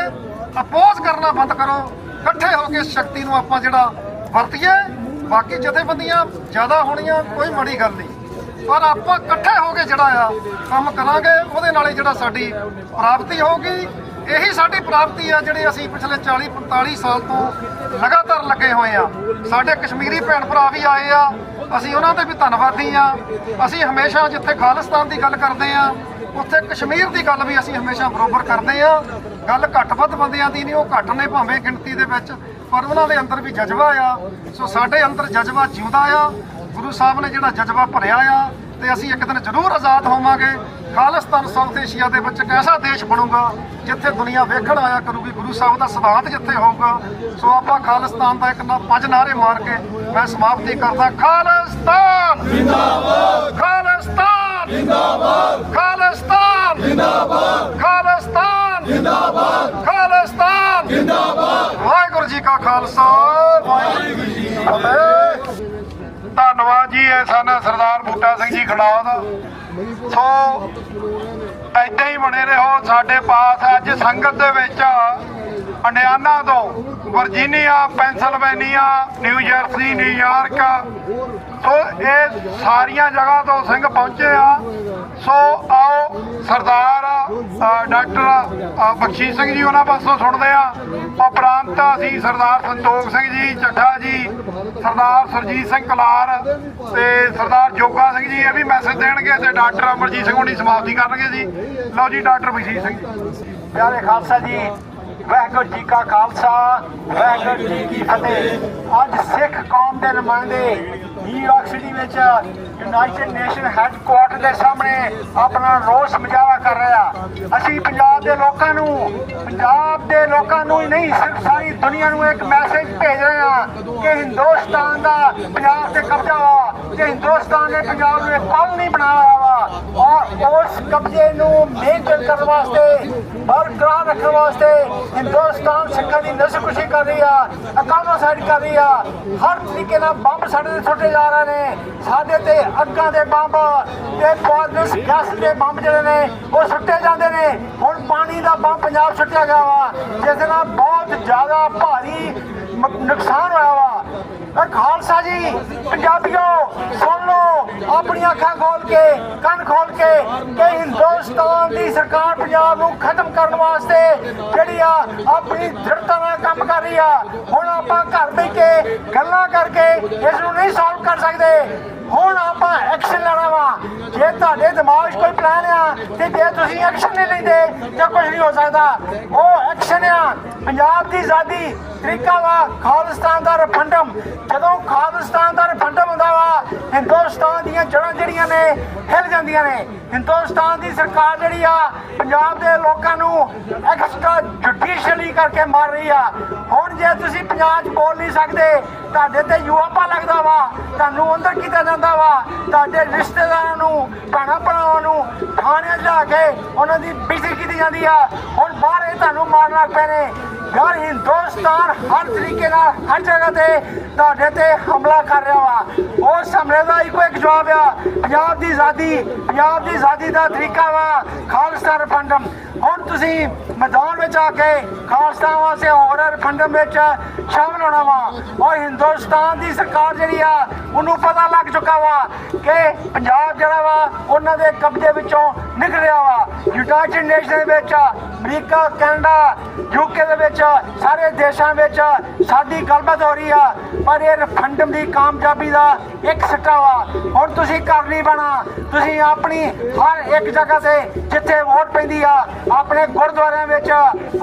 ਅਪੋਜ਼ ਕਰਨਾ ਬੰਦ ਕਰੋ, ਇਕੱਠੇ ਹੋ ਕੇ ਸ਼ਕਤੀ ਨੂੰ ਆਪਾਂ ਜਿਹੜਾ ਵਰਤੀਏ। ਬਾਕੀ ਜਥੇਬੰਦੀਆਂ ਜ਼ਿਆਦਾ ਹੋਣੀਆਂ ਕੋਈ ਮਾੜੀ ਗੱਲ ਨਹੀਂ, ਪਰ ਆਪਾਂ ਇਕੱਠੇ ਹੋ ਕੇ ਜਿਹੜਾ ਆ ਕੰਮ ਕਰਾਂਗੇ, ਉਹਦੇ ਨਾਲੇ ਜਿਹੜਾ ਸਾਡੀ ਪ੍ਰਾਪਤੀ ਹੋਊਗੀ। ਇਹੀ ਸਾਡੀ ਪ੍ਰਾਪਤੀ ਆ ਜਿਹੜੀ ਅਸੀਂ ਪਿਛਲੇ 40-45 ਸਾਲ ਤੋਂ ਲਗਾਤਾਰ ਲੱਗੇ ਹੋਏ ਆ। ਸਾਡੇ ਕਸ਼ਮੀਰੀ ਭੈਣ ਭਰਾ ਵੀ ਆਏ ਆ, ਅਸੀਂ ਉਹਨਾਂ ਦੇ ਵੀ ਧੰਨਵਾਦੀ ਆ। ਅਸੀਂ ਹਮੇਸ਼ਾ ਜਿੱਥੇ ਖਾਲਿਸਤਾਨ ਦੀ ਗੱਲ ਕਰਦੇ ਆ, ਉੱਥੇ ਕਸ਼ਮੀਰ ਦੀ ਗੱਲ ਵੀ ਅਸੀਂ ਹਮੇਸ਼ਾ ਬਰੋਬਰ ਕਰਦੇ ਆ। ਗੱਲ ਘੱਟ ਵੱਧ ਬੰਦਿਆਂ ਦੀ ਨਹੀਂ, ਉਹ ਘੱਟ ਨੇ ਭਾਵੇਂ ਗਿਣਤੀ ਦੇ ਵਿੱਚ, ਪਰ ਉਹਨਾਂ ਦੇ ਅੰਦਰ ਵੀ ਜਜ਼ਬਾ ਆ। ਸੋ ਸਾਡੇ ਅੰਦਰ ਜਜ਼ਬਾ ਜਿਉਂਦਾ ਆ। ਗੁਰੂ ਸਾਹਿਬ ਨੇ ਜਿਹੜਾ ਜਜ਼ਬਾ ਭਰਿਆ ਆ, ਤੇ ਅਸੀਂ ਇੱਕ ਦਿਨ ਜ਼ਰੂਰ ਆਜ਼ਾਦ ਹੋਵਾਂਗੇ। ਖਾਲਿਸਤਾਨ ਸਾਊਥ ਏਸ਼ੀਆ ਦੇ ਵਿੱਚ ਇੱਕ ਐਸਾ ਦੇਸ਼ ਬਣੂਗਾ ਜਿੱਥੇ ਦੁਨੀਆ ਵੇਖਣ ਆਇਆ ਕਰੂਗੀ। ਗੁਰੂ ਸਾਹਿਬ ਦਾ ਸਿਧਾਂਤ ਜਿੱਥੇ ਹੋਊਗਾ। ਸੋ ਆਪਾਂ ਖਾਲਿਸਤਾਨ ਦਾ ਇੱਕ 5 ਨਾਅਰੇ ਮਾਰ ਕੇ ਮੈਂ ਸਮਾਪਤੀ ਕਰਦਾ। ਖਾਲਿਸਤਾਨ ਜਿੰਦਾਬਾਦ, ਖਾਲਿਸਤਾਨ ਜਿੰਦਾਬਾਦ, ਖਾਲਿਸਤਾਨ ਜਿੰਦਾਬਾਦ, ਖਾਲਿਸਤਾਨ ਜਿੰਦਾਬਾਦ, ਖਾਲਿਸਤਾਨ ਜਿੰਦਾਬਾਦ। ਵਾਹਿਗੁਰੂ ਜੀ ਕਾ ਖਾਲਸਾ, ਵਾਹਿਗੁਰੂ ਜੀ ਕੀ ਫਤਿਹ। ਧੰਨਵਾਦ ਜੀ। ਇਹ ਸਨ ਸਰਦਾਰ ਬੂਟਾ ਸਿੰਘ ਜੀ ਖੜਾਉਦ। ਸੋ ਏਦਾਂ ਹੀ ਬਣੇ ਰਹੋ। ਸਾਡੇ ਪਾਸ ਅੱਜ ਸੰਗਤ ਦੇ ਵਿੱਚ ਇੰਡੀਆਨਾ ਤੋਂ ਵਰਜੀਨੀਆ, ਪੈਂਸਲਵੇਨੀਆ, ਨਿਊ ਜਰਸੀ, ਨਿਊਯਾਰਕ, ਸੋ ਇਹ ਸਾਰੀਆਂ ਜਗ੍ਹਾ ਤੋਂ ਸਿੰਘ ਪਹੁੰਚੇ ਆ। ਸੋ ਆਓ ਸਰਦਾਰ ਡਾਕਟਰ ਬਖਸ਼ੀਸ਼ ਸਿੰਘ ਜੀ ਉਹਨਾਂ ਪਾਸੋਂ ਸੁਣਦੇ ਆ। ਉਪਰੰਤ ਅਸੀਂ ਸਰਦਾਰ ਸੰਤੋਖ ਸਿੰਘ ਜੀ ਚੱਠਾ ਜੀ, ਸਰਦਾਰ ਸਰਜੀਤ ਸਿੰਘ ਕਲਾਰ ਤੇ ਸਰਦਾਰ ਜੋਗਾ ਸਿੰਘ ਜੀ ਇਹ ਵੀ ਮੈਸੇਜ ਦੇਣਗੇ ਤੇ ਡਾਕਟਰ ਅਮਰਜੀਤ ਸਿੰਘ ਹੁਣੀ ਸਮਾਪਤੀ ਕਰਨਗੇ ਜੀ। ਲਓ ਜੀ ਡਾਕਟਰ ਬਖਸ਼ੀਸ਼ ਸਿੰਘ ਜੀ। ਪਿਆਰੇ ਖਾਲਸਾ ਜੀ, ਵਾਹਿਗੁਰੂ ਜੀ ਕਾ ਖਾਲਸਾ, ਵਾਹਿਗੁਰੂ ਜੀ ਕੀ ਫਤਿਹ। ਅੱਜ ਸਿੱਖ ਕੌਮ ਦੇ ਨੁਮਾਇੰਦੇ ਨਿਊਯਾਰਕ ਸਿਟੀ ਵਿੱਚ ਯੂਨਾਈਟਿਡ ਨੇਸ਼ਨ ਹੈੱਡਕੁਆਰਟਰ ਦੇ ਸਾਹਮਣੇ ਆਪਣਾ ਰੋਸ ਮੁਜ਼ਾਹਰਾ ਕਰ ਰਿਹਾ। ਅਸੀਂ ਪੰਜਾਬ ਦੇ ਲੋਕਾਂ ਨੂੰ ਹੀ ਨਹੀਂ ਸਿਰਫ ਸਾਰੀ ਦੁਨੀਆ ਨੂੰ ਇੱਕ ਮੈਸੇਜ ਭੇਜ ਰਹੇ ਹਾਂ ਕਿ ਹਿੰਦੁਸਤਾਨ ਦਾ ਪੰਜਾਬ ਤੇ ਕਬਜ਼ਾ ਵਾ ਤੇ ਹਿੰਦੁਸਤਾਨ ਨੇ ਪੰਜਾਬ ਨੂੰ ਇੱਕ ਕਾਲੋਨੀ ਬਣਾਇਆ ਵਾ ਔਰ ਉਸ ਕਬਜ਼ੇ ਨੂੰ ਮੇਨਟੇਨ ਕਰਨ ਵਾਸਤੇ, ਬਰਕਰਾਰ ਰੱਖਣ ਵਾਸਤੇ ਹਿੰਦੁਸਤਾਨ ਸਿੱਖਾਂ ਦੀ ਨਸਲਕੁਸ਼ੀ ਕਰ ਰਹੀ ਆ, ਅਕਾਨੋਸਾਈਡ ਕਰ ਰਹੀ ਆ। ਹਰ ਤਰੀਕੇ ਨਾਲ ਬੰਬ ਸਾਡੇ ਤੇ ਸੁੱਟੇ ਜਾ ਰਹੇ ਨੇ। ਸਾਡੇ ਤੇ ਅੱਗਾਂ ਦੇ ਬੰਬ ਤੇ ਪੌਇਜ਼ਨਸ ਗੈਸ ਦੇ ਬੰਬ ਜਿਹੜੇ ਨੇ ਉਹ ਸੁੱਟੇ ਜਾਂਦੇ ਨੇ। ਹੁਣ ਪਾਣੀ ਦਾ ਬੰਬ ਪੰਜਾਬ ਸੁੱਟਿਆ ਗਿਆ ਵਾ ਜਿਸ ਨਾਲ ਬਹੁਤ ਜ਼ਿਆਦਾ ਭਾਰੀ ਨੁਕਸਾਨ ਹੋਇਆ ਵਾ। ਖਾਲਸਾ ਜੀ, ਪੰਜਾਬੀਓ ਸੁਣ ਲਓ ਆਪਣੀਆਂ ਅੱਖਾਂ ਖੋਲ ਕੇ, ਕੰਨ ਖੋਲ ਕੇ ਕਿ ਹਿੰਦੁਸਤਾਨ ਦੀ ਸਰਕਾਰ ਪੰਜਾਬ ਨੂੰ ਖਤਮ ਕਰਨ ਵਾਸਤੇ ਜਿਹੜੀ ਆ ਆਪਣੀ ਦ੍ਰਿੜਤਾ ਨਾਲ ਕੰਮ ਕਰ ਰਹੀ ਆ। ਹੁਣ ਆਪਾਂ ਘਰ ਬੈਠ ਕੇ ਗੱਲਾਂ ਕਰਕੇ ਇਸ ਨੂੰ ਨਹੀਂ ਸੋਲਵ ਕਰ ਸਕਦੇ। ਹੁਣ ਆਪਾਂ ਐਕਸ਼ਨ ਲੈਣਾ ਵਾ। ਜੇ ਤੁਹਾਡੇ ਦਿਮਾਗ 'ਚ ਕੋਈ ਪਲਾਨ ਆ ਤੇ ਜੇ ਤੁਸੀਂ ਐਕਸ਼ਨ ਨਹੀਂ ਲੈਂਦੇ ਤਾਂ ਕੁਝ ਨਹੀਂ ਹੋ ਸਕਦਾ। ਉਹ ਐਕਸ਼ਨ ਆ ਪੰਜਾਬ ਦੀ ਆਜ਼ਾਦੀ, ਤਰੀਕਾ ਵਾ ਖਾਲਿਸਤਾਨ ਦਾ ਰੈਫਰੈਂਡਮ। ਜਦੋਂ ਖਾਲਿਸਤਾਨ ਦਾ ਰੈਫਰੈਂਡਮ ਹੁੰਦਾ ਵਾ ਹਿੰਦੁਸਤਾਨ ਦੀਆਂ ਜੜ੍ਹਾਂ ਜਿਹੜੀਆਂ ਨੇ ਹਿੱਲ ਜਾਂਦੀਆਂ ਨੇ। ਹਿੰਦੁਸਤਾਨ ਦੀ ਸਰਕਾਰ ਜਿਹੜੀ ਆ ਪੰਜਾਬ ਦੇ ਲੋਕਾਂ ਨੂੰ ਐਕਸਟਰਾ ਜੁਡੀਸ਼ੀਅਲੀ ਕਰਕੇ ਮਾਰ ਰਹੀ ਆ। ਹੁਣ ਜੇ ਤੁਸੀਂ ਪੰਜਾਬ 'ਚ ਬੋਲ ਨਹੀਂ ਸਕਦੇ, ਤੁਹਾਡੇ ਤੇ ਯੂਆਪਾ ਲੱਗਦਾ ਵਾ, ਤੁਹਾਨੂੰ ਅੰਦਰ ਕੀਤਾ ਜਾਂਦਾ ਵਾ, ਤੁਹਾਡੇ ਰਿਸ਼ਤੇਦਾਰਾਂ ਨੂੰ, ਭੈਣਾਂ ਭਰਾਵਾਂ ਨੂੰ ਥਾਣਿਆਂ 'ਚ ਜਾ ਕੇ ਉਹਨਾਂ ਦੀ ਬੇਇੱਜ਼ਤੀ ਕੀਤੀ ਜਾਂਦੀ ਆ। ਹੁਣ ਬਾਹਰ ਇਹ ਤੁਹਾਨੂੰ ਮਾਰਨ ਲੱਗ ਪਏ ਨੇ। ਯਾਰ ਹਿੰਦੁਸਤਾਨ ਹਰ ਤਰੀਕੇ ਨਾਲ ਹਰ ਜਗ੍ਹਾ ਤੇ ਤੁਹਾਡੇ ਤੇ ਹਮਲਾ ਕਰ ਰਿਹਾ ਵਾ। ਉਸ ਹਮਲੇ ਦਾ ਇੱਕੋ ਇੱਕ ਜਵਾਬ ਆ ਪੰਜਾਬ ਦੀ ਆਜ਼ਾਦੀ। ਪੰਜਾਬ ਦੀ ਆਜ਼ਾਦੀ ਦਾ ਤਰੀਕਾ ਵਾ ਖਾਲਿਸਤਾਨ ਰੈਫਰੈਂਡਮ। ਹੁਣ ਤੁਸੀਂ ਮੈਦਾਨ ਵਿੱਚ ਆ ਕੇ ਖਾਲਿਸਤਾਨ ਵਾਸਤੇ ਹੋਰ ਰੈਫਰੈਂਡਮ ਵਿੱਚ ਸ਼ਾਮਲ ਹੋਣਾ ਵਾ। ਔਰ ਹਿੰਦੁਸਤਾਨ ਦੀ ਸਰਕਾਰ ਜਿਹੜੀ ਆ ਉਹਨੂੰ ਪਤਾ ਲੱਗ ਚੁੱਕਾ ਵਾ ਕਿ ਪੰਜਾਬ ਜਿਹੜਾ ਵਾ ਉਹਨਾਂ ਦੇ ਕਬਜ਼ੇ ਵਿੱਚੋਂ ਨਿਕਲ ਰਿਹਾ ਵਾ। ਯੂਨਾਈਟਿਡ ਨੇਸ਼ਨ ਦੇ ਵਿੱਚ, ਅਮਰੀਕਾ, ਕੈਨੇਡਾ, ਯੂਕੇ ਦੇ ਵਿੱਚ, ਸਾਰੇ ਦੇਸ਼ਾਂ ਵਿੱਚ ਸਾਡੀ ਗੱਲਬਾਤ ਹੋ ਰਹੀ ਆ। ਪਰ ਇਹ ਰੈਫਰੈਂਡਮ ਦੀ ਕਾਮਯਾਬੀ ਦਾ ਇੱਕ ਸਿੱਟਾ ਵਾ। ਹੁਣ ਤੁਸੀਂ ਘਰ ਨਹੀਂ ਬਣਾ, ਤੁਸੀਂ ਆਪਣੀ ਹਰ ਇੱਕ ਜਗ੍ਹਾ ਤੇ ਜਿੱਥੇ ਵੋਟ ਪੈਂਦੀ ਆ ਆਪਣੇ ਗੁਰਦੁਆਰਿਆਂ ਵਿੱਚ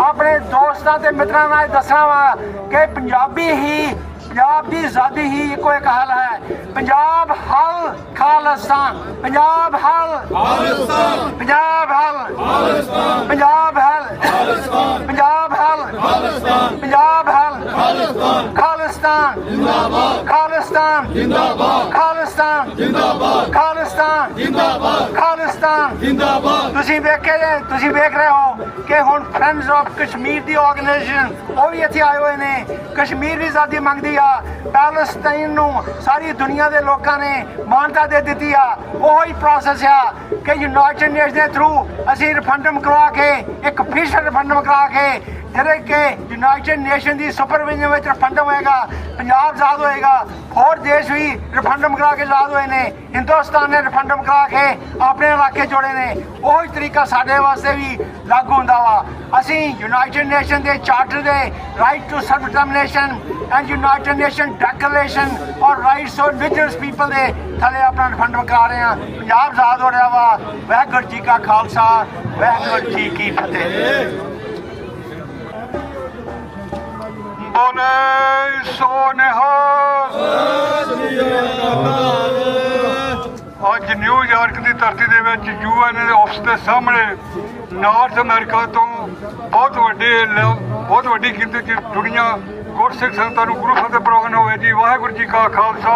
ਆਪਣੇ ਦੋਸਤਾਂ ਤੇ ਮਿੱਤਰਾਂ ਨਾਲ ਦੱਸਣਾ ਵਾ ਕਿ ਪੰਜਾਬ ਦੀ ਆਜ਼ਾਦੀ ਹੀ ਇੱਕੋ ਇੱਕ ਹੱਲ ਹੈ। ਪੰਜਾਬ ਹੱਲ ਖਾਲਿਸਤਾਨ, ਪੰਜਾਬ ਹੱਲ ਖਾਲਿਸਤਾਨ, ਪੰਜਾਬ ਹੱਲ ਖਾਲਿਸਤਾਨ, ਪੰਜਾਬ ਹੱਲ ਖਾਲਿਸਤਾਨ, ਪੰਜਾਬ ਹੱਲ ਖਾਲਿਸਤਾਨ, ਪੰਜਾਬ ਹੱਲ ਖਾਲਿਸਤਾਨ, ਖਾਲਿਸਤਾਨ ਜਿੰਦਾਬਾਦ, ਖਾਲਿਸਤਾਨ ਜਿੰਦਾਬਾਦ, ਖਾਲਿਸਤਾਨ ਜਿੰਦਾਬਾਦ, ਖਾਲਿਸਤਾਨ ਜਿੰਦਾਬਾਦ, ਖਾਲਿਸਤਾਨ ਜਿੰਦਾਬਾਦ। ਤੁਸੀਂ ਵੇਖ ਰਹੇ ਹੋ ਕਿ ਹੁਣ friends of Kashmir the organisation ਉਹ ਵੀ ਇੱਥੇ ਆਏ ਹੋਏ ਨੇ। ਕਸ਼ਮੀਰ ਵੀ ਆਜ਼ਾਦੀ ਮੰਗਦੀ ਆ। ਪੈਲਸਟਾਈਨ ਨੂੰ ਸਾਰੀ ਦੁਨੀਆ ਦੇ ਲੋਕਾਂ ਨੇ ਮਾਨਤਾ ਦੇ ਦਿੱਤੀ ਆ। ਉਹੀ ਪ੍ਰੋਸੈਸ ਆ ਕਿ ਯੂਨਾਈਟਿਡ ਨੇਸ਼ਨ ਦੇ ਥਰੂ ਅਸੀਂ ਰੈਫਰੈਂਡਮ ਕਰਵਾ ਕੇ ਇੱਕ ਅਫੀਸ਼ੀਅਲ ਰੈਫਰੈਂਡਮ ਕਰਾ ਕੇ ਜਿਹੜੇ ਕਿ ਯੂਨਾਈਟਿਡ ਨੇਸ਼ਨ ਦੀ ਸੁਪਰਵਿਜ਼ਨ ਵਿੱਚ ਰੈਫਰੈਂਡਮ ਹੋਏਗਾ, ਪੰਜਾਬ ਆਜ਼ਾਦ ਹੋਏਗਾ। ਹੋਰ ਦੇਸ਼ ਵੀ ਰੈਫਰੈਂਡਮ ਕਰਾ ਕੇ ਆਜ਼ਾਦ ਹੋਏ ਨੇ। ਹਿੰਦੁਸਤਾਨ ਨੇ ਰੈਫਰੈਂਡਮ ਕਰਾ ਕੇ ਆਪਣੇ ਇਲਾਕੇ ਜੋੜੇ ਨੇ। ਉਹੀ ਤਰੀਕਾ ਸਾਡੇ ਵਾਸਤੇ ਵੀ ਲਾਗੂ ਹੁੰਦਾ ਵਾ। ਅਸੀਂ ਯੂਨਾਈਟਿਡ ਨੇਸ਼ਨ ਦੇ ਚਾਰਟਰ ਦੇ right to self determination and United Nation declaration ਔਰ ਰਾਈਟਸ ਆਫ ਇੰਡੀਜਨਸ ਪੀਪਲ ਦੇ ਥੱਲੇ ਆਪਣਾ ਰੈਫਰੈਂਡਮ ਕਰਾ ਰਹੇ ਹਾਂ। ਪੰਜਾਬ ਆਜ਼ਾਦ ਹੋ ਰਿਹਾ ਵਾ। ਵਾਹਿਗੁਰੂ ਜੀ ਕਾ ਖਾਲਸਾ, ਵਾਹਿਗੁਰੂ ਜੀ ਕੀ ਫਤਿਹ। ਬੋਲੇ ਸੋ ਨਿਹਾਲ। ਅੱਜ ਨਿਊਯਾਰਕ ਦੀ ਧਰਤੀ ਦੇ ਵਿੱਚ UN ਦੇ ਆਫਿਸ ਦੇ ਸਾਹਮਣੇ ਨਾਰਥ ਅਮਰੀਕਾ ਤੋਂ ਬਹੁਤ ਵੱਡੀ ਗਿਣਤੀ 'ਚ ਦੁਨੀਆ ਗੁਰਸਿੱਖ ਸੰਗਤਾਂ ਨੂੰ ਗੁਰੂ ਫਤਿਹ ਪ੍ਰਵਾਨ ਹੋਵੇ ਜੀ। ਵਾਹਿਗੁਰੂ ਜੀ ਕਾ ਖਾਲਸਾ,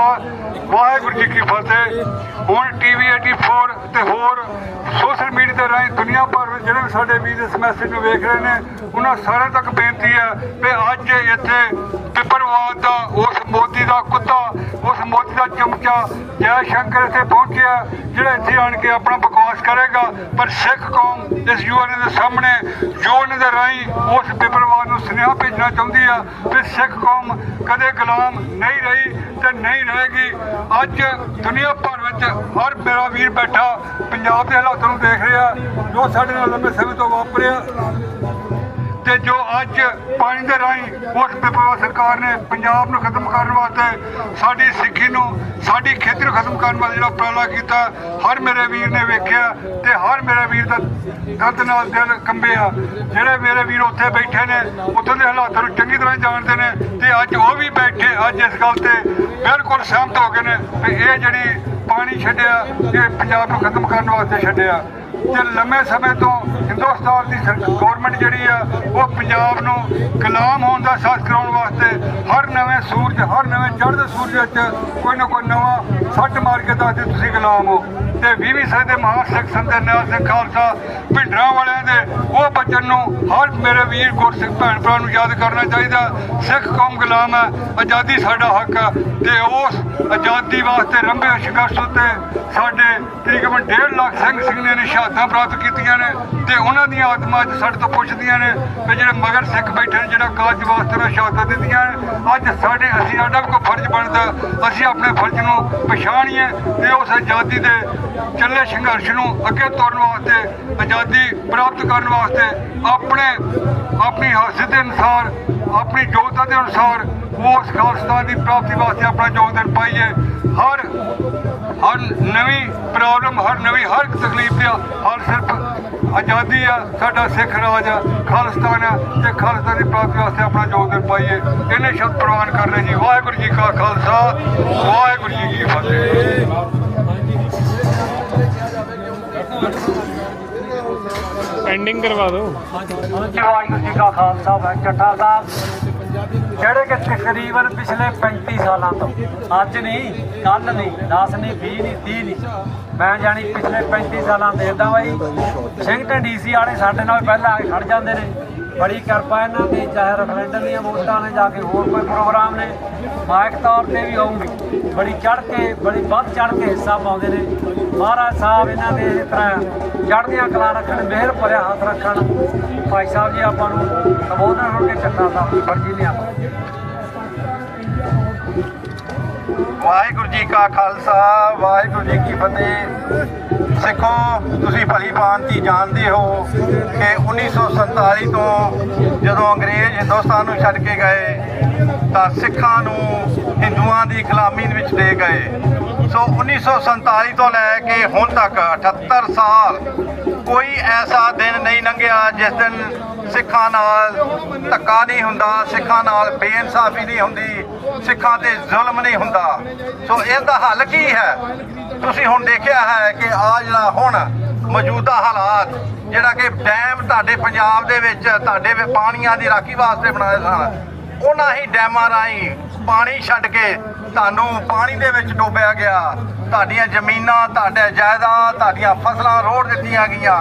ਵਾਹਿਗੁਰੂ ਜੀ ਕੀ ਫਤਿਹ। ਹੁਣ TV 84 ਤੇ ਹੋਰ ਸੋਸ਼ਲ ਮੀਡੀਆ ਦੇ ਰਾਹੀਂ ਦੁਨੀਆ ਭਰ ਵਿੱਚ ਜਿਹੜੇ ਵੀ ਸਾਡੇ ਵੀਰ ਇਸ ਮੈਸੇਜ ਨੂੰ ਵੇਖ ਰਹੇ ਨੇ ਉਹਨਾਂ ਸਾਰਿਆਂ ਤੱਕ ਬੇਨਤੀ ਹੈ ਵੀ ਅੱਜ ਇੱਥੇ ਪਿਪਰਵਾਦ ਦਾ ਉਸ ਮੋਦੀ ਦਾ ਕੁੱਤਾ, ਉਸ ਮੋਦੀ ਦਾ ਚਮਚਾ ਜੈ ਸ਼ੰਕਰ ਇੱਥੇ ਪਹੁੰਚਿਆ ਜਿਹੜਾ ਇੱਥੇ ਆਣ ਕੇ ਆਪਣਾ ਬਕਵਾਸ ਕਰੇਗਾ। ਪਰ ਸਿੱਖ ਕੌਮ ਇਸ UN ਦੇ ਸਾਹਮਣੇ UN ਦੇ ਰਾਹੀਂ ਉਸ ਪਿਪਰਵਾਦ ਨੂੰ ਸੁਨੇਹਾ ਭੇਜਣਾ ਚਾਹੁੰਦੀ ਆ ਵੀ ਸਿੱਖ ਕੌਮ ਕਦੇ ਗੁਲਾਮ ਨਹੀਂ ਰਹੀ ਤੇ ਨਹੀਂ ਰਹੇਗੀ। ਅੱਜ ਦੁਨੀਆ ਭਰ ਵਿੱਚ ਹਰ ਮੇਰਾ ਵੀਰ ਬੈਠਾ ਪੰਜਾਬ ਦੇ ਹਾਲਾਤਾਂ ਨੂੰ ਦੇਖ ਰਿਹਾ ਜੋ ਸਾਡੇ ਨਾਲ ਲੰਬੇ ਸਮੇਂ ਤੋਂ ਵਾਪਰਿਆ ਤੇ ਜੋ ਅੱਜ ਪਾਣੀ ਦੇ ਰਾਹੀਂ ਉਸ ਪਿਪਰਵਾਦ ਸਰਕਾਰ ਨੇ ਪੰਜਾਬ ਨੂੰ ਖਤਮ ਕਰਨ ਵਾਸਤੇ ਸਾਡੀ ਸਿੱਖੀ ਨੂੰ, ਸਾਡੀ ਖੇਤੀ ਨੂੰ ਖਤਮ ਕਰਨ ਵਾਸਤੇ ਜਿਹੜਾ ਉਪਰਾਲਾ ਕੀਤਾ, ਹਰ ਮੇਰੇ ਵੀਰ ਨੇ ਵੇਖਿਆ ਤੇ ਹਰ ਮੇਰੇ ਵੀਰ ਦਾ ਦਰਦ ਨਾਲ ਦਿਲ ਕੰਬਿਆ। ਜਿਹੜੇ ਮੇਰੇ ਵੀਰ ਉੱਥੇ ਬੈਠੇ ਨੇ ਉੱਥੋਂ ਦੇ ਹਾਲਾਤਾਂ ਨੂੰ ਚੰਗੀ ਤਰ੍ਹਾਂ ਜਾਣਦੇ ਨੇ ਤੇ ਅੱਜ ਉਹ ਵੀ ਬੈਠੇ ਅੱਜ ਇਸ ਗੱਲ ਤੇ ਬਿਲਕੁਲ ਸਹਿਮਤ ਹੋ ਗਏ ਨੇ ਕਿ ਇਹ ਜਿਹੜੀ ਪਾਣੀ ਛੱਡਿਆ ਇਹ ਪੰਜਾਬ ਨੂੰ ਖਤਮ ਕਰਨ ਵਾਸਤੇ ਛੱਡਿਆ। ਤੇ ਲੰਮੇ ਸਮੇਂ ਤੋਂ ਹਿੰਦੁਸਤਾਨ ਦੀ ਗੌਰਮੈਂਟ ਜਿਹੜੀ ਆ ਉਹ ਪੰਜਾਬ ਨੂੰ ਗੁਲਾਮ ਹੋਣ ਦਾ ਸਾਥ ਕਰਾਉਣ ਵਾਸਤੇ ਹਰ ਨਵੇਂ ਸੂਰਜ, ਹਰ ਨਵੇਂ ਚੜ੍ਹਦੇ ਸੂਰਜ ਵਿੱਚ ਕੋਈ ਨਾ ਕੋਈ ਨਵਾਂ ਸੱਟ ਮਾਰ ਕੇ ਦੱਸਦੇ ਤੁਸੀਂ ਗੁਲਾਮ ਹੋ। ਤੇ 20ਵੀਂ ਸਦੀ ਦੇ ਮਹਾਨ ਸਿੱਖ ਸੰਤ ਨਿਹਾਲ ਸਿੰਘ ਖਾਲਸਾ ਭਿੰਡਰਾਂ ਵਾਲਿਆਂ ਦੇ ਉਹ ਬਚਨ ਨੂੰ ਹਰ ਮੇਰੇ ਵੀਰ ਗੁਰਸਿੱਖ ਭੈਣ ਭਰਾ ਨੂੰ ਯਾਦ ਕਰਨਾ ਚਾਹੀਦਾ। ਸਿੱਖ ਕੌਮ ਗੁਲਾਮ ਹੈ, ਆਜ਼ਾਦੀ ਸਾਡਾ ਹੱਕ ਹੈ ਤੇ ਉਸ ਆਜ਼ਾਦੀ ਵਾਸਤੇ ਰੰਭੇ ਸੰਘਰਸ਼ ਉੱਤੇ ਸਾਡੇ ਤਕਰੀਬਨ 1.5 ਲੱਖ ਸਿੰਘ ਸਿੰਘਾਂ ਨੇ ਸ਼ਹਾਦਤਾਂ ਪ੍ਰਾਪਤ ਕੀਤੀਆਂ ਨੇ ਤੇ ਉਹਨਾਂ ਦੀਆਂ ਆਤਮਾ ਅੱਜ ਸਾਡੇ ਤੋਂ ਪੁੱਛਦੀਆਂ ਨੇ ਕਿ ਜਿਹੜੇ ਮਗਰ ਸਿੱਖ ਬੈਠੇ ਨੇ ਜਿਹੜਾ ਕਾਜ ਵਾਸਤੇ ਉਹਨਾਂ ਸ਼ਹਾਦਤਾਂ ਦਿੱਤੀਆਂ ਨੇ। ਅੱਜ ਸਾਡਾ ਵੀ ਕੋਈ ਫਰਜ਼ ਬਣਦਾ ਅਸੀਂ ਆਪਣੇ ਫਰਜ਼ ਨੂੰ ਪਛਾਣੀਏ ਤੇ ਉਸ ਆਜ਼ਾਦੀ ਦੇ ਚੱਲੇ ਸੰਘਰਸ਼ ਨੂੰ ਅੱਗੇ ਤੋਰਨ ਵਾਸਤੇ, ਆਜ਼ਾਦੀ ਪ੍ਰਾਪਤ ਕਰਨ ਵਾਸਤੇ ਆਪਣੀ ਹਾਸਤ ਦੇ ਅਨੁਸਾਰ, ਆਪਣੀ ਯੋਗਤਾ ਦੇ ਅਨੁਸਾਰ ਉਸ ਖਾਲਸਤਾਨ ਦੀ ਪ੍ਰਾਪਤੀ ਵਾਸਤੇ ਆਪਣਾ ਯੋਗਦਾਨ ਪਾਈਏ। ਹਰ ਨਵੀਂ ਪ੍ਰੋਬਲਮ, ਹਰ ਤਕਲੀਫ ਦਾ ਹੱਲ ਸਿਰਫ ਆਜ਼ਾਦੀ ਆ, ਸਾਡਾ ਸਿੱਖ ਰਾਜ ਆ, ਖਾਲਿਸਤਾਨ ਆ ਤੇ ਖਾਲਿਸਤਾਨ ਦੀ ਪ੍ਰਾਪਤੀ ਵਾਸਤੇ ਆਪਣਾ ਯੋਗਦਾਨ ਪਾਈਏ। ਇਹਨੇ ਸ਼ਬਦ ਪ੍ਰਵਾਨ ਕਰਨੇ ਜੀ। ਵਾਹਿਗੁਰੂ ਜੀ ਕਾ ਖਾਲਸਾ, ਵਾਹਿਗੁਰੂ ਜੀ ਕੀ ਫਤਿਹ। ਐਂਡਿੰਗ ਕਰਵਾ ਦਿਓ। ਵਾਹਿਗੁਰੂ ਜੀ ਕਾ ਖਾਲਸਾ, ਵਾਹਿਗੁਰੂ ਚੱਠਾ ਸਾਹਿਬ ਜਿਹੜੇ ਕਿ ਤਕਰੀਬਨ ਪਿਛਲੇ 35 ਸਾਲਾਂ ਤੋਂ, ਅੱਜ ਨਹੀਂ, ਕੱਲ ਨਹੀਂ, 10 ਨਹੀਂ, 20 ਨਹੀਂ, 30 ਨਹੀਂ, ਮੈਂ ਜਾਣੀ ਪਿਛਲੇ 35 ਸਾਲਾਂ ਦੇਖਦਾ ਬਾਈ ਵਾਸ਼ਿੰਗਟਨ DC ਵਾਲੇ ਸਾਡੇ ਨਾਲ ਪਹਿਲਾਂ ਆ ਕੇ ਖੜ ਜਾਂਦੇ ਨੇ। ਬੜੀ ਕਿਰਪਾ ਇਹਨਾਂ ਦੀ, ਚਾਹੇ ਰੈਫਰੈਂਡਮ ਦੀਆਂ ਵੋਟਾਂ ਨੇ, ਜਾ ਕੇ ਹੋਰ ਕੋਈ ਪ੍ਰੋਗਰਾਮ ਨੇ, ਮਾਇਕ ਤੌਰ ਤੇ ਵੀ ਆਉਂਗੇ, ਬੜੀ ਚੜ੍ਹ ਕੇ, ਬੜੀ ਵੱਧ ਚੜ੍ਹ ਕੇ ਹਿੱਸਾ ਪਾਉਂਦੇ ਨੇ। ਮਹਾਰਾਜ ਸਾਹਿਬ ਇਹਨਾਂ ਦੇ ਇਸ ਤਰ੍ਹਾਂ ਚੜ੍ਹਦੀਆਂ ਕਲਾ ਰੱਖਣ, ਮਿਹਰ ਭਰਿਆ ਹੱਥ ਰੱਖਣ। ਭਾਈ ਸਾਹਿਬ ਜੀ ਆਪਾਂ ਨੂੰ ਸੰਬੋਧਨ ਹੋ ਕੇ ਚੱਕਾ ਸਾਹਿਬ ਦੀ ਫਰਜ਼ੀ ਲਿਆ। ਵਾਹਿਗੁਰੂ ਜੀ ਕਾ ਖਾਲਸਾ, ਵਾਹਿਗੁਰੂ ਜੀ ਕੀ ਫਤਿਹ। ਸਿੱਖੋ, ਤੁਸੀਂ ਭਲੀ ਭਾਂਤੀ ਜਾਣਦੇ ਹੋ ਕਿ 1947 ਤੋਂ ਜਦੋਂ ਅੰਗਰੇਜ਼ ਹਿੰਦੁਸਤਾਨ ਨੂੰ ਛੱਡ ਕੇ ਗਏ ਤਾਂ ਸਿੱਖਾਂ ਨੂੰ ਹਿੰਦੂਆਂ ਦੀ ਗੁਲਾਮੀ ਵਿੱਚ ਦੇ ਗਏ। ਸੋ 1947 ਤੋਂ ਲੈ ਕੇ ਹੁਣ ਤੱਕ 78 ਸਾਲ ਕੋਈ ਐਸਾ ਦਿਨ ਨਹੀਂ ਲੰਘਿਆ ਜਿਸ ਦਿਨ ਸਿੱਖਾਂ ਨਾਲ ਧੱਕਾ ਨਹੀਂ ਹੁੰਦਾ, ਸਿੱਖਾਂ ਨਾਲ ਬੇਇਨਸਾਫੀ ਨਹੀਂ ਹੁੰਦੀ, ਸਿੱਖਾਂ ਤੇ ਜ਼ੁਲਮ ਨਹੀਂ ਹੁੰਦਾ। ਸੋ ਇਸ ਦਾ ਹੱਲ ਕੀ ਹੈ? ਤੁਸੀਂ ਹੁਣ ਦੇਖਿਆ ਹੈ ਕਿ ਆ ਜਿਹੜਾ ਹੁਣ ਮੌਜੂਦਾ ਹਾਲਾਤ, ਜਿਹੜਾ ਕਿ ਡੈਮ ਤੁਹਾਡੇ ਪੰਜਾਬ ਦੇ ਵਿੱਚ ਤੁਹਾਡੇ ਪਾਣੀਆਂ ਦੀ ਰਾਖੀ ਵਾਸਤੇ ਬਣਾਏ ਸਨ, ਉਹਨਾਂ ਹੀ ਡੈਮਾਂ ਰਾਹੀਂ ਪਾਣੀ ਛੱਡ ਕੇ ਤੁਹਾਨੂੰ ਪਾਣੀ ਦੇ ਵਿੱਚ ਡੋਬਿਆ ਗਿਆ। ਤੁਹਾਡੀਆਂ ਜ਼ਮੀਨਾਂ, ਤੁਹਾਡੇ ਜਾਇਦਾਦ, ਤੁਹਾਡੀਆਂ ਫਸਲਾਂ ਰੋੜ ਦਿੱਤੀਆਂ ਗਈਆਂ,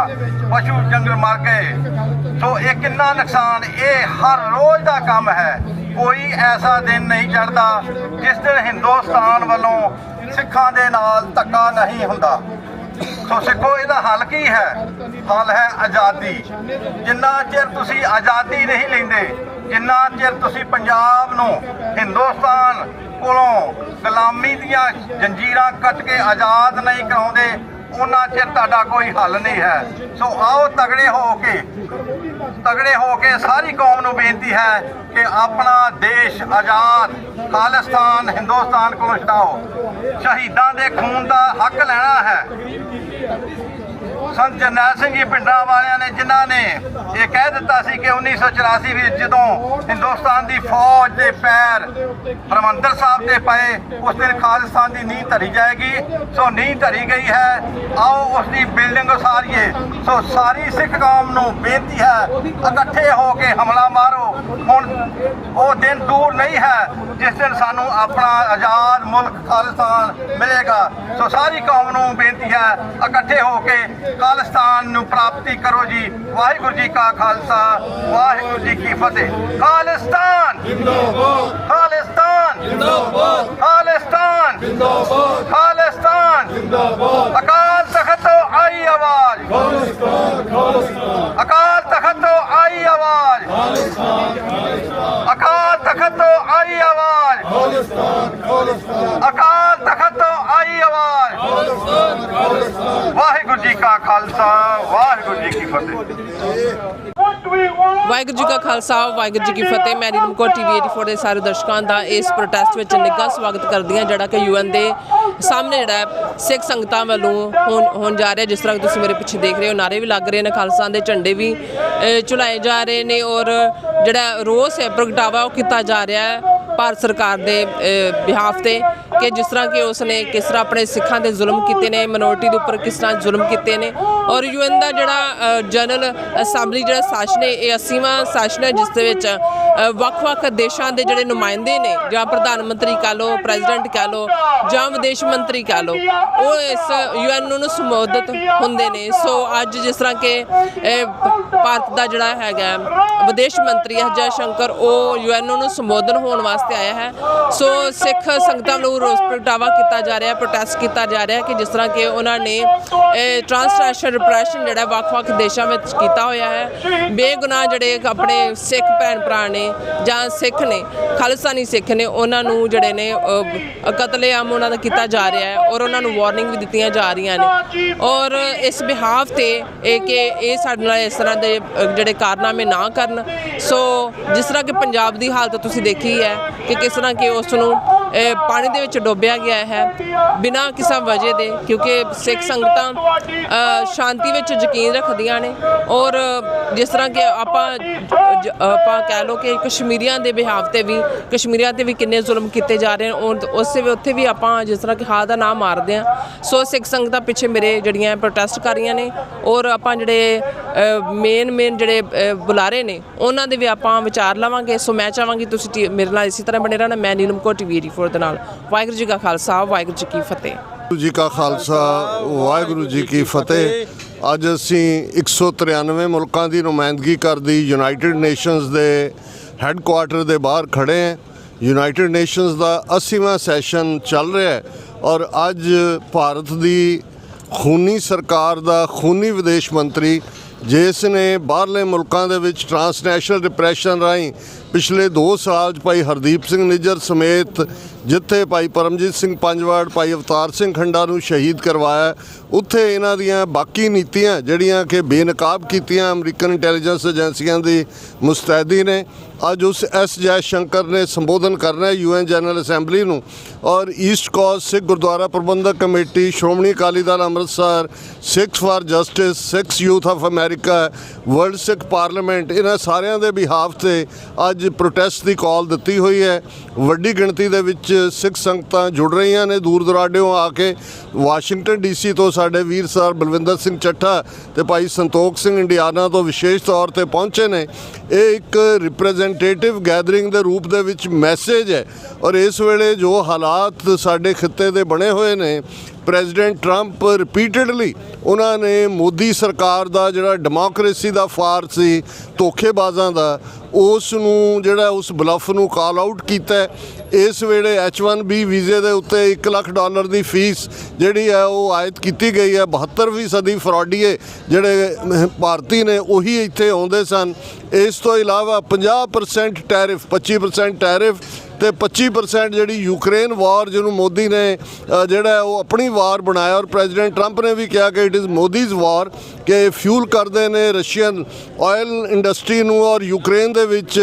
ਪਸ਼ੂ ਜੰਗਲ ਮਰ ਗਏ। ਸੋ ਇਹ ਕਿੰਨਾ ਨੁਕਸਾਨ, ਇਹ ਹਰ ਰੋਜ਼ ਦਾ ਕੰਮ ਹੈ। ਕੋਈ ਐਸਾ ਦਿਨ ਨਹੀਂ ਚੜ੍ਹਦਾ ਜਿਸ ਦਿਨ ਹਿੰਦੁਸਤਾਨ ਵੱਲੋਂ ਸਿੱਖਾਂ ਦੇ ਨਾਲ ਧੱਕਾ ਨਹੀਂ ਹੁੰਦਾ। ਸੋ ਸਿੱਖੋ, ਇਹਦਾ ਹੱਲ ਕੀ ਹੈ? ਹੱਲ ਹੈ ਆਜ਼ਾਦੀ। ਜਿੰਨਾ ਚਿਰ ਤੁਸੀਂ ਆਜ਼ਾਦੀ ਨਹੀਂ ਲੈਂਦੇ, ਜਿੰਨਾ ਚਿਰ ਤੁਸੀਂ ਪੰਜਾਬ ਨੂੰ ਹਿੰਦੁਸਤਾਨ ਕੋਲੋਂ ਗੁਲਾਮੀ ਦੀਆਂ ਜੰਜੀਰਾਂ ਕੱਟ ਕੇ ਆਜ਼ਾਦ ਨਹੀਂ ਕਰਾਉਂਦੇ, ਉਹਨਾਂ ਚਿਰ ਤੁਹਾਡਾ ਕੋਈ ਹੱਲ ਨਹੀਂ ਹੈ। ਸੋ ਆਓ ਤਗੜੇ ਹੋ ਕੇ ਸਾਰੀ ਕੌਮ ਨੂੰ ਬੇਨਤੀ ਹੈ ਕਿ ਆਪਣਾ ਦੇਸ਼ ਆਜ਼ਾਦ ਖਾਲਿਸਤਾਨ ਹਿੰਦੁਸਤਾਨ ਕੋਲੋਂ ਛਡਾਓ। ਸ਼ਹੀਦਾਂ ਦੇ ਖੂਨ ਦਾ ਹੱਕ ਲੈਣਾ ਹੈ। ਸੰਤ ਜਰਨੈਲ ਸਿੰਘ ਜੀ ਭਿੰਡਰਾਂ ਵਾਲਿਆਂ ਨੇ, ਜਿਨ੍ਹਾਂ ਨੇ ਇਹ ਕਹਿ ਦਿੱਤਾ ਸੀ ਕਿ 1984 ਵਿੱਚ ਜਦੋਂ ਹਿੰਦੁਸਤਾਨ ਦੀ ਫੌਜ ਦੇ ਪੈਰ ਹਰਿਮੰਦਰ ਸਾਹਿਬ ਤੇ ਪਏ ਉਸ ਦਿਨ ਖਾਲਿਸਤਾਨ ਦੀ ਨੀਂਹ ਧਰੀ ਜਾਏਗੀ। ਸੋ ਨੀਂਹ ਧਰੀ ਗਈ ਹੈ, ਆਓ ਉਸ ਦੀ ਬਿਲਡਿੰਗ ਉਸਾਰੀਏ। ਸੋ ਸਾਰੀ ਸਿੱਖ ਕੌਮ ਨੂੰ ਬੇਨਤੀ ਹੈ, ਇਕੱਠੇ ਹੋ ਕੇ ਹਮਲਾ ਮਾਰੋ। ਹੁਣ ਉਹ ਦਿਨ ਦੂਰ ਨਹੀਂ ਹੈ ਜਿਸ ਦਿਨ ਸਾਨੂੰ ਆਪਣਾ ਆਜ਼ਾਦ ਮੁਲਕ ਖਾਲਿਸਤਾਨ ਮਿਲੇਗਾ। ਸੋ ਸਾਰੀ ਕੌਮ ਨੂੰ ਬੇਨਤੀ ਹੈ, ਇਕੱਠੇ ਹੋ ਕੇ ਖਾਲਿਸਤਾਨ ਨੂੰ ਪ੍ਰਾਪਤੀ ਕਰੋ ਜੀ। ਵਾਹਿਗੁਰੂ ਜੀ ਕਾ ਖਾਲਸਾ, ਵਾਹਿਗੁਰੂ ਜੀ ਕੀ ਫਤਿਹ। ਖਾਲਿਸਤਾਨ ਜਿੰਦਾਬਾਦ, ਖਾਲਿਸਤਾਨ ਜਿੰਦਾਬਾਦ, ਖਾਲਿਸਤਾਨ ਜਿੰਦਾਬਾਦ, ਖਾਲਿਸਤਾਨ ਜਿੰਦਾਬਾਦ। ਅਕਾਲ ਤਖਤ ਤੋਂ ਆਈ ਆਵਾਜ਼, ਖਾਲਿਸਤਾਨ ਖਾਲਿਸਤਾਨ। ਅਕਾਲ ਤਖਤ ਤੋਂ ਆਈ ਆਵਾਜ਼, ਖਾਲਿਸਤਾਨ ਖਾਲਿਸਤਾਨ। ਅਕਾਲ ਤਖਤ ਤੋਂ ਆਈ ਆਵਾਜ਼, ਖਾਲਿਸਤਾਨ ਖਾਲਿਸਤਾਨ। ਅਕਾਲ ਤਖਤ ਤੋਂ ਆਈ ਆਵਾਜ਼, ਖਾਲਿਸਤਾਨ ਖਾਲਿਸਤਾਨ। ਵਾਹਿਗੁਰੂ ਜੀ ਕਾ ਖਾਲਸਾ, ਵਾਹਿਗੁਰੂ ਜੀ ਕੀ ਫਤਿਹ। ਵਾਹਿਗੁਰੂ ਜੀ ਕਾ ਖਾਲਸਾ, ਵਾਹਿਗੁਰੂ ਜੀ ਕੀ ਫਤਿਹ। ਮੈਂ ਨੀਲਮ ਕੌਰ TV 84 ਦੇ ਸਾਰੇ ਦਰਸ਼ਕਾਂ ਦਾ ਇਸ ਪ੍ਰੋਟੈਸਟ ਵਿੱਚ ਨਿੱਘਾ ਸਵਾਗਤ ਕਰਦੀ ਹਾਂ, ਜਿਹੜਾ ਕਿ UN ਦੇ ਸਾਹਮਣੇ ਜਿਹੜਾ ਸਿੱਖ ਸੰਗਤਾਂ ਵੱਲੋਂ ਹੋਣ ਜਾ ਰਿਹਾ। ਜਿਸ ਤਰ੍ਹਾਂ ਕਿ ਤੁਸੀਂ ਮੇਰੇ ਪਿੱਛੇ ਦੇਖ ਰਹੇ ਹੋ, ਨਾਰੇ ਵੀ ਲੱਗ ਰਹੇ ਨੇ, ਖਾਲਸਾ ਦੇ ਝੰਡੇ ਵੀ ਝੁਲਾਏ ਜਾ ਰਹੇ ਨੇ ਔਰ ਜਿਹੜਾ ਰੋਸ ਹੈ ਪ੍ਰਗਟਾਵਾ ਉਹ ਕੀਤਾ ਜਾ ਰਿਹਾ ਹੈ ਭਾਰਤ ਸਰਕਾਰ ਦੇ ਬਿਹਾਫ ਤੇ ਕਿ ਜਿਸ ਤਰ੍ਹਾਂ ਕਿ ਉਸ ਨੇ ਕਿਸ ਤਰ੍ਹਾਂ ਆਪਣੇ ਸਿੱਖਾਂ ਦੇ ਜ਼ੁਲਮ ਕੀਤੇ ਨੇ, ਮਿਨੋਰਟੀ ਦੇ ਉੱਪਰ ਕਿਸ ਤਰ੍ਹਾਂ ਜ਼ੁਲਮ ਕੀਤੇ ਨੇ। ਔਰ UN ਦਾ ਜਿਹੜਾ ਜਨਰਲ ਅਸੈਂਬਲੀ ਜਿਹੜਾ ਸੈਸ਼ਨ ਹੈ, ਇਹ 80ਵਾਂ ਸੈਸ਼ਨ ਹੈ ਜਿਸ ਦੇ ਵਿੱਚ ਵੱਖ-ਵੱਖ ਦੇਸ਼ਾਂ ਦੇ ਜਿਹੜੇ ਨੁਮਾਇੰਦੇ ਨੇ, ਜਾਂ ਪ੍ਰਧਾਨ ਮੰਤਰੀ ਕਹਿ ਲਓ, ਪ੍ਰੈਜ਼ੀਡੈਂਟ ਕਹਿ ਲਓ, ਜਾਂ ਵਿਦੇਸ਼ ਮੰਤਰੀ ਕਹਿ ਲਓ, ਉਹ ਇਸ UN ਨੂੰ ਸੰਬੋਧਿਤ ਹੁੰਦੇ ਨੇ। ਸੋ ਅੱਜ ਜਿਸ ਤਰ੍ਹਾਂ ਕਿ ਭਾਰਤ ਦਾ ਜਿਹੜਾ ਹੈਗਾ ਵਿਦੇਸ਼ ਮੰਤਰੀ ਜੈ ਸ਼ੰਕਰ, ਉਹ UN ਨੂੰ ਸੰਬੋਧਨ ਹੋਣ ਵਾਸਤੇ ਆਇਆ ਹੈ। ਸੋ ਸਿੱਖ ਸੰਗਤਾਂ ਨੂੰ ਰੋਸ ਪ੍ਰਗਟਾਵਾ ਕੀਤਾ ਜਾ ਰਿਹਾ, ਪ੍ਰੋਟੈਸਟ ਕੀਤਾ ਜਾ ਰਿਹਾ ਕਿ ਜਿਸ ਤਰ੍ਹਾਂ ਕਿ ਉਹਨਾਂ ਨੇ ਟ੍ਰਾਂਸਨੈਸ਼ਨਲ ਰਿਪਰੈਸ਼ਨ ਜਿਹੜਾ ਵੱਖ-ਵੱਖ ਦੇਸ਼ਾਂ ਵਿੱਚ ਕੀਤਾ ਹੋਇਆ ਹੈ। ਬੇਗੁਨਾਹ ਜਿਹੜੇ ਆਪਣੇ ਸਿੱਖ ਭੈਣ ਭਰਾ ਨੇ ਜਾਂ ਸਿੱਖ ਨੇ, ਖਾਲਿਸਤਾਨੀ ਸਿੱਖ ਨੇ, ਉਹਨਾਂ ਨੂੰ ਜਿਹੜੇ ਨੇ ਕਤਲੇਆਮ ਉਹਨਾਂ ਦਾ ਕੀਤਾ ਜਾ ਰਿਹਾ ਹੈ ਔਰ ਉਹਨਾਂ ਨੂੰ ਵਾਰਨਿੰਗ ਵੀ ਦਿੱਤੀਆਂ ਜਾ ਰਹੀਆਂ ਨੇ। ਔਰ ਇਸ ਬਿਹਾਫ ਤੇ ਕਿ ਇਹ ਸਾਡੇ ਨਾਲ ਇਸ ਤਰ੍ਹਾਂ ਦੇ ਜਿਹੜੇ ਕਾਰਨਾਮੇ ਨਾ ਕਰਨ। ਸੋ ਜਿਸ ਤਰ੍ਹਾਂ ਕਿ ਪੰਜਾਬ ਦੀ ਹਾਲਤ ਤੁਸੀਂ ਦੇਖੀ ਹੈ ਕਿ ਕਿਸ ਤਰ੍ਹਾਂ ਕਿ ਉਸ ਨੂੰ ਪਾਣੀ ਦੇ ਵਿੱਚ ਡੋਬਿਆ ਗਿਆ ਹੈ ਬਿਨਾਂ ਕਿਸੇ ਵਜ੍ਹਾ ਦੇ, ਕਿਉਂਕਿ ਸਿੱਖ ਸੰਗਤਾਂ ਸ਼ਾਂਤੀ ਵਿੱਚ ਯਕੀਨ ਰੱਖਦੀਆਂ ਨੇ। ਔਰ ਜਿਸ ਤਰ੍ਹਾਂ ਕਿ ਆਪਾਂ ਕਹਿ ਲਓ ਕਿ ਕਸ਼ਮੀਰੀਆਂ ਦੇ ਬਿਹਾਫ ਤੇ ਵੀ, ਕਸ਼ਮੀਰੀਆਂ ਤੇ ਵੀ ਕਿੰਨੇ ਜ਼ੁਲਮ ਕੀਤੇ ਜਾ ਰਹੇ ਨੇ, ਉੱਥੇ ਵੀ ਆਪਾਂ ਜਿਸ ਤਰ੍ਹਾਂ ਕਿ ਹਾਂ ਦਾ ਨਾਮ ਮਾਰਦੇ ਹਾਂ। ਸੋ ਸਿੱਖ ਸੰਗਤਾਂ ਪਿੱਛੇ ਮੇਰੇ ਜਿਹੜੀਆਂ ਪ੍ਰੋਟੈਸਟ ਕਰ ਰਹੀਆਂ ਨੇ ਔਰ ਆਪਾਂ ਜਿਹੜੇ ਮੇਨ ਜਿਹੜੇ ਬੁਲਾਰੇ ਨੇ ਉਹਨਾਂ ਦੇ ਵੀ ਆਪਾਂ ਵਿਚਾਰ ਲਵਾਂਗੇ। ਸੋ ਮੈਂ ਚਾਹਾਂਗੀ ਤੁਸੀਂ ਮੇਰੇ ਨਾਲ ਇਸੇ ਤਰ੍ਹਾਂ ਬਣੇ ਰਹਿਣਾ। ਮੈਂ ਨੀਲਮ ਕੌਰ TV 84 ਦੇ ਨਾਲ। ਵਾਹਿਗੁਰੂ ਜੀ ਕਾ ਖਾਲਸਾ, ਵਾਹਿਗੁਰੂ ਜੀ ਕੀ ਫਤਿਹ। ਵਾਹਿਗੁਰੂ ਜੀ ਕਾ ਖਾਲਸਾ, ਵਾਹਿਗੁਰੂ ਜੀ ਕੀ ਫਤਿਹ। ਅੱਜ ਅਸੀਂ 193 ਮੁਲਕਾਂ ਦੀ ਨੁਮਾਇੰਦਗੀ ਕਰਦੀ ਯੂਨਾਈਟਿਡ ਨੇਸ਼ਨਸ ਦੇ ਹੈੱਡਕੁਆਰਟਰ ਦੇ ਬਾਹਰ ਖੜ੍ਹੇ ਹਾਂ। ਯੂਨਾਈਟਿਡ ਨੇਸ਼ਨਸ ਦਾ 80ਵਾਂ ਸੈਸ਼ਨ ਚੱਲ ਰਿਹਾ ਹੈ ਔਰ ਅੱਜ ਭਾਰਤ ਦੀ ਖੂਨੀ ਸਰਕਾਰ ਦਾ ਖੂਨੀ ਵਿਦੇਸ਼ ਮੰਤਰੀ, ਜਿਸ ਨੇ ਬਾਹਰਲੇ ਮੁਲਕਾਂ ਦੇ ਵਿੱਚ ਟ੍ਰਾਂਸਨੈਸ਼ਨਲ ਰਿਪਰੈਸ਼ਨ ਰਾਹੀਂ ਪਿਛਲੇ 2 ਸਾਲ 'ਚ ਭਾਈ ਹਰਦੀਪ ਸਿੰਘ ਨਿੱਜਰ ਸਮੇਤ ਜਿੱਥੇ ਭਾਈ ਪਰਮਜੀਤ ਸਿੰਘ ਪੰਜਵਾੜ, ਭਾਈ ਅਵਤਾਰ ਸਿੰਘ ਖੰਡਾ ਨੂੰ ਸ਼ਹੀਦ ਕਰਵਾਇਆ, ਉੱਥੇ ਇਹਨਾਂ ਦੀਆਂ ਬਾਕੀ ਨੀਤੀਆਂ ਜਿਹੜੀਆਂ ਕਿ ਬੇਨਕਾਬ ਕੀਤੀਆਂ ਅਮਰੀਕਨ ਇੰਟੈਲੀਜੈਂਸ ਏਜੰਸੀਆਂ ਦੀ ਮੁਸਤੈਦੀ ਨੇ। ਅੱਜ ਉਸ ਜੈ ਸ਼ੰਕਰ ਨੇ ਸੰਬੋਧਨ ਕਰਨਾ ਹੈ UN ਜਨਰਲ ਅਸੈਂਬਲੀ ਨੂੰ। ਔਰ east coast Sikh Gurdwara Prabandhak committee, Shiromani Akali Dal Amritsar, Sikhs for justice, Sikhs youth of America, world Sikh parliament, ਇਹਨਾਂ ਸਾਰਿਆਂ ਦੇ ਬਿਹਾਫ ਤੇ ਅੱਜ ਪ੍ਰੋਟੈਸਟ ਦੀ ਕਾਲ ਦਿੱਤੀ ਹੋਈ ਹੈ। ਵੱਡੀ ਗਿਣਤੀ ਦੇ ਵਿੱਚ ਸਿੱਖ ਸੰਗਤਾਂ ਜੁੜ ਰਹੀਆਂ ਨੇ ਦੂਰ ਦੁਰਾਡਿਓਂ ਆ ਕੇ। ਵਾਸ਼ਿੰਗਟਨ DC ਤੋਂ ਸਾਡੇ ਵੀਰ ਸਰ ਬਲਵਿੰਦਰ ਸਿੰਘ ਚੱਠਾ ਤੇ ਭਾਈ ਸੰਤੋਖ ਸਿੰਘ ਇੰਡੀਆਨਾ ਤੋਂ ਵਿਸ਼ੇਸ਼ ਤੌਰ ਤੇ ਪਹੁੰਚੇ ਨੇ। ਇਹ ਇੱਕ ਰਿਪਰੈਜ਼ੈਂਟੇਟਿਵ ਗੈਦਰਿੰਗ ਦੇ ਰੂਪ ਦੇ ਵਿੱਚ ਮੈਸੇਜ ਹੈ। ਔਰ ਇਸ ਵੇਲੇ ਜੋ ਹਾਲਾਤ ਸਾਡੇ ਖਿੱਤੇ ਦੇ ਬਣੇ ਹੋਏ ਨੇ, ਪ੍ਰੈਜ਼ੀਡੈਂਟ ਟਰੰਪ ਰਿਪੀਟਡਲੀ ਉਹਨਾਂ ਨੇ ਮੋਦੀ ਸਰਕਾਰ ਦਾ ਜਿਹੜਾ ਡੈਮੋਕ੍ਰੇਸੀ ਦਾ ਫਾਰ ਸੀ, ਧੋਖੇਬਾਜ਼ਾਂ ਦਾ, ਉਸ ਨੂੰ ਜਿਹੜਾ ਉਸ ਬਲਫ ਨੂੰ ਕਾਲ ਆਊਟ ਕੀਤਾ। ਇਸ ਵੇਲੇ H1B ਵੀਜ਼ੇ ਦੇ ਉੱਤੇ $1 ਲੱਖ ਦੀ ਫੀਸ ਜਿਹੜੀ ਹੈ ਉਹ ਆਇਦ ਕੀਤੀ ਗਈ ਹੈ। 72% ਫਰਾਡੀਏ ਜਿਹੜੇ ਭਾਰਤੀ ਨੇ ਉਹੀ ਇੱਥੇ ਆਉਂਦੇ ਸਨ। ਇਸ ਤੋਂ ਇਲਾਵਾ 50% ਟੈਰਿਫ, 25% ਟੈਰਿਫ ਤੇ 25% ਜਿਹੜੀ ਯੂਕਰੇਨ ਵਾਰ ਜਿਹਨੂੰ ਮੋਦੀ ਨੇ ਜਿਹੜਾ ਉਹ ਆਪਣੀ ਵਾਰ ਬਣਾਇਆ। ਔਰ ਪ੍ਰੈਜ਼ੀਡੈਂਟ ਟਰੰਪ ਨੇ ਵੀ ਕਿਹਾ ਕਿ ਇਟ ਇਜ਼ ਮੋਦੀਜ਼ ਵਾਰ, ਕਿ ਫਿਊਲ ਕਰਦੇ ਨੇ ਰਸ਼ੀਅਨ ਆਇਲ ਇੰਡਸਟਰੀ ਨੂੰ ਔਰ ਯੂਕਰੇਨ ਦੇ ਵਿੱਚ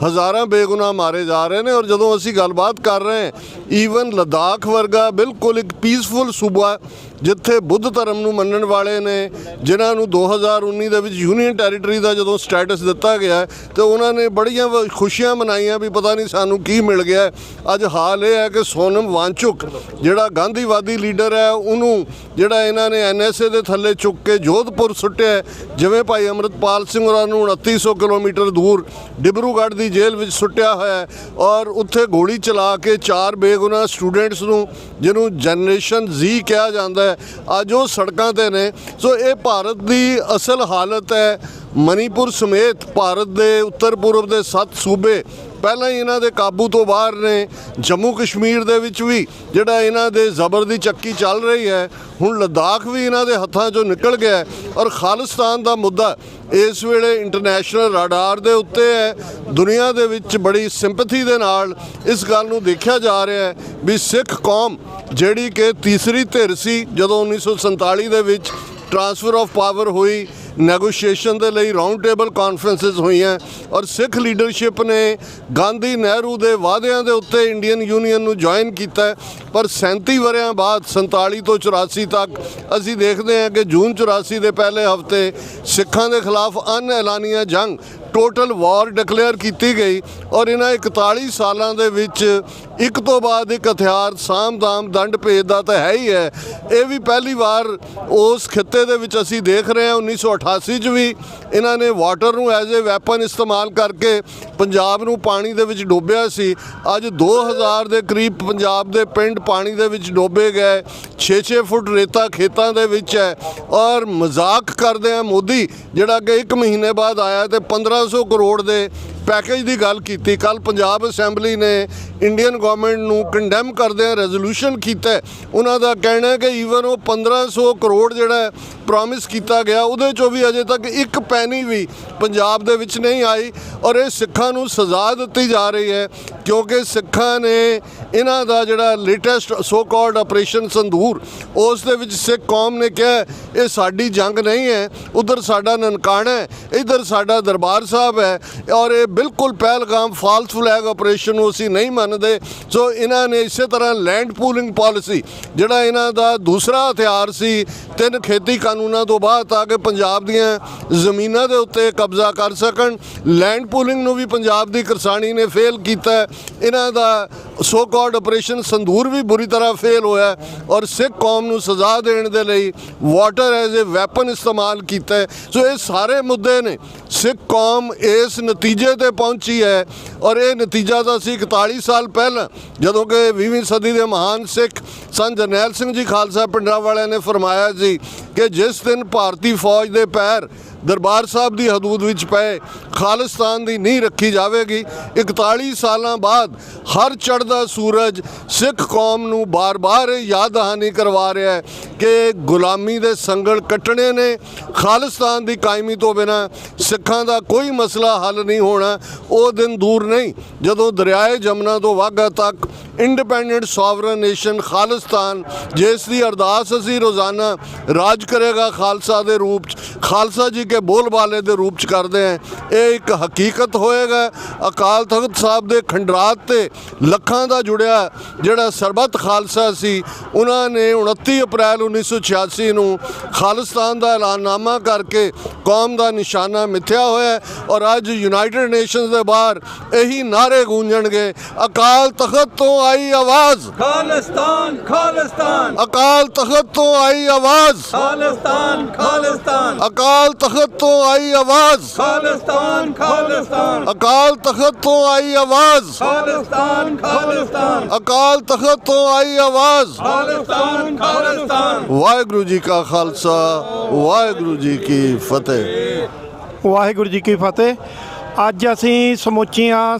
ਹਜ਼ਾਰਾਂ ਬੇਗੁਨਾਹ ਮਾਰੇ ਜਾ ਰਹੇ ਨੇ। ਔਰ ਜਦੋਂ ਅਸੀਂ ਗੱਲਬਾਤ ਕਰ ਰਹੇ ਹਾਂ, ਈਵਨ ਲਦਾਖ ਵਰਗਾ ਬਿਲਕੁਲ ਇੱਕ ਪੀਸਫੁਲ ਸੂਬਾ ਜਿੱਥੇ ਬੁੱਧ ਧਰਮ ਨੂੰ ਮੰਨਣ ਵਾਲੇ ਨੇ, ਜਿਨ੍ਹਾਂ ਨੂੰ 2019 ਦੇ ਵਿੱਚ ਯੂਨੀਅਨ ਟੈਰੀਟਰੀ ਦਾ ਜਦੋਂ ਸਟੇਟਸ ਦਿੱਤਾ ਗਿਆ ਤੇ ਉਹਨਾਂ ਨੇ ਬੜੀਆਂ ਖੁਸ਼ੀਆਂ ਮਨਾਈਆਂ ਵੀ ਪਤਾ ਨਹੀਂ ਸਾਨੂੰ ਕੀ ਮਿਲ ਗਿਆ। ਅੱਜ ਹਾਲ ਇਹ ਹੈ ਕਿ ਸੋਨਮ ਵਾਂਚੁਕ ਜਿਹੜਾ ਗਾਂਧੀਵਾਦੀ ਲੀਡਰ ਹੈ, ਉਹਨੂੰ ਜਿਹੜਾ ਇਹਨਾਂ ਨੇ NSA ਦੇ ਥੱਲੇ ਚੁੱਕ ਕੇ ਜੋਧਪੁਰ ਸੁੱਟਿਆ, ਜਿਵੇਂ ਭਾਈ ਅੰਮ੍ਰਿਤਪਾਲ ਸਿੰਘ ਹੋਰਾਂ ਨੂੰ 2900 ਕਿਲੋਮੀਟਰ ਦੂਰ ਡਿਬਰੂਗੜ੍ਹ ਦੀ ਜੇਲ੍ਹ ਵਿੱਚ ਸੁੱਟਿਆ ਹੋਇਆ ਔਰ ਉੱਥੇ ਗੋਲੀ ਚਲਾ ਕੇ 4 ਬੇਗੁਨਾਹ ਸਟੂਡੈਂਟਸ ਨੂੰ, ਜਿਹਨੂੰ ਜਨਰੇਸ਼ਨ Z ਕਿਹਾ ਜਾਂਦਾ ਹੈ, ਅੱਜ ਉਹ ਸੜਕਾਂ ਤੇ ਨੇ। ਸੋ ਇਹ ਭਾਰਤ ਦੀ ਅਸਲ ਹਾਲਤ ਹੈ। ਮਨੀਪੁਰ ਸਮੇਤ ਭਾਰਤ ਦੇ ਉੱਤਰ ਪੂਰਬ ਦੇ 7 ਸੂਬੇ ਪਹਿਲਾਂ ਹੀ ਇਹਨਾਂ ਦੇ ਕਾਬੂ ਤੋਂ ਬਾਹਰ ਨੇ। ਜੰਮੂ ਕਸ਼ਮੀਰ ਦੇ ਵਿੱਚ ਵੀ ਜਿਹੜਾ ਇਹਨਾਂ ਦੇ ਜ਼ਬਰ ਦੀ ਚੱਕੀ ਚੱਲ ਰਹੀ ਹੈ, ਹੁਣ ਲੱਦਾਖ ਵੀ ਇਹਨਾਂ ਦੇ ਹੱਥਾਂ 'ਚੋਂ ਨਿਕਲ ਗਿਆ ਔਰ ਖਾਲਿਸਤਾਨ ਦਾ ਮੁੱਦਾ ਇਸ ਵੇਲੇ ਇੰਟਰਨੈਸ਼ਨਲ ਰਾਡਾਰ ਦੇ ਉੱਤੇ ਹੈ। ਦੁਨੀਆ ਦੇ ਵਿੱਚ ਬੜੀ ਸਿੰਪੈਥੀ ਦੇ ਨਾਲ ਇਸ ਗੱਲ ਨੂੰ ਦੇਖਿਆ ਜਾ ਰਿਹਾ ਹੈ ਵੀ ਸਿੱਖ ਕੌਮ ਜਿਹੜੀ ਕਿ ਤੀਸਰੀ ਧਿਰ ਸੀ ਜਦੋਂ 1947 ਦੇ ਵਿੱਚ ਟ੍ਰਾਂਸਫਰ ਆਫ ਪਾਵਰ ਹੋਈ, ਨੈਗੋਸ਼ੀਏਸ਼ਨ ਦੇ ਲਈ ਰਾਊਂਡ ਟੇਬਲ ਕਾਨਫਰੰਸਿਸ ਹੋਈਆਂ ਔਰ ਸਿੱਖ ਲੀਡਰਸ਼ਿਪ ਨੇ ਗਾਂਧੀ ਨਹਿਰੂ ਦੇ ਵਾਅਦਿਆਂ ਦੇ ਉੱਤੇ ਇੰਡੀਅਨ ਯੂਨੀਅਨ ਨੂੰ ਜੁਆਇਨ ਕੀਤਾ। ਪਰ 37 ਵਰ੍ਹਿਆਂ ਬਾਅਦ 47 ਤੋਂ 84 ਤੱਕ ਅਸੀਂ ਦੇਖਦੇ ਹਾਂ ਕਿ ਜੂਨ 84 ਦੇ ਪਹਿਲੇ ਹਫ਼ਤੇ ਸਿੱਖਾਂ ਦੇ ਖਿਲਾਫ ਅਨਐਲਾਨੀਆ ਜੰਗ ਟੋਟਲ ਵਾਰ ਡਿਕਲੇਅਰ ਕੀਤੀ ਗਈ ਔਰ ਇਹਨਾਂ 41 ਸਾਲਾਂ ਦੇ ਵਿੱਚ ਇੱਕ ਤੋਂ ਬਾਅਦ ਇੱਕ ਹਥਿਆਰ ਸਾਮ-ਦਾਮ ਦੰਡ ਭੇਦ ਦਾ ਤਾਂ ਹੈ ਹੀ ਹੈ। ਇਹ ਵੀ ਪਹਿਲੀ ਵਾਰ ਉਸ ਖਿੱਤੇ ਦੇ ਵਿੱਚ ਅਸੀਂ ਦੇਖ ਰਹੇ ਹਾਂ। 1988 'ਚ ਵੀ ਇਹਨਾਂ ਨੇ ਵਾਟਰ ਨੂੰ ਐਜ਼ ਏ ਵੈਪਨ ਇਸਤੇਮਾਲ ਕਰਕੇ ਪੰਜਾਬ ਨੂੰ ਪਾਣੀ ਦੇ ਵਿੱਚ ਡੋਬਿਆ ਸੀ। ਅੱਜ 2000 ਦੇ ਕਰੀਬ ਪੰਜਾਬ ਦੇ ਪਿੰਡ ਪਾਣੀ ਦੇ ਵਿੱਚ ਡੋਬੇ ਗਏ, 6-6 ਫੁੱਟ ਰੇਤਾ ਖੇਤਾਂ ਦੇ ਵਿੱਚ ਹੈ ਔਰ ਮਜ਼ਾਕ ਕਰਦੇ ਆ ਮੋਦੀ ਜਿਹੜਾ ਕਿ 1 ਮਹੀਨੇ ਬਾਅਦ ਆਇਆ ਤੇ 1500 ਕਰੋੜ ਦੇ ਪੈਕੇਜ ਦੀ ਗੱਲ ਕੀਤੀ। ਕੱਲ ਪੰਜਾਬ ਅਸੈਂਬਲੀ ਨੇ ਇੰਡੀਅਨ ਗਵਰਨਮੈਂਟ ਨੂੰ ਕੰਡੈਮ ਕਰਦਿਆਂ ਰੈਜ਼ੋਲੂਸ਼ਨ ਕੀਤਾ। ਉਹਨਾਂ ਦਾ ਕਹਿਣਾ ਹੈ ਕਿ ਈਵਨ ਉਹ 1500 ਕਰੋੜ ਜਿਹੜਾ ਪ੍ਰੋਮਿਸ ਕੀਤਾ ਗਿਆ ਉਹਦੇ 'ਚੋਂ ਵੀ ਅਜੇ ਤੱਕ ਇੱਕ ਪੈਨੀ ਵੀ ਪੰਜਾਬ ਦੇ ਵਿੱਚ ਨਹੀਂ ਆਈ ਔਰ ਇਹ ਸਿੱਖਾਂ ਨੂੰ ਸਜ਼ਾ ਦਿੱਤੀ ਜਾ ਰਹੀ ਹੈ ਕਿਉਂਕਿ ਸਿੱਖਾਂ ਨੇ ਇਹਨਾਂ ਦਾ ਜਿਹੜਾ ਲੇਟੈਸਟ ਸੋ ਕਾਲਡ ਆਪਰੇਸ਼ਨ ਸੰਦੂਰ, ਉਸ ਦੇ ਵਿੱਚ ਸਿੱਖ ਕੌਮ ਨੇ ਕਿਹਾ ਇਹ ਸਾਡੀ ਜੰਗ ਨਹੀਂ ਹੈ, ਉਧਰ ਸਾਡਾ ਨਨਕਾਣਾ ਹੈ, ਇੱਧਰ ਸਾਡਾ ਦਰਬਾਰ ਸਾਹਿਬ ਹੈ ਔਰ ਇਹ ਬਿਲਕੁਲ ਪਹਿਲਗਾਮ ਫਾਲਸ ਫਲੈਗ ਆਪਰੇਸ਼ਨ ਨੂੰ ਅਸੀਂ ਨਹੀਂ ਮੰਨਦੇ। ਸੋ ਇਹਨਾਂ ਨੇ ਇਸੇ ਤਰ੍ਹਾਂ ਲੈਂਡ ਪੂਲਿੰਗ ਪਾਲਿਸੀ ਜਿਹੜਾ ਇਹਨਾਂ ਦਾ ਦੂਸਰਾ ਹਥਿਆਰ ਸੀ 3 ਖੇਤੀ ਕਾਨੂੰਨਾਂ ਤੋਂ ਬਾਅਦ ਤਾਂ ਕਿ ਪੰਜਾਬ ਦੀਆਂ ਜ਼ਮੀਨਾਂ ਦੇ ਉੱਤੇ ਕਬਜ਼ਾ ਕਰ ਸਕਣ, ਲੈਂਡ ਪੂਲਿੰਗ ਨੂੰ ਵੀ ਪੰਜਾਬ ਦੀ ਕਿਸਾਨੀ ਨੇ ਫੇਲ ਕੀਤਾ। ਇਹਨਾਂ ਦਾ ਸੋ ਕਾਲਡ ਆਪਰੇਸ਼ਨ ਸੰਦੂਰ ਵੀ ਬੁਰੀ ਤਰ੍ਹਾਂ ਫੇਲ ਹੋਇਆ ਔਰ ਸਿੱਖ ਕੌਮ ਨੂੰ ਸਜ਼ਾ ਦੇਣ ਦੇ ਲਈ ਵਾਟਰ ਐਜ਼ ਏ ਵੈਪਨ ਇਸਤੇਮਾਲ ਕੀਤਾ। ਸੋ ਇਹ ਸਾਰੇ ਮੁੱਦੇ ਨੇ। ਸਿੱਖ ਕੌਮ ਇਸ ਨਤੀਜੇ ਤੇ ਪਹੁੰਚੀ ਹੈ ਔਰ ਇਹ ਨਤੀਜਾ ਤਾਂ ਸੀ 41 ਸਾਲ ਪਹਿਲਾਂ ਜਦੋਂ ਕਿ 20ਵੀਂ ਸਦੀ ਦੇ ਮਹਾਨ ਸਿੱਖ ਸੰਤ ਜਰਨੈਲ ਸਿੰਘ ਜੀ ਖਾਲਸਾ ਪਿੰਡਰਾਂ ਵਾਲਿਆਂ ਨੇ ਫਰਮਾਇਆ ਸੀ ਕਿ ਜਿਸ ਦਿਨ ਭਾਰਤੀ ਫੌਜ ਦੇ ਪੈਰ ਦਰਬਾਰ ਸਾਹਿਬ ਦੀ ਹਦੂਦ ਵਿੱਚ ਪਏ ਖਾਲਿਸਤਾਨ ਦੀ ਨੀਂਹ ਰੱਖੀ ਜਾਵੇਗੀ। 41 ਸਾਲਾਂ ਬਾਅਦ ਹਰ ਚੜ੍ਹਦਾ ਸੂਰਜ ਸਿੱਖ ਕੌਮ ਨੂੰ ਬਾਰ-ਬਾਰ ਯਾਦ ਦਹਾਨੀ ਕਰਵਾ ਰਿਹਾ ਹੈ ਕਿ ਗੁਲਾਮੀ ਦੇ ਸੰਗਲ ਕੱਟਣੇ ਨੇ। ਖਾਲਿਸਤਾਨ ਦੀ ਕਾਇਮੀ ਤੋਂ ਬਿਨਾਂ ਸਿੱਖਾਂ ਦਾ ਕੋਈ ਮਸਲਾ ਹੱਲ ਨਹੀਂ ਹੋਣਾ। ਉਹ ਦਿਨ ਦੂਰ ਨਹੀਂ ਜਦੋਂ ਦਰਿਆਏ ਜਮਨਾ ਤੋਂ ਵਾਘਾ ਤੱਕ ਇੰਡੀਪੈਂਡੈਂਟ ਸੋਵਰਨ ਨੇਸ਼ਨ ਖਾਲਿਸਤਾਨ, ਜਿਸ ਦੀ ਅਰਦਾਸ ਅਸੀਂ ਰੋਜ਼ਾਨਾ ਰਾਜ ਕਰੇਗਾ ਖਾਲਸਾ ਦੇ ਰੂਪ 'ਚ, ਖਾਲਸਾ ਜੀ ਕੇ ਬੋਲਬਾਲੇ ਦੇ ਰੂਪ 'ਚ ਕਰਦੇ ਹਾਂ, ਇਹ ਇੱਕ ਹਕੀਕਤ ਹੋਏਗਾ। ਅਕਾਲ ਤਖਤ ਸਾਹਿਬ ਦੇ ਖੰਡਰਾਤ ਤੇ ਲੱਖਾਂ ਦਾ ਜੁੜਿਆ ਜਿਹੜਾ ਸਰਬੱਤ ਖਾਲਸਾ ਸੀ, ਉਹਨਾਂ ਨੇ 29 ਅਪ੍ਰੈਲ 1986 ਨੂੰ ਖਾਲਿਸਤਾਨ ਦਾ ਐਲਾਨਨਾਮਾ ਕਰਕੇ ਕੌਮ ਦਾ ਨਿਸ਼ਾਨਾ ਮਿਥਿਆ ਹੋਇਆ ਔਰ ਅੱਜ ਯੂਨਾਈਟਿਡ ਨੇਸ਼ਨਸ ਦੇ ਬਾਹਰ ਇਹੀ ਨਾਅਰੇ ਗੂੰਜਣਗੇ, ਅਕਾਲ ਤਖਤ ਤੋਂ आई आवाज खालिस्तान खालिस्तान, अकाल तख्त तो आई आवाज खालिस्तान खालिस्तान, अकाल तख्त तो आई आवाज खालिस्तान खालिस्तान, अकाल तख्त तो आई आवाज खालिस्तान खालिस्तान, अकाल तख्त तो आई आवाज खालिस्तान खालिस्तान। वाहिगुरु जी का खालसा, वाहिगुरु जी की फतेह। ਵਾਹਿਗੁਰੂ ਜੀ ਕੀ ਫਤਿਹ। ਅੱਜ ਅਸੀਂ ਸਮੁੱਚੀਆਂ